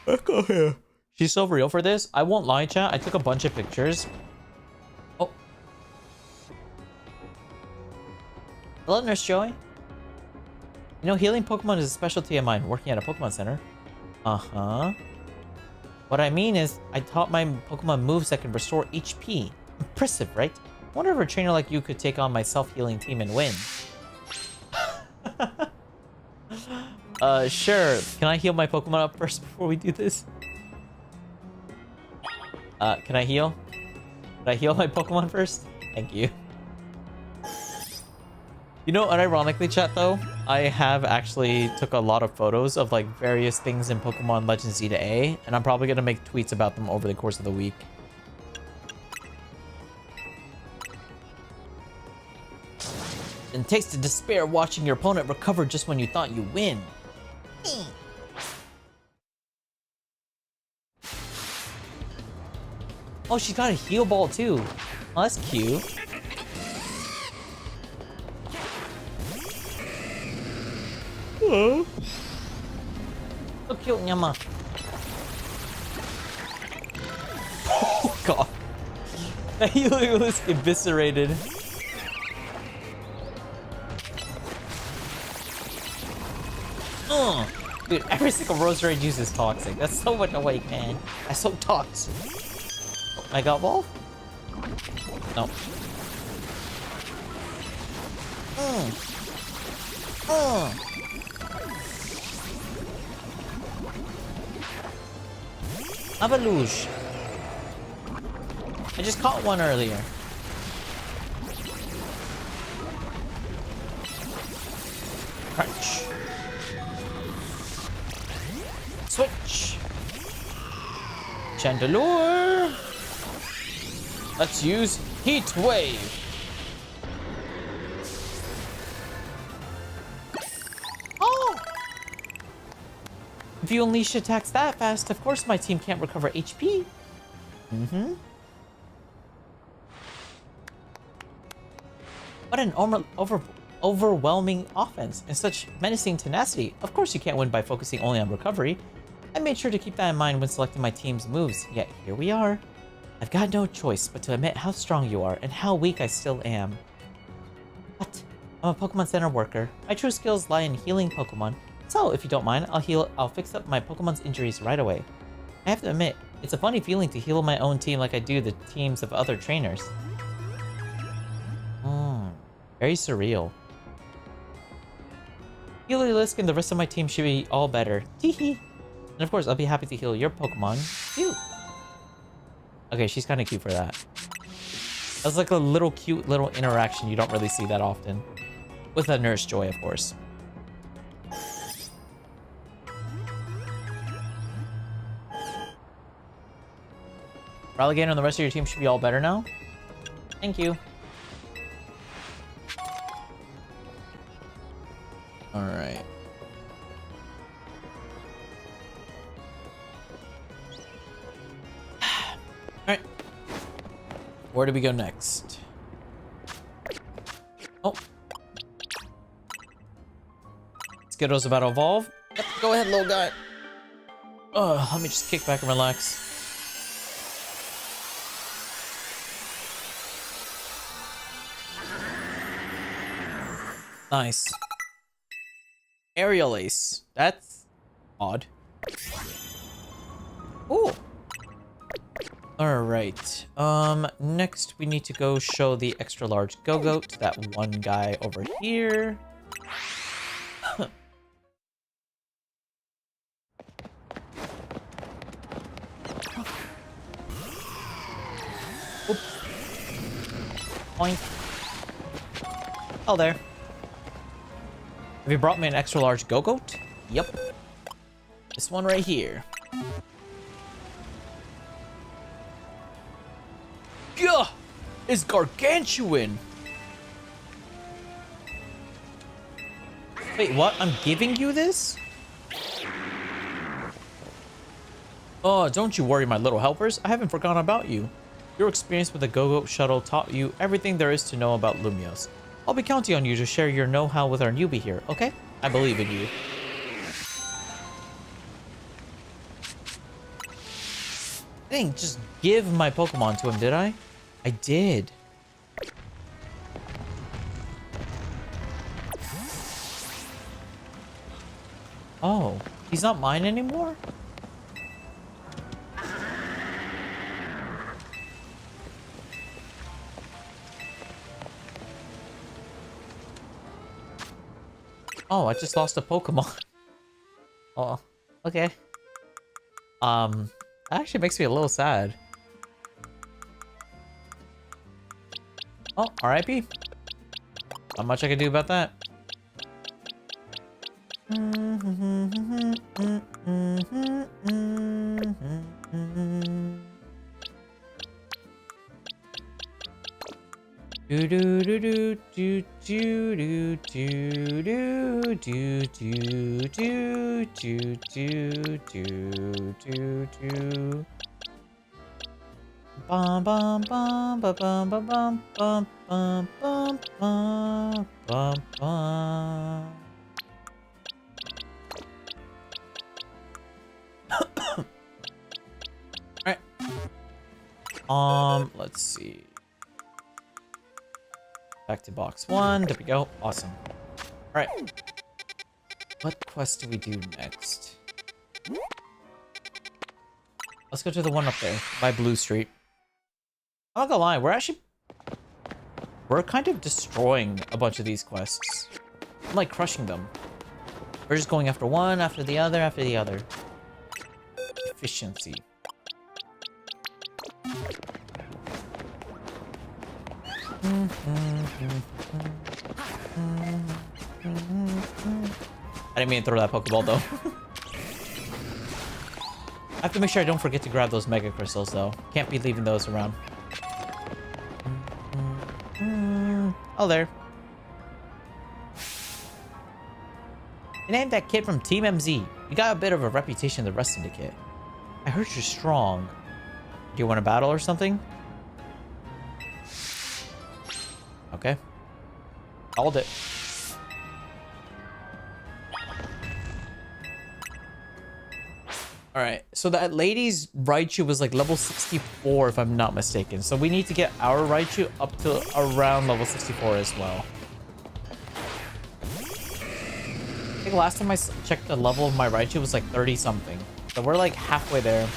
Let's go here. She's so real for this. I won't lie, chat. I took a bunch of pictures. Oh. Hello, Nurse Joy. You know, healing Pokemon is a specialty of mine, working at a Pokemon Center. Uh-huh. What I mean is, I taught my Pokemon moves that can restore HP. Impressive, right? I wonder if a trainer like you could take on my self-healing team and win. Sure. Can I heal my Pokemon up first before we do this? Can I heal? Can I heal my Pokemon first? Thank you. You know, unironically, chat, though, I have actually took a lot of photos of, like, various things in Pokemon Legends Z to A, and I'm probably gonna make tweets about them over the course of the week. And taste the despair watching your opponent recover just when you thought you win. Oh, she got a heal ball, too. Oh, that's cute. Hello. So cute, Nyama. Oh, God. That healing was eviscerated. Dude, every single rosary juice is toxic. That's so much awake, man. That's so toxic. I got ball? No. Avaluche. I just caught one earlier. Crunch. Switch. Chandelure. Let's use Heat wave. Oh! If you unleash attacks that fast, of course my team can't recover HP. What an overwhelming offense and such menacing tenacity. Of course you can't win by focusing only on recovery. I made sure to keep that in mind when selecting my team's moves, yet here we are. I've got no choice but to admit how strong you are and how weak I still am. What? I'm a Pokemon Center worker. My true skills lie in healing Pokemon. So, if you don't mind, I'll fix up my Pokemon's injuries right away. I have to admit, it's a funny feeling to heal my own team like I do the teams of other trainers. Very surreal. Heliolisk and the rest of my team should be all better. Teehee. And of course, I'll be happy to heal your Pokemon. Cute. Okay, she's kind of cute for that. That's like a little cute little interaction you don't really see that often. With a Nurse Joy, of course. Ralligator and the rest of your team should be all better now. Thank you. Alright. Alright. Where do we go next? Oh. Skiddo's about to evolve. Yep, go ahead, little guy. Let me just kick back and relax. Nice. Aerial Ace. That's odd. Ooh. Alright. Next we need to go show the extra large Go-Goat to that one guy over here. Oop. Point. Oh, there. Have you brought me an extra large Go-Goat? Yep. This one right here. Gah! It's gargantuan! Wait, what? I'm giving you this? Oh, don't you worry, my little helpers. I haven't forgotten about you. Your experience with the Go-Goat shuttle taught you everything there is to know about Lumios. I'll be counting on you to share your know-how with our newbie here, okay? I believe in you. I didn't just give my Pokemon to him, did I? I did. Oh, he's not mine anymore? Oh, I just lost a Pokemon. Oh, okay. That actually makes me a little sad. Oh, RIP. Not much I can do about that. Do do do do do do do do do do do do do do do do. Bum bum bum ba bum ba bum bum bum bum bum bum bum. Alright. Let's see. Back to box 1. There we go. Awesome. Alright. What quest do we do next? Let's go to the one up there by Blue Street. I'm not gonna lie, we're kind of destroying a bunch of these quests. I'm like crushing them. We're just going after one, after the other, after the other. Efficiency. I didn't mean to throw that Pokeball though. I have to make sure I don't forget to grab those Mega Crystals though. Can't be leaving those around. Oh, there. You named that kid from Team MZ. You got a bit of a reputation in the Rust Syndicate. I heard you're strong. Do you want to battle or something? Okay. Called it. Alright, so that lady's Raichu was like level 64 if I'm not mistaken. So we need to get our Raichu up to around level 64 as well. I think last time I checked the level of my Raichu was like 30 something. So we're like halfway there.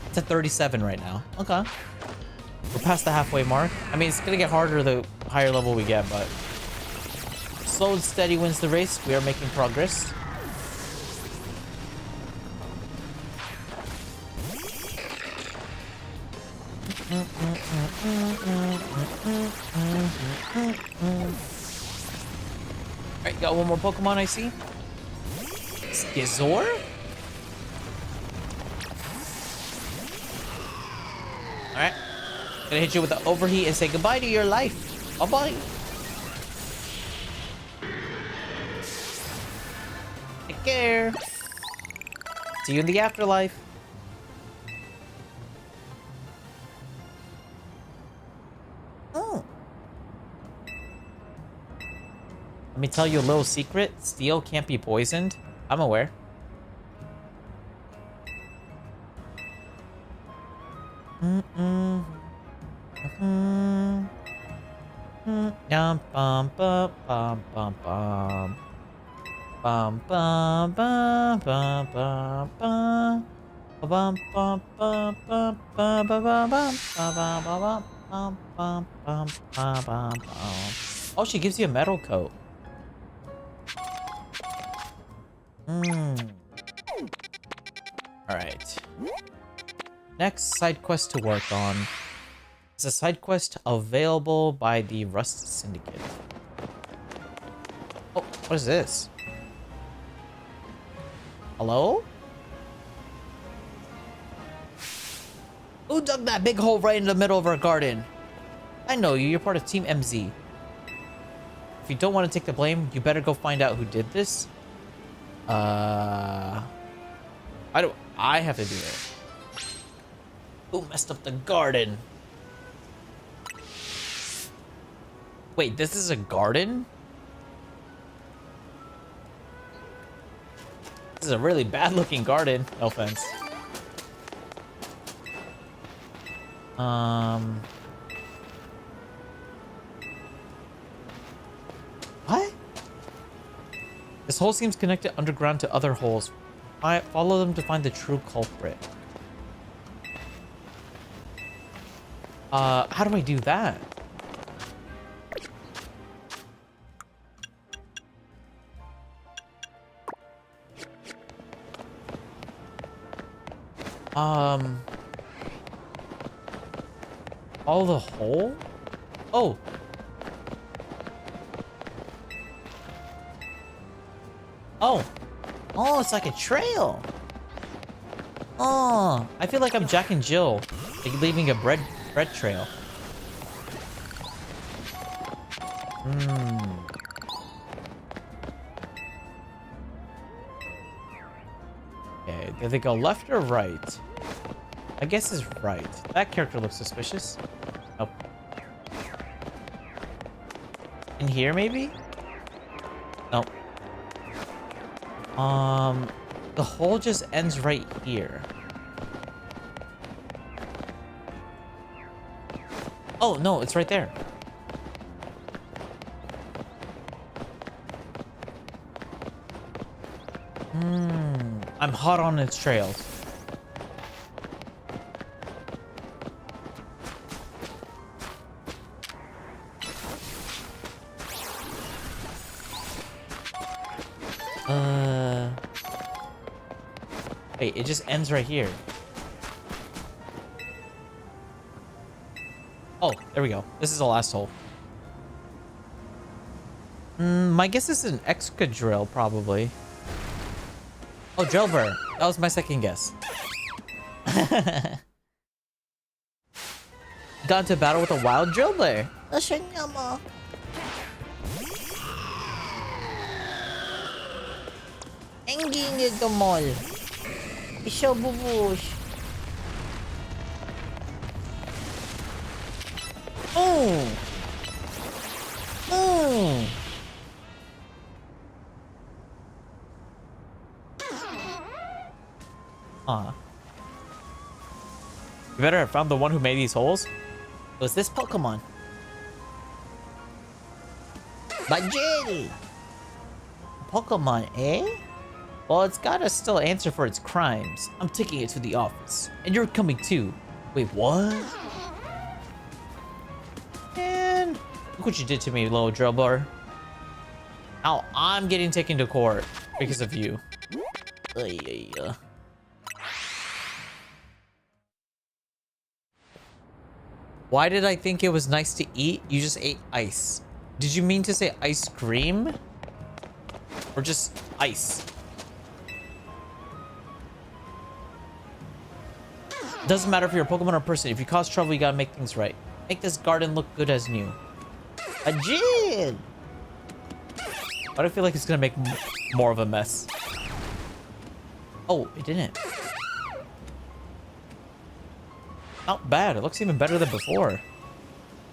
It's at 37 right now. Okay. We're past the halfway mark. I mean, it's gonna get harder the higher level we get, but slow and steady wins the race. We are making progress. Alright, got one more Pokemon I see. Skizor? Alright. Gonna hit you with the overheat and say goodbye to your life. Bye-bye. Take care. See you in the afterlife. Oh. Let me tell you a little secret. Steel can't be poisoned. I'm aware. Bum bum bum bum bum bum. Bum bum bum bum bum bum. Bum bum bum bum bum bum bum bum bum bum bum bum bum. Oh, she gives you a metal coat. Alright. Next side quest to work on is a side quest available by the Rust Syndicate. Oh, what is this? Hello? Who dug that big hole right in the middle of our garden? I know you, you're part of Team MZ. If you don't want to take the blame, you better go find out who did this. I have to do it. Who messed up the garden? Wait, this is a garden? This is a really bad looking garden. No offense. What? This hole seems connected underground to other holes. Follow them to find the true culprit. How do I do that? Follow the hole? Oh. Oh. Oh, it's like a trail. Oh, I feel like I'm Jack and Jill, like leaving a bread trail. Okay, do they go left or right? I guess it's right. That character looks suspicious. Nope. In here, maybe? Nope. The hole just ends right here. Oh, no, it's right there. I'm hot on its trails. Wait, it just ends right here. Oh, there we go. This is the last hole. My guess is an Excadrill, probably. Oh, Drillbur. That was my second guess. Got into battle with a wild dribbler. Listen nga mo. Engingid ka mall. Isyo bubush. Oh. Oh. You better have found the one who made these holes. It was this Pokemon. Bajil! Pokemon, eh? Well, it's gotta still answer for its crimes. I'm taking it to the office. And you're coming too. Wait, what? Man, look what you did to me, little dribbler. Now I'm getting taken to court because of you. Why did I think it was nice to eat? You just ate ice. Did you mean to say ice cream? Or just ice? Doesn't matter if you're a Pokemon or a person. If you cause trouble, you gotta make things right. Make this garden look good as new. Bajil! But I feel like it's gonna make more of a mess. Oh, it didn't. Not bad. It looks even better than before.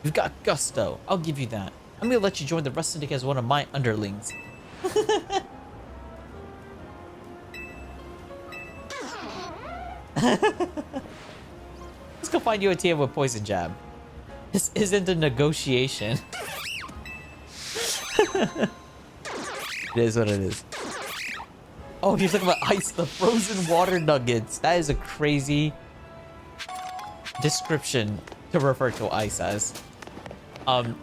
You've got gusto. I'll give you that. I'm gonna let you join the rest of the as one of my underlings. Let's go find you a TM with poison jab. This isn't a negotiation. It is what it is. Oh, you're talking about ice, the frozen water nuggets. That is a crazy description to refer to ice as.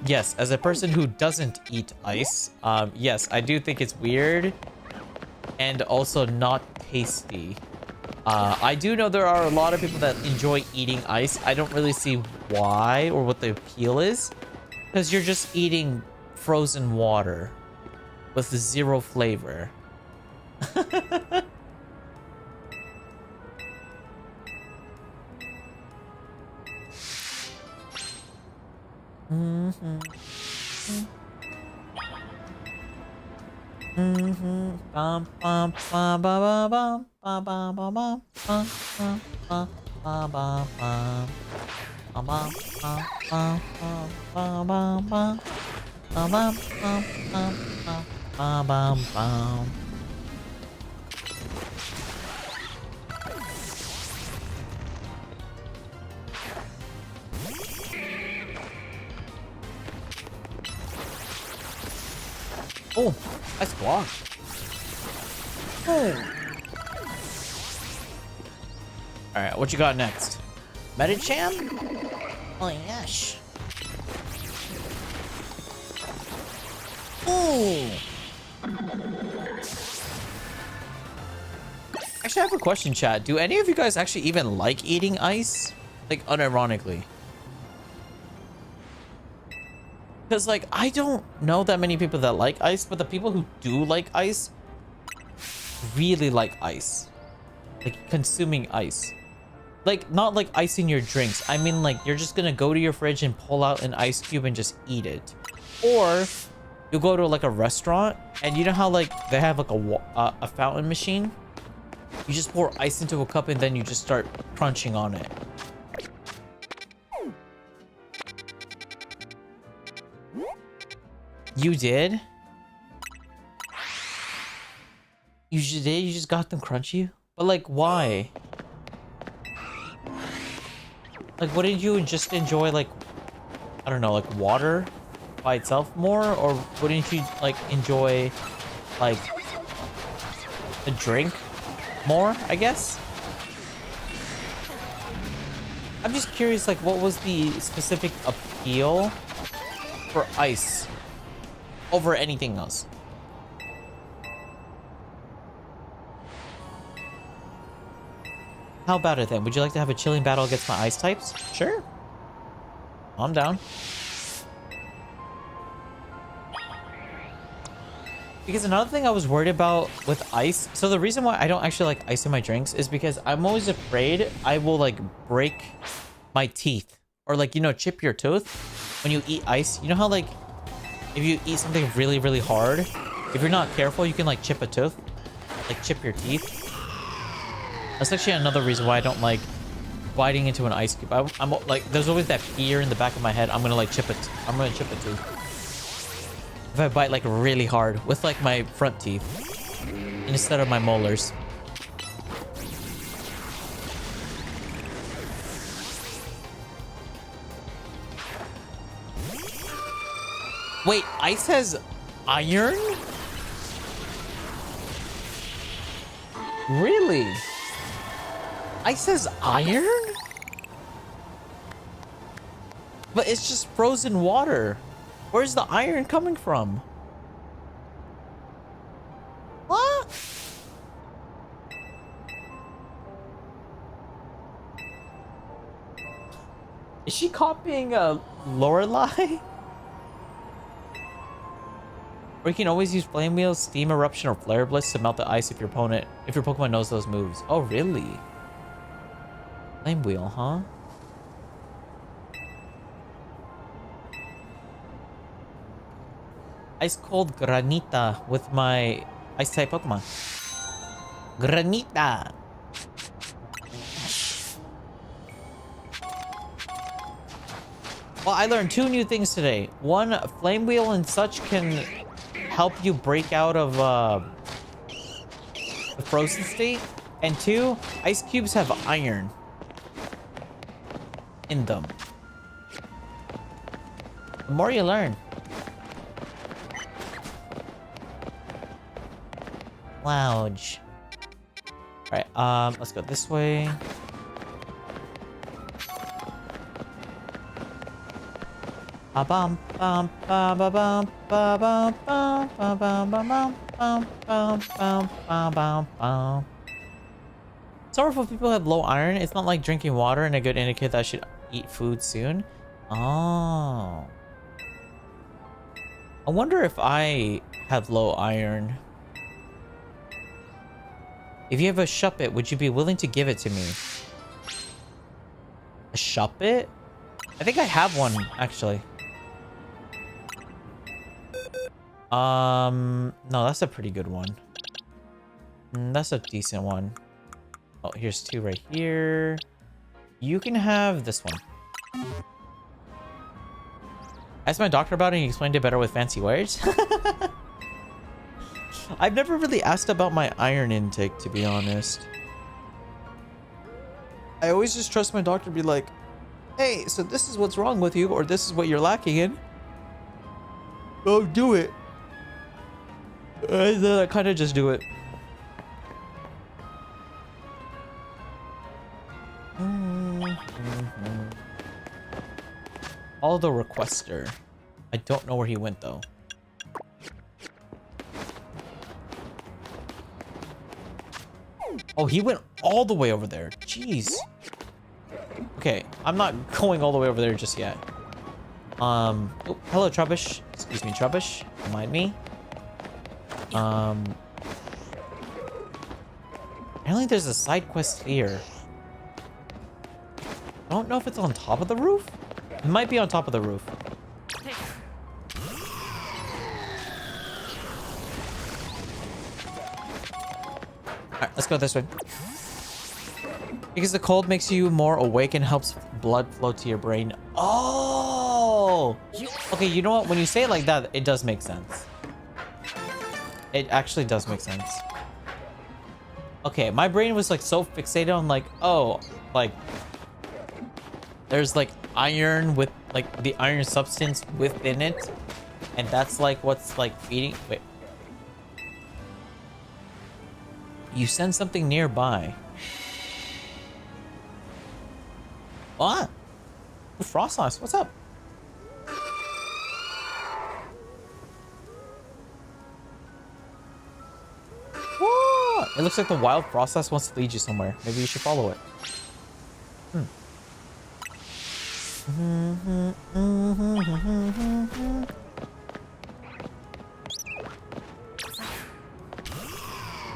Yes, as a person who doesn't eat ice, yes, I do think it's weird and also not tasty. I do know there are a lot of people that enjoy eating ice. I don't really see why or what the appeal is, because you're just eating frozen water with zero flavor. Bum bum bum bum bum bum bum bum bum bum bum bum bum bum. Bum bum bum bum bum bum bum bum bum bum bum bum. Oh, nice block. Oh. Alright, what you got next? Medicham? Oh, yes. Ooh. Actually, I have a question, chat. Do any of you guys actually even like eating ice? Like, unironically. Because, like, I don't know that many people that like ice, but the people who do like ice really like ice. Like, consuming ice. Like, not like ice in your drinks. I mean, like, you're just gonna go to your fridge and pull out an ice cube and just eat it. Or, you go to, like, a restaurant, and you know how, like, they have, like, a fountain machine? You just pour ice into a cup, and then you just start crunching on it. You did? You just did? You just got them crunchy? But like, why? Like, wouldn't you just enjoy, like, I don't know, like water by itself more? Or wouldn't you, like, enjoy, like, a drink more, I guess? I'm just curious, like, what was the specific appeal for ice over anything else? How about it then? Would you like to have a chilling battle against my ice types? Sure. I'm down. Because another thing I was worried about with ice, so the reason why I don't actually like ice in my drinks is because I'm always afraid I will like break my teeth or like, you know, chip your tooth when you eat ice. You know how like if you eat something really, really hard, if you're not careful, you can like chip a tooth, like chip your teeth. That's actually another reason why I don't like biting into an ice cube. I'm like, there's always that fear in the back of my head. I'm gonna like chip it. I'm gonna chip a tooth if I bite like really hard with like my front teeth instead of my molars. Wait, ice has iron? Really? Ice has iron? But it's just frozen water. Where's the iron coming from? What? Is she copying a Lorelei? Or you can always use flame wheels, steam eruption, or flare blitz to melt the ice if your Pokemon knows those moves. Oh, really? Flame wheel, huh? Ice cold Granita with my ice type Pokemon. Granita. Well, I learned 2 new things today. 1, flame wheel and such can help you break out of the frozen state. And 2, ice cubes have iron in them. The more you learn. Lounge. Alright, let's go this way. Bum bum bum bum bum bum bum bum bum bum bum bum bum bum bum. Some for people who have low iron. It's not like drinking water and a good indicator that I should eat food soon. Oh. I wonder if I have low iron. If you have a Shuppet, would you be willing to give it to me? A Shuppet? I think I have one, actually. No, that's a pretty good one. That's a decent one. Oh, here's 2 right here. You can have this one. I asked my doctor about it and he explained it better with fancy words. I've never really asked about my iron intake, to be honest. I always just trust my doctor to be like, hey, so this is what's wrong with you, or this is what you're lacking in. Go do it. And then I kind of just do it. Aldo Requester. I don't know where he went though. Oh, he went all the way over there. Jeez. Okay, I'm not going all the way over there just yet. Oh, hello, Trubbish. Excuse me, Trubbish. Don't mind me. Apparently there's a side quest here. I don't know if it's on top of the roof. It might be on top of the roof. Alright, let's go this way. Because the cold makes you more awake and helps blood flow to your brain. Oh! Okay, you know what? When you say it like that, it does make sense. It actually does make sense. Okay, my brain was like so fixated on like, oh, like there's like iron with like the iron substance within it. And that's like what's like feeding. Wait. You send something nearby. What? Frost Ice, what's up? What? It looks like the wild process wants to lead you somewhere. Maybe you should follow it.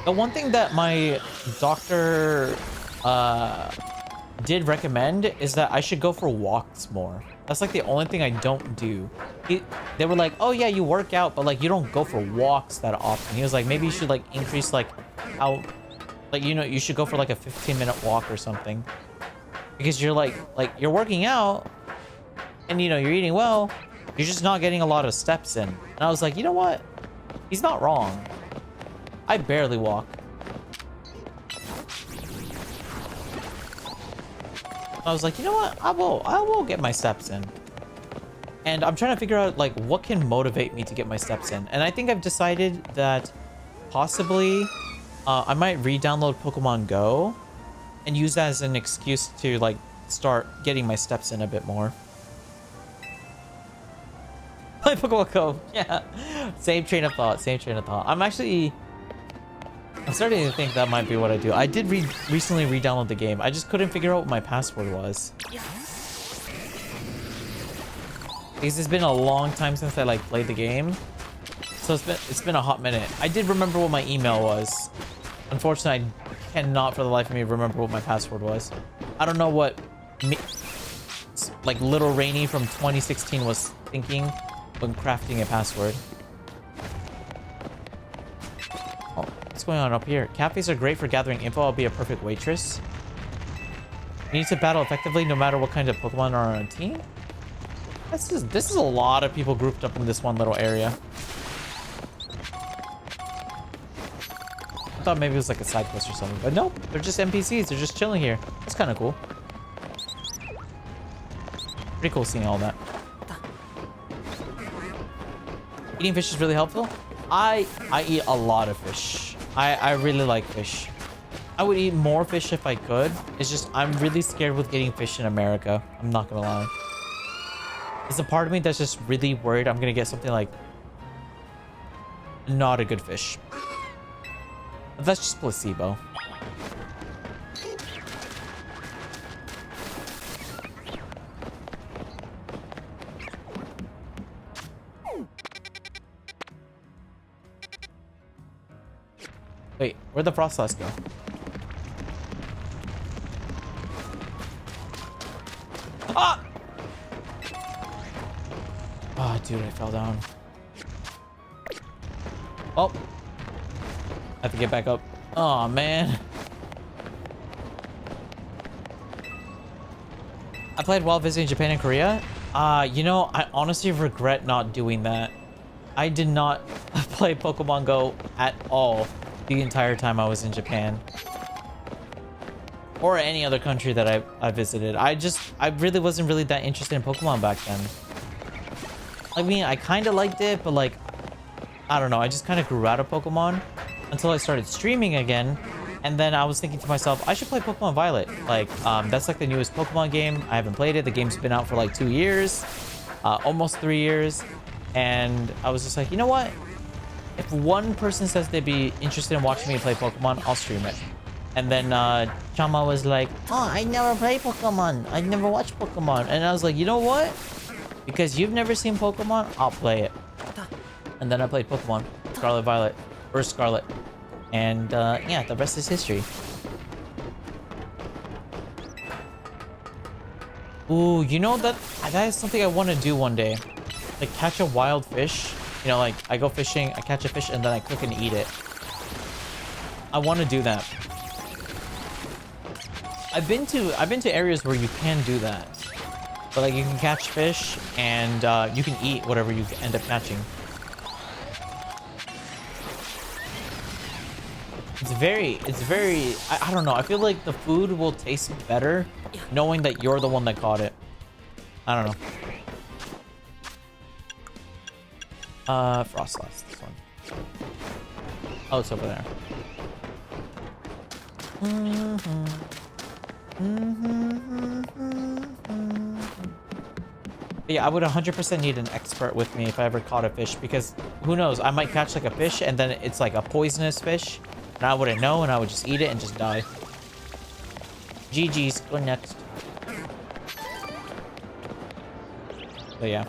The one thing that my doctor did recommend is that I should go for walks more. That's like the only thing I don't do. They were like, oh yeah, you work out, but like you don't go for walks that often. He was like, maybe you should like increase like how, like, you know, you should go for like a 15-minute walk or something. Because you're like you're working out and, you know, you're eating well. You're just not getting a lot of steps in. And I was like, you know what? He's not wrong. I barely walk. I was like, you know what? I will get my steps in. And I'm trying to figure out like what can motivate me to get my steps in. And I think I've decided that possibly I might re-download Pokemon Go and use that as an excuse to like start getting my steps in a bit more. Play Pokemon Go, yeah. Same train of thought, same train of thought. I'm starting to think that might be what I do. I did recently re-download the game. I just couldn't figure out what my password was. Because it's been a long time since I like played the game. So it's been a hot minute. I did remember what my email was. Unfortunately, I cannot for the life of me remember what my password was. I don't know what like Little Rainy from 2016 was thinking when crafting a password. Oh, what's going on up here? Cafes are great for gathering info. I'll be a perfect waitress. You need to battle effectively no matter what kind of Pokemon are on a team. This is a lot of people grouped up in this one little area. I thought maybe it was like a side quest or something, but nope, they're just NPCs. They're just chilling here. That's kind of cool. Pretty cool seeing all that. Eating fish is really helpful. I eat a lot of fish. I really like fish. I would eat more fish if I could. It's just I'm really scared with getting fish in America. I'm not gonna lie. There's a part of me that's just really worried I'm gonna get something like not a good fish. But that's just placebo. Wait, where'd the Frostlass go? Ah! Oh, dude, I fell down. Oh. I have to get back up. Oh, man. I played while visiting Japan and Korea. You know, I honestly regret not doing that. I did not play Pokemon Go at all the entire time I was in Japan. Or any other country that I visited. I really wasn't really that interested in Pokemon back then. I mean, I kind of liked it, but like, I don't know. I just kind of grew out of Pokemon until I started streaming again. And then I was thinking to myself, I should play Pokemon Violet. Like, that's like the newest Pokemon game. I haven't played it. The game's been out for like 2 years, almost 3 years. And I was just like, you know what? If one person says they'd be interested in watching me play Pokemon, I'll stream it. And then Chama was like, Oh, I never play Pokemon. I never watch Pokemon. and I was like, you know what? Because you've never seen Pokemon, I'll play it. And then I played Pokemon Scarlet Violet, or Scarlet. And yeah, the rest is history. Ooh, you know, that is something I want to do one day. Like catch a wild fish. You know, like I go fishing, I catch a fish, and then I cook and eat it. I want to do that. I've been to areas where you can do that. But like you can catch fish and you can eat whatever you end up catching. It's very, I don't know. I feel like the food will taste better knowing that you're the one that caught it. I don't know. Frostlass, this one. Oh, it's over there. But yeah, I would 100% need an expert with me if I ever caught a fish, because who knows, I might catch like a fish and then it's like a poisonous fish and I wouldn't know and I would just eat it and just die. GG's, go next. But yeah.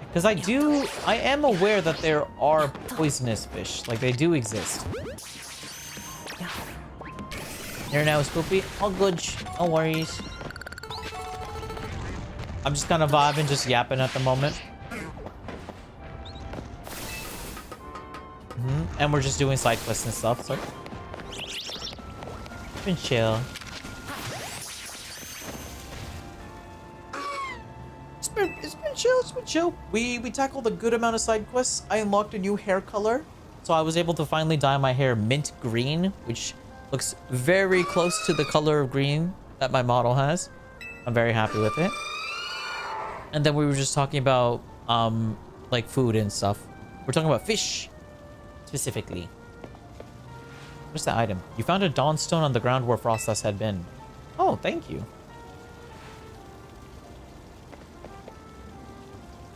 Because I am aware that there are poisonous fish. Like, they do exist. Internet was poopy. All good. No worries. I'm just kind of vibing, just yapping at the moment. And we're just doing side quests and stuff, so it's been chill. It's been chill. It's been chill. We tackled a good amount of side quests. I unlocked a new hair color, so I was able to finally dye my hair mint green, which looks very close to the color of green that my model has. I'm very happy with it. And then we were just talking about like food and stuff. We're talking about fish specifically. What's the item? You found a dawn stone on the ground where Frostlass had been. Oh, thank you.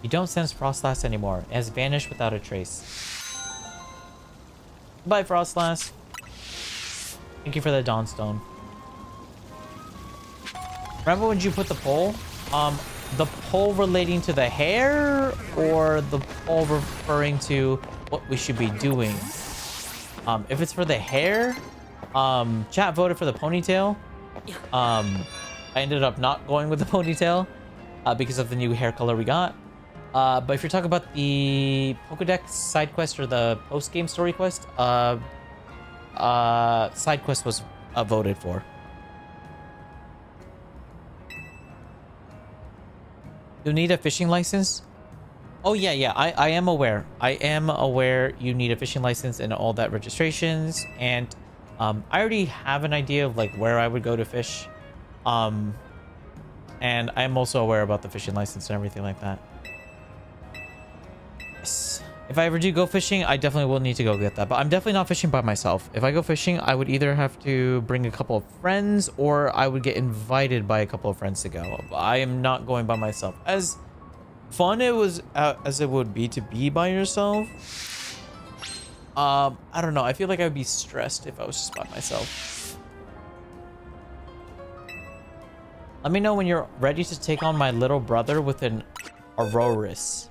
You don't sense Frostlass anymore. It has vanished without a trace. Bye, Frostlass. Thank you for the dawn stone. Remember when you put the poll? The poll relating to the hair, or the poll referring to what we should be doing? If it's for the hair, chat voted for the ponytail. I ended up not going with the ponytail because of the new hair color we got. But if you're talking about the Pokedex side quest or the post-game story quest, side quest was voted for. You need a fishing license? Oh yeah, I am aware. I am aware you need a fishing license and all that registrations, and I already have an idea of like where I would go to fish. And I'm also aware about the fishing license and everything like that. Yes. If I ever do go fishing, I definitely will need to go get that, but I'm definitely not fishing by myself. If I go fishing, I would either have to bring a couple of friends, or I would get invited by a couple of friends to go. I am not going by myself. As fun as it would be to be by yourself, I don't know. I feel like I would be stressed if I was just by myself. Let me know when you're ready to take on my little brother with an Aurorus.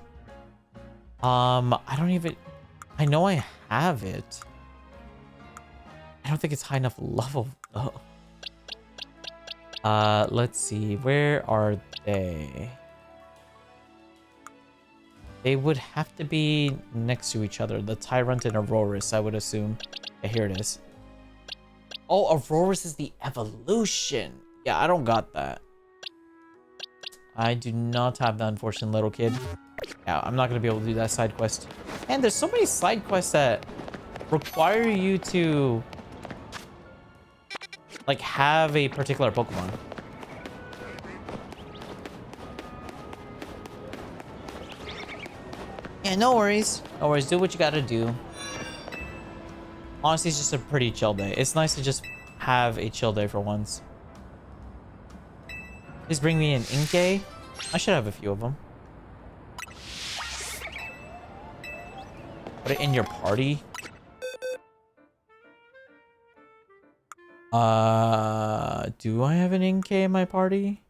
I know I have it. I don't think it's high enough level though. Let's see. Where are they? They would have to be next to each other. The Tyrant and Aurorus, I would assume. Yeah, here it is. Oh, Aurorus is the evolution. Yeah, I don't got that. I do not have that, unfortunate little kid. Yeah, I'm not going to be able to do that side quest. And there's so many side quests that require you to like have a particular Pokemon. Yeah, no worries. No worries. Do what you gotta do. Honestly, it's just a pretty chill day. It's nice to just have a chill day for once. Please bring me an Inkay. I should have a few of them. Put it in your party. Do I have an Inkay in my party?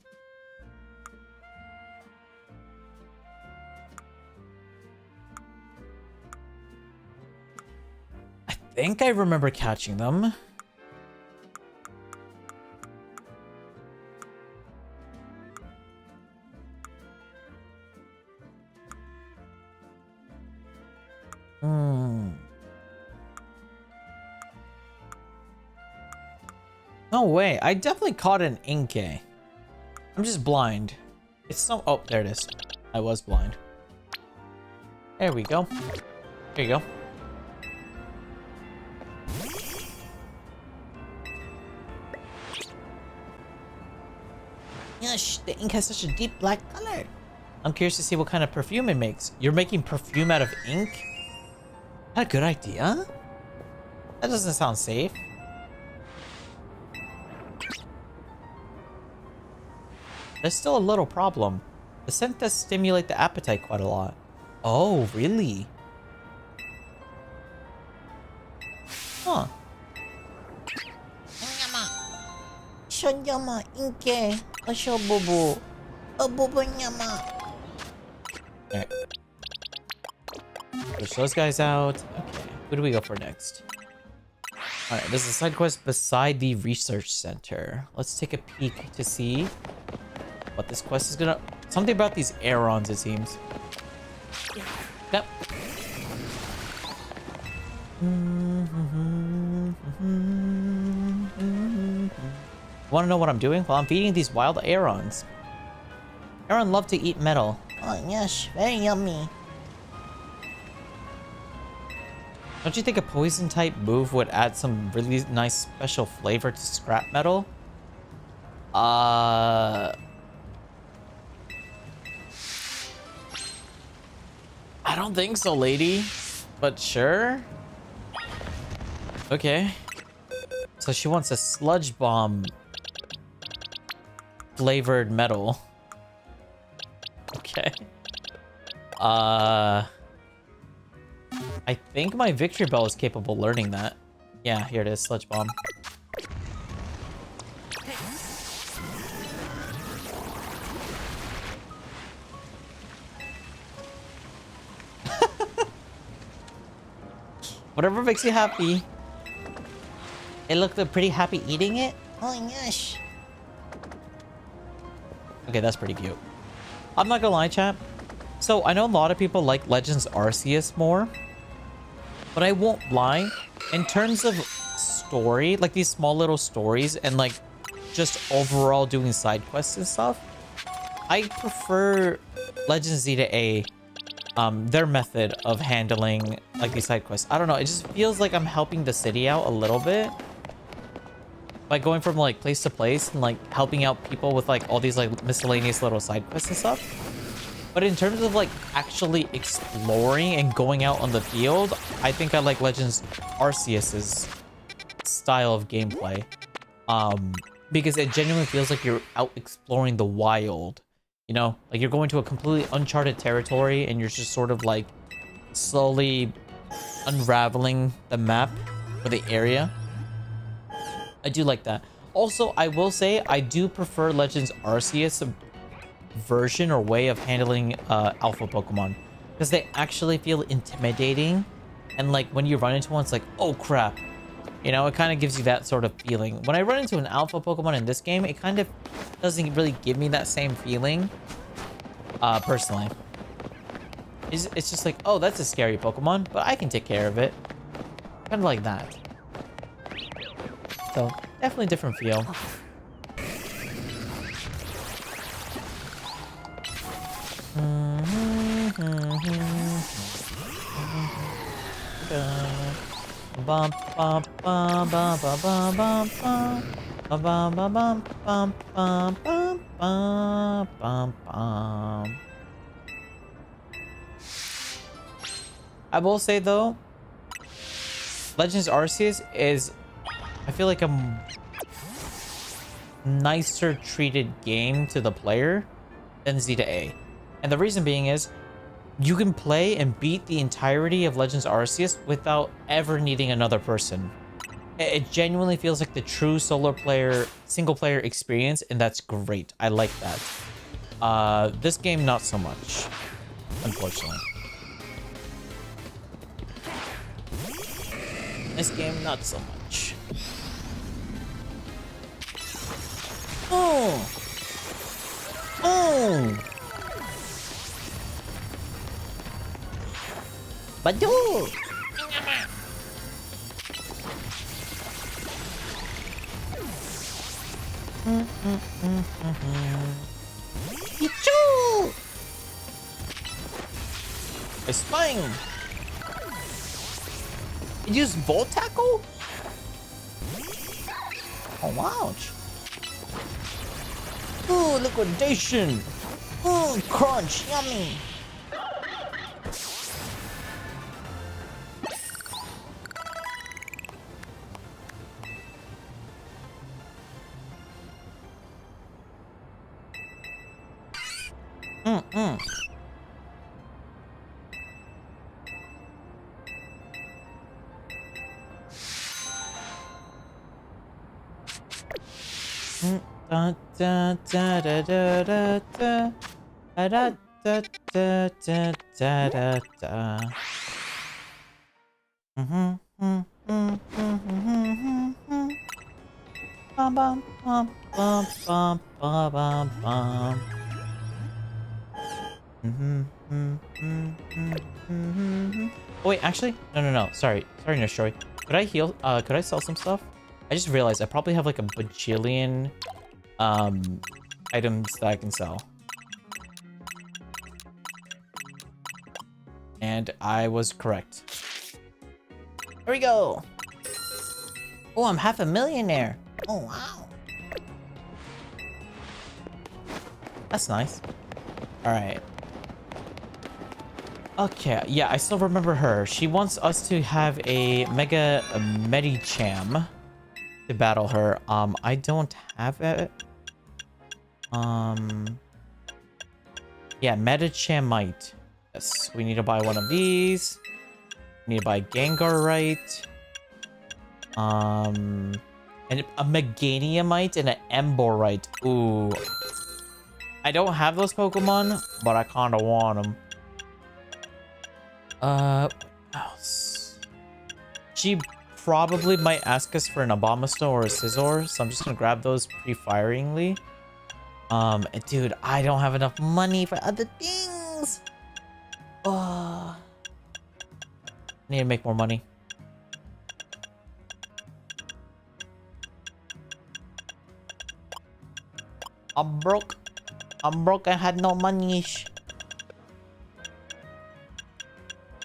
I think I remember catching them. No way. I definitely caught an Inkay. I'm just blind. It's so... Oh, there it is. I was blind. There we go. There you go. Gosh, the ink has such a deep black color. I'm curious to see what kind of perfume it makes. You're making perfume out of ink? Is that a good idea? That doesn't sound safe. There's still a little problem. The scent does stimulate the appetite quite a lot. Oh, really? Huh. Shonyama, Inke, Oshobubu, Obubonyama. Alright. Push those guys out. Okay. Who do we go for next? All right, there's a side quest beside the research center. Let's take a peek to see what this quest is gonna... Something about these Aerons, it seems. Yep. Want to know what I'm doing? Well, I'm feeding these wild Aerons. Aeron love to eat metal. Oh yes, very yummy. Don't you think a poison type move would add some really nice special flavor to scrap metal? I don't think so, lady. But sure. Okay. So she wants a sludge bomb flavored metal. Okay. I think my victory bell is capable of learning that. Yeah, here it is, sludge bomb. Whatever makes you happy. It looked pretty happy eating it. Oh yes. Okay, that's pretty cute. I'm not gonna lie, chat. So I know a lot of people like Legends Arceus more, but I won't lie. In terms of story, like these small little stories and like just overall doing side quests and stuff, I prefer Legends Zeta A, their method of handling like these side quests. I don't know, it just feels like I'm helping the city out a little bit by going from like place to place and like helping out people with like all these like miscellaneous little side quests and stuff. But in terms of like actually exploring and going out on the field, I think I like Legends Arceus's style of gameplay. Because it genuinely feels like you're out exploring the wild. You know, like you're going to a completely uncharted territory and you're just sort of like slowly unraveling the map or the area. I do like that. Also, I will say I do prefer Legends Arceus version or way of handling alpha Pokemon, because they actually feel intimidating, and like when you run into one, it's like, oh crap, you know, it kind of gives you that sort of feeling. When I run into an alpha Pokemon in this game, it kind of doesn't really give me that same feeling, personally. It's just like, oh, that's a scary Pokemon, but I can take care of it, kind of like that. So definitely different feel. Bum bum bum bum bum bum bum bum bum bum bum bum bum bum bum bum. I will say though, Legends Arceus is, I feel like, a nicer treated game to the player than Zeta A. And the reason being is, you can play and beat the entirety of Legends Arceus without ever needing another person. It genuinely feels like the true single player experience, and that's great. I like that. This game, not so much, unfortunately. This game, not so much. Oh! Oh! Badoo! Pichu! A spine! It used Volt Tackle? Oh, ouch. Ooh, liquidation! Ooh, crunch, yummy! Da da da da da da da da da da da da da da. Bum, bum, bum, bum, bum, bum, bum, bum. Oh wait, actually, no. Sorry, Nurse. Could I heal? Could I sell some stuff? I just realized I probably have like a bajillion items that I can sell. And I was correct. Here we go. Oh, I'm half a millionaire. Oh, wow. That's nice. All right. Okay, yeah, I still remember her. She wants us to have a Mega Medicham to battle her. I don't have it. Yeah, Medichamite. Yes, we need to buy one of these. We need to buy Gengarite. And a Meganiumite and an Emborite. Ooh. I don't have those Pokemon, but I kind of want them. What else? She probably might ask us for an Abomasnow or a Scizor, so I'm just gonna grab those pre-firingly. And dude, I don't have enough money for other things. Oh, I need to make more money. I'm broke. I had no money.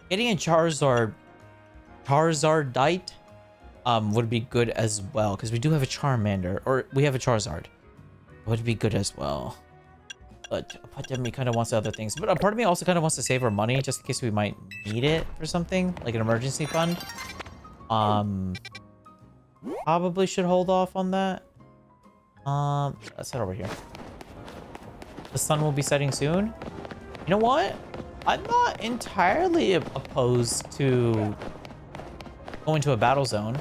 Getting a Charizardite would be good as well, because we do have a Charmander, or we have a Charizard. Would be good as well. But a part of me kind of wants other things. But a part of me also kind of wants to save our money, just in case we might need it for something, like an emergency fund. Probably should hold off on that. Let's head over here. The sun will be setting soon. You know what? I'm not entirely opposed to going to a battle zone.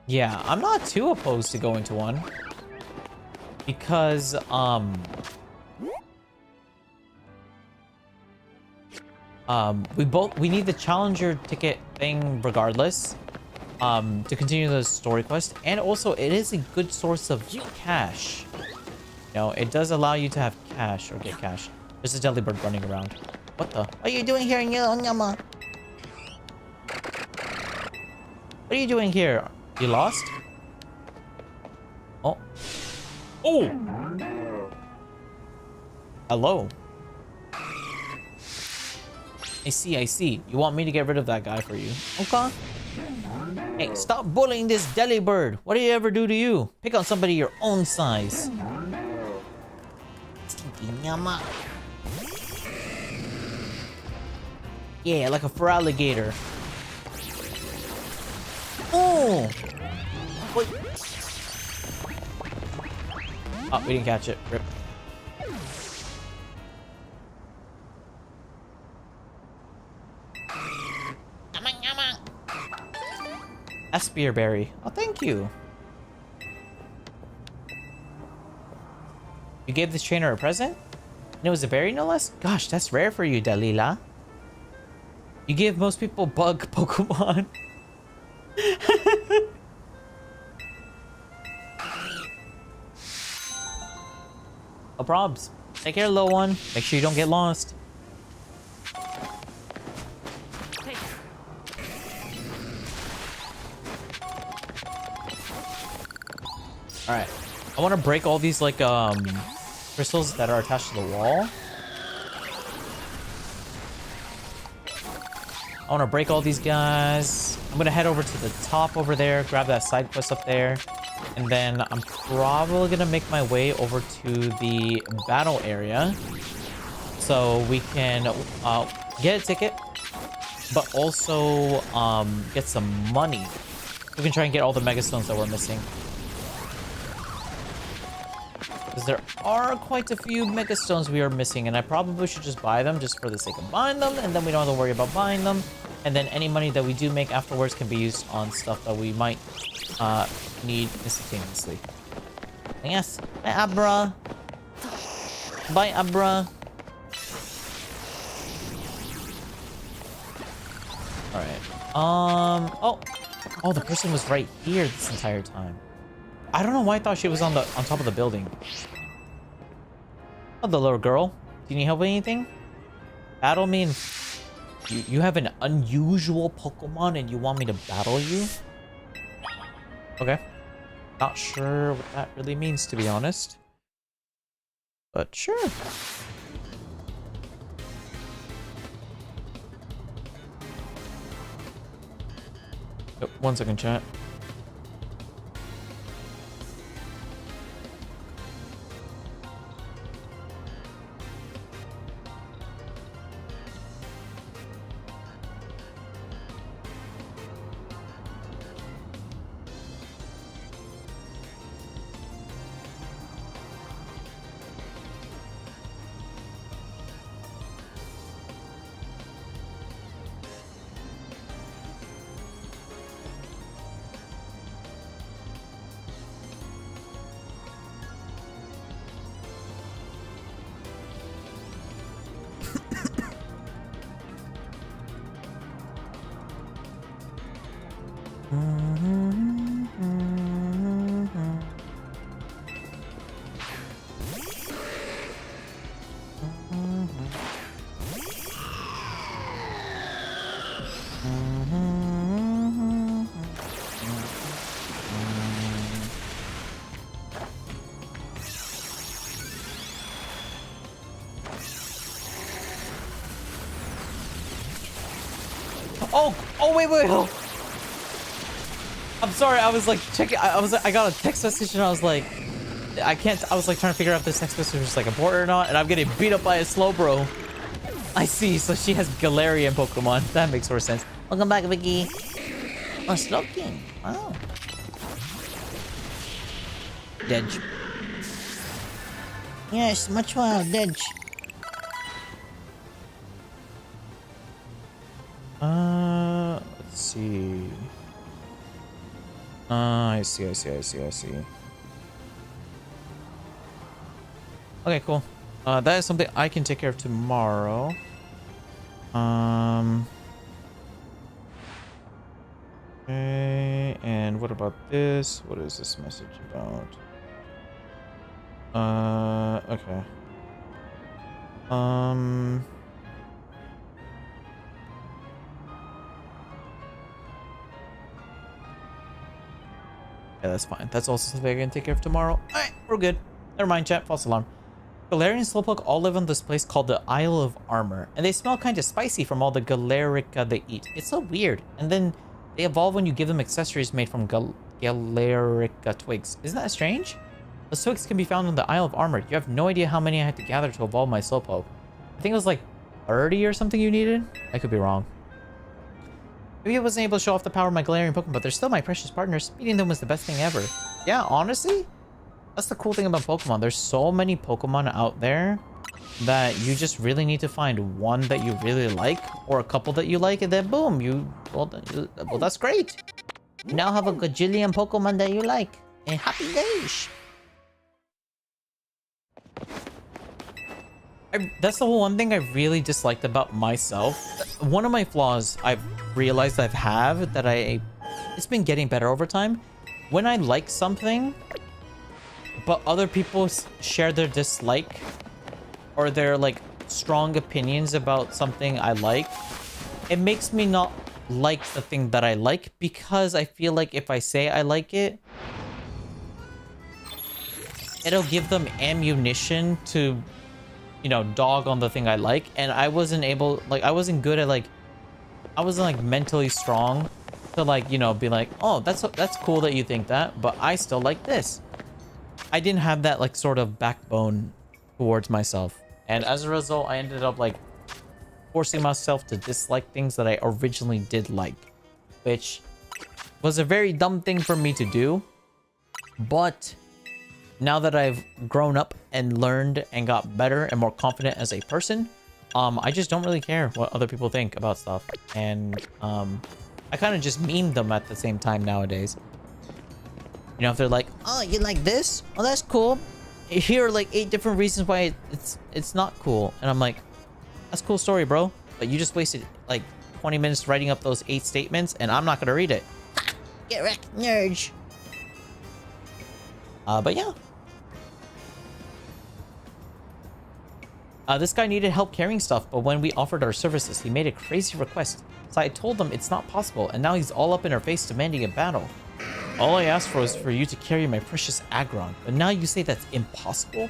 Yeah, I'm not too opposed to going to one. Because, we need the challenger ticket thing regardless. To continue the story quest, and also it is a good source of cash. You know, it does allow you to have cash or get cash. There's a deadly bird running around. What the? What are you doing here in your Onyama? What are you doing here? You lost? Oh. Oh! Hello. I see. You want me to get rid of that guy for you? Okay. Hey, stop bullying this Delibird. What did he ever do to you? Pick on somebody your own size. Onyama. Yeah, like a feraligator. Oh! Wait. Oh, we didn't catch it. Rip. A spearberry. Oh, thank you. You gave this trainer a present? And it was a berry, no less? Gosh, that's rare for you, Dalila. You give most people bug Pokemon. No probs. Take care, little one. Make sure you don't get lost. Alright. I want to break all these, like, crystals that are attached to the wall. I want to break all these guys. I'm going to head over to the top over there, grab that side quest up there. And then I'm probably going to make my way over to the battle area. So we can get a ticket, but also get some money. We can try and get all the Mega Stones that we're missing. Because there are quite a few Mega Stones we are missing, and I probably should just buy them just for the sake of buying them, and then we don't have to worry about buying them. And then any money that we do make afterwards can be used on stuff that we might need instantaneously. Yes, my Abra. Bye, Abra. Alright. Oh, the person was right here this entire time. I don't know why I thought she was on top of the building. Oh, the little girl. Do you need help with anything? Battle me and... You have an unusual Pokemon and you want me to battle you? Okay. Not sure what that really means, to be honest. But sure. Oh, 1 second, chat. Wait. I'm sorry, I was like checking, I got a text message and I was like, I was like trying to figure out if this text message was like important or not, and I'm getting beat up by a Slowbro. I see, so she has Galarian Pokemon. That makes more sense. Welcome back, Vicky. Oh, Slowking. Wow. Dedge. Yes, much more, Dedge. Let's see. I see. Okay, cool. That is something I can take care of tomorrow. Okay, and what about this? What is this message about? Okay. Yeah, that's fine. That's also something I can take care of tomorrow. Alright, we're good. Never mind, chat. False alarm. Galarian and Slowpoke all live on this place called the Isle of Armor, and they smell kind of spicy from all the Galarica they eat. It's so weird. And then they evolve when you give them accessories made from Galarica twigs. Isn't that strange? The twigs can be found on the Isle of Armor. You have no idea how many I had to gather to evolve my Slowpoke. I think it was like 30 or something you needed. I could be wrong. Maybe I wasn't able to show off the power of my Galarian Pokemon, but they're still my precious partners. Meeting them was the best thing ever. Yeah, honestly, that's the cool thing about Pokemon. There's so many Pokemon out there that you just really need to find one that you really like, or a couple that you like, and then boom, well, that's great. You now have a gajillion Pokemon that you like. And happy days. That's the one thing I really disliked about myself. One of my flaws I've realized I've had that it's been getting better over time. When I like something, but other people share their dislike or their like strong opinions about something I like, it makes me not like the thing that I like, because I feel like if I say I like it, it'll give them ammunition to, you know, dog on the thing I like. And I wasn't able, like, I wasn't good at, like, I wasn't like mentally strong to, like, you know, be like, oh, that's cool that you think that, but I still like this. I didn't have that like sort of backbone towards myself, and as a result I ended up like forcing myself to dislike things that I originally did like, which was a very dumb thing for me to do. But now that I've grown up and learned and got better and more confident as a person, I just don't really care what other people think about stuff. And I kind of just meme them at the same time nowadays. You know, if they're like, oh, you like this? Oh, that's cool. here are like 8 different reasons why it's not cool. And I'm like, that's a cool story, bro. But you just wasted like 20 minutes writing up those 8 statements, and I'm not gonna read it. Get wrecked, nerd. But yeah. This guy needed help carrying stuff, but when we offered our services, he made a crazy request. So I told him it's not possible, and now he's all up in our face demanding a battle. All I asked for was for you to carry my precious Agron, but now you say that's impossible?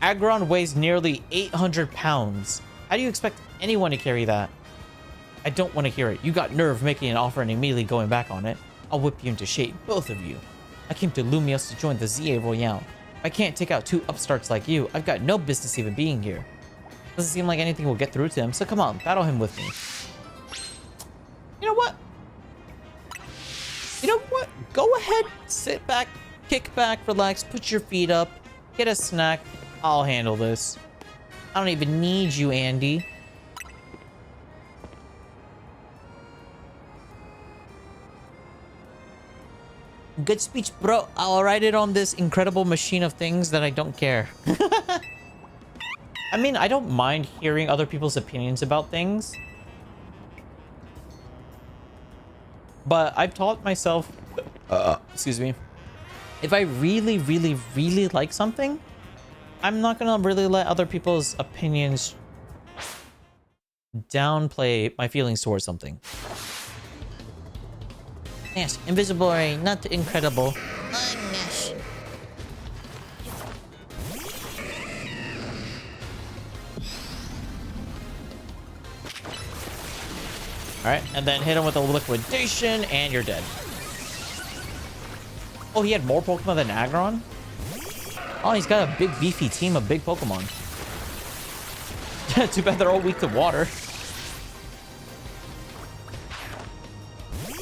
Agron weighs nearly 800 pounds. How do you expect anyone to carry that? I don't want to hear it. You got nerve making an offer and immediately going back on it. I'll whip you into shape, both of you. I came to Lumios to join the ZA Royale. If I can't take out 2 upstarts like you, I've got no business even being here. Doesn't seem like anything will get through to him, so come on, battle him with me. You know what? You know what? Go ahead, sit back, kick back, relax, put your feet up, get a snack. I'll handle this. I don't even need you, Andy. Good speech, bro. I'll write it on this incredible machine of things that I don't care. I mean, I don't mind hearing other people's opinions about things. But I've taught myself, excuse me, if I really, really, really like something, I'm not gonna really let other people's opinions downplay my feelings towards something. Yes, invisible ray, not incredible. Yes. Alright, and then hit him with a liquidation, and you're dead. Oh, he had more Pokemon than Aggron? Oh, he's got a big beefy team of big Pokemon. Too bad they're all weak to water.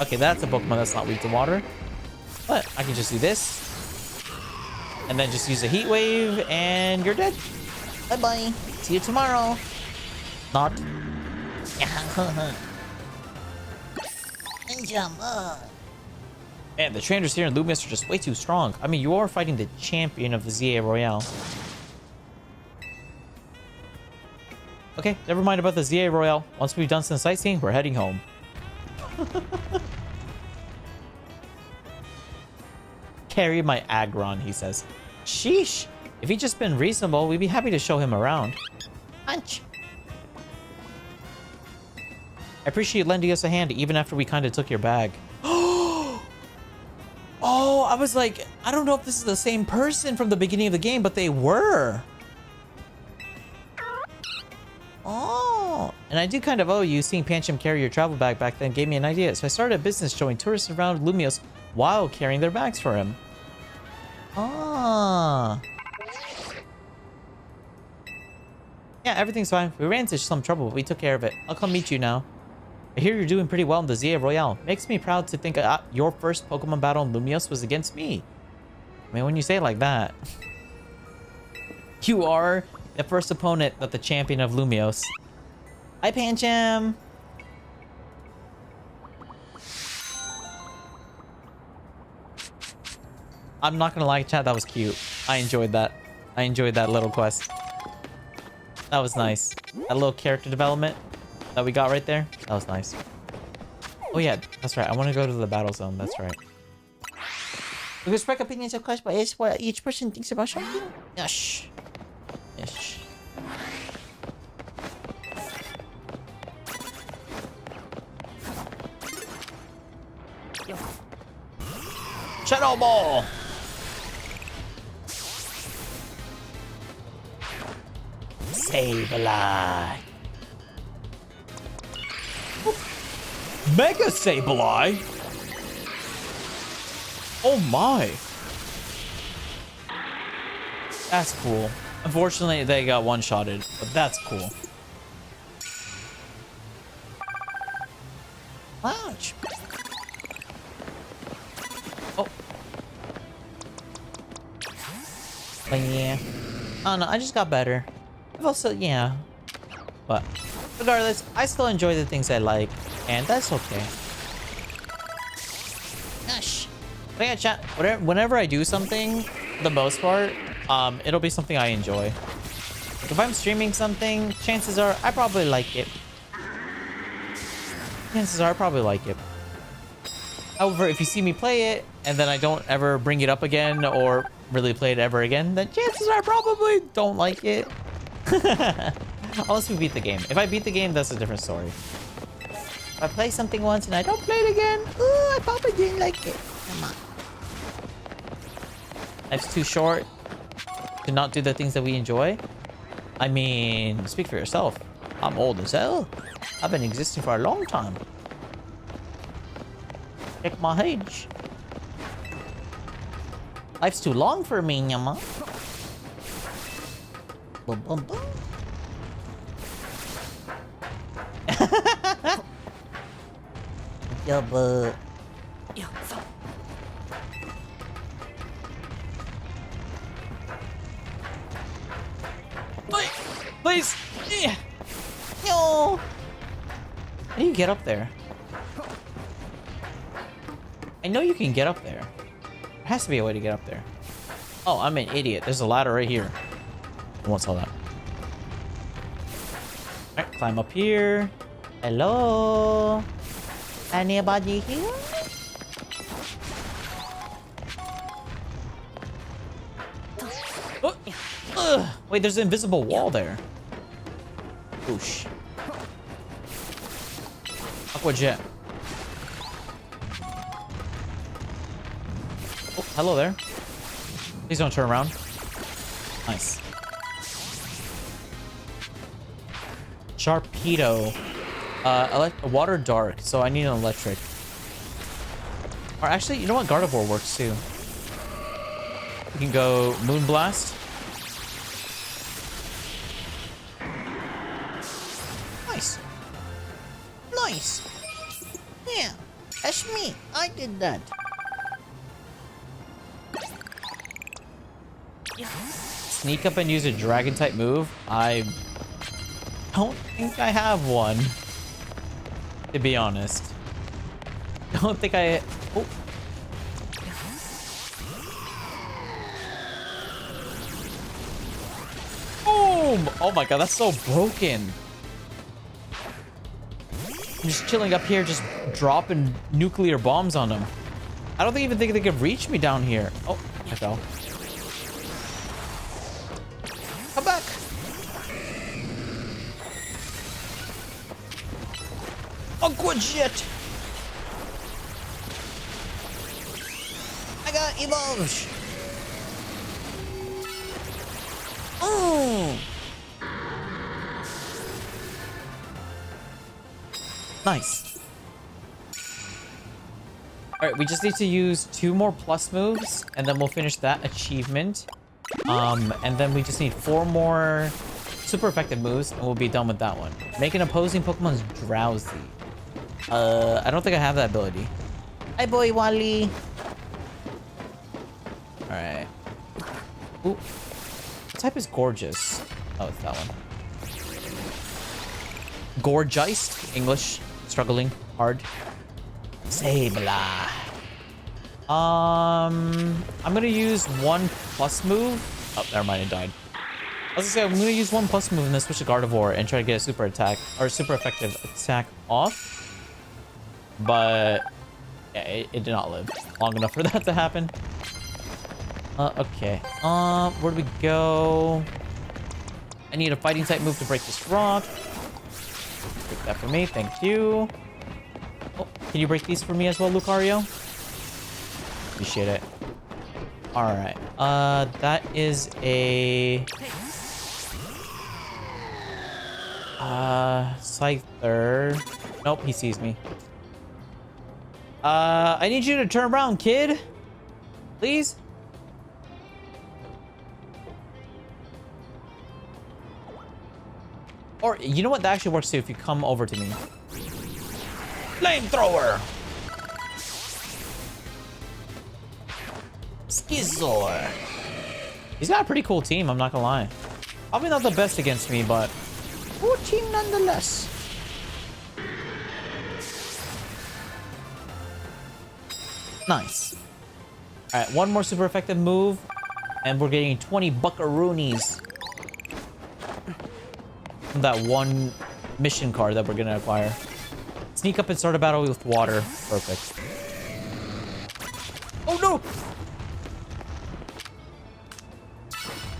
Okay, that's a Pokemon that's not weak to water. But I can just do this. And then just use a Heat Wave, and you're dead. Bye-bye. See you tomorrow. Not. Man, the trainers here in Lumios are just way too strong. I mean, you are fighting the champion of the ZA Royale. Okay, never mind about the ZA Royale. Once we've done some sightseeing, we're heading home. Carry my Aggron, he says. Sheesh. If he'd just been reasonable, we'd be happy to show him around. Punch. I appreciate you lending us a hand even after we kind of took your bag. Oh, I was like, I don't know if this is the same person from the beginning of the game, but they were. Oh, and I do kind of owe you. Seeing Pancham carry your travel bag back then gave me an idea. So I started a business showing tourists around Lumios while carrying their bags for him. Ah. Yeah, everything's fine. We ran into some trouble, but we took care of it. I'll come meet you now. I hear you're doing pretty well in the ZA Royale. Makes me proud to think your first Pokemon battle in Lumios was against me. I mean, when you say it like that. You are the first opponent that the champion of Lumios. Hi, Pancham! I'm not gonna lie, chat, that was cute. I enjoyed that. I enjoyed that little quest. That was nice. That little character development that we got right there. That was nice. Oh yeah, that's right. I want to go to the battle zone. That's right. We respect opinions, of course, but it's what each person thinks about something. Yes. Yes. Shadow Ball! Sableye! Mega Sableye? Oh my! That's cool. Unfortunately, they got one-shotted, but that's cool. Ouch. Oh. But yeah. Oh no, I just got better. I've also, yeah. But regardless, I still enjoy the things I like, and that's okay. Gosh. But yeah, chat, whenever I do something, for the most part, It'll be something I enjoy. Like if I'm streaming something, chances are I probably like it. Chances are I probably like it. However, if you see me play it and then I don't ever bring it up again or really play it ever again, then chances are I probably don't like it. Unless we beat the game. If I beat the game, that's a different story. If I play something once and I don't play it again, Ooh, I probably didn't like it. Come on. life's too short to not do the things that we enjoy. I mean, speak for yourself. I'm old as hell. I've been existing for a long time. Check my age. Life's too long for me, Nyama. Boom, boom, boom. Yo, but Please! Yeah. No! How do you get up there? I know you can get up there. There has to be a way to get up there. Oh, I'm an idiot. There's a ladder right here. I won't saw that. Alright, climb up here. hello? Anybody here? Oh. Ugh. Wait, there's an invisible wall there. Whoosh. Aqua jet. Oh, hello there. Please don't turn around. Nice. Sharpedo. Water dark, so I need an electric. Or actually, you know what? Gardevoir works too. We can go Moonblast. Nice. Nice. Yeah, that's me. I did that. Sneak up and use a dragon type move. I don't think I have one. To be honest. Don't think I... Oh. Boom! Oh my god, that's so broken. I'm just chilling up here, just dropping nuclear bombs on them. I don't even think they could reach me down here. Oh, I fell. Come back! Aqua jet! I got evolved. Oh. Nice. Alright, we just need to use 2 more plus moves, and then we'll finish that achievement. And then we just need 4 more super effective moves, and we'll be done with that one. Make an opposing Pokemon's drowsy. I don't think I have that ability. Hi, boy, Wally. Alright. Ooh. What type is gorgeous? Oh, it's that one. Gorgeist. English. Struggling. Hard. Sabla. I'm gonna use 1 plus move. Oh, never mind, it died. I was gonna say, I'm gonna use 1 plus move and then switch to Gardevoir and try to get a super attack, or super effective attack off. But yeah, it did not live long enough for that to happen. Okay. Where do we go? I need a fighting type move to break this rock. Take that for me, thank you. Oh, can you break these for me as well, Lucario? Appreciate it. Alright. That is a... Scyther. Nope, he sees me. I need you to turn around, kid. Please? Or, you know what? That actually works too if you come over to me. Flamethrower! Skizor. He's got a pretty cool team, I'm not gonna lie. Probably not the best against me, but... Cool team nonetheless. Nice. Alright, 1 more super effective move. And we're getting 20 buckaroonies from that one mission card that we're gonna acquire. Sneak up and start a battle with water. Perfect. Oh no!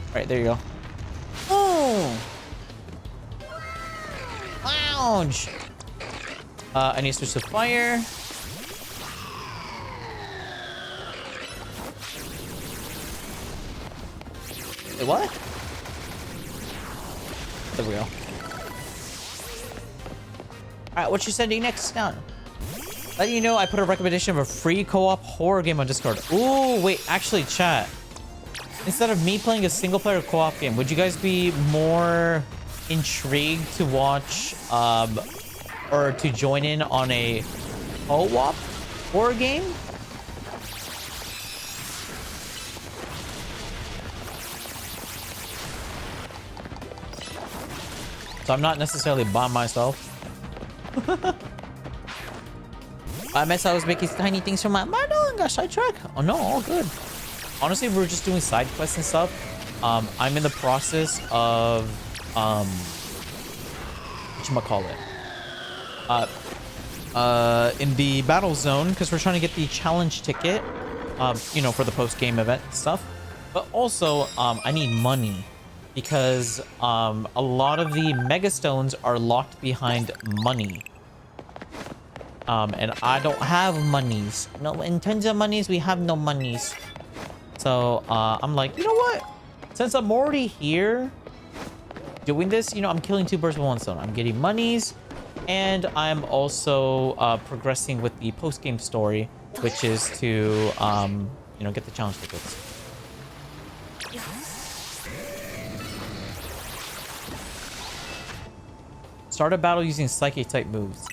Alright, there you go. Oh! Ouch! I need to switch to fire. Wait, what? There we go. Alright, what you sending next now? Letting you know I put a recommendation of a free co-op horror game on Discord. Ooh, wait, actually, chat. Instead of me playing a single-player co-op game, would you guys be more intrigued to watch, or to join in on a co-op horror game? So I'm not necessarily by myself. I meant I was making tiny things from my mind. Oh, got sidetracked. Oh no, all good. Honestly, we're just doing side quests and stuff. I'm in the process of whatchamacallit? In the battle zone, because we're trying to get the challenge ticket, you know, for the post-game event stuff. But also, I need money because a lot of the megastones are locked behind money. And I don't have monies. No, in terms of monies, we have no monies. So, I'm like, you know what? Since I'm already here doing this, you know, I'm killing two birds with one stone. I'm getting monies, and I'm also progressing with the post-game story, which is to, you know, get the challenge tickets. Start a battle using psychic type moves.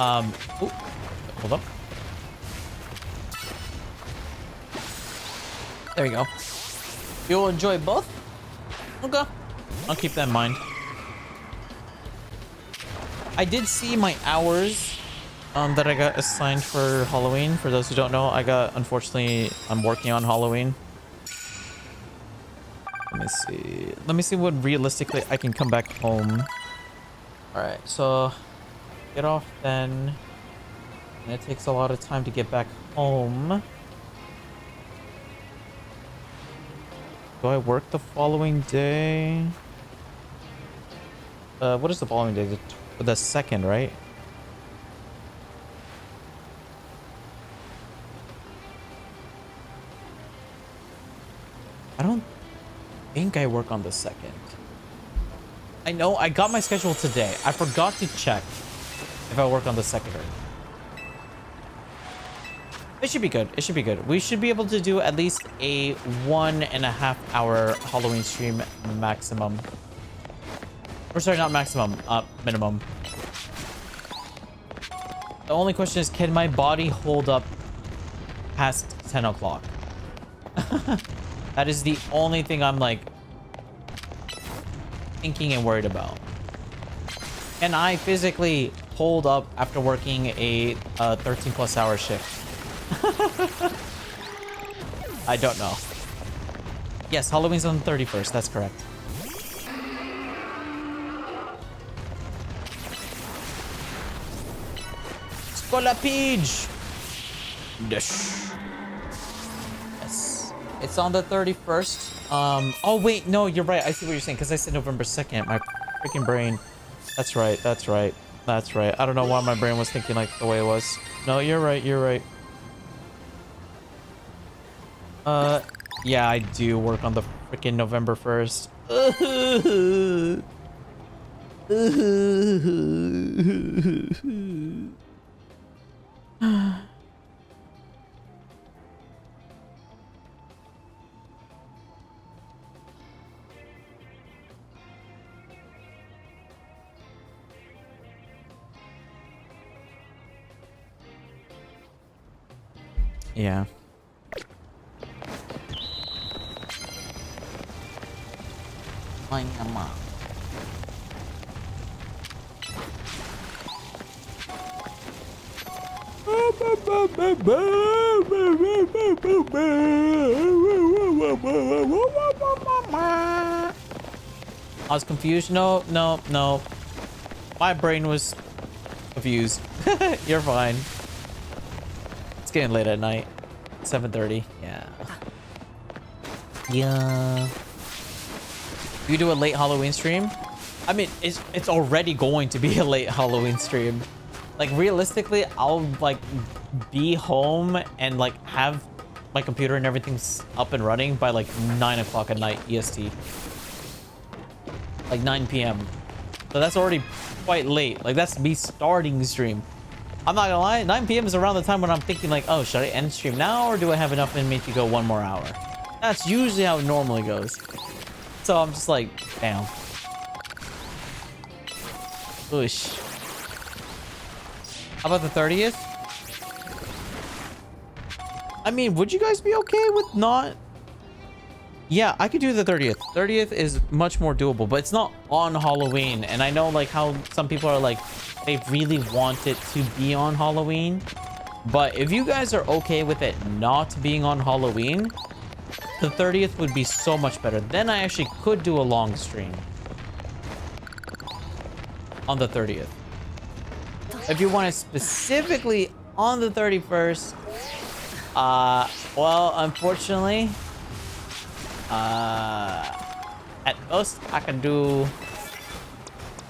Ooh, hold up. There you go. You'll enjoy both? Okay. I'll keep that in mind. I did see my hours that I got assigned for Halloween. For those who don't know, unfortunately, I'm working on Halloween. Let me see. Let me see when realistically I can come back home. Alright, so get off then. And it takes a lot of time to get back home. Do I work the following day? What is the following day? The second, right? I don't think I work on the second. I know I got my schedule today. I forgot to check if I work on the second or not. It should be good. It should be good. We should be able to do at least a 1.5 hour Halloween stream maximum. Or sorry, not maximum, minimum. The only question is, can my body hold up past 10 o'clock? That is the only thing I'm like thinking and worried about. Can I physically hold up after working a 13+ hour shift? I don't know. Yes, Halloween's on the 31st. That's correct. Scolapige! Yes. It's on the 31st. Oh wait, no, you're right. I see what you're saying, because I said November 2nd. My freaking brain. That's right. That's right. That's right. I don't know why my brain was thinking like the way it was. No, you're right. You're right. Yeah, I do work on the freaking November 1st. Yeah. My mom. I was confused. No, no, no. My brain was confused. You're fine. It's getting late at night. 7:30. Yeah. Yeah. You do a late Halloween stream? I mean, it's already going to be a late Halloween stream. Like, realistically, I'll like be home and like have my computer and everything's up and running by like 9 o'clock at night EST. Like 9 p.m. So that's already quite late. Like, that's me starting the stream. I'm not gonna lie, 9 p.m. is around the time when I'm thinking like, oh, should I end stream now or do I have enough in me to go one more hour? That's usually how it normally goes. So I'm just like, damn. Oosh. How about the 30th? I mean, would you guys be okay with not? Yeah, I could do the 30th. 30th is much more doable, but it's not on Halloween. And I know like how some people are like, they really want it to be on Halloween. But if you guys are okay with it not being on Halloween, the 30th would be so much better. Then I actually could do a long stream on the 30th. If you want it specifically on the 31st, well, unfortunately, at most I can do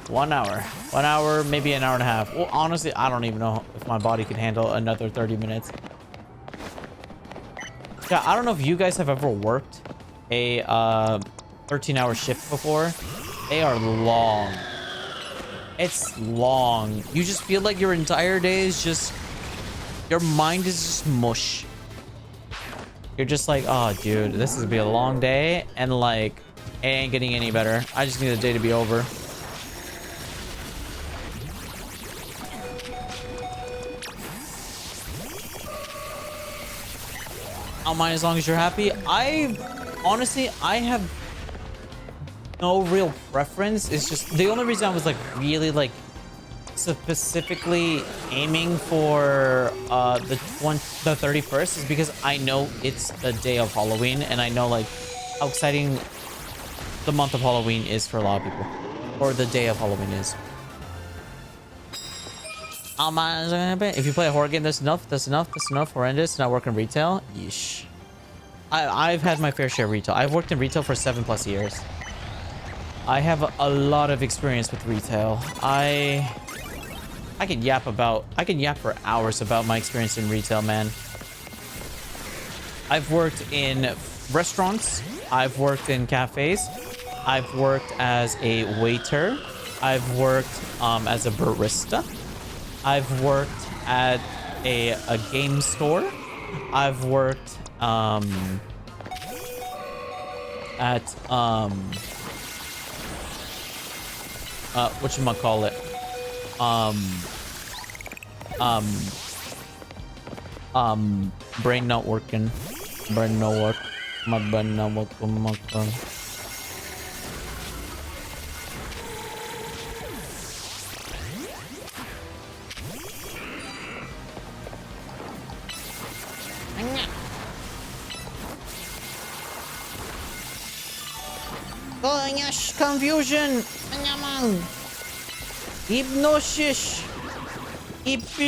1 hour. 1 hour, maybe an hour and a half. Well, honestly, I don't even know if my body can handle another 30 minutes. Yeah, I don't know if you guys have ever worked a 13-hour shift before. They are long. It's long. You just feel like your entire day is just, your mind is just mush. You're just like, oh, dude, this is gonna be a long day, and like, it ain't getting any better. I just need the day to be over. I don't mind as long as you're happy. Honestly, I have no real preference. It's just the only reason I was like really like specifically aiming for the 31st is because I know it's the day of Halloween, and I know like how exciting the month of Halloween is for a lot of people, or the day of Halloween is. If you play a horror game, that's enough. That's enough. That's enough. Horrendous. Not work in retail. Yeesh. I've had my fair share of retail. I've worked in retail for 7+ years. I have a lot of experience with retail. I can yap for hours about my experience in retail, man. I've worked in restaurants. I've worked in cafes. I've worked as a waiter. I've worked as a barista. I've worked at a game store. I've worked at whatchamacallit? Brain not working. Brain no work. My brain not working. Confusion. Hypnosis. EP.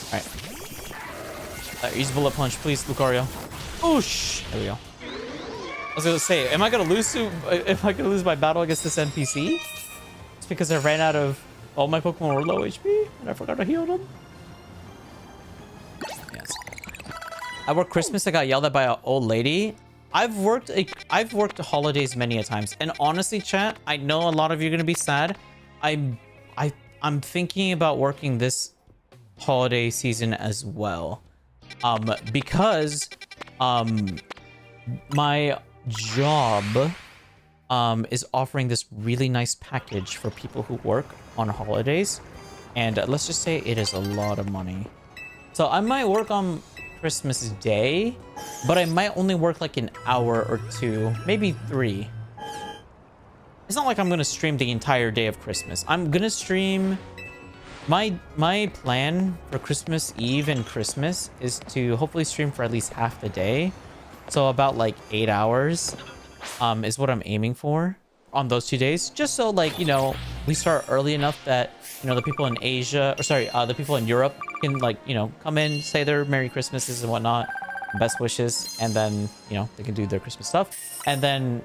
Alright. Use bullet punch, please, Lucario. Oosh. There we go. I was gonna say, am I gonna lose my battle against this NPC? It's because I ran out of all my Pokemon were low HP and I forgot to heal them. Yes. I worked Christmas. I got yelled at by an old lady. I've worked holidays many a times, and honestly, chat, I know a lot of you are gonna be sad. I'm thinking about working this holiday season as well, because my job is offering this really nice package for people who work on holidays, and let's just say it is a lot of money. So I might work on Christmas Day, but I might only work like an hour or 2, maybe 3. It's not like I'm gonna stream the entire day of Christmas. I'm gonna stream My plan for Christmas Eve and Christmas is to hopefully stream for at least half the day. So about like 8 hours is what I'm aiming for on those 2 days. Just so like, you know, we start early enough that, you know, the people in Asia, or sorry, the people in Europe can like, you know, come in, say their Merry Christmases and whatnot, best wishes, and then, you know, they can do their Christmas stuff. And then,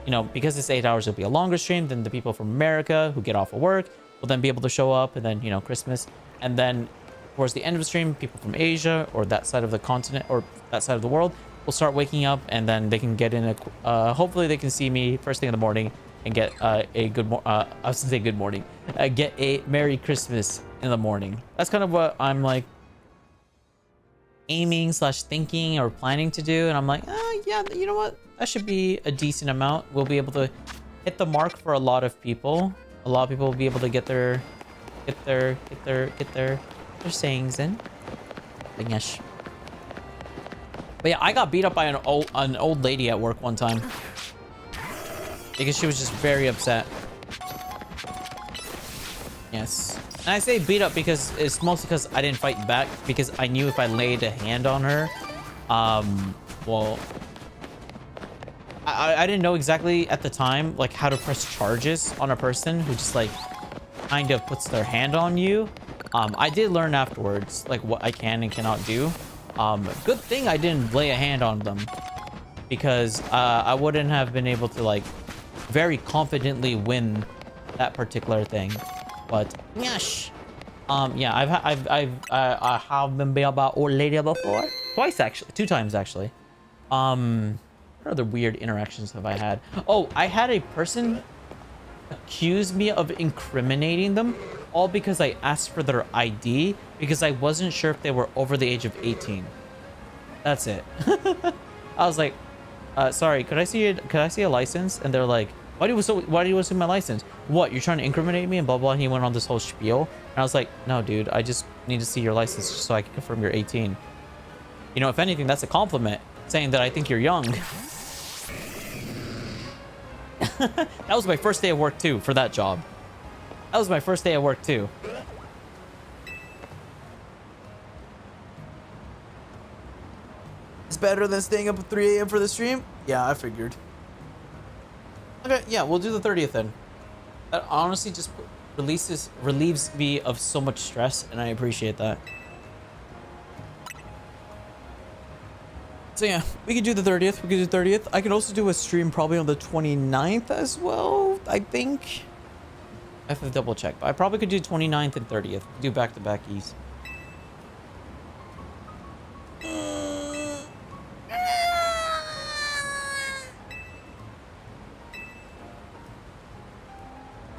you know, because it's 8 hours, it'll be a longer stream than the people from America who get off of work will then be able to show up, and then, you know, Christmas. And then towards the end of the stream, people from Asia or that side of the continent or that side of the world will start waking up, and then they can get in a hopefully they can see me first thing in the morning and get a good I was gonna say good morning, get a Merry Christmas in the morning. That's kind of what I'm like aiming / thinking or planning to do. And I'm like, yeah, you know what, that should be a decent amount. We'll be able to hit the mark for a lot of people. A lot of people will be able to get their sayings in. But yes. But yeah, I got beat up by an old lady at work one time because she was just very upset. Yes. And I say beat up because it's mostly because I didn't fight back, because I knew if I laid a hand on her, well, I didn't know exactly at the time like how to press charges on a person who just like kind of puts their hand on you. I did learn afterwards like what I can and cannot do. Good thing I didn't lay a hand on them, because I wouldn't have been able to like very confidently win that particular thing. But yes, yeah, I have been beat up by old lady before, twice actually, 2 times actually. What other weird interactions have I had? Oh, I had a person accuse me of incriminating them, all because I asked for their ID because I wasn't sure if they were over the age of 18. That's it. I was like, sorry, could I see a license? And they're like, why do you want to see my license? What, you're trying to incriminate me and blah blah? And he went on this whole spiel, and I was like, no, dude, I just need to see your license just so I can confirm you're 18. You know, if anything, that's a compliment, saying that I think you're young. That was my first day of work too, for that job. That was my first day of work too. It's better than staying up at 3 a.m. for the stream? Yeah, I figured. Okay, yeah, we'll do the 30th then. That honestly just relieves me of so much stress, and I appreciate that. So yeah, we could do the 30th. We could do 30th. I could also do a stream probably on the 29th as well, I think. I have to double check, but I probably could do 29th and 30th. Do back-to-back E's.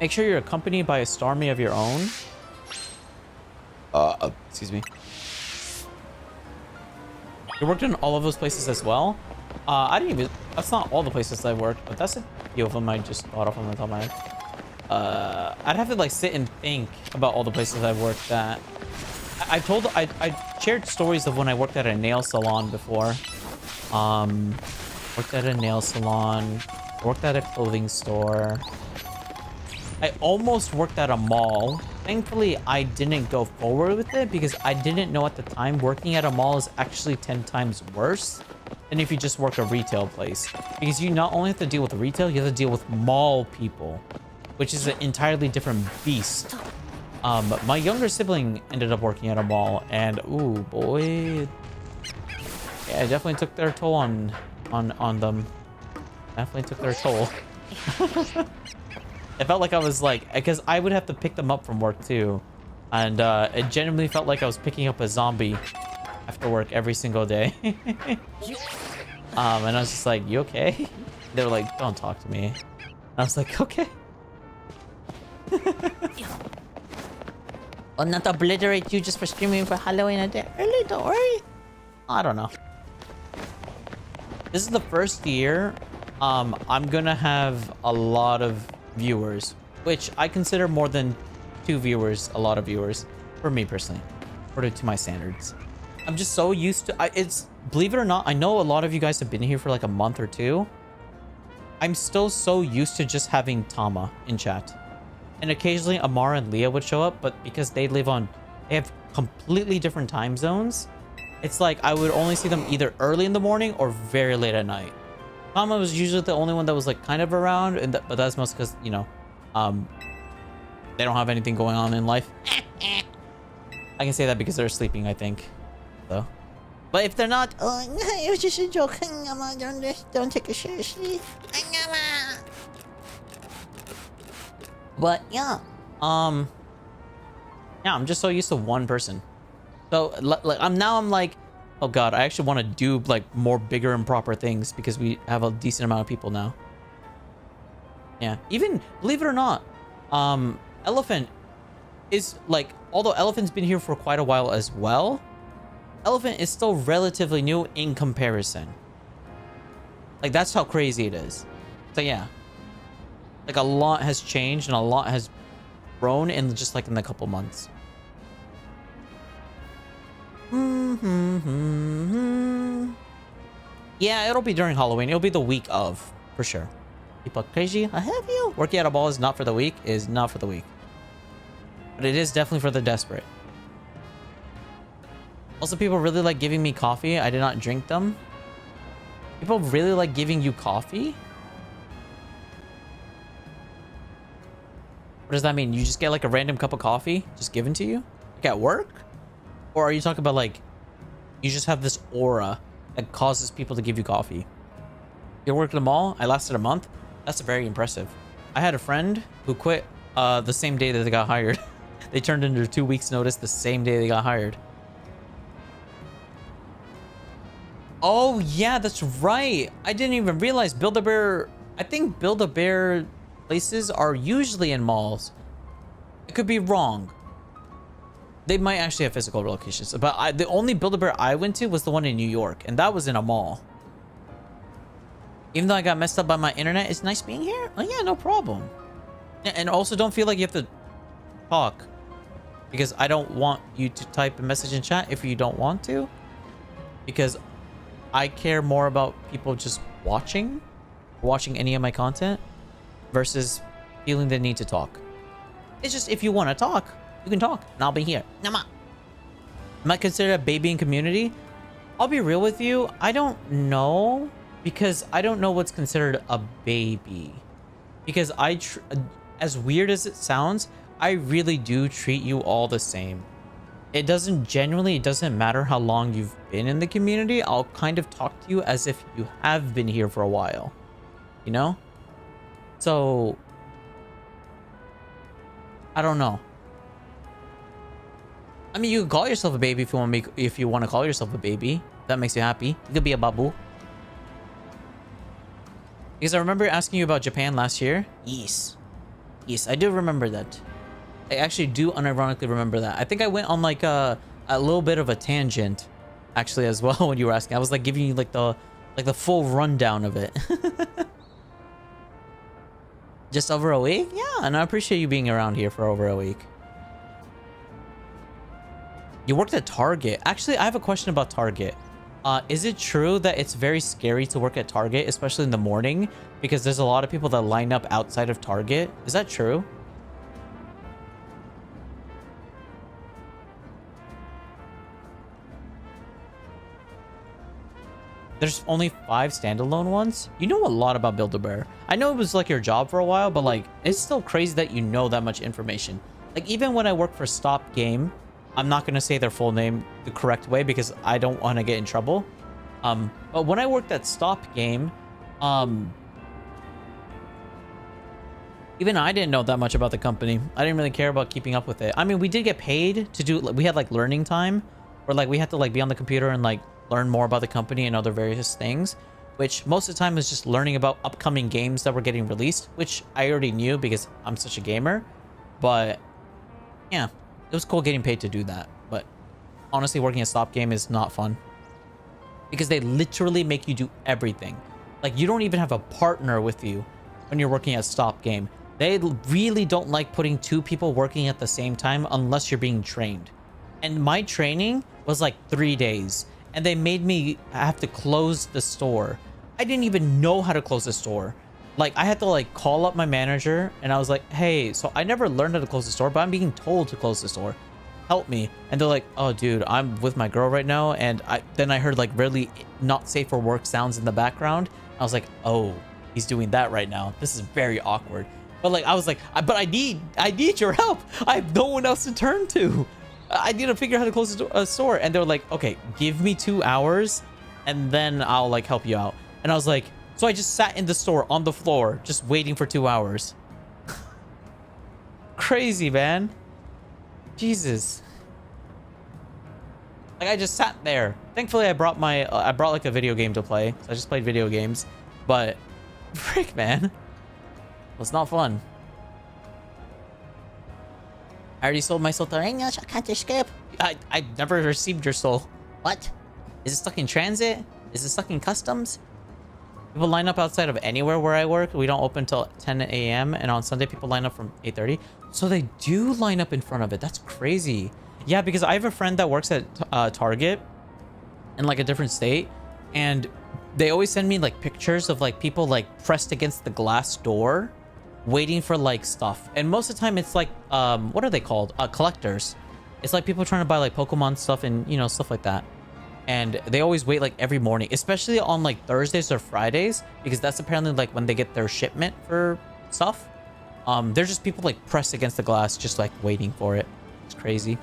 Make sure you're accompanied by a starmie of your own. Excuse me. You worked in all of those places as well? I didn't even... That's not all the places I worked, but that's a few of them I just thought off on the top of my head. I'd have to like sit and think about all the places I've worked at. I shared stories of when I worked at a nail salon before. Worked at a nail salon. Worked at a clothing store. I almost worked at a mall. Thankfully, I didn't go forward with it because I didn't know at the time working at a mall is actually 10 times worse than if you just work a retail place. Because you not only have to deal with retail, you have to deal with mall people, which is an entirely different beast. My younger sibling ended up working at a mall, and ooh boy, yeah, it definitely took their toll on them. Definitely took their toll. It felt like I was like, because I would have to pick them up from work too, and it genuinely felt like I was picking up a zombie after work every single day. And I was just like, you okay? They were like, don't talk to me. I was like, okay. I'll not obliterate you just for streaming for Halloween a day early, don't worry. I don't know. This is the first year I'm gonna have a lot of viewers, which I consider more than 2 viewers a lot of viewers for me personally, according to my standards. I'm just so used to it's, believe it or not, I know a lot of you guys have been here for like a month or 2. I'm still so used to just having Tama in chat. and occasionally Amara and Leah would show up, but because they have completely different time zones, it's like I would only see them either early in the morning or very late at night. Kama was usually the only one that was like kind of around, but that's mostly because, you know, they don't have anything going on in life. I can say that because they're sleeping, I think. So, but if they're not, Oh, it was just a joke. Don't take it seriously. but yeah, yeah, I'm just so used to one person. So like I'm like, oh god, I actually want to do like more bigger and proper things because we have a decent amount of people now. Yeah, even believe it or not, Elephant is like, although Elephant's been here for quite a while as well, Elephant is still relatively new in comparison. Like that's how crazy it is. So yeah, like a lot has changed and a lot has grown in just like in the couple months. Yeah, it'll be during Halloween. It'll be the week of, for sure. People are crazy. I have you. Working at a ball is not for the weak. Is not for the weak. But it is definitely for the desperate. Also, people really like giving me coffee. I did not drink them. People really like giving you coffee? What does that mean? You just get like a random cup of coffee just given to you? Like at work? Or are you talking about like, you just have this aura that causes people to give you coffee? You work at the mall? I lasted a month? That's very impressive. I had a friend who quit the same day that they got hired. They turned in their 2 weeks notice the same day they got hired. Oh yeah, that's right. I didn't even realize Build-A-Bear, I think Build-A-Bear places are usually in malls. I could be wrong. They might actually have physical locations, but the only Build-A-Bear I went to was the one in New York, and that was in a mall. Even though I got messed up by my internet, it's nice being here. Oh yeah, no problem. And also don't feel like you have to talk, because I don't want you to type a message in chat if you don't want to, because I care more about people just watching any of my content versus feeling the need to talk. It's just, if you want to talk, you can talk, and I'll be here. Nama. Am I considered a baby in community? I'll be real with you. I don't know, because I don't know what's considered a baby. Because as weird as it sounds, I really do treat you all the same. It doesn't matter how long you've been in the community. I'll kind of talk to you as if you have been here for a while, you know? So I don't know. I mean, you can call yourself a baby if you want to call yourself a baby. That makes you happy. You could be a babu. Because I remember asking you about Japan last year. Yes, I do remember that. I actually do unironically remember that. I think I went on like a little bit of a tangent actually as well when you were asking. I was like giving you like the full rundown of it. Just over a week? Yeah, and I appreciate you being around here for over a week. You worked at Target. Actually, I have a question about Target. Is it true that it's very scary to work at Target, especially in the morning? Because there's a lot of people that line up outside of Target. Is that true? There's only 5 standalone ones? You know a lot about Build-A-Bear. I know it was like your job for a while, but like, it's still crazy that you know that much information. Like, even when I work for Stop Game, I'm not going to say their full name the correct way because I don't want to get in trouble. But when I worked at Stop Game, even I didn't know that much about the company. I didn't really care about keeping up with it. I mean, we did get paid to do, we had like learning time, or like we had to like be on the computer and like learn more about the company and other various things, which most of the time was just learning about upcoming games that were getting released, which I already knew because I'm such a gamer. But yeah, it was cool getting paid to do that. But honestly, working at Stop Game is not fun because they literally make you do everything. Like, you don't even have a partner with you when you're working at Stop Game. They really don't like putting 2 people working at the same time unless you're being trained. And my training was like 3 days. And they made me have to close the store. I didn't even know how to close the store. like I had to like call up my manager and I was like, hey, so I never learned how to close the store, but I'm being told to close the store. Help me. And they're like, oh dude, I'm with my girl right now. And then I heard like really not safe for work sounds in the background. I was like, oh, he's doing that right now. This is very awkward. But like I was like, but I need your help. I have no one else to turn to. I need to figure out how to close a store. And they were like, okay, give me 2 hours and then I'll like help you out. And I was like, so I just sat in the store on the floor, just waiting for 2 hours. Crazy, man. Jesus. Like I just sat there. Thankfully, I brought like a video game to play. So I just played video games. But, frick, man. It was not fun. I already sold my soul to English, I can't escape. I never received your soul. What? Is it stuck in transit? Is it stuck in customs? People line up outside of anywhere where I work. We don't open till 10 a.m. And on Sunday, people line up from 8:30. So they do line up in front of it. That's crazy. Yeah, because I have a friend that works at Target in like a different state. And they always send me like pictures of like people like pressed against the glass door waiting for like stuff. And most of the time it's like, what are they called? Collectors. It's like people trying to buy like Pokemon stuff and, you know, stuff like that. And they always wait like every morning, especially on like Thursdays or Fridays, because that's apparently like when they get their shipment for stuff. There's just people like pressed against the glass, just like waiting for it. It's crazy.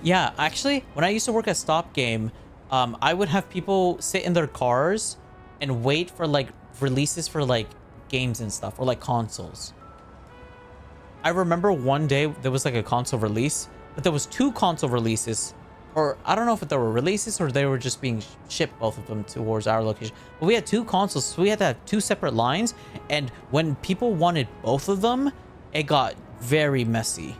Yeah, actually, when I used to work at Stop Game, I would have people sit in their cars and wait for like releases for like games and stuff, or like consoles. I remember one day there was like a console release, but there was 2 console releases, or I don't know if they were releases or they were just being shipped, both of them towards our location. But we had 2 consoles, so we had to have 2 separate lines. And when people wanted both of them, it got very messy.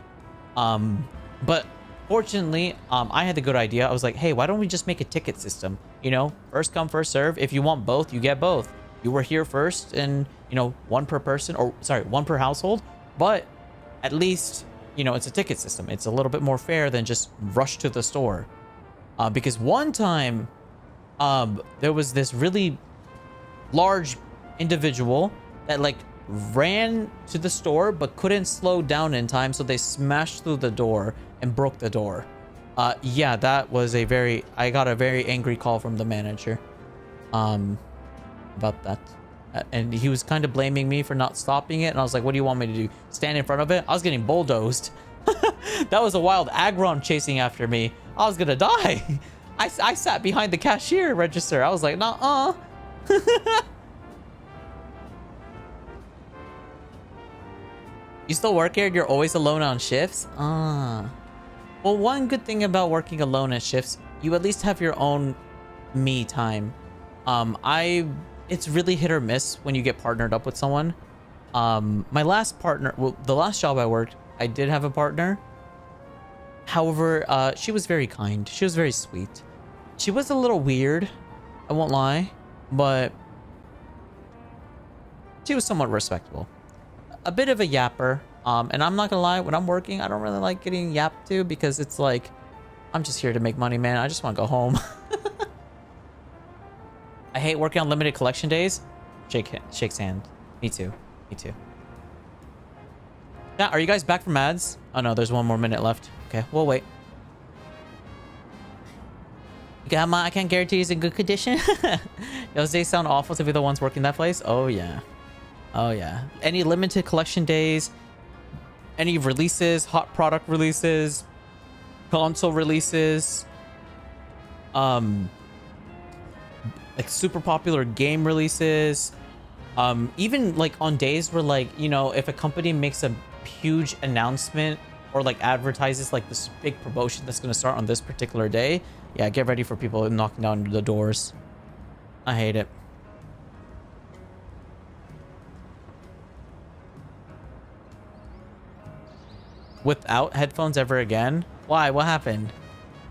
But fortunately, I had the good idea. I was like, hey, why don't we just make a ticket system? You know, first come, first serve. If you want both, you get both. You were here first, and you know, 1 per person, or sorry, 1 per household. But at least, you know, it's a ticket system. It's a little bit more fair than just rush to the store. Because one time, there was this really large individual that like ran to the store but couldn't slow down in time, so they smashed through the door and broke the door. Yeah, that was I got a very angry call from the manager about that. And he was kind of blaming me for not stopping it. And I was like, what do you want me to do? Stand in front of it? I was getting bulldozed. That was a wild Agron chasing after me. I was gonna die. I sat behind the cashier register. I was like, nah. You still work here? You're always alone on shifts? Well, one good thing about working alone at shifts, you at least have your own me time. It's really hit or miss when you get partnered up with someone. My last partner, well, the last job I worked, I did have a partner. However, she was very kind. She was very sweet. She was a little weird, I won't lie, but she was somewhat respectable. A bit of a yapper. And I'm not gonna lie, when I'm working, I don't really like getting yapped to, because it's like, I'm just here to make money, man. I just want to go home. I hate working on limited collection days. Shakes hand. Me too. Me too. Yeah, are you guys back from ads? Oh no, there's 1 more minute left. Okay, we'll wait. Gamma, I can't guarantee it's in good condition. Those days sound awful to be the ones working that place. Oh yeah. Oh yeah. Any limited collection days, any releases, hot product releases, console releases, like super popular game releases, even like on days where, like, you know, if a company makes a huge announcement or like advertises like this big promotion that's going to start on this particular day, yeah, get ready for people knocking down the doors. I hate it. Without headphones ever again? Why? What happened?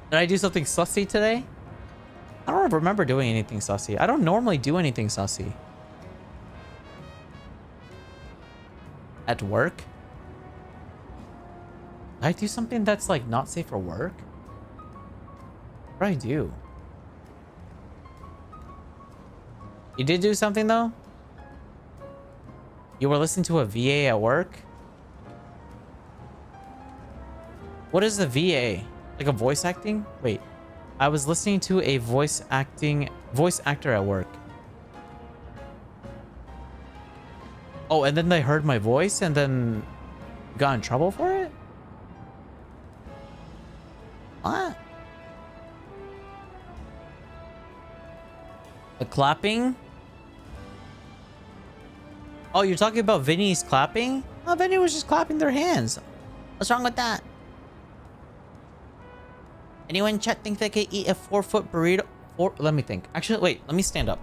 Did I do something sussy today? I don't remember doing anything sussy. I don't normally do anything sussy. At work? Did I do something that's like not safe for work? What did I do? You did do something though? You were listening to a VA at work? What is a VA? Like a voice acting? Wait. I was listening to a voice actor at work. Oh, and then they heard my voice and then got in trouble for it? What? The clapping? Oh, you're talking about Vinny's clapping? Oh, Vinny was just clapping their hands. What's wrong with that? Anyone in chat think they could eat a 4-foot burrito? Let me think. Actually, wait, let me stand up.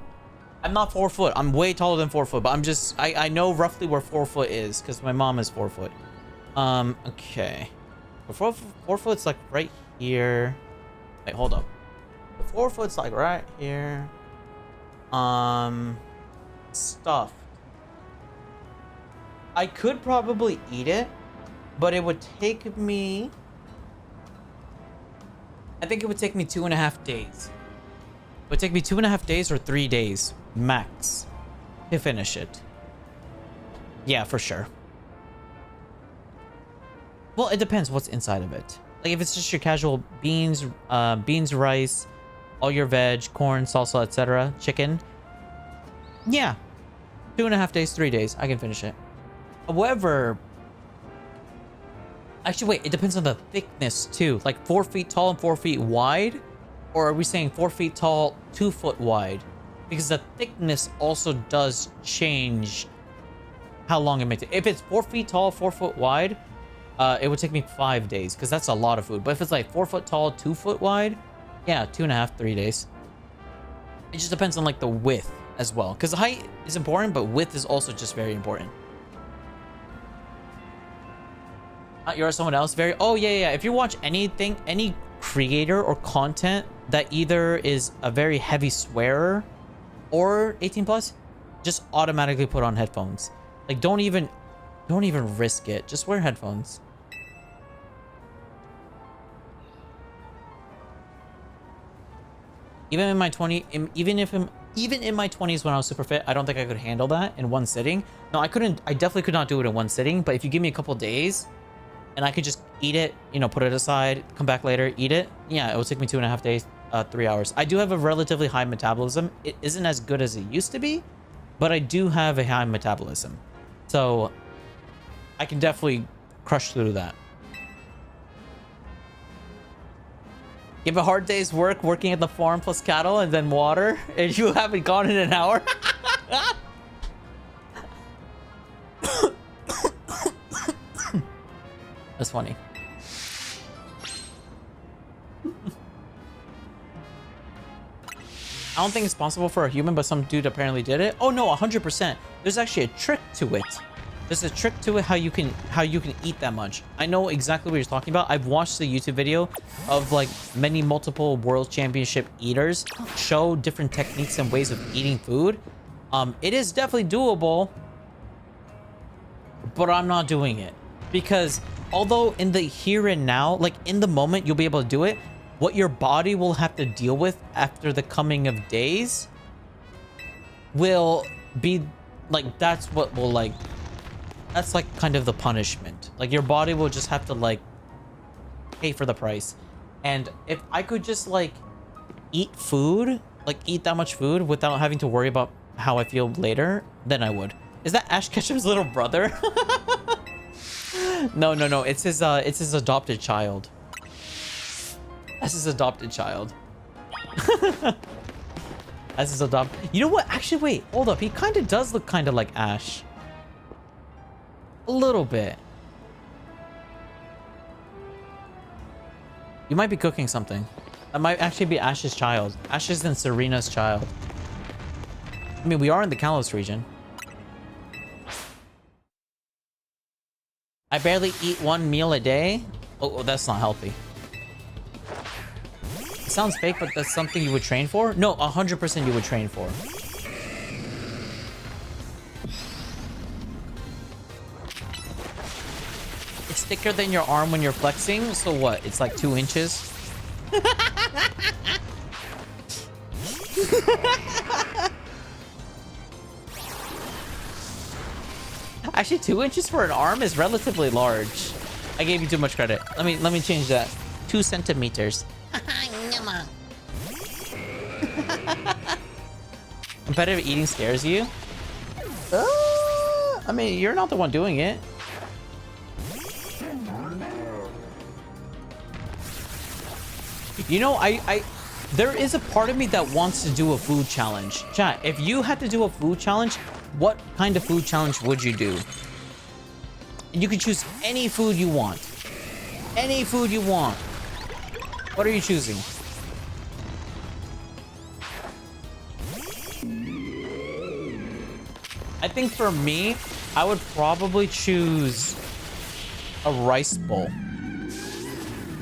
I'm not 4 foot. I'm way taller than 4 foot, but I'm just, I know roughly where 4 foot is because my mom is 4 foot. Okay. 4 foot's like right here. Wait, hold up. 4 foot's like right here. Stuffed. I could probably eat it, but it would take me, I think it would take me 2.5 days. It would take me 2.5 days or 3 days max to finish it. Yeah, for sure. Well, it depends what's inside of it. Like if it's just your casual beans, rice, all your veg, corn, salsa, etc., chicken. Yeah, 2.5 days, 3 days, I can finish it. However, actually, wait, it depends on the thickness too. Like 4 feet tall and 4 feet wide, or are we saying 4 feet tall, 2 foot wide? Because the thickness also does change how long it may take. If it's 4 feet tall, 4 foot wide, it would take me 5 days because that's a lot of food. But if it's like 4 foot tall, 2 foot wide, yeah, 2.5, 3 days. It just depends on like the width as well, because height is important, but width is also just very important. You're someone else very, oh yeah, if you watch anything, any creator or content that either is a very heavy swearer or 18 plus, just automatically put on headphones. Like don't even risk it, just wear headphones. Even in my 20s when I was super fit, I don't think I could handle that in one sitting. No, I definitely could not do it in one sitting, but if you give me a couple days and I could just eat it, you know, put it aside, come back later, eat it. Yeah, it will take me 2.5 days, 3 hours. I do have a relatively high metabolism. It isn't as good as it used to be, but I do have a high metabolism. So I can definitely crush through that. Give a hard day's work working at the farm plus cattle and then water, and you haven't gone in an hour? That's funny. I don't think it's possible for a human, but some dude apparently did it. Oh no, 100%. There's actually a trick to it. There's a trick to it how you can eat that much. I know exactly what you're talking about. I've watched the YouTube video of like many multiple world championship eaters show different techniques and ways of eating food. It is definitely doable, but I'm not doing it because although in the here and now, like in the moment, you'll be able to do it. What your body will have to deal with after the coming of days will be like, that's what will like, that's like kind of the punishment. Like your body will just have to like pay for the price. And if I could just like eat food, like eat that much food without having to worry about how I feel later, then I would. Is that Ash Ketchum's little brother? No. It's his adopted child. That's his adopted child. That's his You know what? Actually, wait. Hold up. He kind of does look kind of like Ash. A little bit. You might be cooking something. That might actually be Ash's child. Ash's and Serena's child. I mean, we are in the Kalos region. I barely eat 1 meal a day. Oh, that's not healthy. It sounds fake, but that's something you would train for? No, 100% you would train for. It's thicker than your arm when you're flexing, so what? It's like 2 inches? Actually, 2 inches for an arm is relatively large. I gave you too much credit. Let me change that. 2 centimeters. Nyama. Competitive eating scares you? I mean, you're not the one doing it. You know, there is a part of me that wants to do a food challenge. Chat, if you had to do a food challenge, what kind of food challenge would you do? And you can choose any food you want. Any food you want. What are you choosing? I think for me, I would probably choose a rice bowl.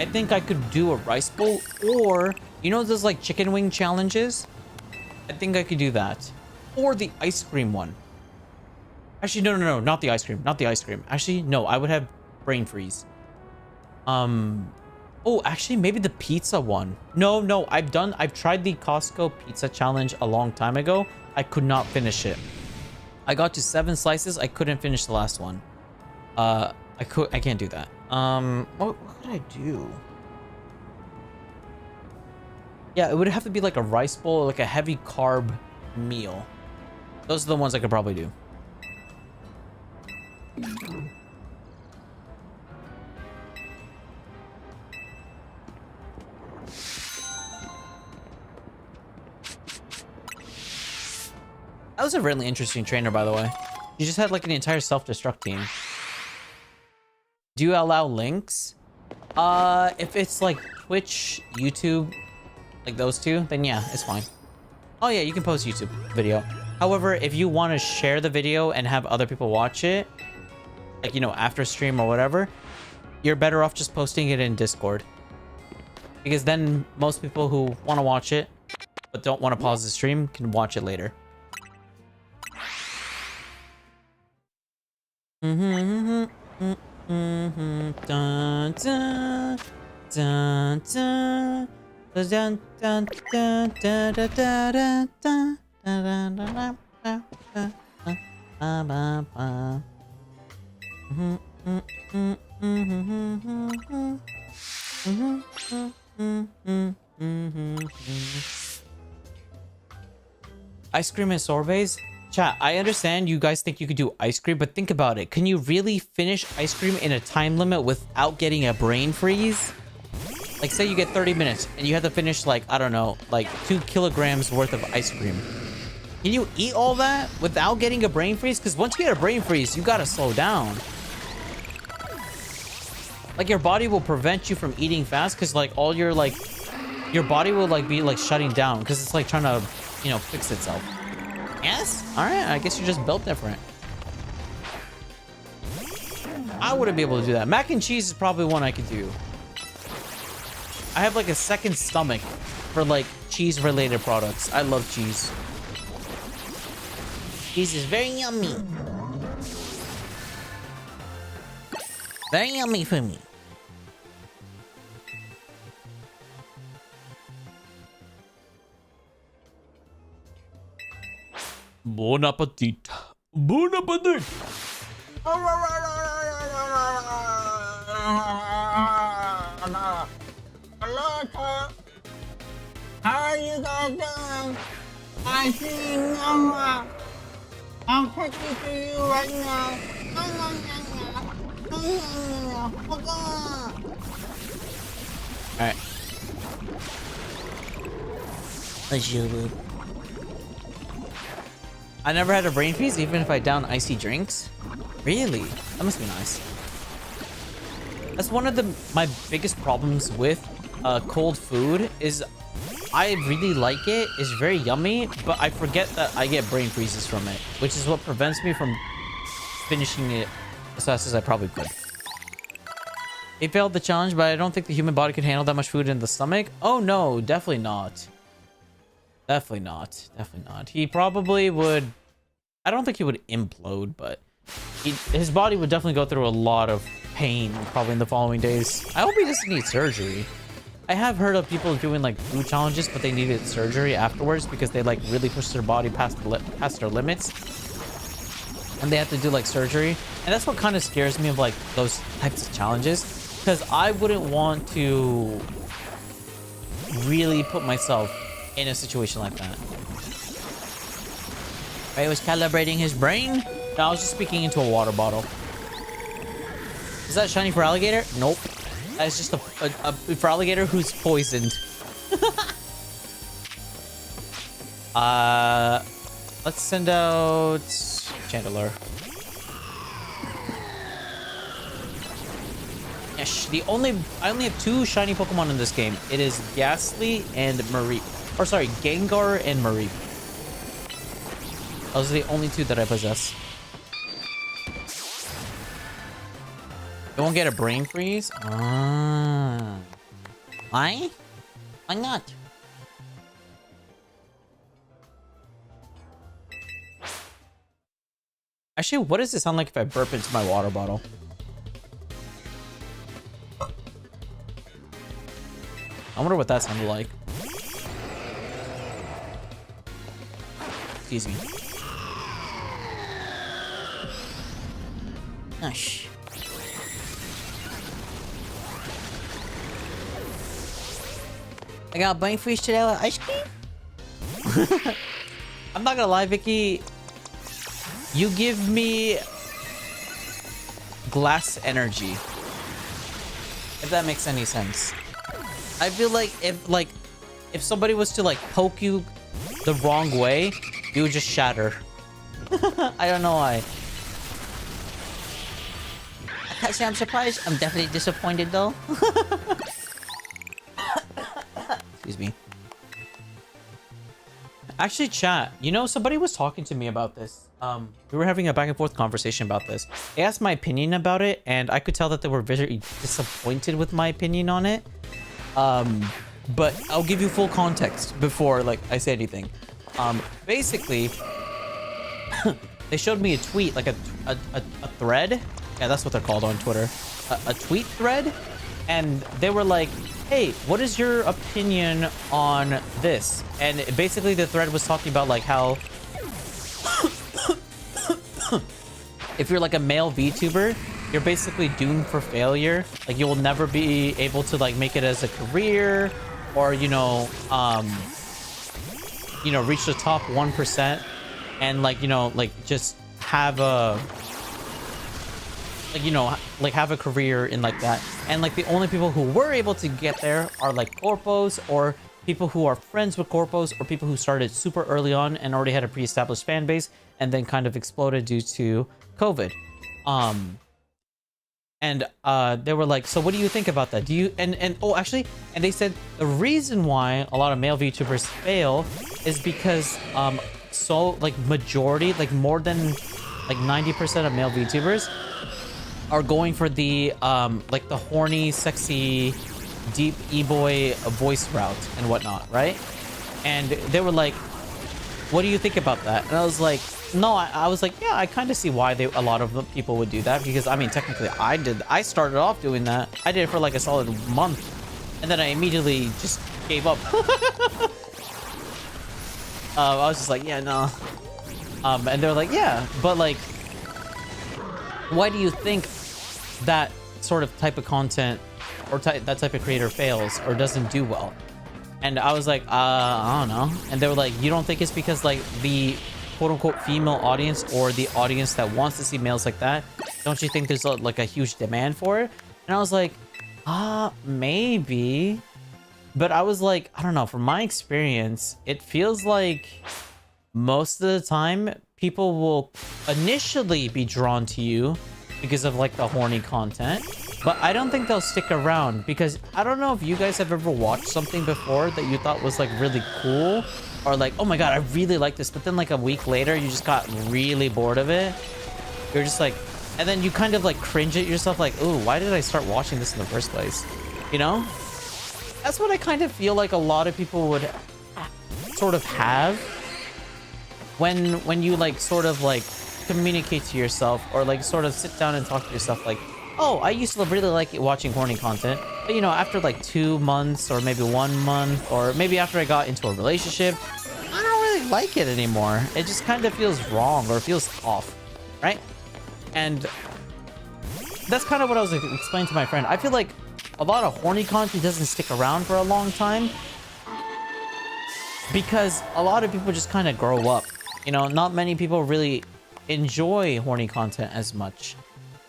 I think I could do a rice bowl, or you know those like chicken wing challenges? I think I could do that. Or the ice cream one. Actually, no, not the ice cream. Not the ice cream. Actually, no, I would have brain freeze. Oh, actually, maybe the pizza one. No, I've tried the Costco pizza challenge a long time ago. I could not finish it. I got to 7 slices. I couldn't finish the last one. I can't do that. What could I do? Yeah, it would have to be like a rice bowl, like a heavy carb meal. Those are the ones I could probably do. That was a really interesting trainer, by the way. You just had like an entire self-destruct team. Do you allow links? If it's like Twitch, YouTube, like those two, then yeah, it's fine. Oh yeah, you can post YouTube video. However, if you want to share the video and have other people watch it, like, you know, after stream or whatever, you're better off just posting it in Discord. Because then most people who want to watch it, but don't want to pause the stream, can watch it later. Dun, dun, dun, dun, dun, dun, dun, dun, dun, dun, dun, dun, dun, dun, ice cream and sorbets? Chat, I understand you guys think you could do ice cream, but think about it. Can you really finish ice cream in a time limit without getting a brain freeze? Like, say you get 30 minutes and you have to finish, like, I don't know, like 2 kilograms worth of ice cream. Can you eat all that without getting a brain freeze? Because once you get a brain freeze, you gotta slow down. Like, your body will prevent you from eating fast because, like, all your, like, your body will, like, be, like, shutting down because it's, like, trying to, you know, fix itself. Yes? Alright, I guess you're just built different. I wouldn't be able to do that. Mac and cheese is probably one I could do. I have like a second stomach for like cheese related products. I love cheese. Cheese is very yummy. Very yummy for me. Bon appetit. Bon appetit. Aloha. How are you guys doing? I see Mama. I'm cooking for you right now. Alright. Let's do. I never had a brain freeze even if I down icy drinks. Really? That must be nice. That's one of my biggest problems with cold food is I really like it. It's very yummy, but I forget that I get brain freezes from it, which is what prevents me from finishing it as fast as I probably could. He failed the challenge, but I don't think the human body can handle that much food in the stomach. Oh no, definitely not. Definitely not. Definitely not. He probably would... I don't think he would implode, but his body would definitely go through a lot of pain probably in the following days. I hope he doesn't need surgery. I have heard of people doing like food challenges, but they needed surgery afterwards because they like really pushed their body past their limits. and they have to do like surgery, and that's what kind of scares me of like those types of challenges, because I wouldn't want to really put myself in a situation like that. Ray was calibrating his brain. No, I was just speaking into a water bottle. Is that shiny for alligator? Nope. That's just a for alligator who's poisoned. Let's send out Chandelure. Yes, I only have 2 shiny Pokemon in this game. It is Ghastly and Mareep. Or sorry, Gengar and Mareep. Those are the only 2 that I possess. You won't get a brain freeze? Why? Why not? Actually, what does it sound like if I burp into my water bottle? I wonder what that sounded like. Excuse me. Gosh. I got brain freeze today with ice cream? I'm not gonna lie, Vicky. You give me glass energy. If that makes any sense. I feel like if somebody was to like poke you the wrong way, you would just shatter. I don't know why. I can't say I'm surprised. I'm definitely disappointed though. Excuse me. Actually, chat, you know, somebody was talking to me about this. We were having a back and forth conversation about this. They asked my opinion about it, and I could tell that they were very disappointed with my opinion on it. But I'll give you full context before, like, I say anything. Basically, they showed me a tweet, like a thread. Yeah, that's what they're called on Twitter. A tweet thread. And they were like, hey, what is your opinion on this? And basically the thread was talking about like how if you're like a male VTuber, you're basically doomed for failure. Like you will never be able to like make it as a career, or reach the top 1% and like just have a have a career in like that. And like the only people who were able to get there are like corpos, or people who are friends with corpos, or people who started super early on and already had a pre-established fan base and then kind of exploded due to COVID. They were like, so what do you think about that? Do you and they said the reason why a lot of male VTubers fail is because so like majority, like more than like 90% of male VTubers are going for the like the horny, sexy, deep e-boy voice route and whatnot, right? And they were like, what do you think about that? And I was like, no, I was like, yeah, I kind of see why a lot of people would do that, because I mean, technically I started off doing that. I did it for like a solid month, and then I immediately just gave up. I was just like, yeah, no. And they're like, yeah, but like, why do you think that sort of type of content or that type of creator fails or doesn't do well? And I was like, I don't know. And they were like, you don't think it's because like the quote-unquote female audience, or the audience that wants to see males like that, don't you think there's like a huge demand for it? And I was like, maybe. But I was like, I don't know, from my experience, it feels like most of the time people will initially be drawn to you because of like the horny content, but I don't think they'll stick around, because I don't know if you guys have ever watched something before that you thought was like really cool, or like, oh my god, I really like this, but then like a week later you just got really bored of it. You're just like, and then you kind of like cringe at yourself, like, oh, why did I start watching this in the first place? You know, that's what I kind of feel like a lot of people would sort of have when you like sort of like communicate to yourself, or like sort of sit down and talk to yourself, like, oh, I used to really like watching horny content, but you know, after like 2 months or maybe 1 month, or maybe after I got into a relationship, I don't really like it anymore. It just kind of feels wrong or feels off. right? And that's kind of what I was explaining to my friend. I feel like a lot of horny content doesn't stick around for a long time because a lot of people just kind of grow up. You know, not many people really enjoy horny content as much.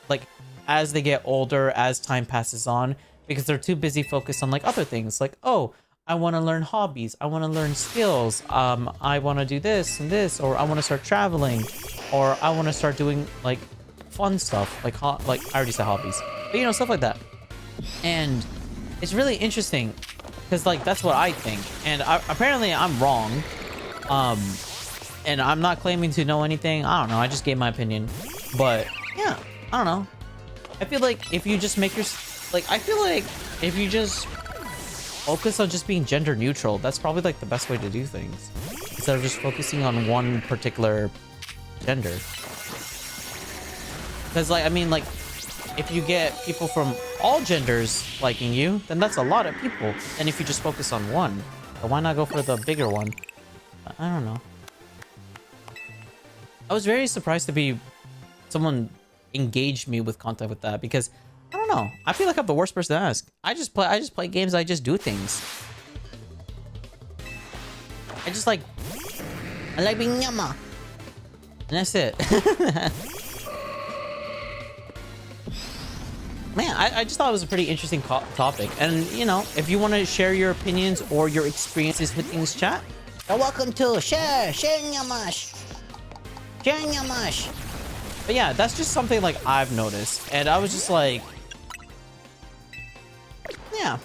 Like, as they get older, as time passes on, because they're too busy focused on like other things. Like, oh, I want to learn hobbies. I want to learn skills. I want to do this and this, or I want to start traveling, or I want to start doing like fun stuff, like I already said hobbies, but you know, stuff like that. And it's really interesting because like that's what I think, and apparently I'm wrong. And I'm not claiming to know anything. I don't know. I just gave my opinion, but yeah, I don't know. I feel like if you just make your I feel like if you just focus on just being gender neutral, that's probably like the best way to do things instead of just focusing on one particular gender. Because like, I mean, like if you get people from all genders liking you, then that's a lot of people. And if you just focus on one, but why not go for the bigger one? I don't know. I was very surprised to be someone engaged me with content with that, because I don't know. I feel like I'm the worst person to ask. I just play games. I just do things. I like being yama. And that's it. Man, I just thought it was a pretty interesting topic. And, you know, if you want to share your opinions or your experiences with things, chat, you're welcome to share your mush. Sharing your mush. But yeah, that's just something like I've noticed. And I was just like, yeah,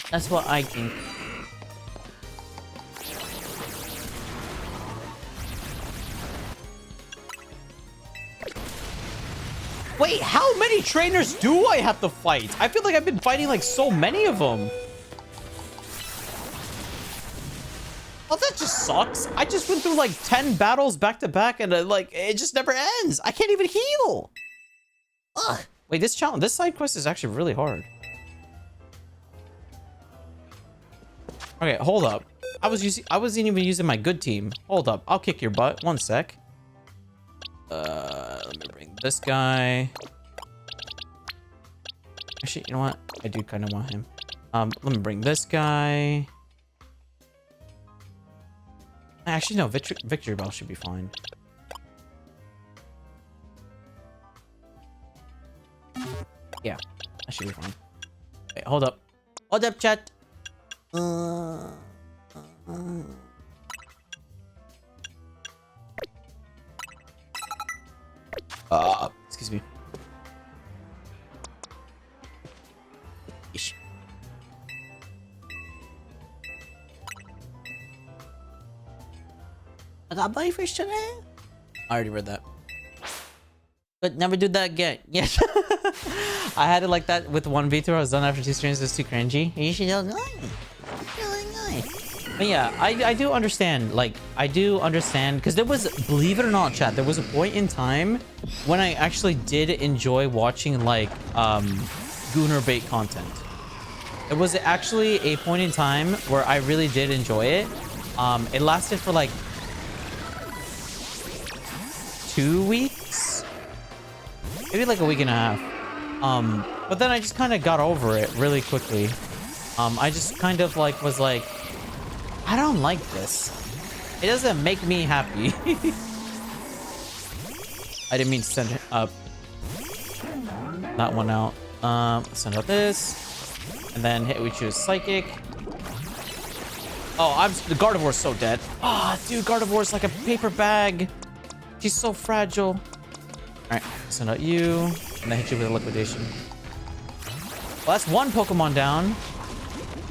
that's what I think. Wait, how many trainers do I have to fight? I feel like I've been fighting like so many of them. Oh, that just sucks. I just went through like 10 battles back to back, and like it just never ends. I can't even heal. Ugh. Wait, this side quest is actually really hard. Okay, hold up. I wasn't even using my good team. Hold up. I'll kick your butt. One sec. Let me bring this guy. Actually, you know what? I do kind of want him. Let me bring this guy. Actually, no. Victory Bell should be fine. Yeah, that should be fine. Wait, hold up. Hold up, chat. Excuse me. Ish. I got butterfish today? I already read that. But never do that again. Yes. I had it like that with 1v2. I was done after 2 streams. It's too cringy. You should know. But yeah, I do understand. Like, I do understand. Because there was, believe it or not, chat, there was a point in time when I actually did enjoy watching, like, Gooner bait content. It was actually a point in time where I really did enjoy it. It lasted for, like, 2 weeks? Maybe like a week and a half. But then I just kind of got over it really quickly. I just kind of like was like, I don't like this. It doesn't make me happy. I didn't mean to send that one out. Send out this. And then we choose Psychic. Oh, the Gardevore's so dead. Ah, oh, dude, Gardevore's like a paper bag. She's so fragile. Alright, send out you. And then hit you with a liquidation. Well, that's one Pokemon down.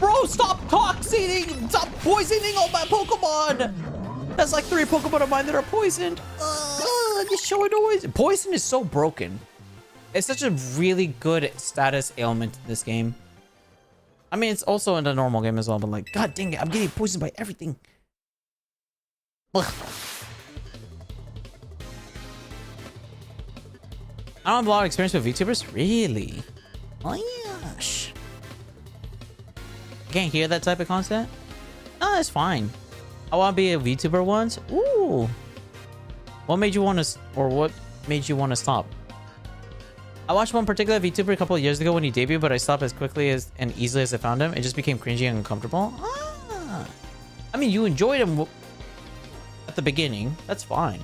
Bro, stop toxinating! Stop poisoning all my Pokemon! That's like 3 Pokemon of mine that are poisoned. Just so annoying. Poison is so broken. It's such a really good status ailment in this game. I mean, it's also in the normal game as well, but like, god dang it, I'm getting poisoned by everything. Ugh. I don't have a lot of experience with VTubers. Really? Oh, gosh. I can't hear that type of content? No, that's fine. I want to be a VTuber once. Ooh. What made you want to, or what made you want to stop? I watched one particular VTuber a couple of years ago when he debuted, but I stopped as quickly as and easily as I found him. It just became cringy and uncomfortable. Ah. I mean, you enjoyed him at the beginning. That's fine.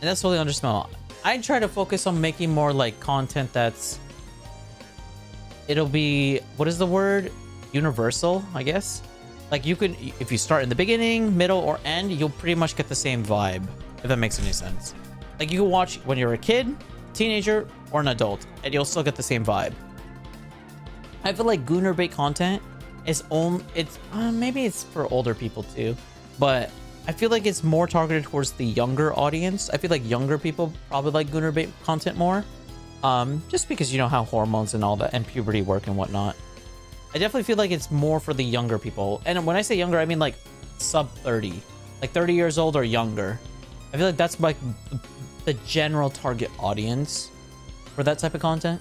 And that's totally understandable. I try to focus on making more like content that's... It'll be... What is the word? Universal, I guess? Like you could... If you start in the beginning, middle, or end, you'll pretty much get the same vibe. If that makes any sense. Like you can watch when you're a kid, teenager, or an adult, and you'll still get the same vibe. I feel like Gooner bait content is only... maybe it's for older people too. But I feel like it's more targeted towards the younger audience. I feel like younger people probably like Gooner bait content more. Just because you know how hormones and all that and puberty work and whatnot. I definitely feel like it's more for the younger people. And when I say younger, I mean like sub 30. Like 30 years old or younger. I feel like that's like the general target audience for that type of content.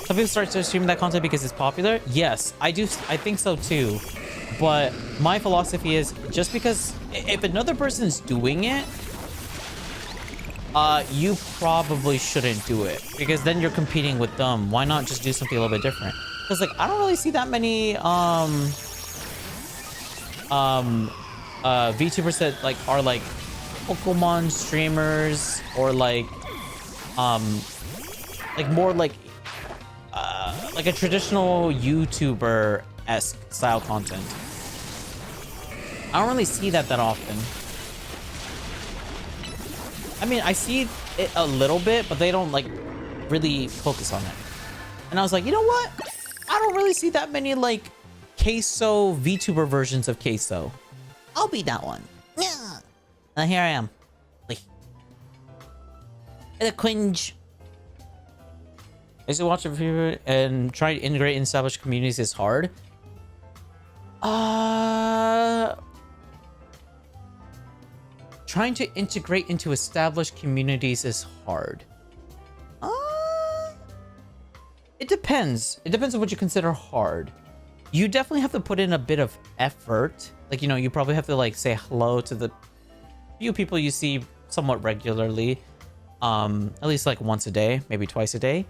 Some people start to stream that content because it's popular. Yes, I think so too. But my philosophy is just because if another person's doing it, you probably shouldn't do it because then you're competing with them. Why not just do something a little bit different? Because like I don't really see that many VTubers that like are like Pokemon streamers or like more like a traditional YouTuber-esque style content. I don't really see that often. I mean, I see it a little bit, but they don't like really focus on it. And I was like, you know what? I don't really see that many like queso VTuber versions of queso. I'll be that one. Yeah. And here I am. Like, the cringe. I used to watch a video and try to integrate in established communities is hard. Trying to integrate into established communities is hard. It depends. It depends on what you consider hard. You definitely have to put in a bit of effort. Like, you know, you probably have to like say hello to the few people you see somewhat regularly. At least like once a day, maybe twice a day.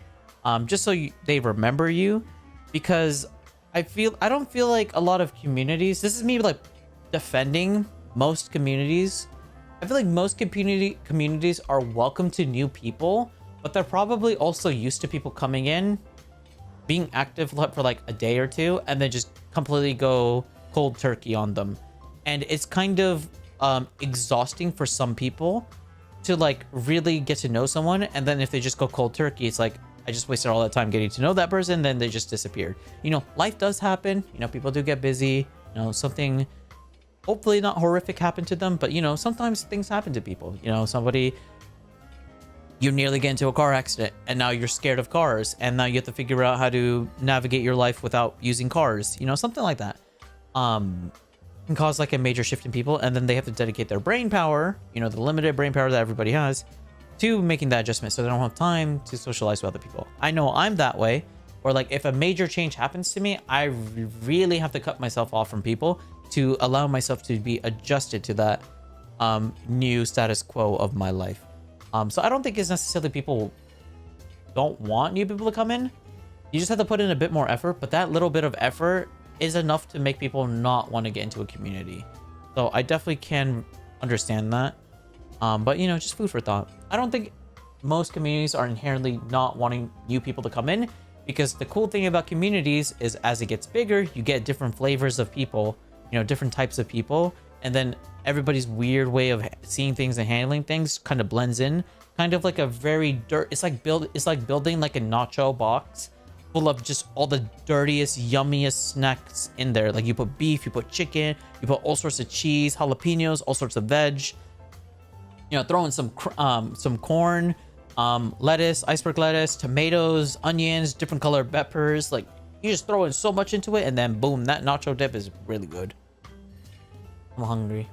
Just so they remember you. Because I don't feel like a lot of communities, this is me like defending most communities. I feel like most communities are welcome to new people, but they're probably also used to people coming in, being active for like a day or two, and then just completely go cold turkey on them. And it's kind of exhausting for some people to like really get to know someone, and then if they just go cold turkey, it's like, I just wasted all that time getting to know that person, then they just disappeared. You know, life does happen. You know, people do get busy. You know, something hopefully not horrific happened to them, but you know, sometimes things happen to people. You know, you nearly get into a car accident and now you're scared of cars and now you have to figure out how to navigate your life without using cars. You know, something like that. Can cause like a major shift in people, and then they have to dedicate their brain power, you know, the limited brain power that everybody has, to making that adjustment so they don't have time to socialize with other people. I know I'm that way, or like if a major change happens to me, I really have to cut myself off from people to allow myself to be adjusted to that new status quo of my life. So I don't think it's necessarily people don't want new people to come in. You just have to put in a bit more effort, but that little bit of effort is enough to make people not want to get into a community. So I definitely can understand that. But you know, just food for thought. I don't think most communities are inherently not wanting new people to come in, because the cool thing about communities is as it gets bigger, you get different flavors of people, you know, different types of people, and then everybody's weird way of seeing things and handling things kind of blends in, kind of like a very it's like building like a nacho box full of just all the dirtiest, yummiest snacks in there. Like you put beef, you put chicken, you put all sorts of cheese, jalapenos, all sorts of veg. You know, throw in some corn, lettuce, iceberg lettuce, tomatoes, onions, different colored peppers. Like you just throw in so much into it, and then boom, that nacho dip is really good. I'm hungry.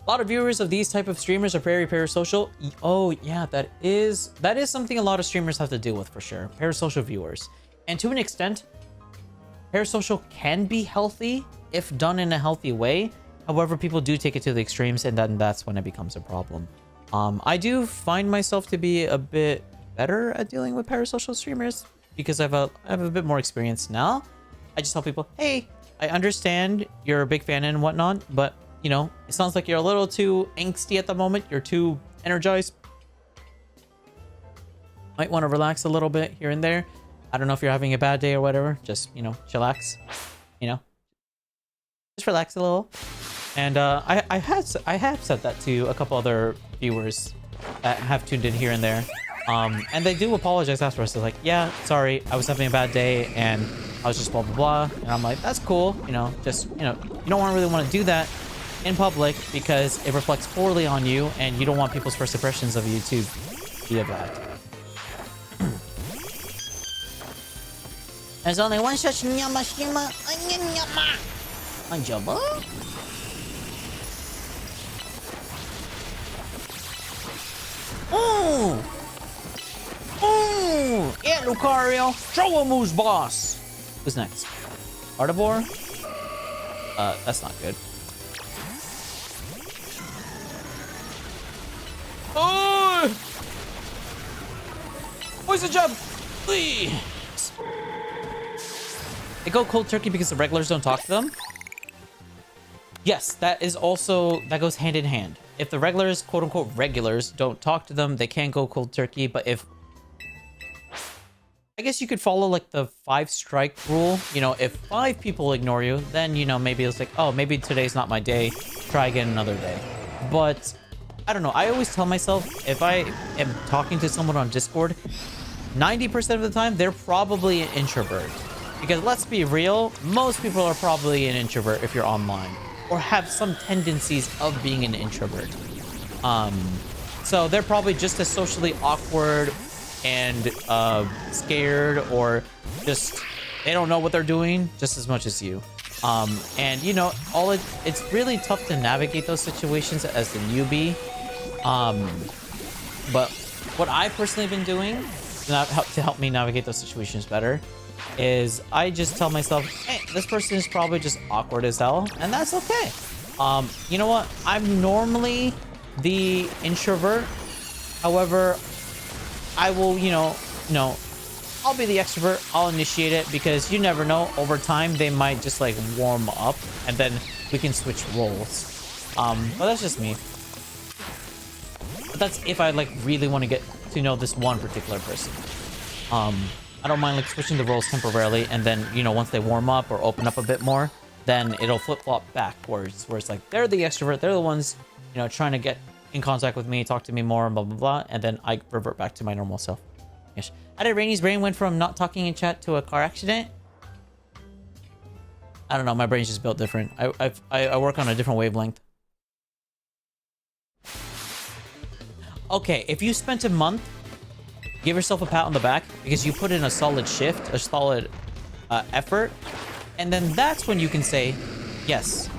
A lot of viewers of these type of streamers are very parasocial. Oh yeah, that is something a lot of streamers have to deal with for sure. Parasocial viewers, and to an extent, Parasocial can be healthy if done in a healthy way. However, people do take it to the extremes, and then that's when it becomes a problem. I do find myself to be a bit better at dealing with parasocial streamers because I have a bit more experience now. I just tell people, hey, I understand you're a big fan and whatnot, but you know, it sounds like you're a little too angsty at the moment. You're too energized. Might want to relax a little bit here and there. I don't know if you're having a bad day or whatever. Just, you know, chillax. You know, just relax a little. And I have said that to a couple other viewers that have tuned in here and there. And they do apologize afterwards. They're like, yeah, sorry, I was having a bad day and I was just blah, blah, blah. And I'm like, that's cool. You know, just, you know, you don't really want to do that in public because it reflects poorly on you and you don't want people's first impressions of you to be of that. There's only one such nyama shima, nyama. Anjaba? Oh! Oh! Yeah, Lucario! Show him who's boss! Who's next? Artibor? That's not good. Oh! Poison jab! Please! They go cold turkey because the regulars don't talk to them? Yes, that goes hand in hand. If the regulars, quote unquote regulars, don't talk to them, they can go cold turkey. But if, I guess you could follow like the 5-strike rule. You know, if 5 people ignore you, then, you know, maybe it's like, oh, maybe today's not my day. Try again another day. But I don't know. I always tell myself if I am talking to someone on Discord, 90% of the time, they're probably an introvert. Because let's be real, most people are probably an introvert if you're online. Or have some tendencies of being an introvert. So they're probably just as socially awkward and scared, or just they don't know what they're doing just as much as you. And you know, it's really tough to navigate those situations as the newbie. But what I've personally been doing to help me navigate those situations better is I just tell myself, hey, this person is probably just awkward as hell, and that's okay. You know what? I'm normally the introvert. However, I will, I'll be the extrovert. I'll initiate it because you never know. Over time, they might just like warm up, and then we can switch roles. But that's just me. But that's if I like really want to get to know this one particular person. I don't mind like switching the roles temporarily, and then, you know, once they warm up or open up a bit more, then it'll flip-flop backwards, where it's like they're the extrovert, they're the ones, you know, trying to get in contact with me, talk to me more, and blah blah blah, and then I revert back to my normal self. Yes. How did Rainy's brain went from not talking in chat to a car accident? I don't know, my brain's just built different. I work on a different wavelength. Okay, if you spent a month, give yourself a pat on the back because you put in a solid shift, a solid effort, and then that's when you can say, yes,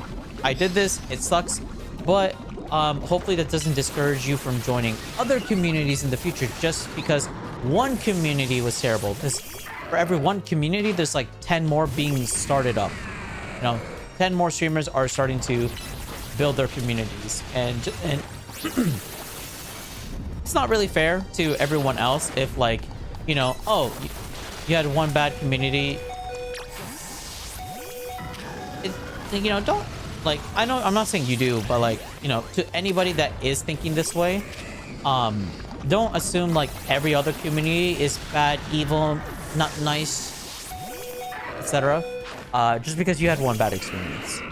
I did this, it sucks, but hopefully that doesn't discourage you from joining other communities in the future just because one community was terrible. Because for every one community, there's like 10 more being started up. You know, 10 more streamers are starting to build their communities, and it's not really fair to everyone else if, like, you know, oh, you had one bad community. You know, don't, like, I know, I'm not saying you do, but, like, you know, to anybody that is thinking this way, don't assume, like, every other community is bad, evil, not nice, etc. Just because you had one bad experience.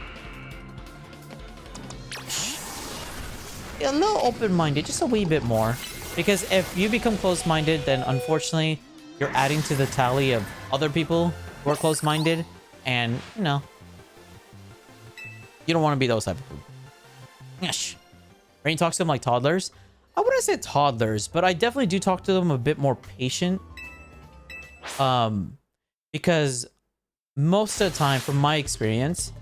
A little open-minded, just a wee bit more, because if you become closed-minded, then unfortunately you're adding to the tally of other people who are closed-minded, and you know, you don't want to be those type of people. Yesh. Rain talks to them like toddlers. I wouldn't say toddlers, but I definitely do talk to them a bit more patient, because most of the time, from my experience,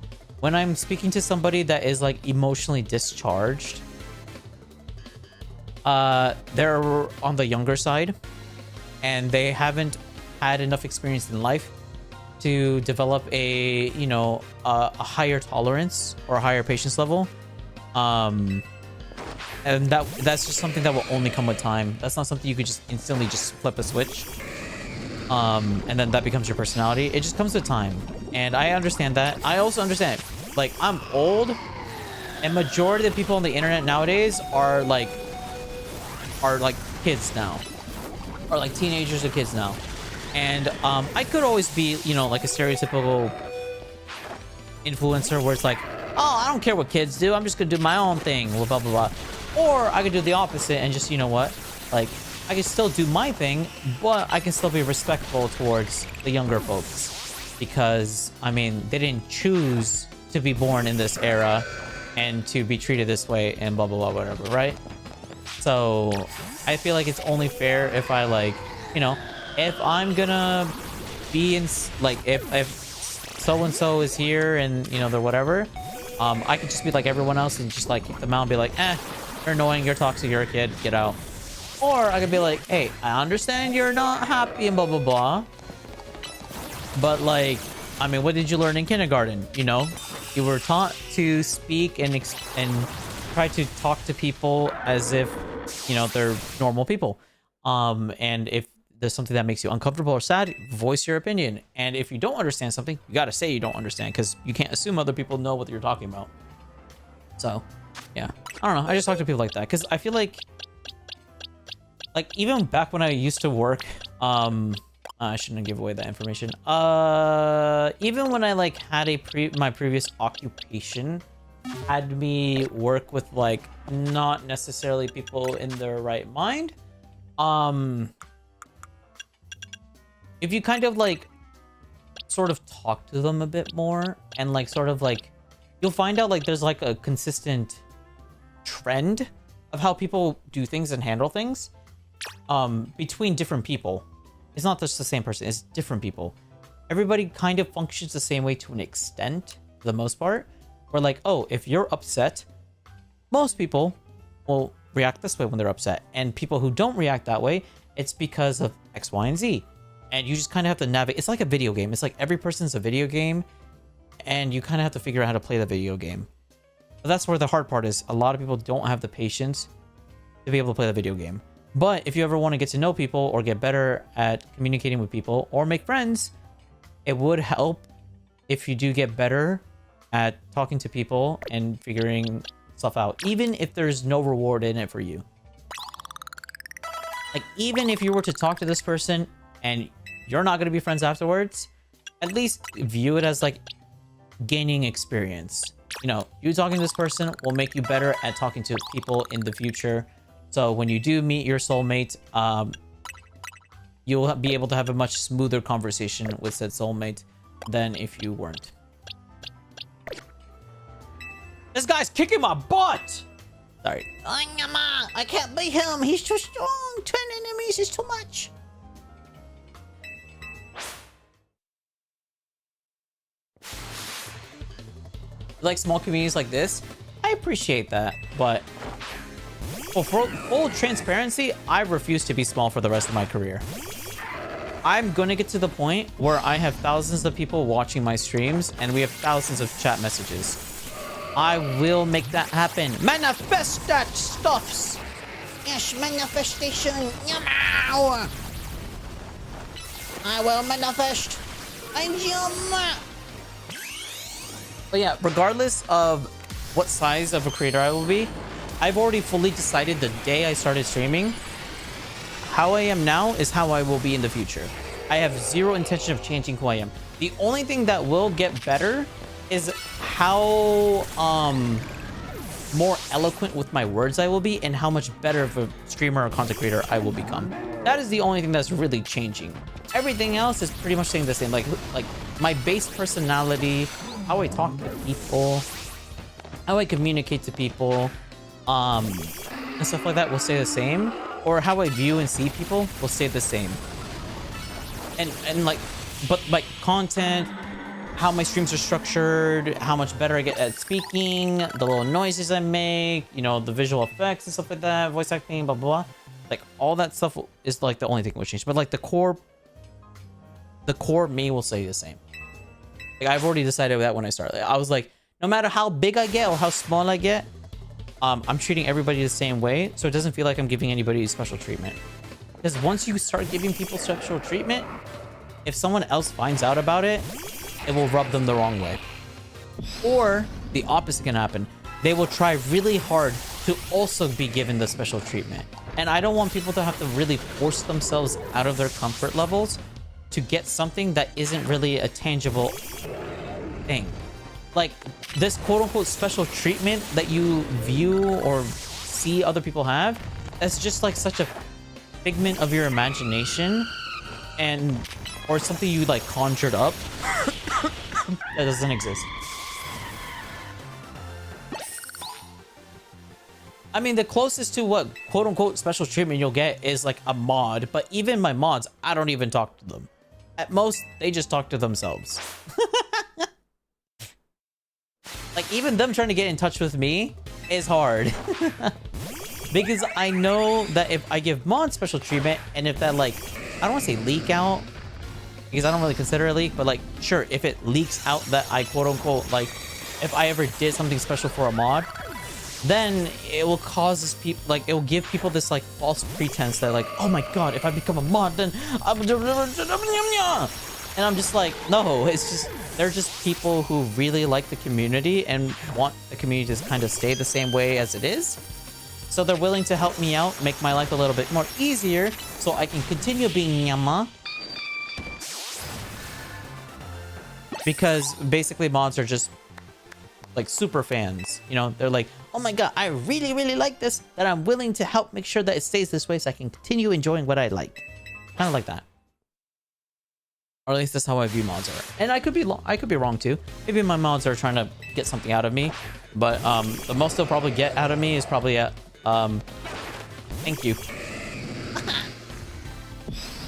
when I'm speaking to somebody that is like emotionally discharged, they're on the younger side and they haven't had enough experience in life to develop a, you know, a higher tolerance or a higher patience level. And that's just something that will only come with time. That's not something you could just instantly just flip a switch. And then that becomes your personality. It just comes with time. And I understand that. I also understand, like, I'm old, and majority of the people on the internet nowadays are like kids now. Or like teenagers or kids now. And I could always be, you know, like a stereotypical influencer where it's like, oh, I don't care what kids do. I'm just gonna do my own thing. Blah, blah, blah. Or I could do the opposite and just, you know what? Like, I can still do my thing, but I can still be respectful towards the younger folks. Because, I mean, they didn't choose to be born in this era and to be treated this way and blah, blah, blah, whatever, right? So, I feel like it's only fair if I, like, you know, if I'm gonna be in, like, if so-and-so is here and, you know, they're whatever, I could just be like everyone else and just, like, kick them out and be like, you're annoying, you're toxic, you're a kid, get out. Or I could be like, hey, I understand you're not happy and blah, blah, blah. But, like, I mean, what did you learn in kindergarten? You know, you were taught to speak and try to talk to people as if, you know, they're normal people. And if there's something that makes you uncomfortable or sad, voice your opinion. And if you don't understand something, you got to say you don't understand, because you can't assume other people know what you're talking about. So, yeah. I don't know. I just talk to people like that, because I feel like even back when I used to work, I shouldn't give away that information. Even when I like had my previous occupation had me work with like not necessarily people in their right mind. If you kind of like sort of talk to them a bit more and like sort of like, you'll find out like there's like a consistent trend of how people do things and handle things between different people. It's not just the same person, it's different people. Everybody kind of functions the same way to an extent, for the most part. Where like, oh, if you're upset, most people will react this way when they're upset. And people who don't react that way, it's because of X, Y, and Z. And you just kind of have to navigate. It's like a video game. It's like every person's a video game, and you kind of have to figure out how to play the video game. But that's where the hard part is. A lot of people don't have the patience to be able to play the video game. But if you ever want to get to know people or get better at communicating with people or make friends, it would help if you do get better at talking to people and figuring stuff out, even if there's no reward in it for you. Like, even if you were to talk to this person and you're not going to be friends afterwards, at least view it as like gaining experience. You know, you talking to this person will make you better at talking to people in the future. So when you do meet your soulmate, you'll be able to have a much smoother conversation with said soulmate than if you weren't. This guy's kicking my butt! Sorry. I can't beat him. He's too strong. 10 enemies is too much. Like small communities like this, I appreciate that, but for full transparency, I refuse to be small for the rest of my career. I'm gonna get to the point where I have thousands of people watching my streams and we have thousands of chat messages. I will make that happen. Manifest that stuffs! Yes, manifestation. Meow. I will manifest. I'm your. But yeah, regardless of what size of a creator I will be, I've already fully decided the day I started streaming, how I am now is how I will be in the future. I have zero intention of changing who I am. The only thing that will get better is how more eloquent with my words I will be and how much better of a streamer or content creator I will become. That is the only thing that's really changing. Everything else is pretty much staying the same. Like my base personality, how I talk to people, how I communicate to people, and stuff like that will stay the same. Or how I view and see people will stay the same. And like, but like content, how my streams are structured, how much better I get at speaking, the little noises I make, you know, the visual effects and stuff like that, voice acting, blah, blah, blah. Like all that stuff is like the only thing that will change. But like the core me will stay the same. Like, I've already decided that when I started. I was like, no matter how big I get or how small I get, I'm treating everybody the same way, so it doesn't feel like I'm giving anybody special treatment. Because once you start giving people special treatment, if someone else finds out about it, it will rub them the wrong way. Or the opposite can happen. They will try really hard to also be given the special treatment. And I don't want people to have to really force themselves out of their comfort levels to get something that isn't really a tangible thing. Like, this quote-unquote special treatment that you view or see other people have, that's just like such a figment of your imagination, and or something you like conjured up that doesn't exist. I mean, the closest to what quote-unquote special treatment you'll get is like a mod, but even my mods, I don't even talk to them. At most, they just talk to themselves. Like, even them trying to get in touch with me is hard. Because I know that if I give mods special treatment, and if that, like, I don't want to say leak out, because I don't really consider it a leak, but like, sure, if it leaks out that I quote-unquote, like, if I ever did something special for a mod, then it will cause this people, like, it will give people this like false pretense that like, oh my god, if I become a mod, then I'm... And I'm just like, no, it's just, they're just people who really like the community and want the community to kind of stay the same way as it is. So they're willing to help me out, make my life a little bit more easier, so I can continue being Nyama. Because basically mods are just like super fans, you know? They're like, oh my god, I really, really like this, that I'm willing to help make sure that it stays this way so I can continue enjoying what I like. Kind of like that. Or at least that's how I view mods are. And I could be wrong too. Maybe my mods are trying to get something out of me. But the most they'll probably get out of me is probably a thank you.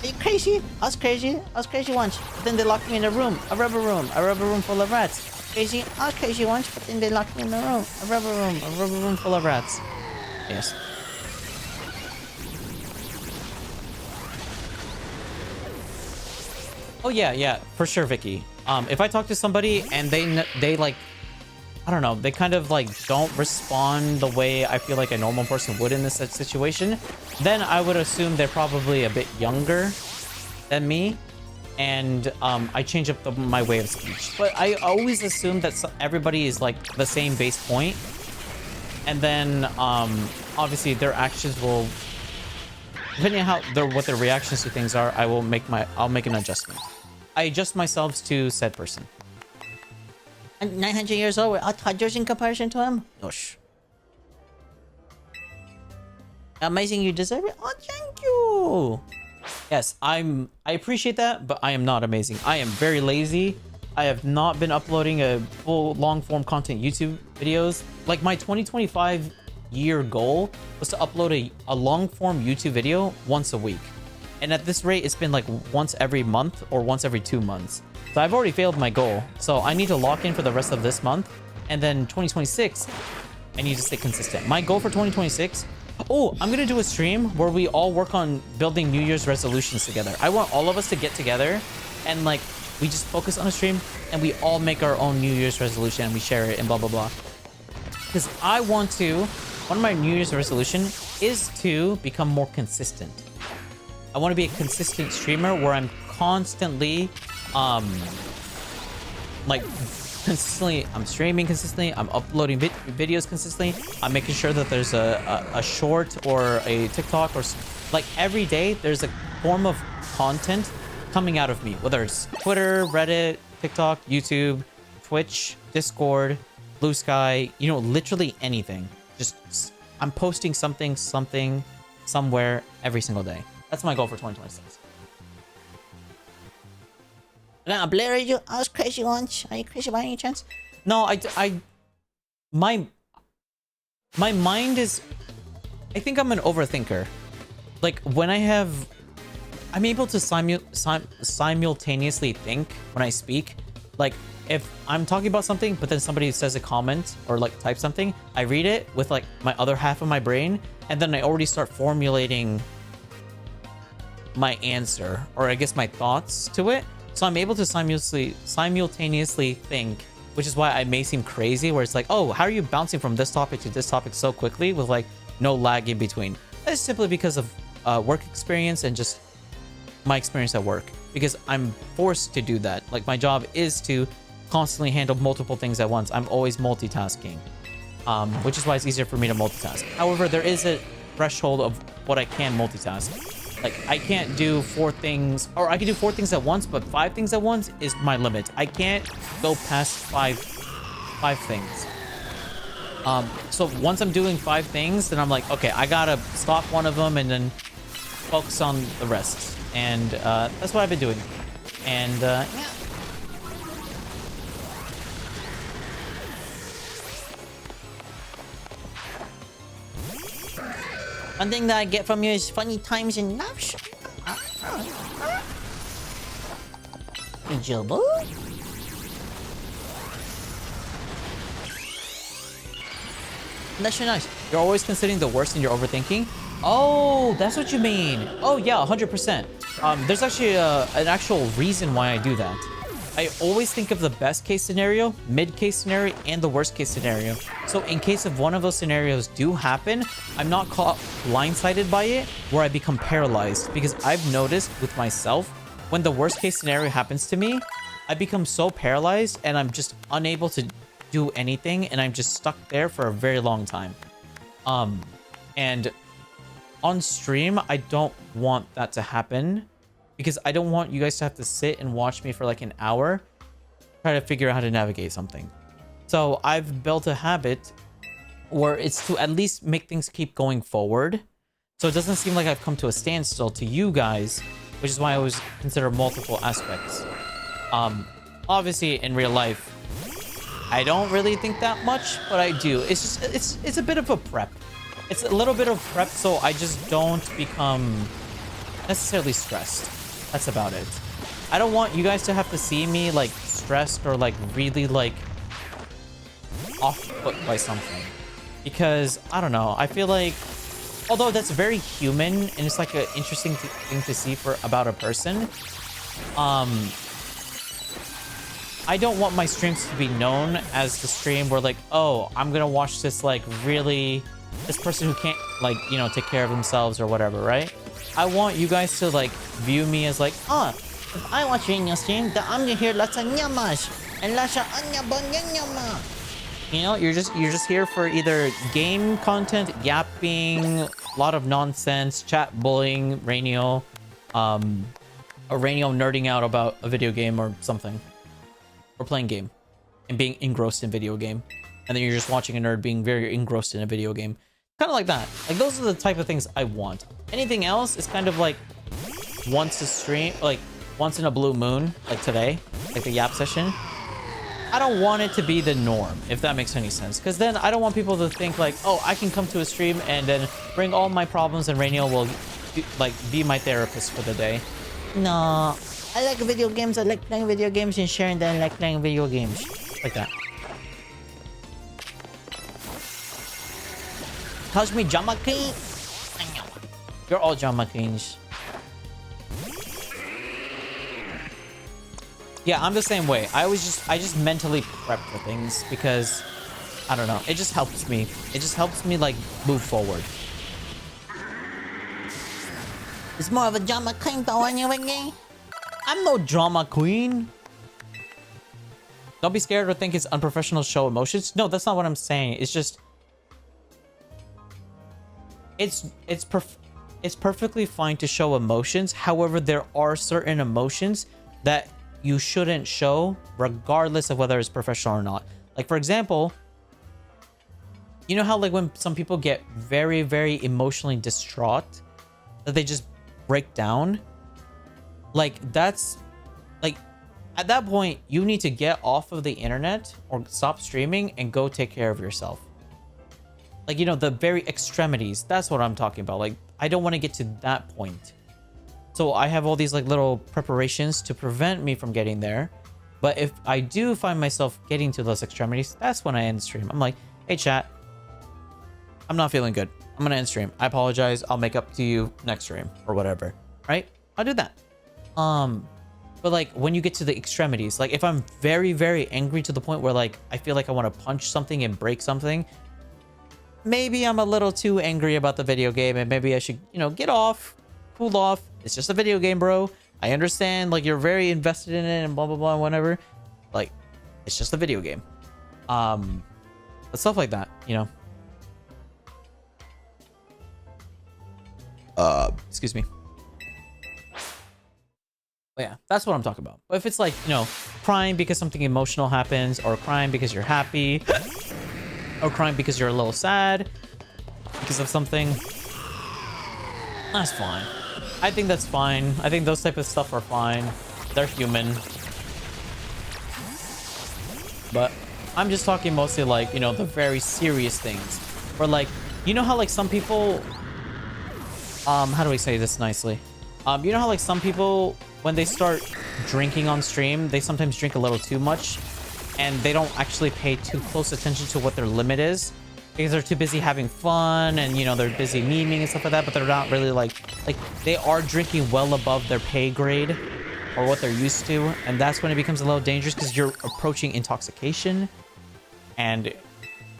Are you crazy? I was crazy. I was crazy once. But then they locked me in a room. A rubber room full of rats. Crazy. I was crazy once, but then they locked me in a room. A rubber room full of rats. Yes. Oh yeah, for sure, Vicky. If I talk to somebody and they like, I don't know, they kind of like don't respond the way I feel like a normal person would in this situation, then I would assume they're probably a bit younger than me, and I change up my way of speech. But I always assume that everybody is like the same base point, and then obviously their actions will, depending on how what their reactions to things are, I'll make an adjustment. I adjust myself to said person. I'm 900 years old. We're all toddlers in comparison to him. Yosh. Amazing, you deserve it. Oh, thank you. Yes, I appreciate that, but I am not amazing. I am very lazy. I have not been uploading a full long-form content YouTube videos. Like, my 2025 year goal was to upload a long-form YouTube video once a week. And at this rate, it's been like once every month or once every 2 months. So I've already failed my goal. So I need to lock in for the rest of this month. And then 2026, I need to stay consistent. My goal for 2026... Oh, I'm going to do a stream where we all work on building New Year's resolutions together. I want all of us to get together and like, we just focus on a stream and we all make our own New Year's resolution and we share it and blah, blah, blah. Because I want to... One of my New Year's resolution is to become more consistent. I want to be a consistent streamer where I'm constantly, like, consistently, I'm streaming consistently, I'm uploading videos consistently, I'm making sure that there's a short or a TikTok or, like, every day there's a form of content coming out of me, whether it's Twitter, Reddit, TikTok, YouTube, Twitch, Discord, Blue Sky, you know, literally anything. Just, I'm posting something, somewhere every single day. That's my goal for 2026. Now, Blair, I was crazy once. Are you crazy by any chance? No, my mind is... I think I'm an overthinker. Like, when I'm able to simultaneously think when I speak. Like, if I'm talking about something, but then somebody says a comment or like type something, I read it with like my other half of my brain, and then I already start formulating my answer, or I guess my thoughts to it. So I'm able to simultaneously think, which is why I may seem crazy, where it's like, oh, how are you bouncing from this topic to this topic so quickly with like no lag in between? That's simply because of work experience and just my experience at work, because I'm forced to do that. Like my job is to constantly handle multiple things at once. I'm always multitasking, which is why it's easier for me to multitask. However, there is a threshold of what I can multitask. Like I can't do 4 things, or I can do 4 things at once, but 5 things at once is my limit. I can't go past five things. So once I'm doing 5 things, then I'm like, okay, I gotta stop one of them and then focus on the rest. And that's what I've been doing. And yeah. One thing that I get from you is funny times and laughs. Jobo? That's so nice. You're always considering the worst and you're overthinking. Oh, that's what you mean. Oh yeah, 100%. There's actually an actual reason why I do that. I always think of the best case scenario, mid case scenario, and the worst case scenario. So in case of one of those scenarios do happen, I'm not caught blindsided by it where I become paralyzed. Because I've noticed with myself, when the worst case scenario happens to me, I become so paralyzed and I'm just unable to do anything, and I'm just stuck there for a very long time. And on stream, I don't want that to happen, because I don't want you guys to have to sit and watch me for like an hour try to figure out how to navigate something. So I've built a habit where it's to at least make things keep going forward, so it doesn't seem like I've come to a standstill to you guys, which is why I always consider multiple aspects. Obviously in real life I don't really think that much, but I do. It's just it's a bit of a prep. It's a little bit of prep so I just don't become necessarily stressed. That's about it. I don't want you guys to have to see me like stressed or like really like off put by something, because I don't know, I feel like, although that's very human and it's like an interesting thing to see for about a person, I don't want my streams to be known as the stream where like, oh, I'm gonna watch this like really, this person who can't like, you know, take care of themselves or whatever, right? I want you guys to like view me as like, if I watch your stream, then I'm gonna hear lots of nyamas and lots of nyama. You know, you're just here for either game content, yapping, a lot of nonsense, chat bullying, Rainio, or Rainio nerding out about a video game or something, or playing game and being engrossed in video game, and then you're just watching a nerd being very engrossed in a video game. Kind of like that. Like those are the type of things I want. Anything else is kind of like once a stream, like once in a blue moon, like today, like the yap session. I don't want it to be the norm, if that makes any sense, because then I don't want people to think like, oh, I can come to a stream and then bring all my problems and Rainiel will like be my therapist for the day. No, I like video games. I like playing video games and sharing that I like playing video games. Like that. How's me drama queen? You're all drama queens. Yeah, I'm the same way. I just mentally prep for things because I don't know. It just helps me. It just helps me like move forward. It's more of a drama queen though, anyway. I'm no drama queen. Don't be scared or think it's unprofessional to show emotions. No, that's not what I'm saying. It's just it's perfectly fine to show emotions. However, there are certain emotions that you shouldn't show regardless of whether it's professional or not. Like for example, you know how like when some people get very, very emotionally distraught that they just break down? Like that's like at that point you need to get off of the internet or stop streaming and go take care of yourself. Like, you know, the very extremities. That's what I'm talking about. Like, I don't want to get to that point. So I have all these like little preparations to prevent me from getting there. But if I do find myself getting to those extremities, that's when I end stream. I'm like, hey chat, I'm not feeling good. I'm gonna end stream. I apologize. I'll make up to you next stream or whatever. Right? I'll do that. But like when you get to the extremities, like if I'm very, very angry to the point where like I feel like I want to punch something and break something, maybe I'm a little too angry about the video game and maybe I should, you know, get off, cool off. It's just a video game, bro. I understand like you're very invested in it and blah, blah, blah, whatever. Like it's just a video game. But stuff like that, you know. Excuse me. But yeah, that's what I'm talking about. But if it's like, you know, crying because something emotional happens, or crying because you're happy, or crying because you're a little sad because of something, that's fine. I think that's fine. I think those type of stuff are fine. They're human. But I'm just talking mostly like, you know, the very serious things. Or like, you know how like some people, how do we say this nicely? You know how like some people, when they start drinking on stream, they sometimes drink a little too much and they don't actually pay too close attention to what their limit is because they're too busy having fun and, you know, they're busy memeing and stuff like that, but they're not really like they are drinking well above their pay grade or what they're used to. And that's when it becomes a little dangerous because you're approaching intoxication. And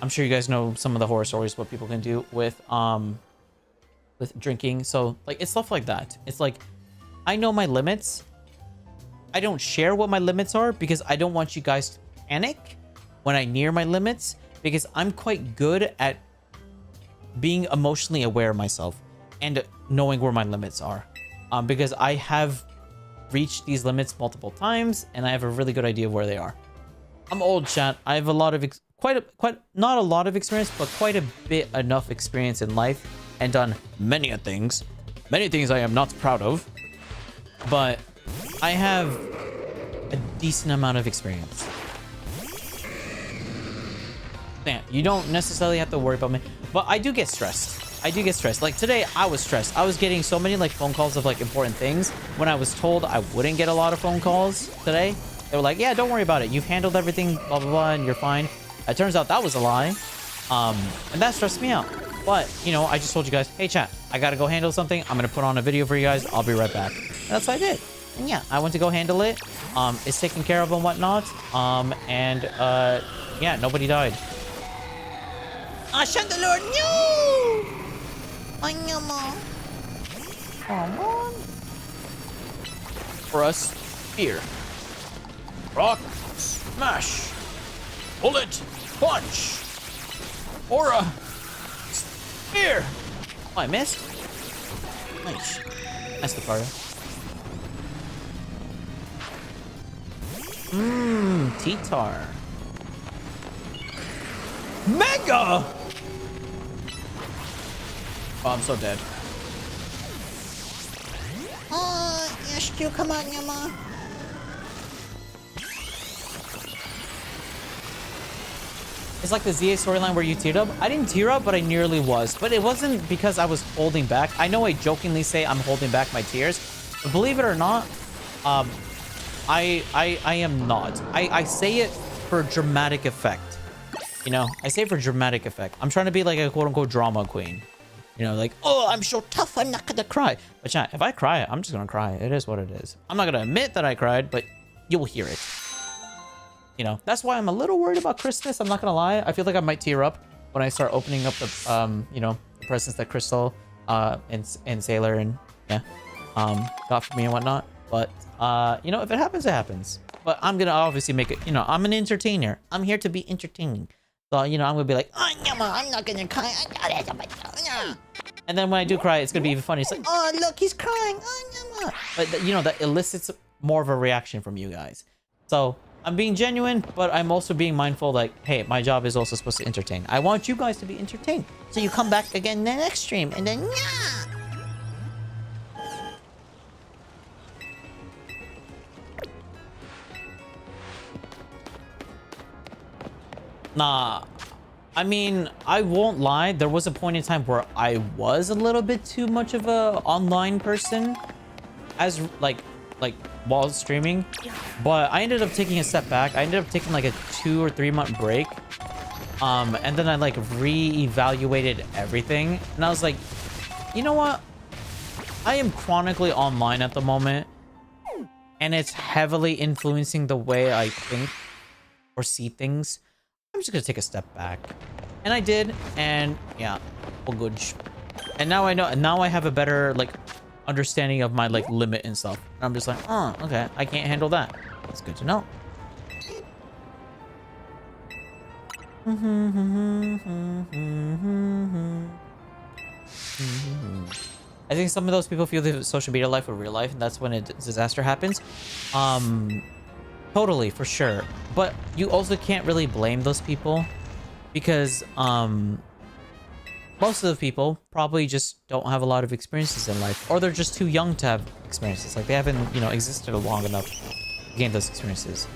I'm sure you guys know some of the horror stories, what people can do with drinking. So like, it's stuff like that. It's like, I know my limits. I don't share what my limits are because I don't want you guys to panic when I near my limits, because I'm quite good at being emotionally aware of myself and knowing where my limits are. Because I have reached these limits multiple times and I have a really good idea of where they are. I'm old, chat. I have a lot of not a lot of experience, but quite a bit enough experience in life and done many things I am not proud of. But I have a decent amount of experience. Yeah, you don't necessarily have to worry about me, but I do get stressed. Like today, I was stressed. I was getting so many like phone calls of like important things when I was told I wouldn't get a lot of phone calls today. They were like, yeah, don't worry about it. You've handled everything, blah, blah, blah, and you're fine. It turns out that was a lie. And that stressed me out. But, you know, I just told you guys, hey, chat, I got to go handle something. I'm going to put on a video for you guys. I'll be right back. And that's what I did. And yeah, I went to go handle it. It's taken care of and whatnot. Yeah, nobody died. Chandelure, no! Come on. For us, here. Rock, smash, bullet, punch, aura, spear. Oh, I missed. Nice. That's the part. T-tar. Mega! Oh, I'm so dead. Yes, you come on, Yama. It's like the ZA storyline where you teared up. I didn't tear up, but I nearly was. But it wasn't because I was holding back. I know I jokingly say I'm holding back my tears, but believe it or not, I am not. I say it for dramatic effect. You know, I say it for dramatic effect. I'm trying to be like a quote-unquote drama queen. You know, like, oh, I'm so tough, I'm not gonna cry. But chat, if I cry, I'm just gonna cry. It is what it is. I'm not gonna admit that I cried, but you'll hear it. You know, that's why I'm a little worried about Christmas. I'm not gonna lie. I feel like I might tear up when I start opening up the, you know, the presents that Crystal, and Sailor and, yeah, got for me and whatnot. But, you know, if it happens, it happens. But I'm gonna obviously make it, you know, I'm an entertainer. I'm here to be entertaining. So, you know, I'm gonna be like, oh, I'm not gonna cry. And then when I do cry, it's gonna be even funny. It's like, Oh, look, he's crying. Oh, but you know, that elicits more of a reaction from you guys. So I'm being genuine, but I'm also being mindful, like, hey, my job is also supposed to entertain. I want you guys to be entertained. So you come back again in the next stream, and then, yeah. Nah, I mean, I won't lie. There was a point in time where I was a little bit too much of a online person, as like while streaming. But I ended up taking a step back. I ended up taking like a 2 or 3 month break, and then I like re-evaluated everything, and I was like, you know what? I am chronically online at the moment, and it's heavily influencing the way I think or see things, I'm just gonna take a step back. And I did, and yeah, all good. And now I know, and now I have a better like understanding of my like limit and stuff. And I'm just like, oh, okay, I can't handle that. It's good to know. I think some of those people feel the social media life or real life, and that's when a disaster happens. Totally, for sure. But you also can't really blame those people because most of the people probably just don't have a lot of experiences in life, or they're just too young to have experiences. Like they haven't, you know, existed long enough to gain those experiences.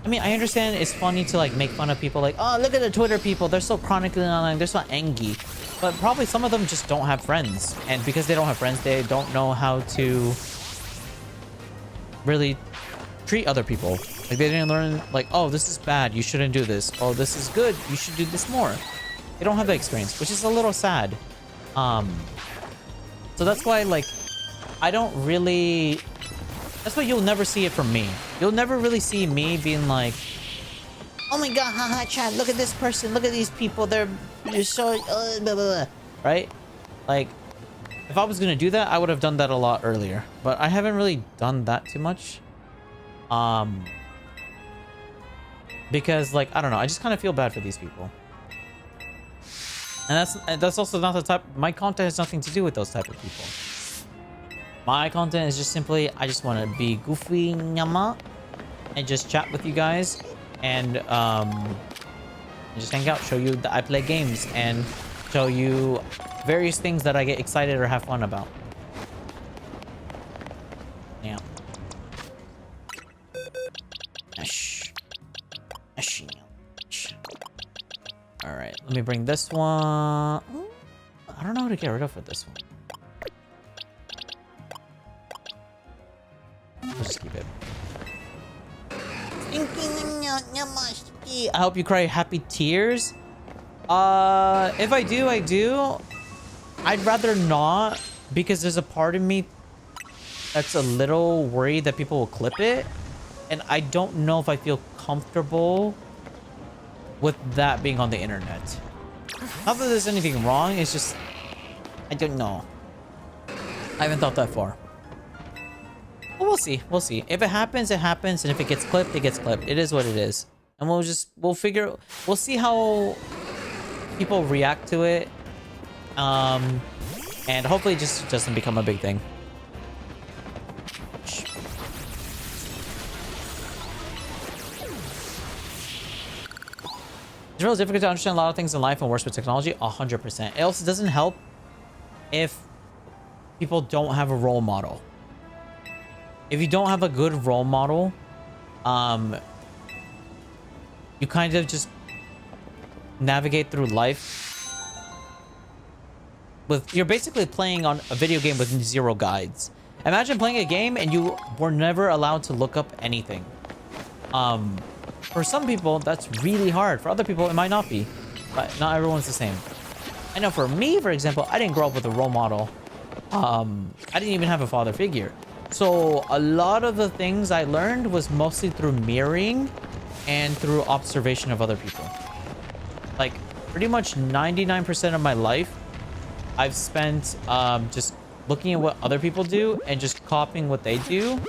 I mean, I understand it's funny to like make fun of people like, oh, look at the Twitter people. They're so chronically online. They're so angry. But probably some of them just don't have friends. And because they don't have friends, they don't know how to really treat other people. Like they didn't learn like, oh, this is bad. You shouldn't do this. Oh, this is good. You should do this more. They don't have the experience, which is a little sad. So that's why like, I don't really... That's why you'll never see it from me. You'll never really see me being like, oh my god, haha, chat, look at this person, look at these people, they're so, blah, blah, blah. Right? Like, if I was gonna do that, I would have done that a lot earlier. But I haven't really done that too much. Because, like, I don't know, I just kind of feel bad for these people. And that's also not the type, my content has nothing to do with those type of people. My content is just simply, I just want to be goofy nyama and just chat with you guys and just hang out, show you that I play games and show you various things that I get excited or have fun about. Yeah. Alright, let me bring this one. I don't know how to get rid of this one. We'll just keep it. I hope you cry happy tears. If I do, I do. I'd rather not, because there's a part of me that's a little worried that people will clip it. And I don't know if I feel comfortable with that being on the internet. Not that there's anything wrong, it's just... I don't know. I haven't thought that far. But we'll see. We'll see. If it happens, it happens. And if it gets clipped, it gets clipped. It is what it is. And we'll see how people react to it. And hopefully it just doesn't become a big thing. It's really difficult to understand a lot of things in life and worse with technology. 100%. It also doesn't help if people don't have a role model. If you don't have a good role model, you kind of just navigate through life with... You're basically playing on a video game with 0 guides. Imagine playing a game and you were never allowed to look up anything. For some people, that's really hard. For other people, it might not be. But not everyone's the same. I know for me, for example, I didn't grow up with a role model. I didn't even have a father figure. So a lot of the things I learned was mostly through mirroring and through observation of other people. Like pretty much 99% of my life, I've spent just looking at what other people do and just copying what they do,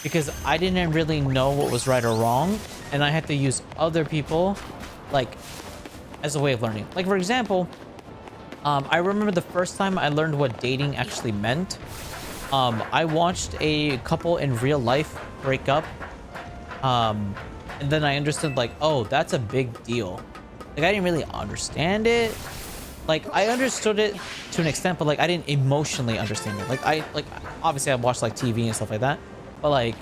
because I didn't really know what was right or wrong, and I had to use other people like as a way of learning. Like for example, I remember the first time I learned what dating actually meant. I watched a couple in real life break up, and then I understood like, oh, that's a big deal. Like I didn't really understand it. Like I understood it to an extent, but like I didn't emotionally understand it. Like obviously I watched like TV and stuff like that, but like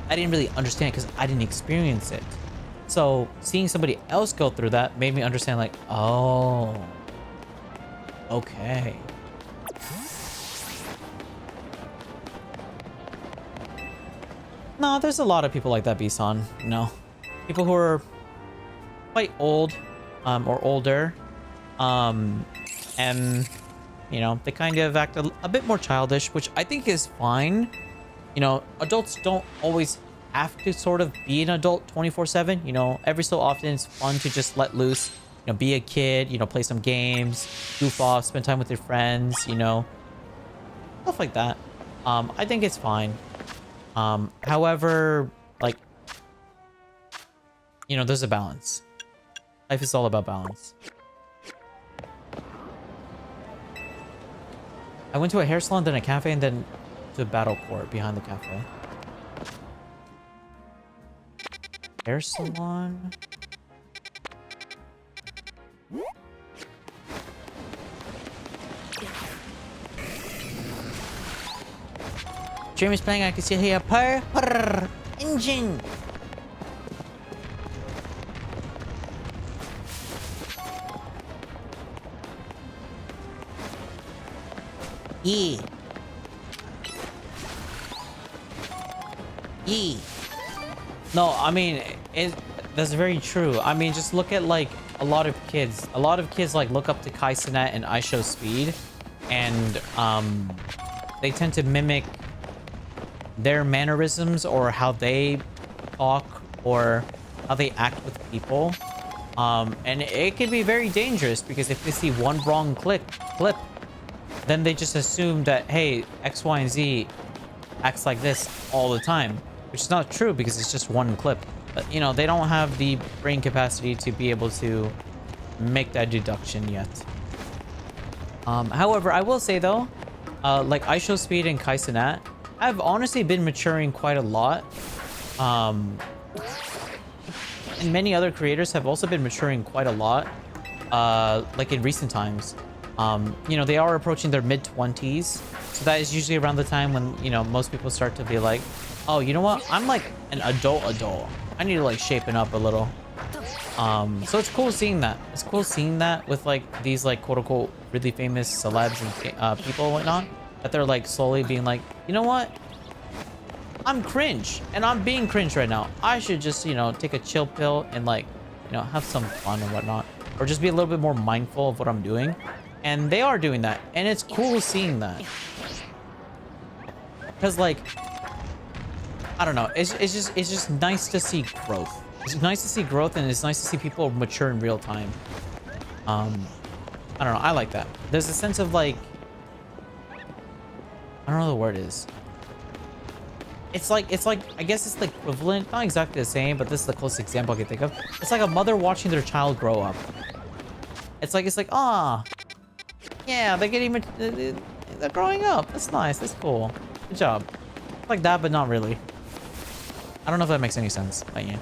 I didn't really understand it because I didn't experience it. So seeing somebody else go through that made me understand like, oh, okay. No, there's a lot of people like that, Bisan. You know, people who are quite old, or older, and you know, they kind of act a bit more childish, which I think is fine. You know, adults don't always have to sort of be an adult 24/7. You know, every so often it's fun to just let loose. You know, be a kid. You know, play some games, goof off, spend time with your friends. You know, stuff like that. I think it's fine. However, like, you know, there's a balance. Life is all about balance. I went to a hair salon, then a cafe, and then to a battle court behind the cafe. Hair salon. Stream is playing, I can still hear purr engine. Yeah. Yeah. No, I mean, that's very true. I mean, just look at like a lot of kids. A lot of kids like look up to Kai Cenat and I Show Speed, and they tend to mimic their mannerisms or how they talk or how they act with people. And it can be very dangerous because if they see one wrong clip, then they just assume that, hey, X, Y, and Z acts like this all the time, which is not true because it's just one clip. But, you know, they don't have the brain capacity to be able to make that deduction yet. However, I will say though, like I Show Speed and Kai Cenat, I've honestly been maturing quite a lot. And many other creators have also been maturing quite a lot, like in recent times. You know, they are approaching their mid-20s, so that is usually around the time when, you know, most people start to be like, oh, you know what, I'm like an adult. I need to like shapen up a little. So it's cool seeing that. It's cool seeing that with like these like quote-unquote really famous celebs and people and whatnot, that they're like slowly being like, you know what, I'm cringe and I'm being cringe right now. I should just, you know, take a chill pill and like, you know, have some fun and whatnot, or just be a little bit more mindful of what I'm doing. And they are doing that, and it's cool seeing that. Because like, I don't know, it's just nice to see growth. It's nice to see growth, and it's nice to see people mature in real time. I don't know, I like that. There's a sense of like, I don't know what the word is. It's like, I guess it's the equivalent, not exactly the same, but this is the closest example I can think of. It's like a mother watching their child grow up. It's like, ah, yeah, they're getting, they're growing up. That's nice, that's cool. Good job. Like that, but not really. I don't know if that makes any sense, but yeah.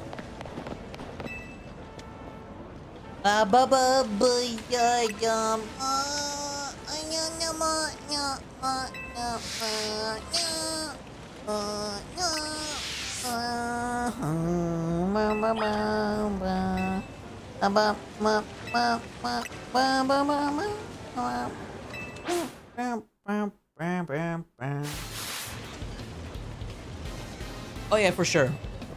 Oh yeah, for sure.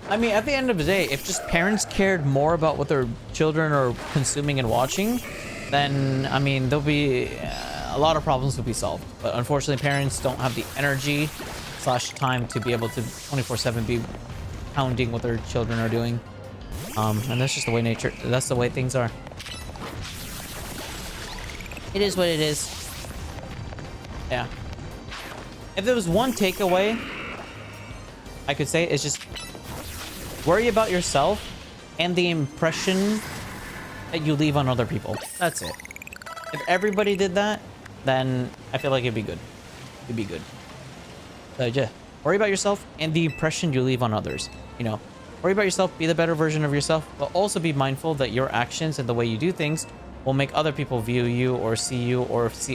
I mean, at the end of the day, if just parents cared more about what their children are consuming and watching, then, I mean, there'll be a lot of problems will be solved. But unfortunately, parents don't have the energy / time to be able to 24/7 be pounding what their children are doing. And that's just the way that's the way things are. It is what it is. Yeah. If there was one takeaway I could say, it's just worry about yourself and the impression that you leave on other people. That's it. If everybody did that, then I feel like it'd be good. It'd be good. So yeah, worry about yourself and the impression you leave on others. You know, worry about yourself, be the better version of yourself, but also be mindful that your actions and the way you do things will make other people view you or see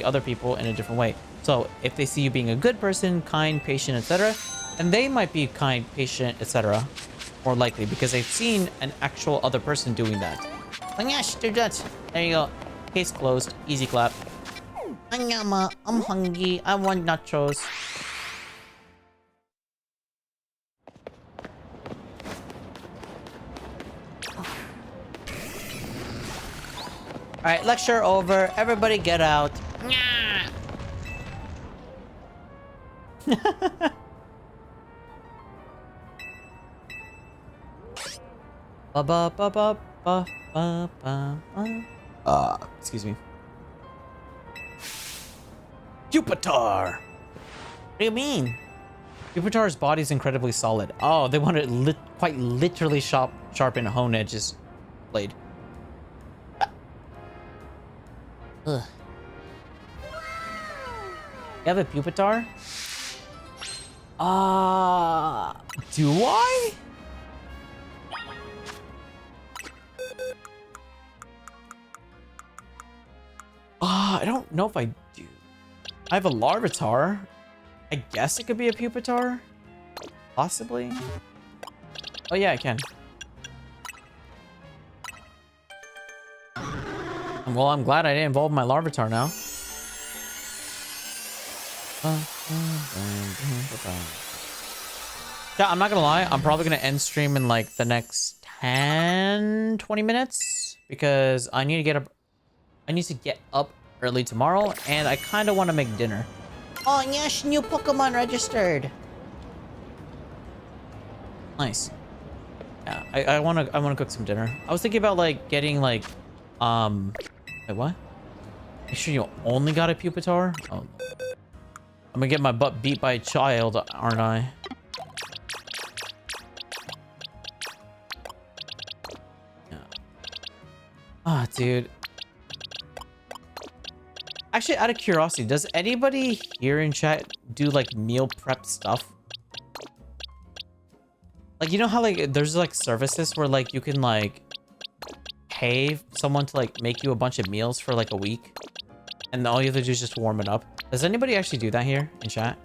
other people in a different way. So if they see you being a good person, kind, patient, etc., and they might be kind, patient, etc., more likely because they've seen an actual other person doing that. And yes, do that. There you go. Case closed. Easy clap. Anyama, I'm hungry. I want nachos. Alright, lecture over. Everybody get out. Ba ba ba ba ba ba ba. Excuse me. Pupitar. What do you mean? Pupitar's body is incredibly solid. Oh, they want to quite literally sharpen hone edges blade. Ugh. You have a Pupitar? Do I? I don't know if I do. I have a Larvitar. I guess it could be a Pupitar. Possibly. Oh yeah, I can. Well, I'm glad I didn't involve my Larvitar now. Yeah, I'm not gonna lie. I'm probably gonna end stream in like the next 10-20 minutes because I need to get up. I need to get up early tomorrow, and I kind of want to make dinner. Oh yes, new Pokemon registered. Nice. Yeah, I wanna cook some dinner. I was thinking about like getting like, wait, what? You sure you only got a Pupitar? Oh, I'm gonna get my butt beat by a child, aren't I? Yeah. Ah, dude. Actually, out of curiosity, does anybody here in chat do like meal prep stuff? Like, you know how like there's like services where like you can like pay someone to like make you a bunch of meals for like a week, and all you have to do is just warm it up. Does anybody actually do that here in chat?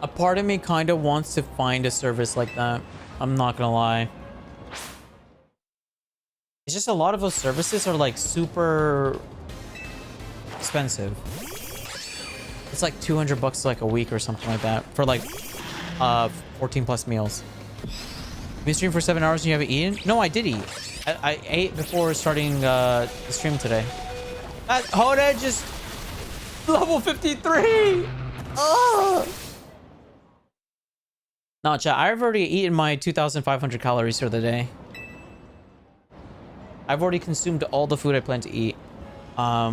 A part of me kind of wants to find a service like that. I'm not gonna lie. It's just a lot of those services are like super expensive. It's like 200 bucks like a week or something like that for like 14 plus meals. You stream for 7 hours and you haven't eaten? No, I did eat. I ate before starting the stream today. Hold on, just level 53. Oh. No, chat. I've already eaten my 2,500 calories for the day. I've already consumed all the food I plan to eat. I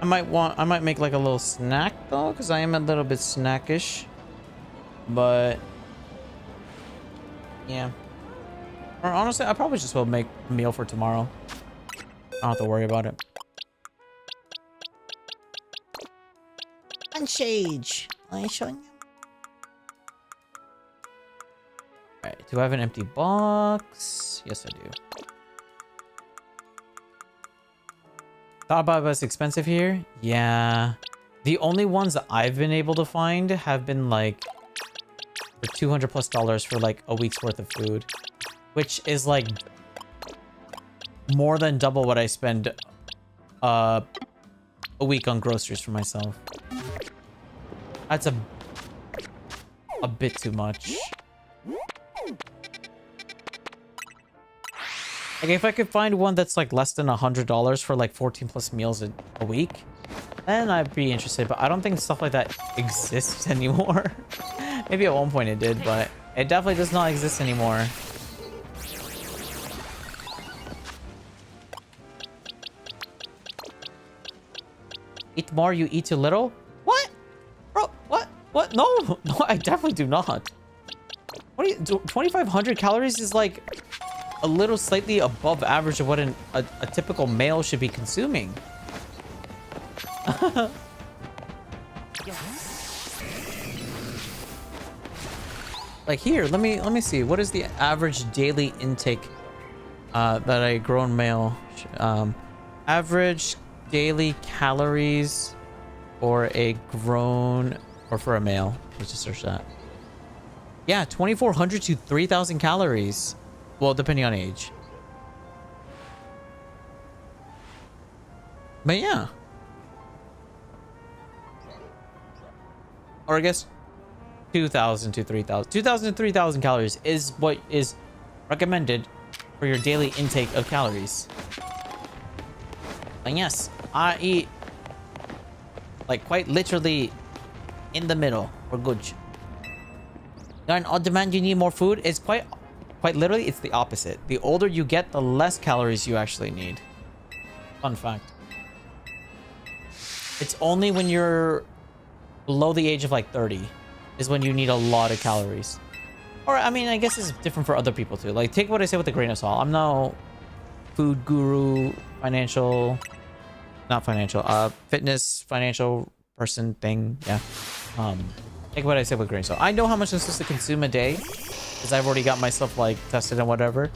might make like a little snack though, because I am a little bit snackish. But yeah. Or honestly, I probably just will make a meal for tomorrow. I don't have to worry about it. Unsage. I'm showing you. Alright, do I have an empty box? Yes, I do. Thought about it, but it's expensive here? Yeah. The only ones that I've been able to find have been like for $200 plus for like a week's worth of food, which is like more than double what I spend a week on groceries for myself. That's a bit too much. Like, if I could find one that's like less than $100 for like 14 plus meals a week, then I'd be interested. But I don't think stuff like that exists anymore. Maybe at one point it did, but it definitely does not exist anymore. Eat more, you eat too little? What? Bro, what? What? No, no, I definitely do not. What are you, 2,500 calories is like a little slightly above average of what a typical male should be consuming. Like here, let me see. What is the average daily intake that a grown male average daily calories for a grown or for a male? Let's just search that. Yeah, 2,400 to 3,000 calories. Well, depending on age. But yeah. Or I guess 2,000 to 3,000. 2,000 to 3,000 calories is what is recommended for your daily intake of calories. And yes, I eat like quite literally in the middle, We're good. You're on demand, you need more food. It's quite literally, it's the opposite. The older you get, the less calories you actually need. Fun fact. It's only when you're below the age of like 30 is when you need a lot of calories. Or, I mean, I guess it's different for other people too. Like, take what I say with a grain of salt. I'm no food guru, fitness, financial person thing. Yeah. Take what I say with grain of salt. I know how much I'm supposed to consume a day because I've already got myself like tested and whatever.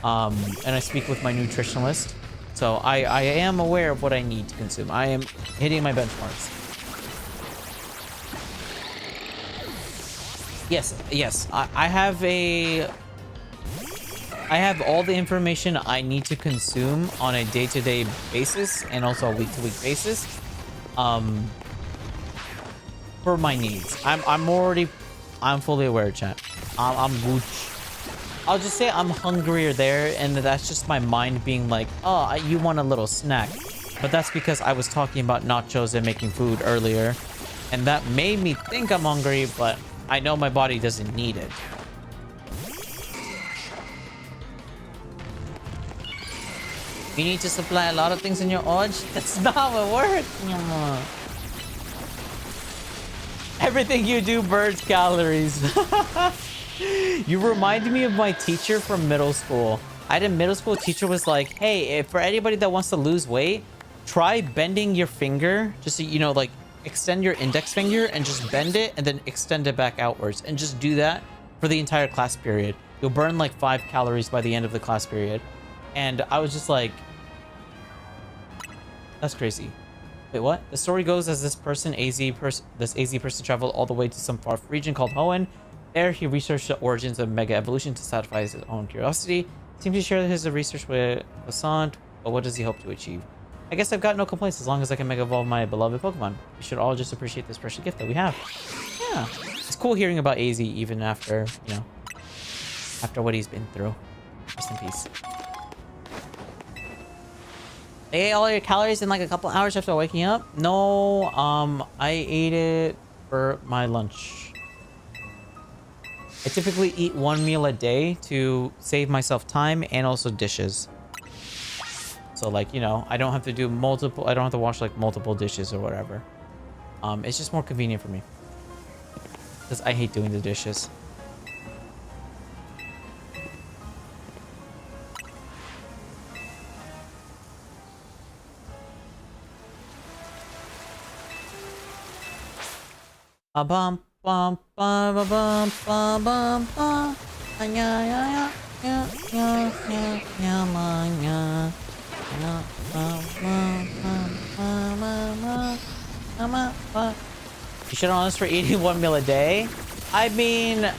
And I speak with my nutritionalist. So I am aware of what I need to consume. I am hitting my benchmarks. Yes. I have all the information I need to consume on a day-to-day basis and also a week-to-week basis. For my needs. I'm fully aware, chat. I'm gooch. I'll just say I'm hungrier there, and that's just my mind being like, oh, you want a little snack. But that's because I was talking about nachos and making food earlier, and that made me think I'm hungry, but I know my body doesn't need it. You need to supply a lot of things in your orge? That's not how it works. Everything you do burns calories. You remind me of my teacher from middle school. I had a middle school teacher was like, hey, if for anybody that wants to lose weight, try bending your finger. Just so, you know, like extend your index finger and just bend it and then extend it back outwards. And just do that for the entire class period. You'll burn like 5 calories by the end of the class period. And I was just like, that's crazy. Wait, what? The story goes as this AZ person traveled all the way to some far region called Hoenn. There, he researched the origins of mega evolution to satisfy his own curiosity. He seemed to share his research with Vasant, but what does he hope to achieve? I guess I've got no complaints as long as I can mega evolve my beloved Pokemon. We should all just appreciate this precious gift that we have. Yeah, it's cool hearing about AZ even after, you know, after what he's been through. Rest in peace. They ate all your calories in like a couple hours after waking up? No, I ate it for my lunch. I typically eat 1 meal a day to save myself time and also dishes. So like, you know, I don't have to do I don't have to wash like multiple dishes or whatever. It's just more convenient for me. Because I hate doing the dishes. Bum bum bum bum bum bum bum. Yeah. You should on us for eating 1 meal a day. I mean,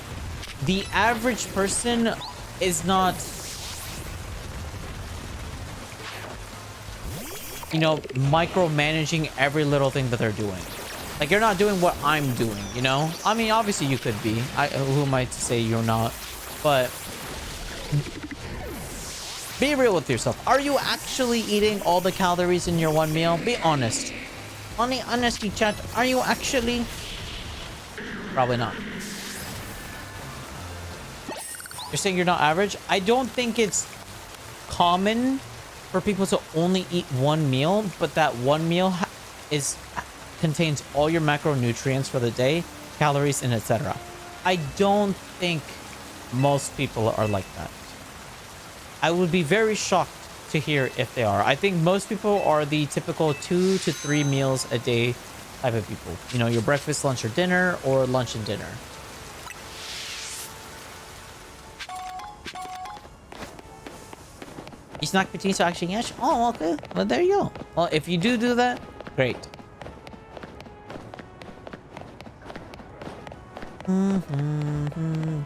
the average person is not, you know, micromanaging every little thing that they're doing. Like, you're not doing what I'm doing, you know? I mean, obviously you could be. Who am I to say you're not? But be real with yourself. Are you actually eating all the calories in your 1 meal? Be honest. Only honesty, chat. Are you actually? Probably not. You're saying you're not average? I don't think it's common for people to only eat 1 meal, but that 1 meal contains all your macronutrients for the day, calories, and etc. I don't think most people are like that. I would be very shocked to hear if they are. I think most people are the typical 2 to 3 meals a day type of people. You know, your breakfast, lunch, or dinner, or lunch and dinner. You snack between so actually, yes. Oh, okay. Well, there you go. Well, if you do that, great.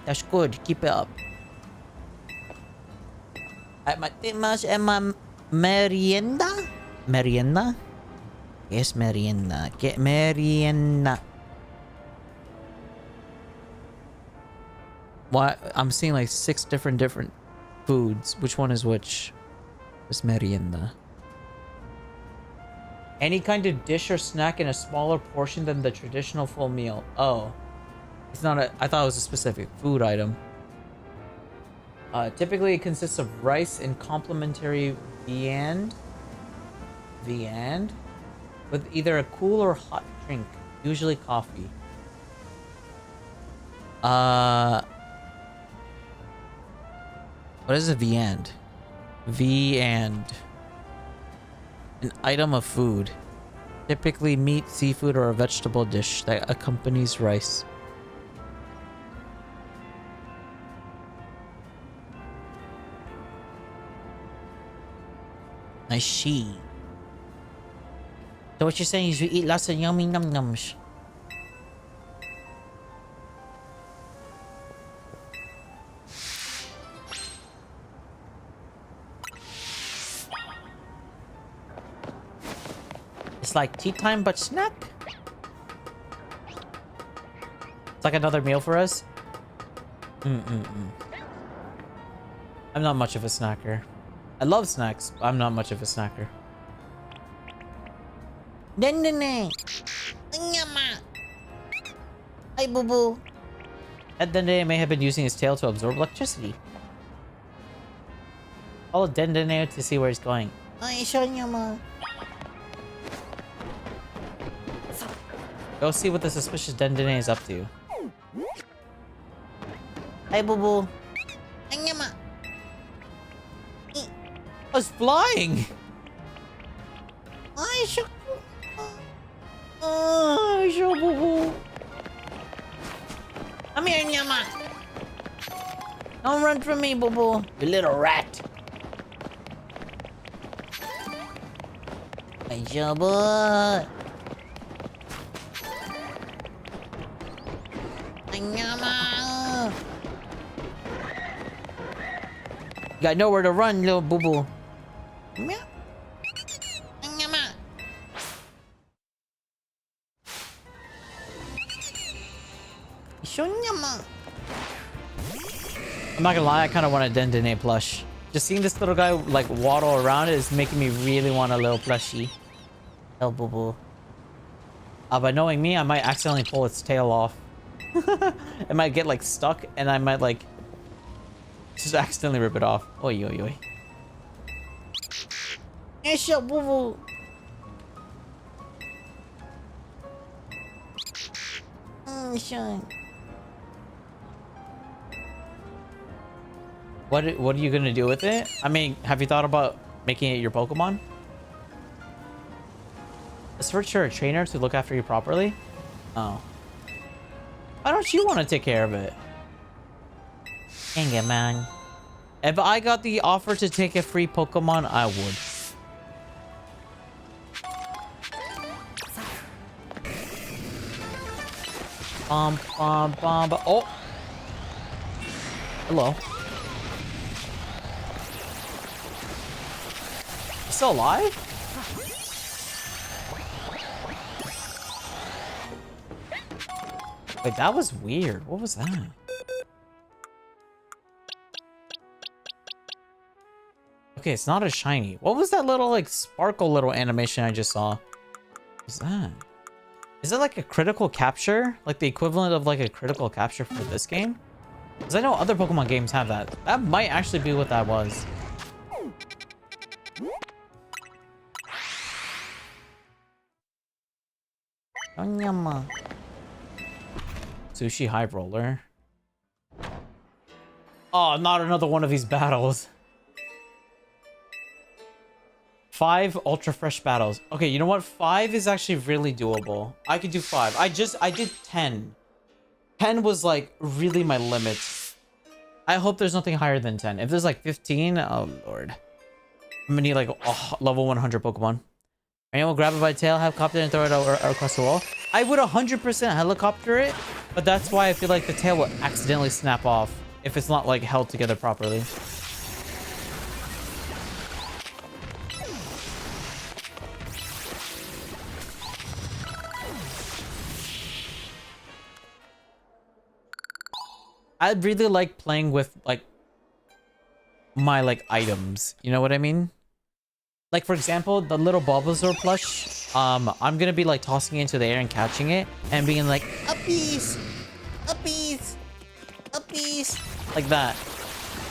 That's good. Keep it up. At Matimas and my merienda? Merienda? Yes, merienda. Get merienda. What? I'm seeing like 6 different foods. Which one is which? It's merienda. Any kind of dish or snack in a smaller portion than the traditional full meal. Oh. It's not a... I thought it was a specific food item. Typically, it consists of rice and complementary viand. Viand? With either a cool or hot drink. Usually coffee. What is a viand? Viand. An item of food. Typically meat, seafood, or a vegetable dish that accompanies rice. I see. So what you're saying is you eat lots of yummy num nums. It's like tea time but snack. It's like another meal for us. I'm not much of a snacker. I love snacks, but I'm not much of a snacker. Dendene. Nyama. Hi, boo boo. That Dendene may have been using his tail to absorb electricity. Follow Dendene to see where he's going. Ay, Nyama. Go see what the suspicious Dendene is up to. Hi, boo boo. Nyama. I was flying. Ay, boo boo. Come here, Nyama. Don't run from me, boo boo. You little rat. Ay, boy. Ay, Nyama. You got nowhere to run, little boo boo. Meow. Nyama. I'm not gonna lie, I kind of want a Dendene plush. Just seeing this little guy like waddle around is making me really want a little plushie. Oh, boo boo. By knowing me, I might accidentally pull its tail off. It might get like stuck, and I might like just accidentally rip it off. Oi, oi, oi. Yes, boo boo. Shine. What are you gonna do with it? I mean, have you thought about making it your Pokemon? Search for a trainer to look after you properly? Oh. Why don't you want to take care of it? Dang it, man. If I got the offer to take a free Pokemon, I would. Oh! Hello. Still alive? Wait, that was weird. What was that? Okay, it's not a shiny. What was that little, like, sparkle little animation I just saw? What was that? Is it like a critical capture? Like the equivalent of like a critical capture for this game? Because I know other Pokemon games have that. That might actually be what that was. Onyama. Sushi High Roller. Oh, not another one of these battles. 5 ultra fresh battles. Okay, you know what? 5 is actually really doable. I could do 5. I did 10. 10 was like really my limit. I hope there's nothing higher than 10. If there's like 15, oh lord. I'm gonna need like level 100 Pokemon. And we'll grab it by the tail, helicopter, and throw it across the wall. I would 100% helicopter it, but that's why I feel like the tail will accidentally snap off if it's not like held together properly. I really like playing with like my like items. You know what I mean? Like for example, the little Bulbasaur plush. I'm gonna be like tossing it into the air and catching it and being like a piece. Uppies! Uppies! Like that.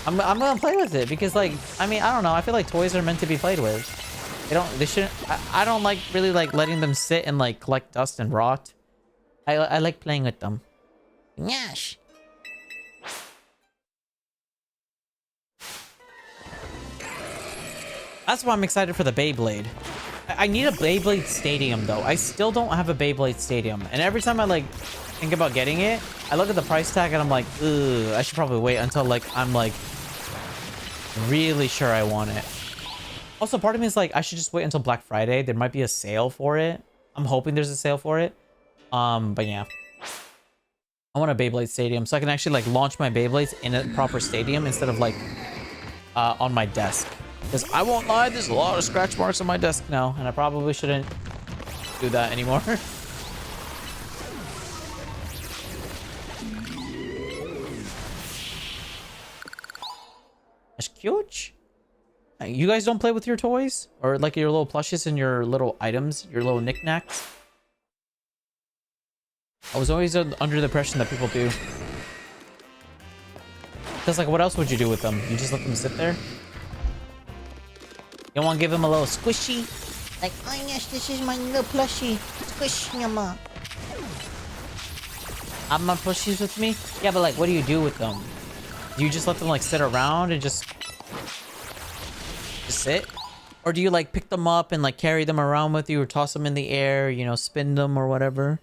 I'm gonna play with it because, like, I mean, I don't know. I feel like toys are meant to be played with. They shouldn't. I don't like really like letting them sit and like collect dust and rot. I like playing with them. Yash. That's why I'm excited for the Beyblade. I need a Beyblade Stadium though. I still don't have a Beyblade Stadium, and every time I like think about getting it, I look at the price tag and I'm like, ugh, I should probably wait until like I'm like really sure I want it. Also, part of me is like, I should just wait until Black Friday. There might be a sale for it. I'm hoping there's a sale for it. But yeah. I want a Beyblade Stadium so I can actually like launch my Beyblades in a proper stadium instead of like on my desk. Because I won't lie, there's a lot of scratch marks on my desk now, and I probably shouldn't do that anymore. That's cute. You guys don't play with your toys? Or like your little plushes and your little items, your little knickknacks? I was always under the impression that people do. Because like, what else would you do with them? You just let them sit there? You want to give them a little squishy? Like, oh yes, this is my little plushie. Squish, mama. Have my plushies with me? Yeah, but like, what do you do with them? Do you just let them like sit around and just sit? Or do you like pick them up and like carry them around with you or toss them in the air, you know, spin them or whatever?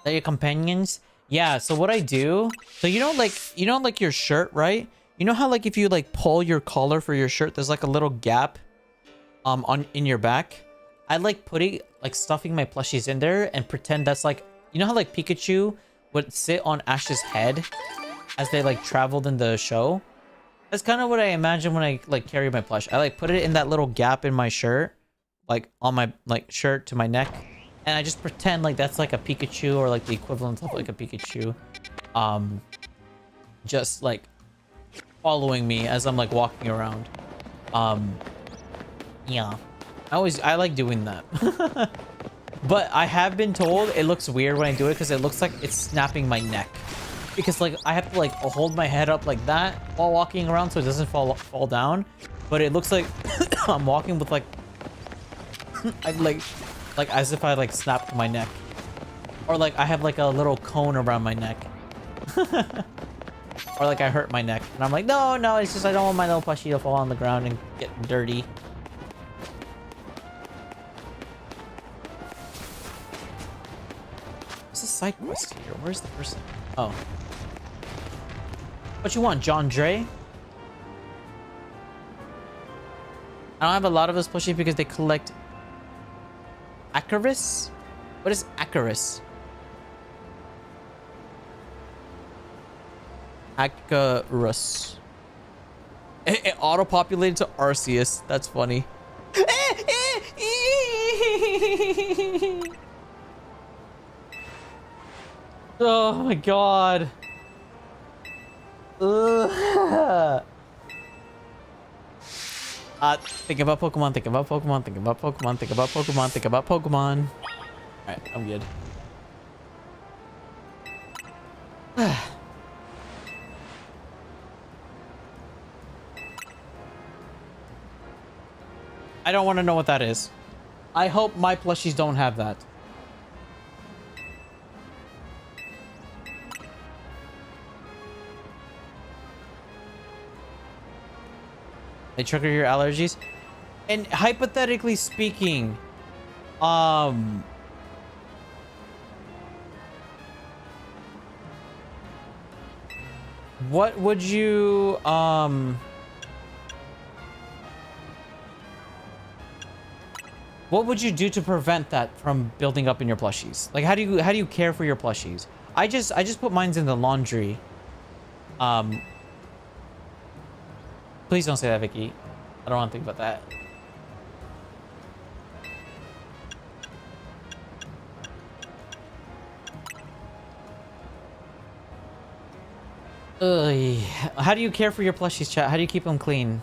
They're your companions? Yeah, so what I do, so you know like your shirt, right? You know how like if you like pull your collar for your shirt, there's like a little gap in your back? I like putting like stuffing my plushies in there and pretend that's like, you know how like Pikachu would sit on Ash's head as they like traveled in the show? That's kind of what I imagine when I like carry my plush. I like put it in that little gap in my shirt, like on my like shirt to my neck. And I just pretend like that's like a Pikachu or like the equivalent of like a Pikachu. Just like following me as I'm like walking around. Yeah. I like doing that. But I have been told it looks weird when I do it because it looks like it's snapping my neck. Because like I have to like hold my head up like that while walking around so it doesn't fall down. But it looks like I'm walking with like I like as if I like snapped my neck, or like I have like a little cone around my neck, or like I hurt my neck and I'm like, no, it's just I don't want my little plushie to fall on the ground and get dirty. What's a side quest here? Where's the person? Oh, what you want, John Dre? I don't have a lot of those plushies because they collect Acarus? What is Acarus? Acarus. It auto-populated to Arceus. That's funny. Oh my god. Ugh. Think about Pokemon, think about Pokemon, think about Pokemon, think about Pokemon, think about Pokemon. Alright, I'm good. I don't want to know what that is. I hope my plushies don't have that. They trigger your allergies. And hypothetically speaking, what would you what would you do to prevent that from building up in your plushies? Like how do you care for your plushies? I just put mine in the laundry. Please don't say that, Vicky. I don't want to think about that. Ugh. How do you care for your plushies, chat? How do you keep them clean?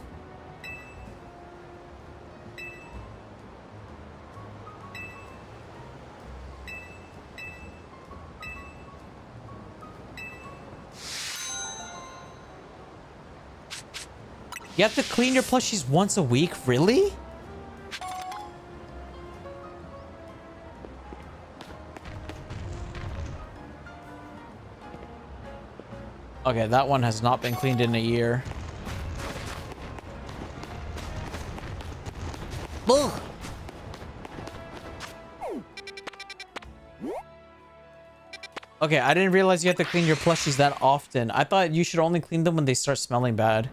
You have to clean your plushies once a week? Really? Okay, that one has not been cleaned in a year. Ugh. Okay, I didn't realize you have to clean your plushies that often. I thought you should only clean them when they start smelling bad.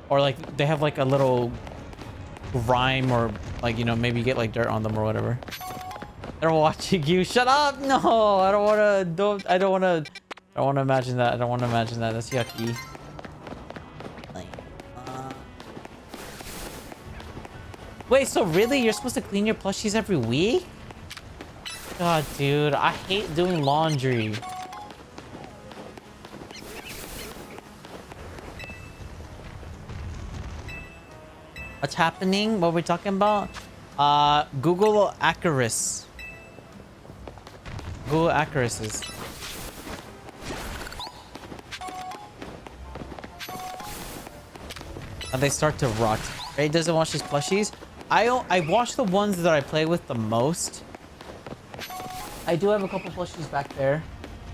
Or like they have like a little grime or like, you know, maybe you get like dirt on them or whatever. They're watching you. Shut up! No, I don't wanna imagine that. I don't wanna imagine that. That's yucky. Wait, so really you're supposed to clean your plushies every week? God, dude, I hate doing laundry. What's happening? What are we talking about? Google Acarus. Google Acaruses. And they start to rot. Ray doesn't wash his plushies. I wash the ones that I play with the most. I do have a couple plushies back there,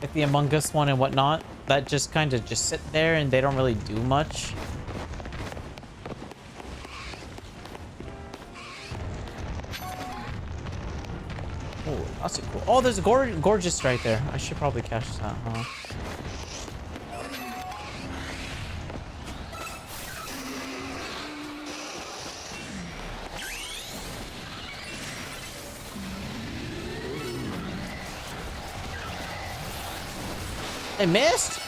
like the Among Us one and whatnot, that just kind of just sit there and they don't really do much. Oh, that's cool. Oh, there's a gorgeous right there. I should probably catch that, huh? I missed?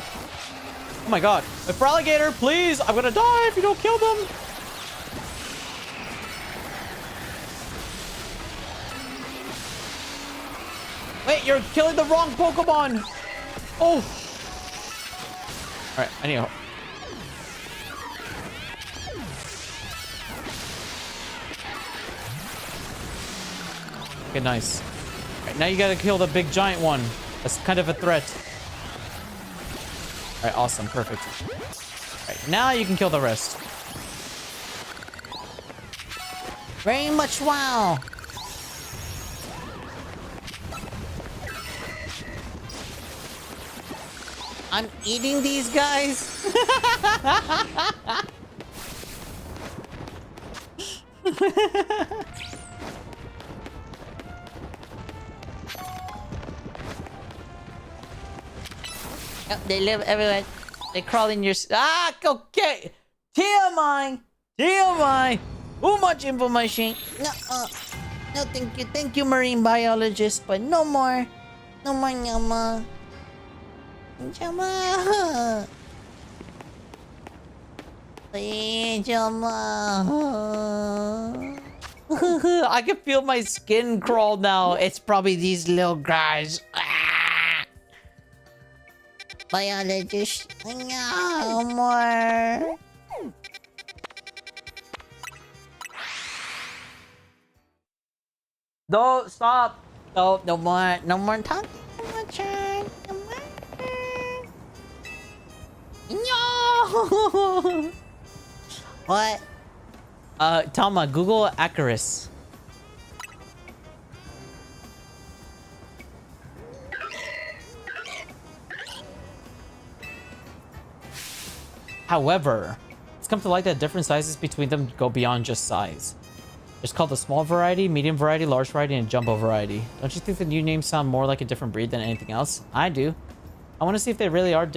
Oh my god. A alligator, please! I'm gonna die if you don't kill them! Wait, you're killing the wrong Pokemon! Oh! Alright, I need help. Okay, nice. Alright, now you gotta kill the big giant one. That's kind of a threat. Alright, awesome. Perfect. Alright, now you can kill the rest. Very much wow. I'm eating these guys. Yep, they live everywhere. They crawl in your... Ah, okay. TMI. TMI. Too much information. No, no, thank you. Thank you, marine biologist. But no more. No more, Nyama. Nyama. Please, Nyama. I can feel my skin crawl now. It's probably these little guys. Biologist. No more. No, stop. No, no more. No more talking. No more turn. No more. No. What? Tama, Google Acarus. However, it's come to light that different sizes between them go beyond just size. There's called the small variety, medium variety, large variety, and jumbo variety. Don't you think the new names sound more like a different breed than anything else? I do. I want to see if they really are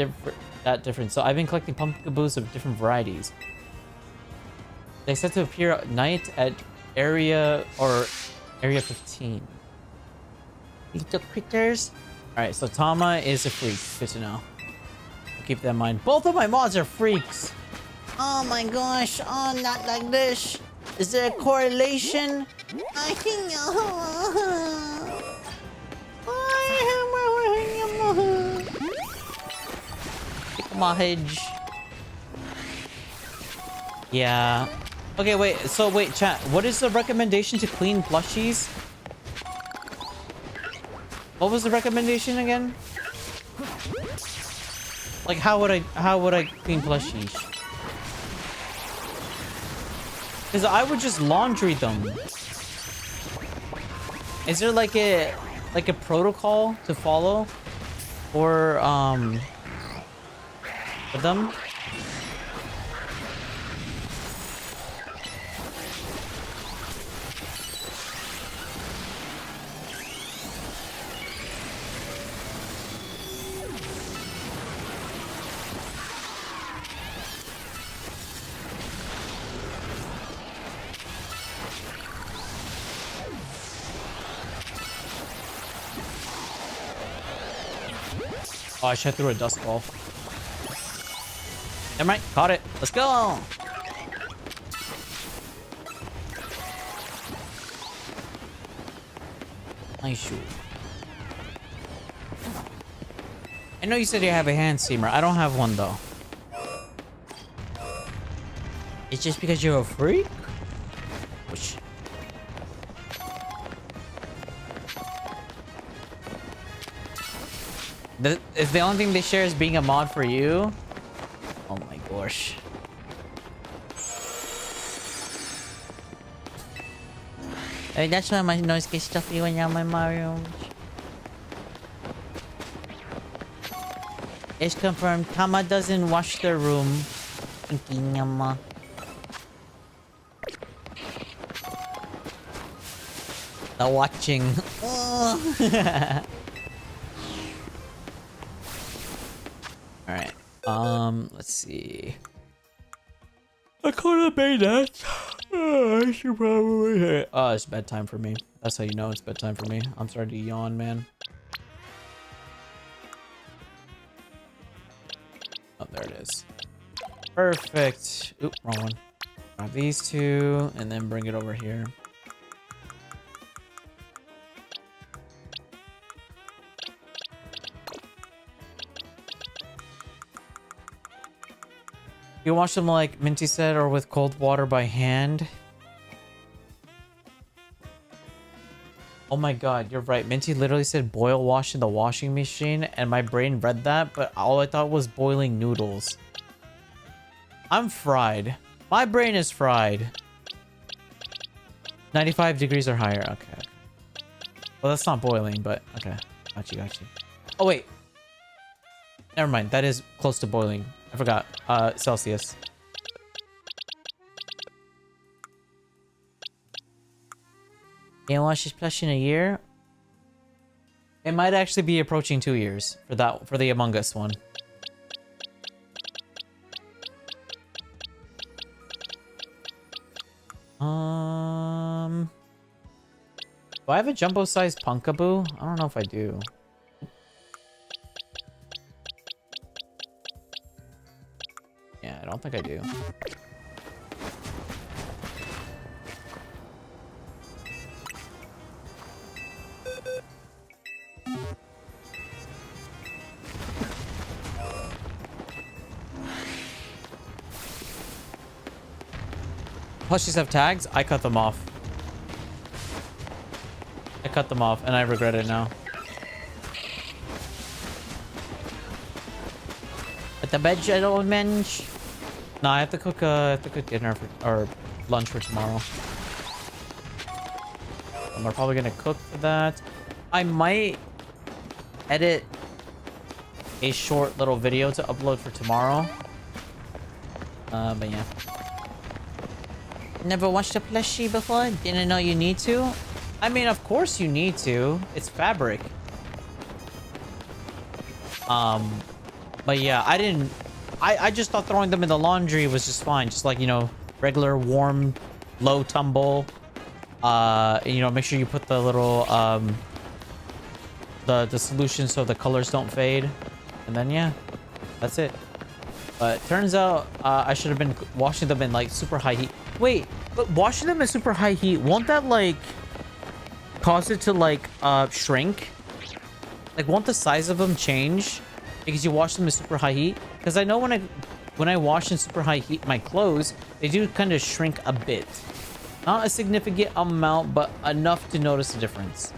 that different, so I've been collecting pumpkaboos of different varieties. They said to appear at night at Area 15. Little critters. Alright, so Tama is a freak. Good to know. Keep that in mind. Both of my mods are freaks. Oh my gosh. Oh, not like this. Is there a correlation? I think. My hedge. Yeah. Okay, wait. So wait, chat. What is the recommendation to clean plushies? What was the recommendation again? Like, how would I clean plushies? Because I would just laundry them. Is there like a protocol to follow for them? Oh, I shot through a dust ball. Never mind. Caught it. Let's go. Nice shoot. I know you said you have a hand steamer. I don't have one though. It's just because you're a freak? Which... If the only thing they share is being a mod for you? Oh my gosh. Hey, that's why my nose gets stuffy when I'm in my room. It's confirmed. Tama doesn't wash their room. The watching. Alright. Let's see. I could have made that. I should probably hit it. Oh, it's bedtime for me. That's how you know it's bedtime for me. I'm starting to yawn, man. Oh, there it is. Perfect. Oop, wrong one. Grab these two and then bring it over here. You wash them like Minty said, or with cold water by hand. Oh my god, you're right. Minty literally said boil wash in the washing machine, and my brain read that, but all I thought was boiling noodles. I'm fried. My brain is fried. 95 degrees or higher. Okay. Well, that's not boiling, but okay. Got you. Oh, wait. Never mind. That is close to boiling. I forgot. Celsius. Can't wash his plush in a year? It might actually be approaching 2 years for the Among Us one. Do I have a jumbo-sized Punkaboo? I don't know if I do. Yeah, I don't think I do. Plushies have tags? I cut them off. I cut them off and I regret it now. At the bed, gentlemen. No, I have to cook dinner or lunch for tomorrow. And we're probably gonna cook for that. I might edit a short little video to upload for tomorrow. But yeah. Never watched a plushie before? Didn't know you need to? I mean, of course you need to. It's fabric. But yeah, I just thought throwing them in the laundry was just fine. Just like, you know, regular warm, low tumble. You know, make sure you put the little, the solution so the colors don't fade. And then, yeah, that's it. But turns out, I should have been washing them in like super high heat. Wait, but washing them in super high heat, won't that like cause it to like shrink? Like, won't the size of them change because you wash them in super high heat? Because I know when I wash in super high heat my clothes, they do kind of shrink a bit. Not a significant amount, but enough to notice the difference.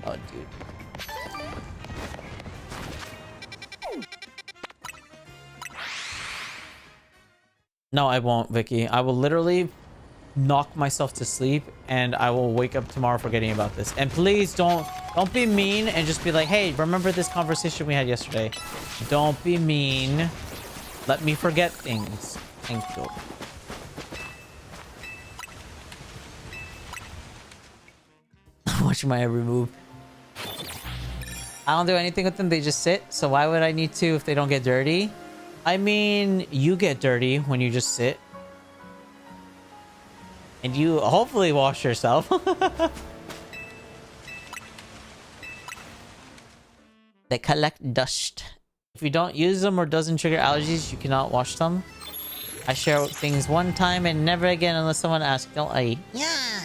Oh, dude. No, I won't, Vicky. I will literally knock myself to sleep and I will wake up tomorrow forgetting about this. And please don't be mean and just be like, hey, remember this conversation we had yesterday? Don't be mean. Let me forget things. Thank you. Watching my every move. I don't do anything with them. They just sit. So why would I need to if they don't get dirty? I mean, you get dirty when you just sit. And you hopefully wash yourself. They collect dust. If you don't use them or doesn't trigger allergies, you cannot wash them. I share things one time and never again unless someone asks, don't I? Yeah.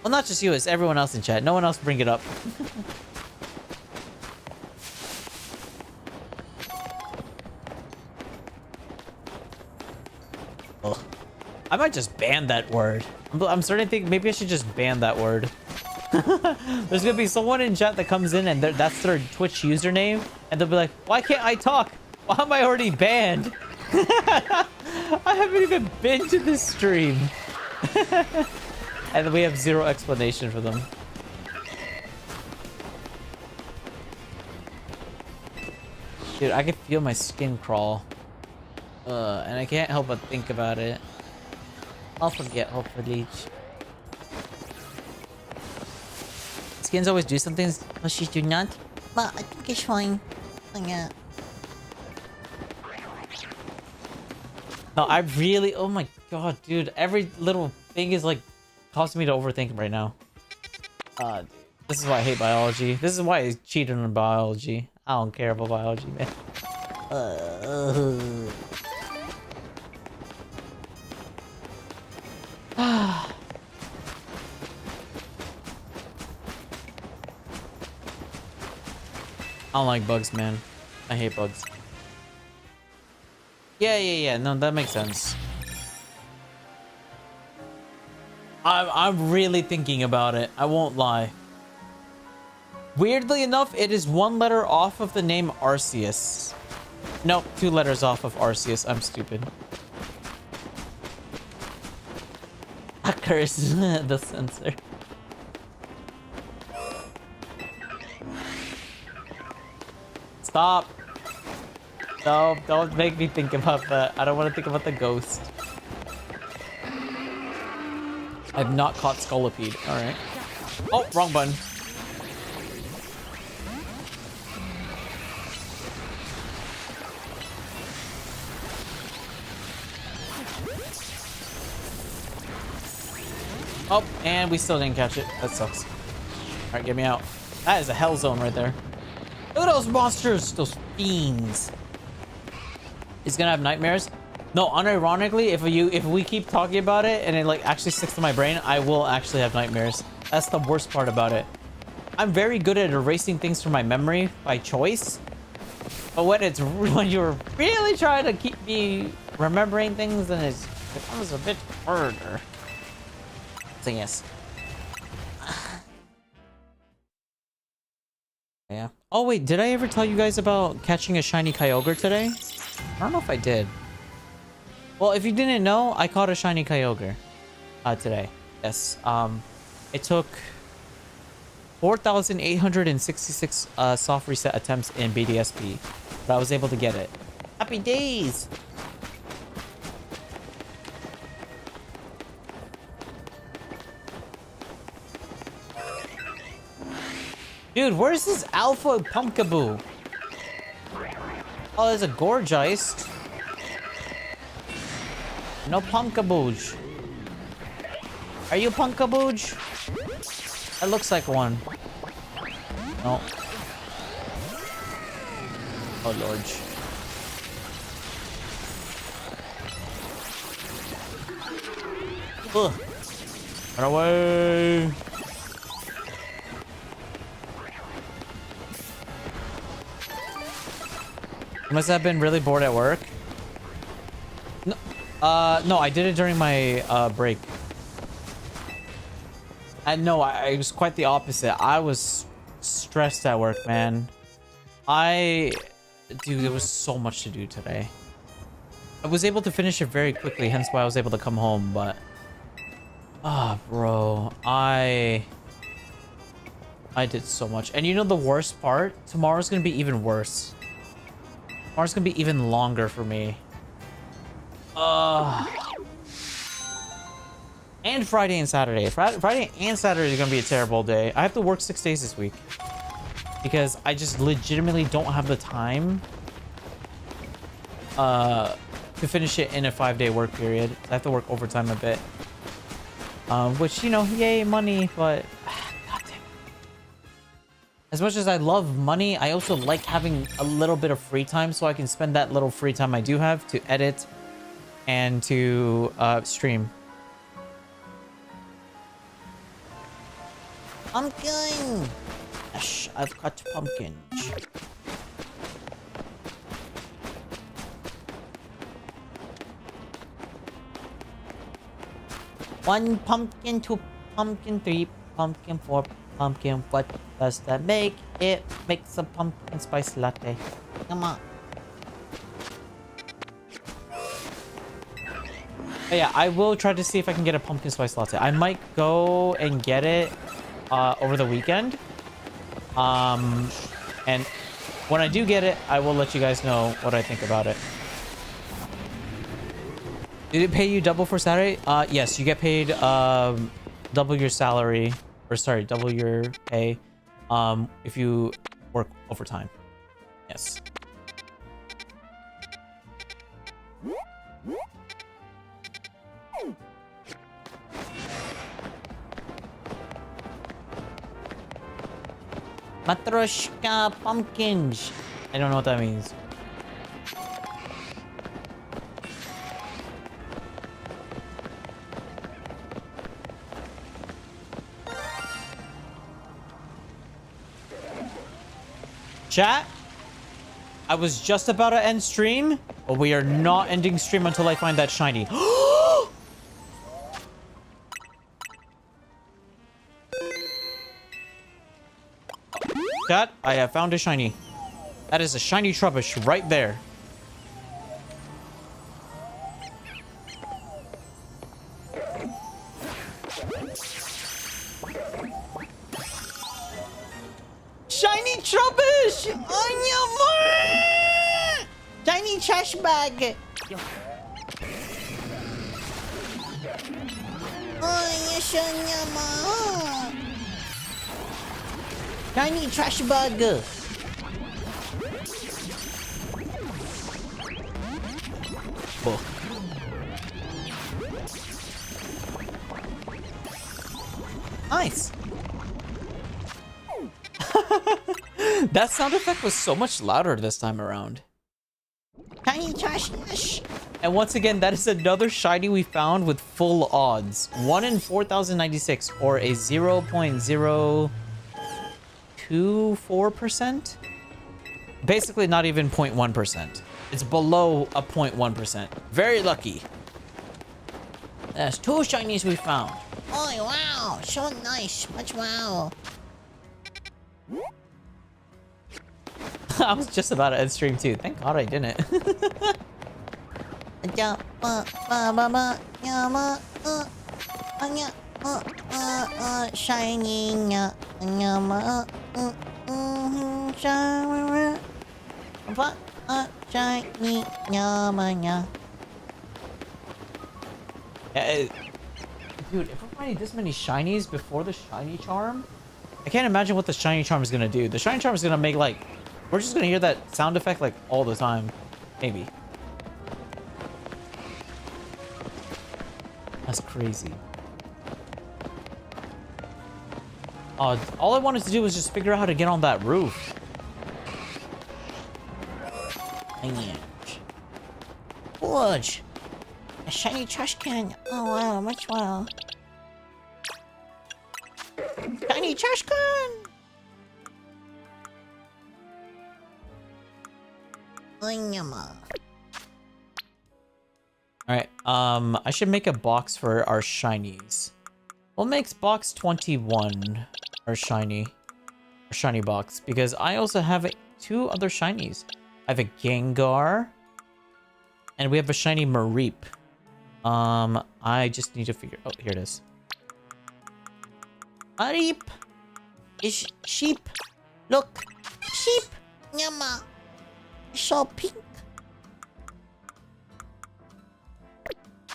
Well, not just you, it's everyone else in chat. No one else bring it up. Ugh. I might just ban that word. I'm starting to think maybe I should just ban that word. There's gonna be someone in chat that comes in and that's their Twitch username, and they'll be like, why can't I talk? Why am I already banned? I haven't even been to this stream. And then we have zero explanation for them. Dude, I can feel my skin crawl. And I can't help but think about it. I'll forget, hopefully. Skins always do some things, but she do not. But I think it's fine. Yeah. No, I really... Oh my god, dude. Every little thing is like causing me to overthink right now. This is why I hate biology. This is why I cheated on biology. I don't care about biology, man. I don't like bugs, man. I hate bugs. Yeah. No, that makes sense. I'm really thinking about it. I won't lie. Weirdly enough, it is one letter off of the name Arceus. Nope, 2 letters off of Arceus. I'm stupid. A curse. The sensor. Stop. No, don't make me think about that. I don't want to think about the ghost. I've not caught Scolipede. Alright. Oh, wrong button. Oh, and we still didn't catch it. That sucks. Alright, get me out. That is a hell zone right there. Look at those monsters! Those fiends. He's gonna have nightmares. No, unironically, if we keep talking about it and it like actually sticks to my brain, I will actually have nightmares. That's the worst part about it. I'm very good at erasing things from my memory by choice. But when you're really trying to keep me remembering things, then it becomes a bit harder. So yes. Yeah. Oh wait, did I ever tell you guys about catching a shiny Kyogre today? I don't know if I did. Well, if you didn't know, I caught a shiny Kyogre today. Yes. It took 4,866 soft reset attempts in BDSP, but I was able to get it. Happy days! Dude, where's this alpha Pumpkaboo? Oh, there's a Gorgeist. No Pumpkabooge. Are you Pumpkabooge? That looks like one. No. Oh, Lord. Ugh. Run away. Must have been really bored at work. No, no, I did it during my break. And no, it was quite the opposite. I was stressed at work, man. Dude, there was so much to do today. I was able to finish it very quickly, hence why I was able to come home, but... bro, I did so much. And you know the worst part? Tomorrow's gonna be even worse. Tomorrow's gonna be even longer for me. And Friday and Saturday. Friday and Saturday is gonna be a terrible day. I have to work 6 days this week. Because I just legitimately don't have the time to finish it in a 5-day work period. I have to work overtime a bit. Which, you know, yay, money, but... God damn it. As much as I love money, I also like having a little bit of free time so I can spend that little free time I do have to edit and to stream. Pumpkin! Yes, I've got pumpkins. One pumpkin, two pumpkin, three pumpkin, four pumpkin. What does that make? It makes a pumpkin spice latte. Come on. But yeah, I will try to see if I can get a pumpkin spice latte. I might go and get it over the weekend. And when I do get it, I will let you guys know what I think about it. Did it pay you double for Saturday? Yes, you get paid double your salary, or sorry, double your pay if you work overtime. Yes. Matroshka pumpkins. I don't know what that means. Chat, I was just about to end stream, but we are not ending stream until I find that shiny. Chat, I have found a shiny. That is a shiny Trubbish right there. Shiny Trubbish! Anya! Shiny trash bag! Anya Shanyama! Shiny trash bag! Oh. Nice! That sound effect was so much louder this time around. Shiny trash. And once again, that is another shiny we found with full odds. 1 in 4,096, or a 0.024%? Basically not even 0.1%. It's below a 0.1%. Very lucky. There's 2 shinies we found. Oh, wow. So nice. Much wow. I was just about to end stream too. Thank God I didn't. Shining. Shiny. Dude, if we're finding this many shinies before the shiny charm, I can't imagine what the shiny charm is gonna do. The shiny charm is gonna make like, we're just gonna hear that sound effect like all the time. Maybe. That's crazy. Oh, all I wanted to do was just figure out how to get on that roof. Forge! A shiny trash can. Oh wow, much wow. Shiny trash can! Alright, I should make a box for our shinies. What makes box 21 our shiny box? Because I also have 2 other shinies. I have a Gengar And we have a shiny Mareep. I just need to figure... Oh, here it is. Mareep! Is sheep. Look! Sheep! Nyama! So pink.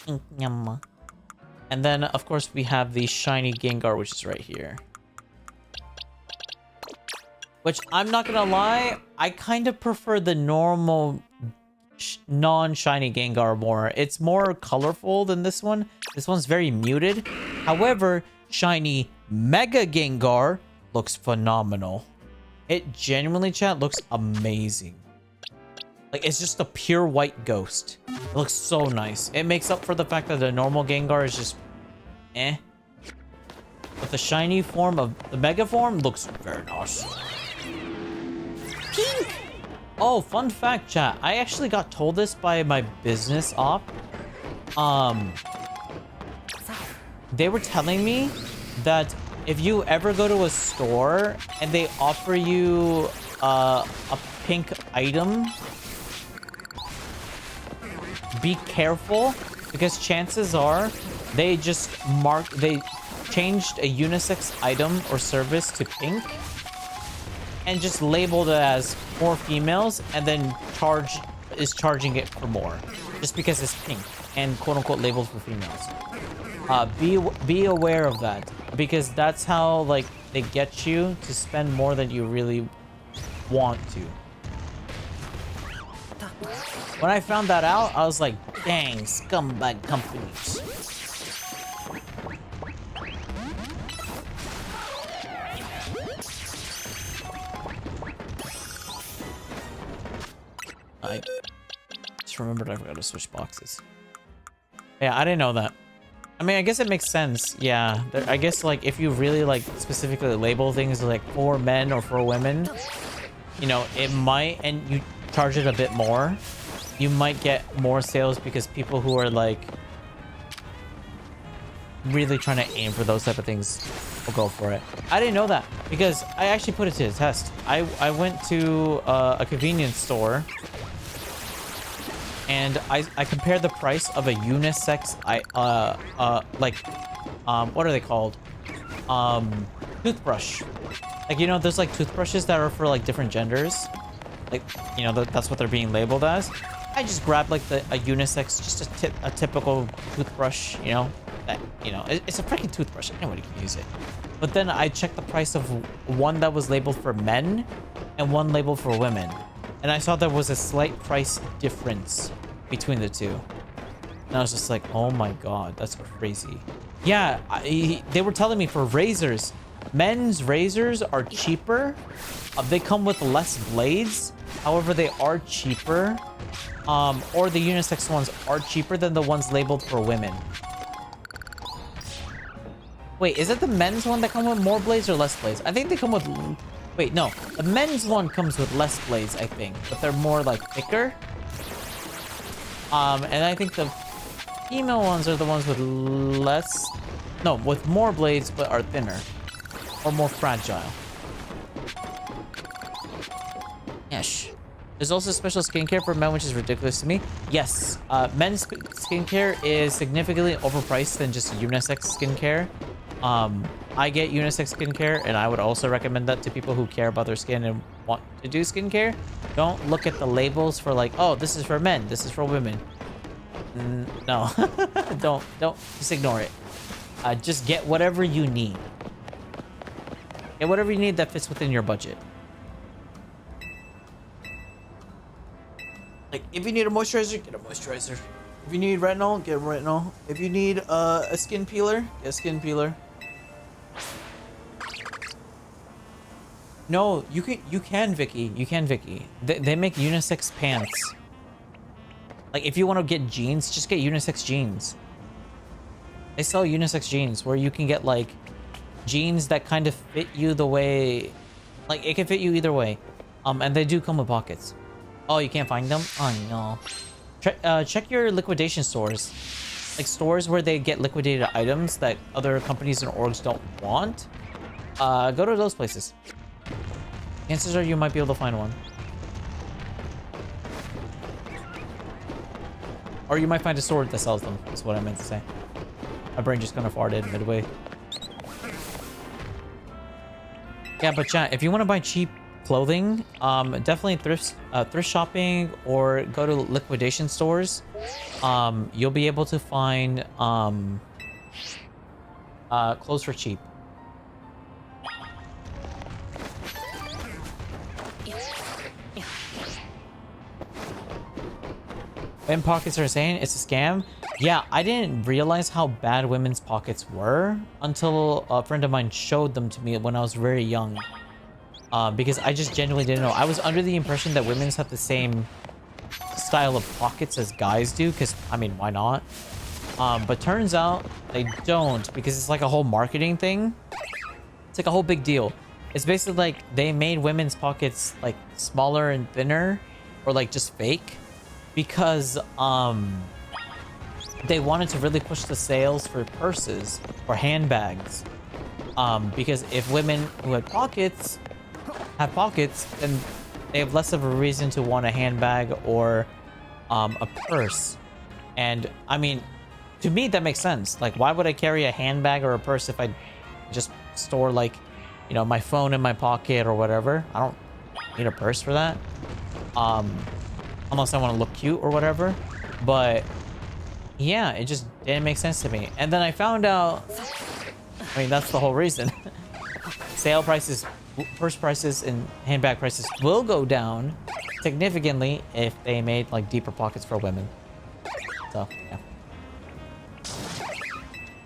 Pink nyama. And then, of course, we have the shiny Gengar, which is right here. Which, I'm not gonna lie, I kind of prefer the normal non-shiny Gengar more. It's more colorful than this one. This one's very muted. However, shiny Mega Gengar looks phenomenal. It genuinely, chat, looks amazing. Like, it's just a pure white ghost. It looks so nice. It makes up for the fact that the normal Gengar is just eh. But the shiny form of the Mega form looks very nice. Pink! Oh, fun fact, chat. I actually got told this by my business op. They were telling me that if you ever go to a store and they offer you a pink item, be careful, because chances are they changed a unisex item or service to pink and just labeled it as for females, and then charging it for more just because it's pink and quote-unquote labeled for females. Be aware of that, because that's how, like, they get you to spend more than you really want to. When I found that out, I was like, dang, scumbag companies. I just remembered I forgot to switch boxes. Yeah, I didn't know that. I mean, I guess it makes sense. Yeah, I guess, like, if you really, like, specifically label things like for men or for women, you know, it might, and you charge it a bit more, you might get more sales because people who are, like, really trying to aim for those type of things will go for it. I didn't know that, because I actually put it to the test. I went to a convenience store, and I compared the price of a unisex, what are they called? Toothbrush. Like, you know, there's, like, toothbrushes that are for, like, different genders. Like, you know, that's what they're being labeled as. I just grabbed, like, a unisex, just a typical toothbrush, you know? That, you know, it's a freaking toothbrush. Anybody can use it. But then I checked the price of one that was labeled for men and one labeled for women. And I saw there was a slight price difference between the two. And I was just like, oh my god, that's crazy. Yeah, they were telling me for razors, men's razors are cheaper. They come with less blades. However, they are cheaper. Or the unisex ones are cheaper than the ones labeled for women. Wait, is it the men's one that come with more blades or less blades? I think they come with... Wait, no. The men's one comes with less blades, I think. But they're more, like, thicker. And I think the female ones are the ones with less... No, with more blades, but are thinner. Or more fragile. Yes. There's also special skincare for men, which is ridiculous to me. Yes, men's skincare is significantly overpriced than just unisex skincare. I get unisex skincare, and I would also recommend that to people who care about their skin and want to do skincare. Don't look at the labels for, like, oh, this is for men, this is for women. No, don't, just ignore it. Just get whatever you need. Get whatever you need that fits within your budget. Like, if you need a moisturizer, get a moisturizer. If you need retinol, get retinol. If you need a skin peeler, get a skin peeler. No, you can, Vicky. You can, Vicky. They make unisex pants. Like, if you want to get jeans, just get unisex jeans. They sell unisex jeans where you can get, like, jeans that kind of fit you the way... Like, it can fit you either way. And they do come with pockets. Oh, you can't find them? Oh, no. Check your liquidation stores. Like, stores where they get liquidated items that other companies and orgs don't want. Go to those places. Chances are you might be able to find one. Or you might find a store that sells them, is what I meant to say. My brain just kind of farted midway. Yeah, but chat, if you want to buy cheap clothing, definitely thrift shopping or go to liquidation stores. You'll be able to find clothes for cheap. Women pockets are insane. It's a scam. Yeah, I didn't realize how bad women's pockets were until a friend of mine showed them to me when I was very young. Because I just genuinely didn't know. I was under the impression that women's have the same style of pockets as guys do, because, I mean, why not? But turns out they don't, because it's like a whole marketing thing. It's like a whole big deal. It's basically like they made women's pockets like smaller and thinner, or like just fake, because they wanted to really push the sales for purses or handbags. Because if women who had pockets have pockets, then they have less of a reason to want a handbag or a purse. And I mean, to me that makes sense. Like, why would I carry a handbag or a purse if I just store, like, you know, my phone in my pocket or whatever? I don't need a purse for that, unless I want to look cute or whatever. But yeah, it just didn't make sense to me. And then I found out, I mean, that's the whole reason. Sale prices, purse prices, and handbag prices will go down significantly if they made like deeper pockets for women. So yeah.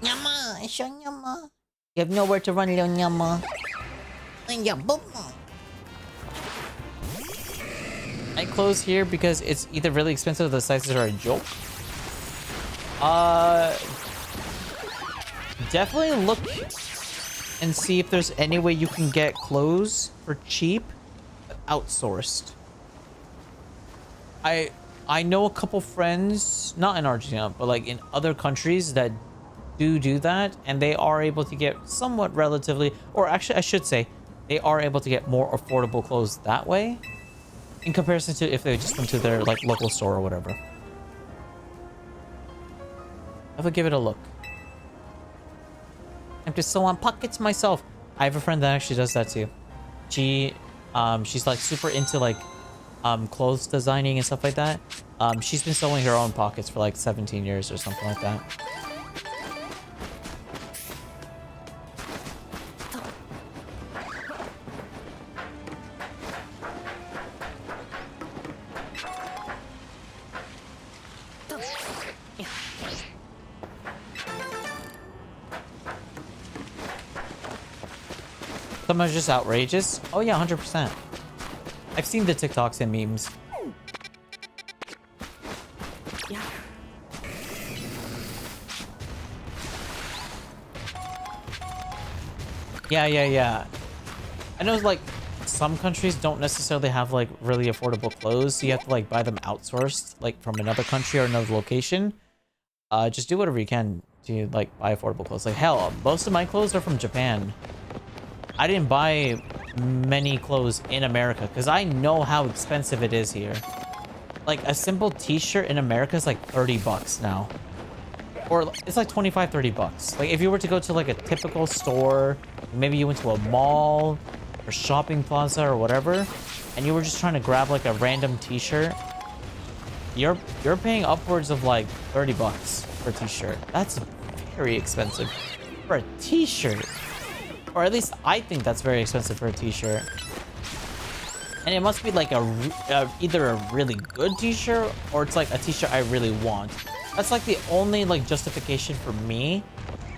Nyama, it's your nyama. You have nowhere to run, little nyama. And your booma. I close here because it's either really expensive or the sizes are a joke. Definitely look and see if there's any way you can get clothes for cheap, but outsourced. I know a couple friends, not in Argentina, but like in other countries that do that, and they are able to get somewhat relatively, or actually I should say, they are able to get more affordable clothes that way in comparison to if they just went to their like local store or whatever. I would give it a look. I'm just so on pockets myself. I have a friend that actually does that too. She's like super into like clothes designing and stuff like that. She's been sewing her own pockets for like 17 years or something like that. Some are just outrageous. Oh yeah, 100%. I've seen the TikToks and memes. Yeah. I know like some countries don't necessarily have like really affordable clothes, so you have to like buy them outsourced, like from another country or another location. Just do whatever you can to like buy affordable clothes. Like hell, most of my clothes are from Japan. I didn't buy many clothes in America because I know how expensive it is here. Like a simple t-shirt in America is like 30 bucks now. Or it's like 25, 30 bucks. Like if you were to go to like a typical store, maybe you went to a mall or shopping plaza or whatever, and you were just trying to grab like a random t-shirt, you're paying upwards of like 30 bucks for a t-shirt. That's very expensive for a t-shirt. Or at least I think that's very expensive for a t-shirt. And it must be like either a really good t-shirt or it's like a t-shirt I really want. That's like the only like justification for me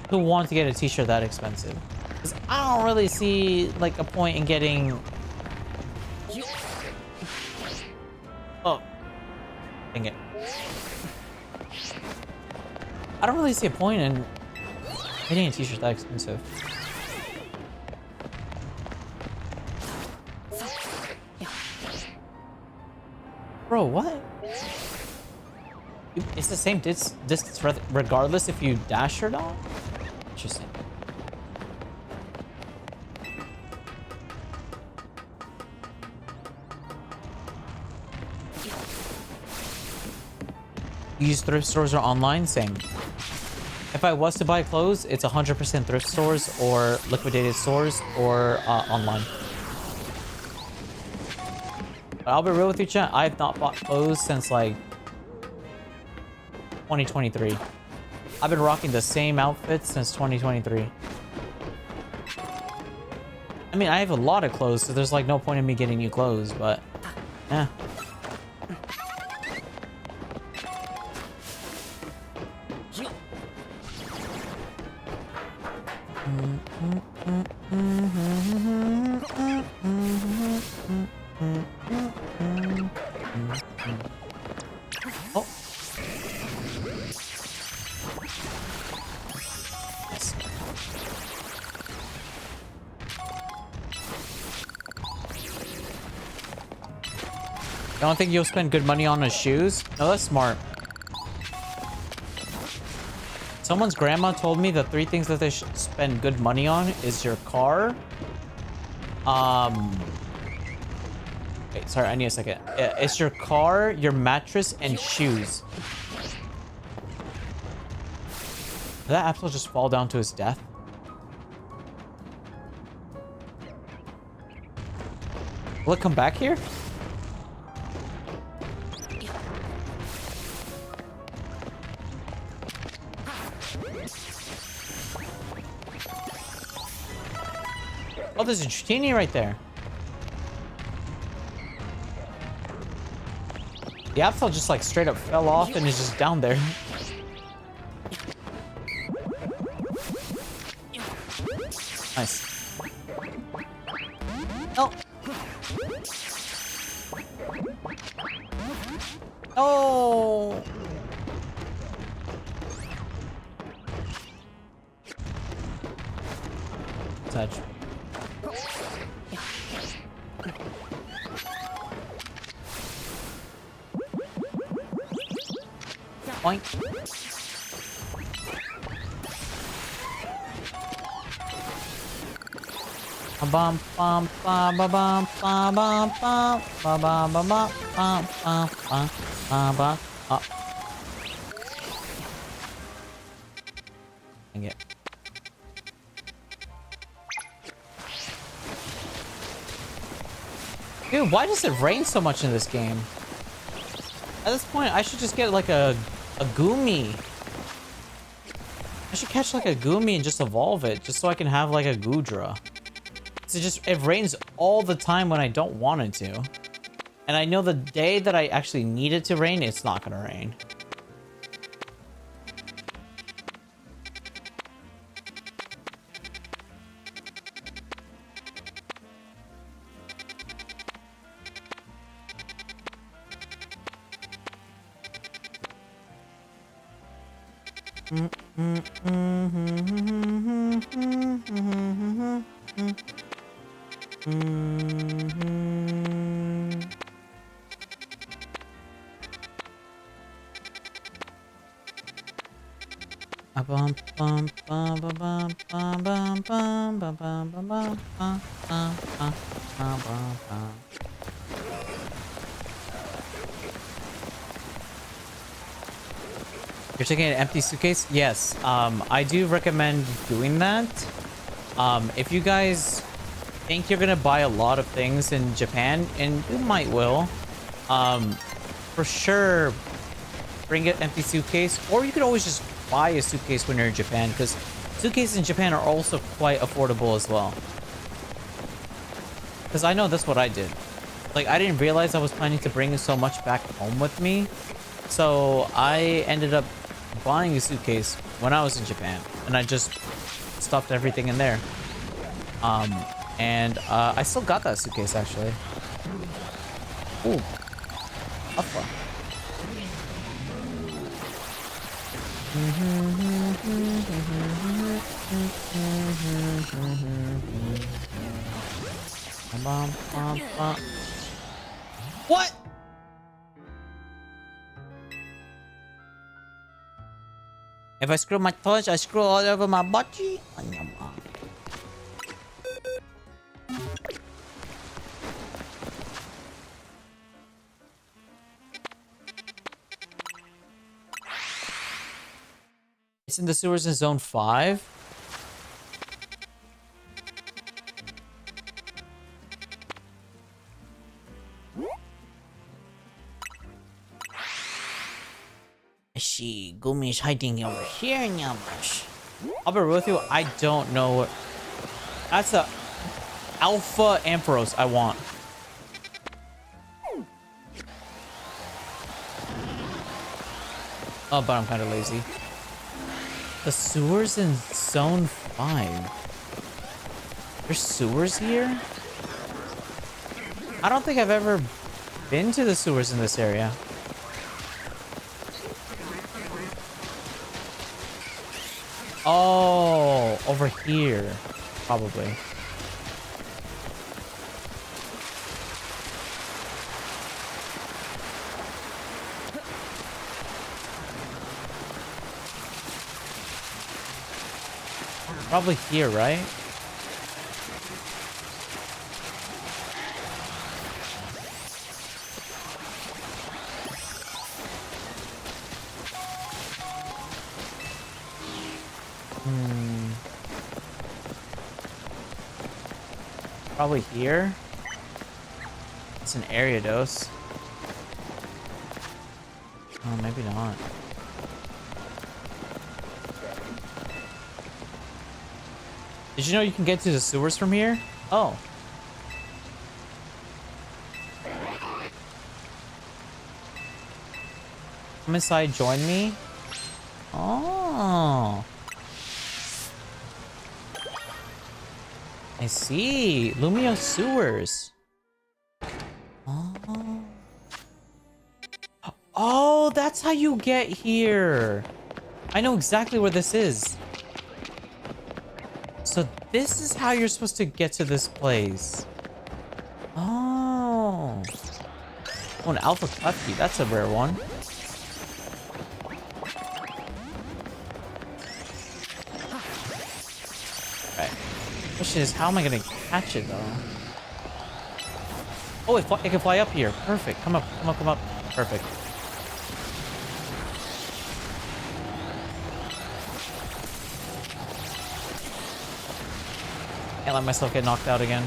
to want to get a t-shirt that expensive. Because I don't really see like a point in getting... Oh. Dang it. I don't really see a point in getting a t-shirt that expensive. Bro, what? It's the same distance regardless if you dash or not? Interesting. You use thrift stores or online? Same. If I was to buy clothes, it's 100% thrift stores or liquidated stores or online. But I'll be real with you, chat. I have not bought clothes since like 2023. I've been rocking the same outfits since 2023. I mean, I have a lot of clothes, so there's like no point in me getting new clothes, but yeah. Oh. Nice. You don't think you'll spend good money on his shoes? No, that's smart. Someone's grandma told me the 3 things that they should spend good money on is your car. Wait, sorry, I need a second. It's your car, your mattress, and shoes. Did that apple just fall down to his death? Will it come back here? Oh, there's a Trini right there. The apple just like straight up fell off and is just down there. Nice. Oh. Oh. Touch. Point. Bum bum bum bum bum bum bum bum bum bum bum bum bum bum. Dang it. Dude, why does it rain so much in this game? At this point, I should just get like a Goomy. I should catch like a Goomy and just evolve it, just so I can have like a Goodra. It rains all the time when I don't want it to. And I know the day that I actually need it to rain, it's not gonna rain. You're taking an empty suitcase? Yes. I do recommend doing that. If you guys think you're gonna buy a lot of things in Japan, and you might will, for sure, bring an empty suitcase, or you could always just buy a suitcase when you're in Japan, because suitcases in Japan are also quite affordable as well. Because I know that's what I did. Like, I didn't realize I was planning to bring so much back home with me, so I ended up buying a suitcase when I was in Japan, and I just stuffed everything in there. I still got that suitcase actually. Ooh, Alpha. What? If I screw my toes, I screw all over my body. It's in the sewers in zone 5. I see Gumi's hiding over here now. I'll be real with you, I don't know what... That's a Alpha Ampharos I want. Oh, but I'm kind of lazy. The sewers in zone 5. There's sewers here? I don't think I've ever been to the sewers in this area. Oh, over here. Probably. Probably here, right? Probably here. It's an area dose. Oh, maybe not. Did you know you can get to the sewers from here? Oh. Come inside, join me. Oh. I see. Lumio sewers. Oh. Oh, that's how you get here. I know exactly where this is. So this is how you're supposed to get to this place. Oh. Oh, an Alpha Klefki. That's a rare one. Right. Question is, how am I going to catch it, though? Oh, it can fly up here. Perfect. Come up, come up, come up. Perfect. Can't let myself get knocked out again.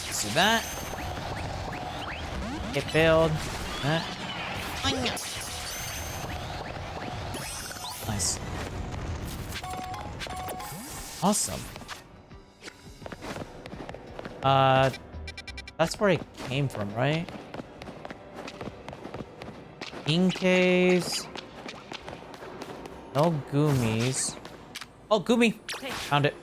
Let's do that. Get build. Nice. Awesome. That's where it came from, right? Inkays. No Goomies. Oh, Goomy! Found it.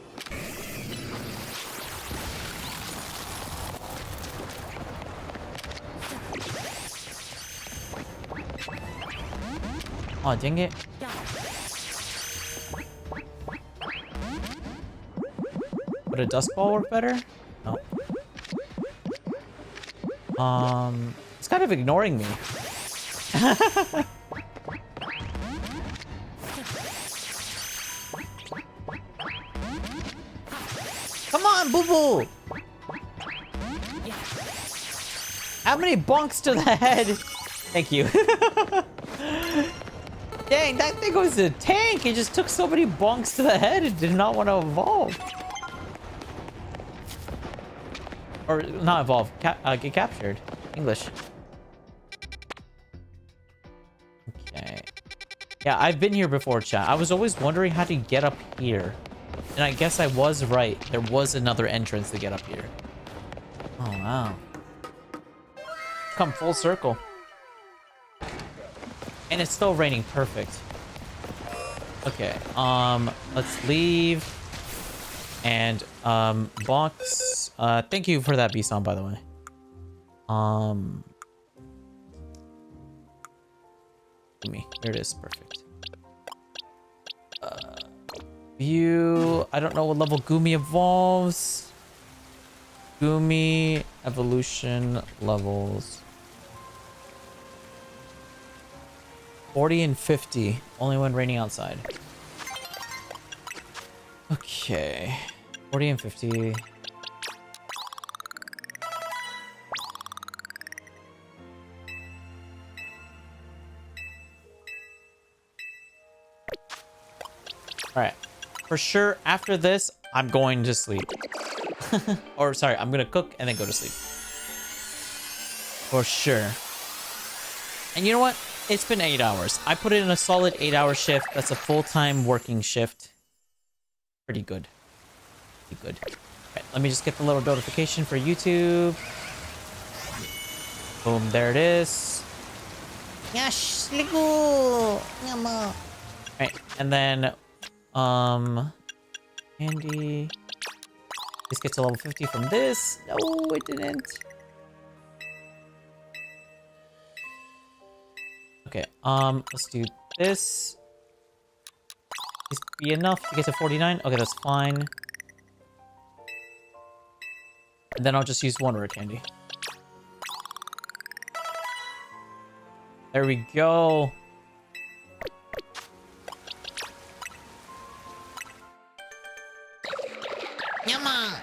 Oh, dang it. Would a dust ball work better? No. It's kind of ignoring me. Come on, Boo Boo! How many bonks to the head? Thank you. Dang, that thing was a tank. It just took so many bonks to the head. It did not want to evolve. Or not evolve, get captured. English. Okay. Yeah, I've been here before, chat. I was always wondering how to get up here. And I guess I was right. There was another entrance to get up here. Oh, wow. Come full circle. And it's still raining. Perfect. Okay. Let's leave. And, box. Thank you for that, B-Song, by the way. Give me. There it is. Perfect. View. I don't know what level Goomy evolves. Goomy evolution levels. 40 and 50. Only when raining outside. Okay. 40 and 50. All right. For sure, after this, I'm going to sleep. Or sorry, I'm gonna cook and then go to sleep. For sure. And you know what? It's been 8 hours. I put in a solid 8-hour shift. That's a full-time working shift. Pretty good. Pretty good. Alright, let me just get the little notification for YouTube. Boom, there it is. Yes, ligo. Yama. Alright, and then Andy. This gets to level 50 from this. No, it didn't. Okay, let's do this. This be enough to get to 49? Okay, that's fine. And then I'll just use one rare candy. There we go. Yama.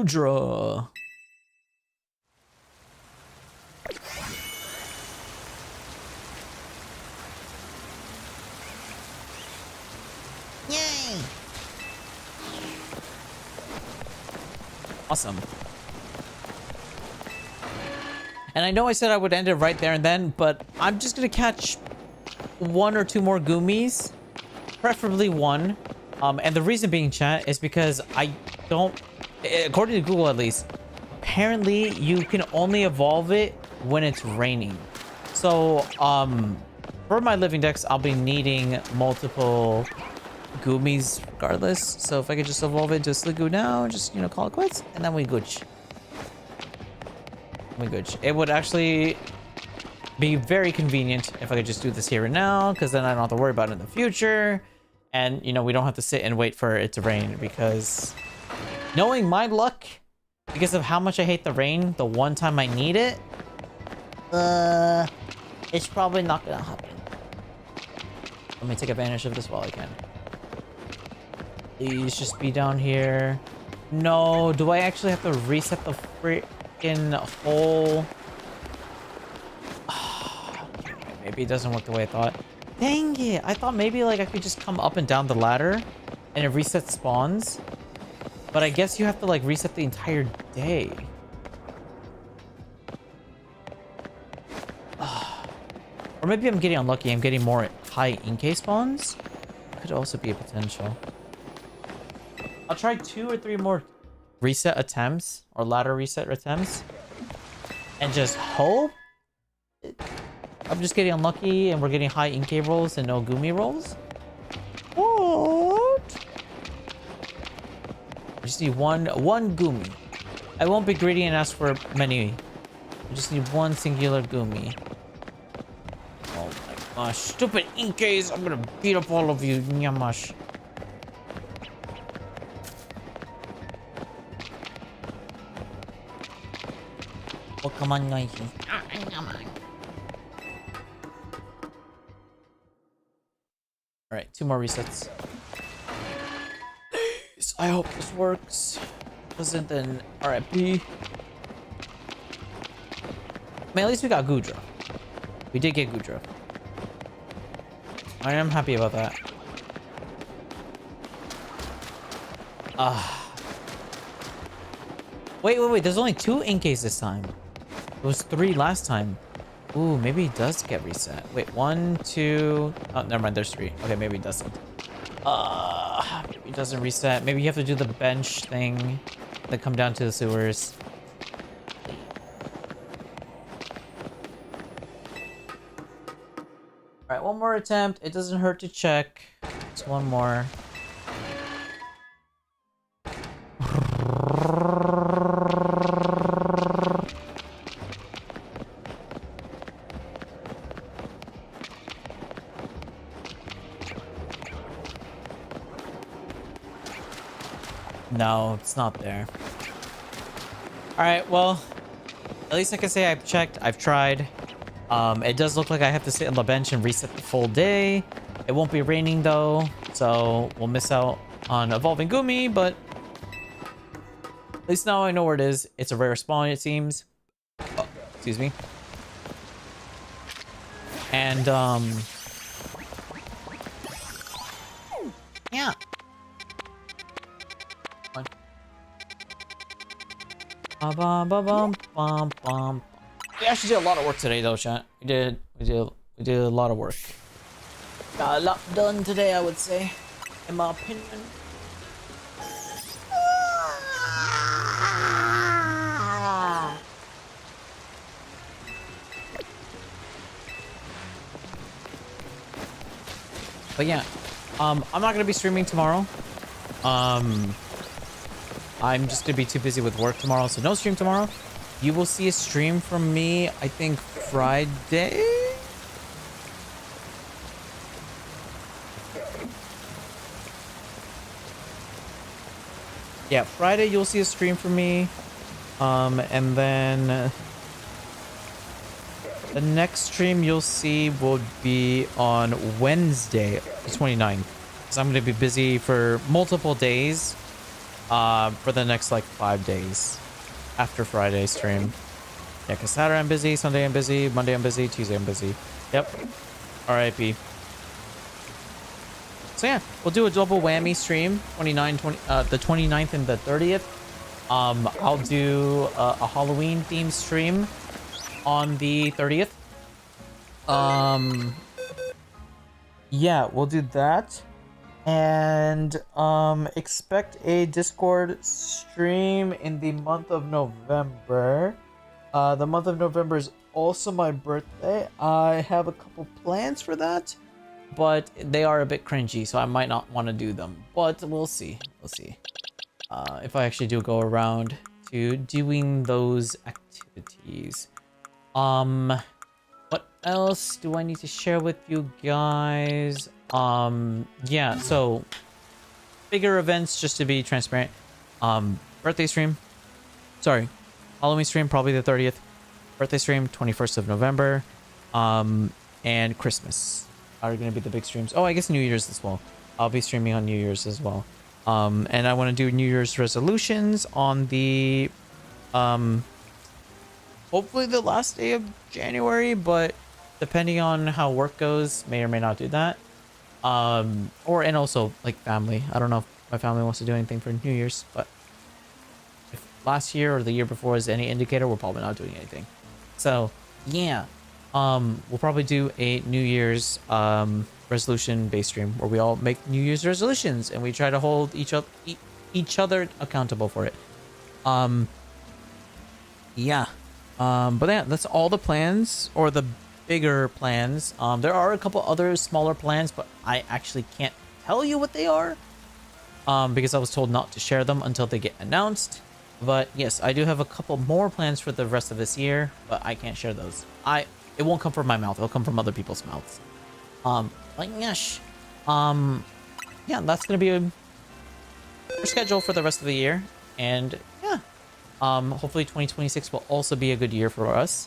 Draw. Yay. Awesome. And I know I said I would end it right there and then, but I'm just gonna catch 1 or 2 more Goomies, preferably 1. And the reason being, chat, is because I don't, according to Google at least, apparently you can only evolve it when it's raining. So, for my living decks, I'll be needing multiple Goomies regardless. So if I could just evolve it to Sliggoo now, just, you know, call it quits, and then we gooch. We gooch. It would actually be very convenient if I could just do this here and now, because then I don't have to worry about it in the future. And, you know, we don't have to sit and wait for it to rain, because knowing my luck, because of how much I hate the rain, the one time I need it, it's probably not gonna happen. Let me take advantage of this while I can. Please just be down here. No, do I actually have to reset the freaking hole? Maybe it doesn't work the way I thought. Dang it, I thought maybe like I could just come up and down the ladder and it resets spawns. But I guess you have to like reset the entire day. Or maybe I'm getting unlucky. I'm getting more high in-case spawns. Could also be a potential. I'll try 2 or 3 more reset attempts or ladder reset attempts. And just hope I'm just getting unlucky and we're getting high in-case rolls and no Goomy rolls. What? I just need one Goomy. I won't be greedy and ask for many. I just need one singular Goomy. Oh my gosh. Stupid in-case. I'm gonna beat up all of you. Nyamash. Oh, come on, noisy. Alright, 2 more resets. Please, I hope this works. Doesn't, then RIP. I mean, at least we got Gudra. We did get Gudra. I am happy about that. Wait. There's only 2 in-case this time. It was 3 last time. Ooh, maybe it does get reset. Wait, 1, 2... Oh, never mind, there's 3. Okay, maybe it doesn't. Maybe it doesn't reset. Maybe you have to do the bench thing. Then come down to the sewers. Alright, 1 more attempt. It doesn't hurt to check. Just 1 more. No, it's not there. Alright, well, at least I can say I've checked, I've tried. It does look like I have to sit on the bench and reset the full day. It won't be raining though, so we'll miss out on evolving Goomy, but At least now I know where it is. It's a rare spawn, it seems. Oh, excuse me. And, yeah. Fine. Ba-bum-ba-bum-bum-bum. We actually did a lot of work today, though, chat. We did a lot of work. Got a lot done today, I would say, in my opinion. But yeah, I'm not gonna be streaming tomorrow. I'm just gonna be too busy with work tomorrow, so no stream tomorrow. You will see a stream from me, I think Friday. Yeah, Friday you'll see a stream from me. And then the next stream you'll see will be on Wednesday, the 29th. Because I'm going to be busy for multiple days for the next like 5 days after Friday's stream. Yeah, because Saturday I'm busy, Sunday I'm busy, Monday I'm busy, Tuesday I'm busy. Yep. RIP. So yeah, we'll do a double whammy stream, the 29th and the 30th. I'll do a Halloween themed stream on the 30th. Yeah, we'll do that. And expect a Discord stream in the month of November. The month of November is also my birthday. I have a couple plans for that, but they are a bit cringy, so I might not want to do them. But we'll see. We'll see. If I actually do go around to doing those activities. What else do I need to share with you guys? Yeah, so bigger events, just to be transparent. Birthday stream. Sorry. Halloween stream, probably the 30th. Birthday stream, 21st of November. And Christmas are going to be the big streams. Oh, I guess New Year's as well. I'll be streaming on New Year's as well. And I want to do New Year's resolutions on the, hopefully the last day of January, but depending on how work goes, may or may not do that. And also like family. I don't know if my family wants to do anything for New Year's, but if last year or the year before is any indicator, we're probably not doing anything. So yeah, we'll probably do a New Year's, resolution based stream where we all make New Year's resolutions and we try to hold each other accountable for it. Yeah. But yeah, that's all the plans, or the bigger plans. There are a couple other smaller plans, but I actually can't tell you what they are, because I was told not to share them until they get announced. But yes, I do have a couple more plans for the rest of this year, but I can't share those. It won't come from my mouth, it'll come from other people's mouths. Like, gosh. Yeah, that's gonna be our schedule for the rest of the year. And yeah, hopefully 2026 will also be a good year for us.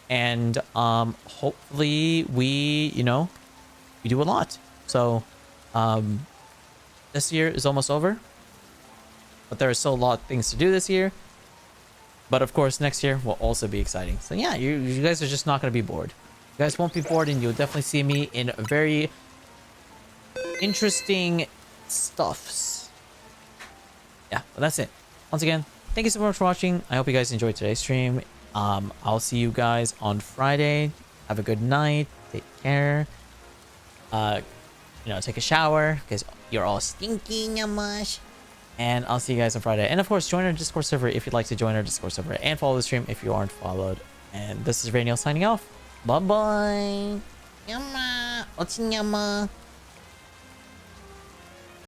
And hopefully we do a lot. So this year is almost over, but there are still a lot of things to do this year. But of course, next year will also be exciting. So yeah, you guys are just not going to be bored. You guys won't be bored, and you'll definitely see me in very interesting stuffs. Yeah, but that's it. Once again, thank you so much for watching. I hope you guys enjoyed today's stream. I'll see you guys on Friday. Have a good night. Take care. Take a shower because you're all stinking a mush. And I'll see you guys on Friday. And of course, join our Discord server if you'd like to join our Discord server, and follow the stream if you aren't followed. And this is Rainiel signing off. Bye bye. Yama. What's Yama?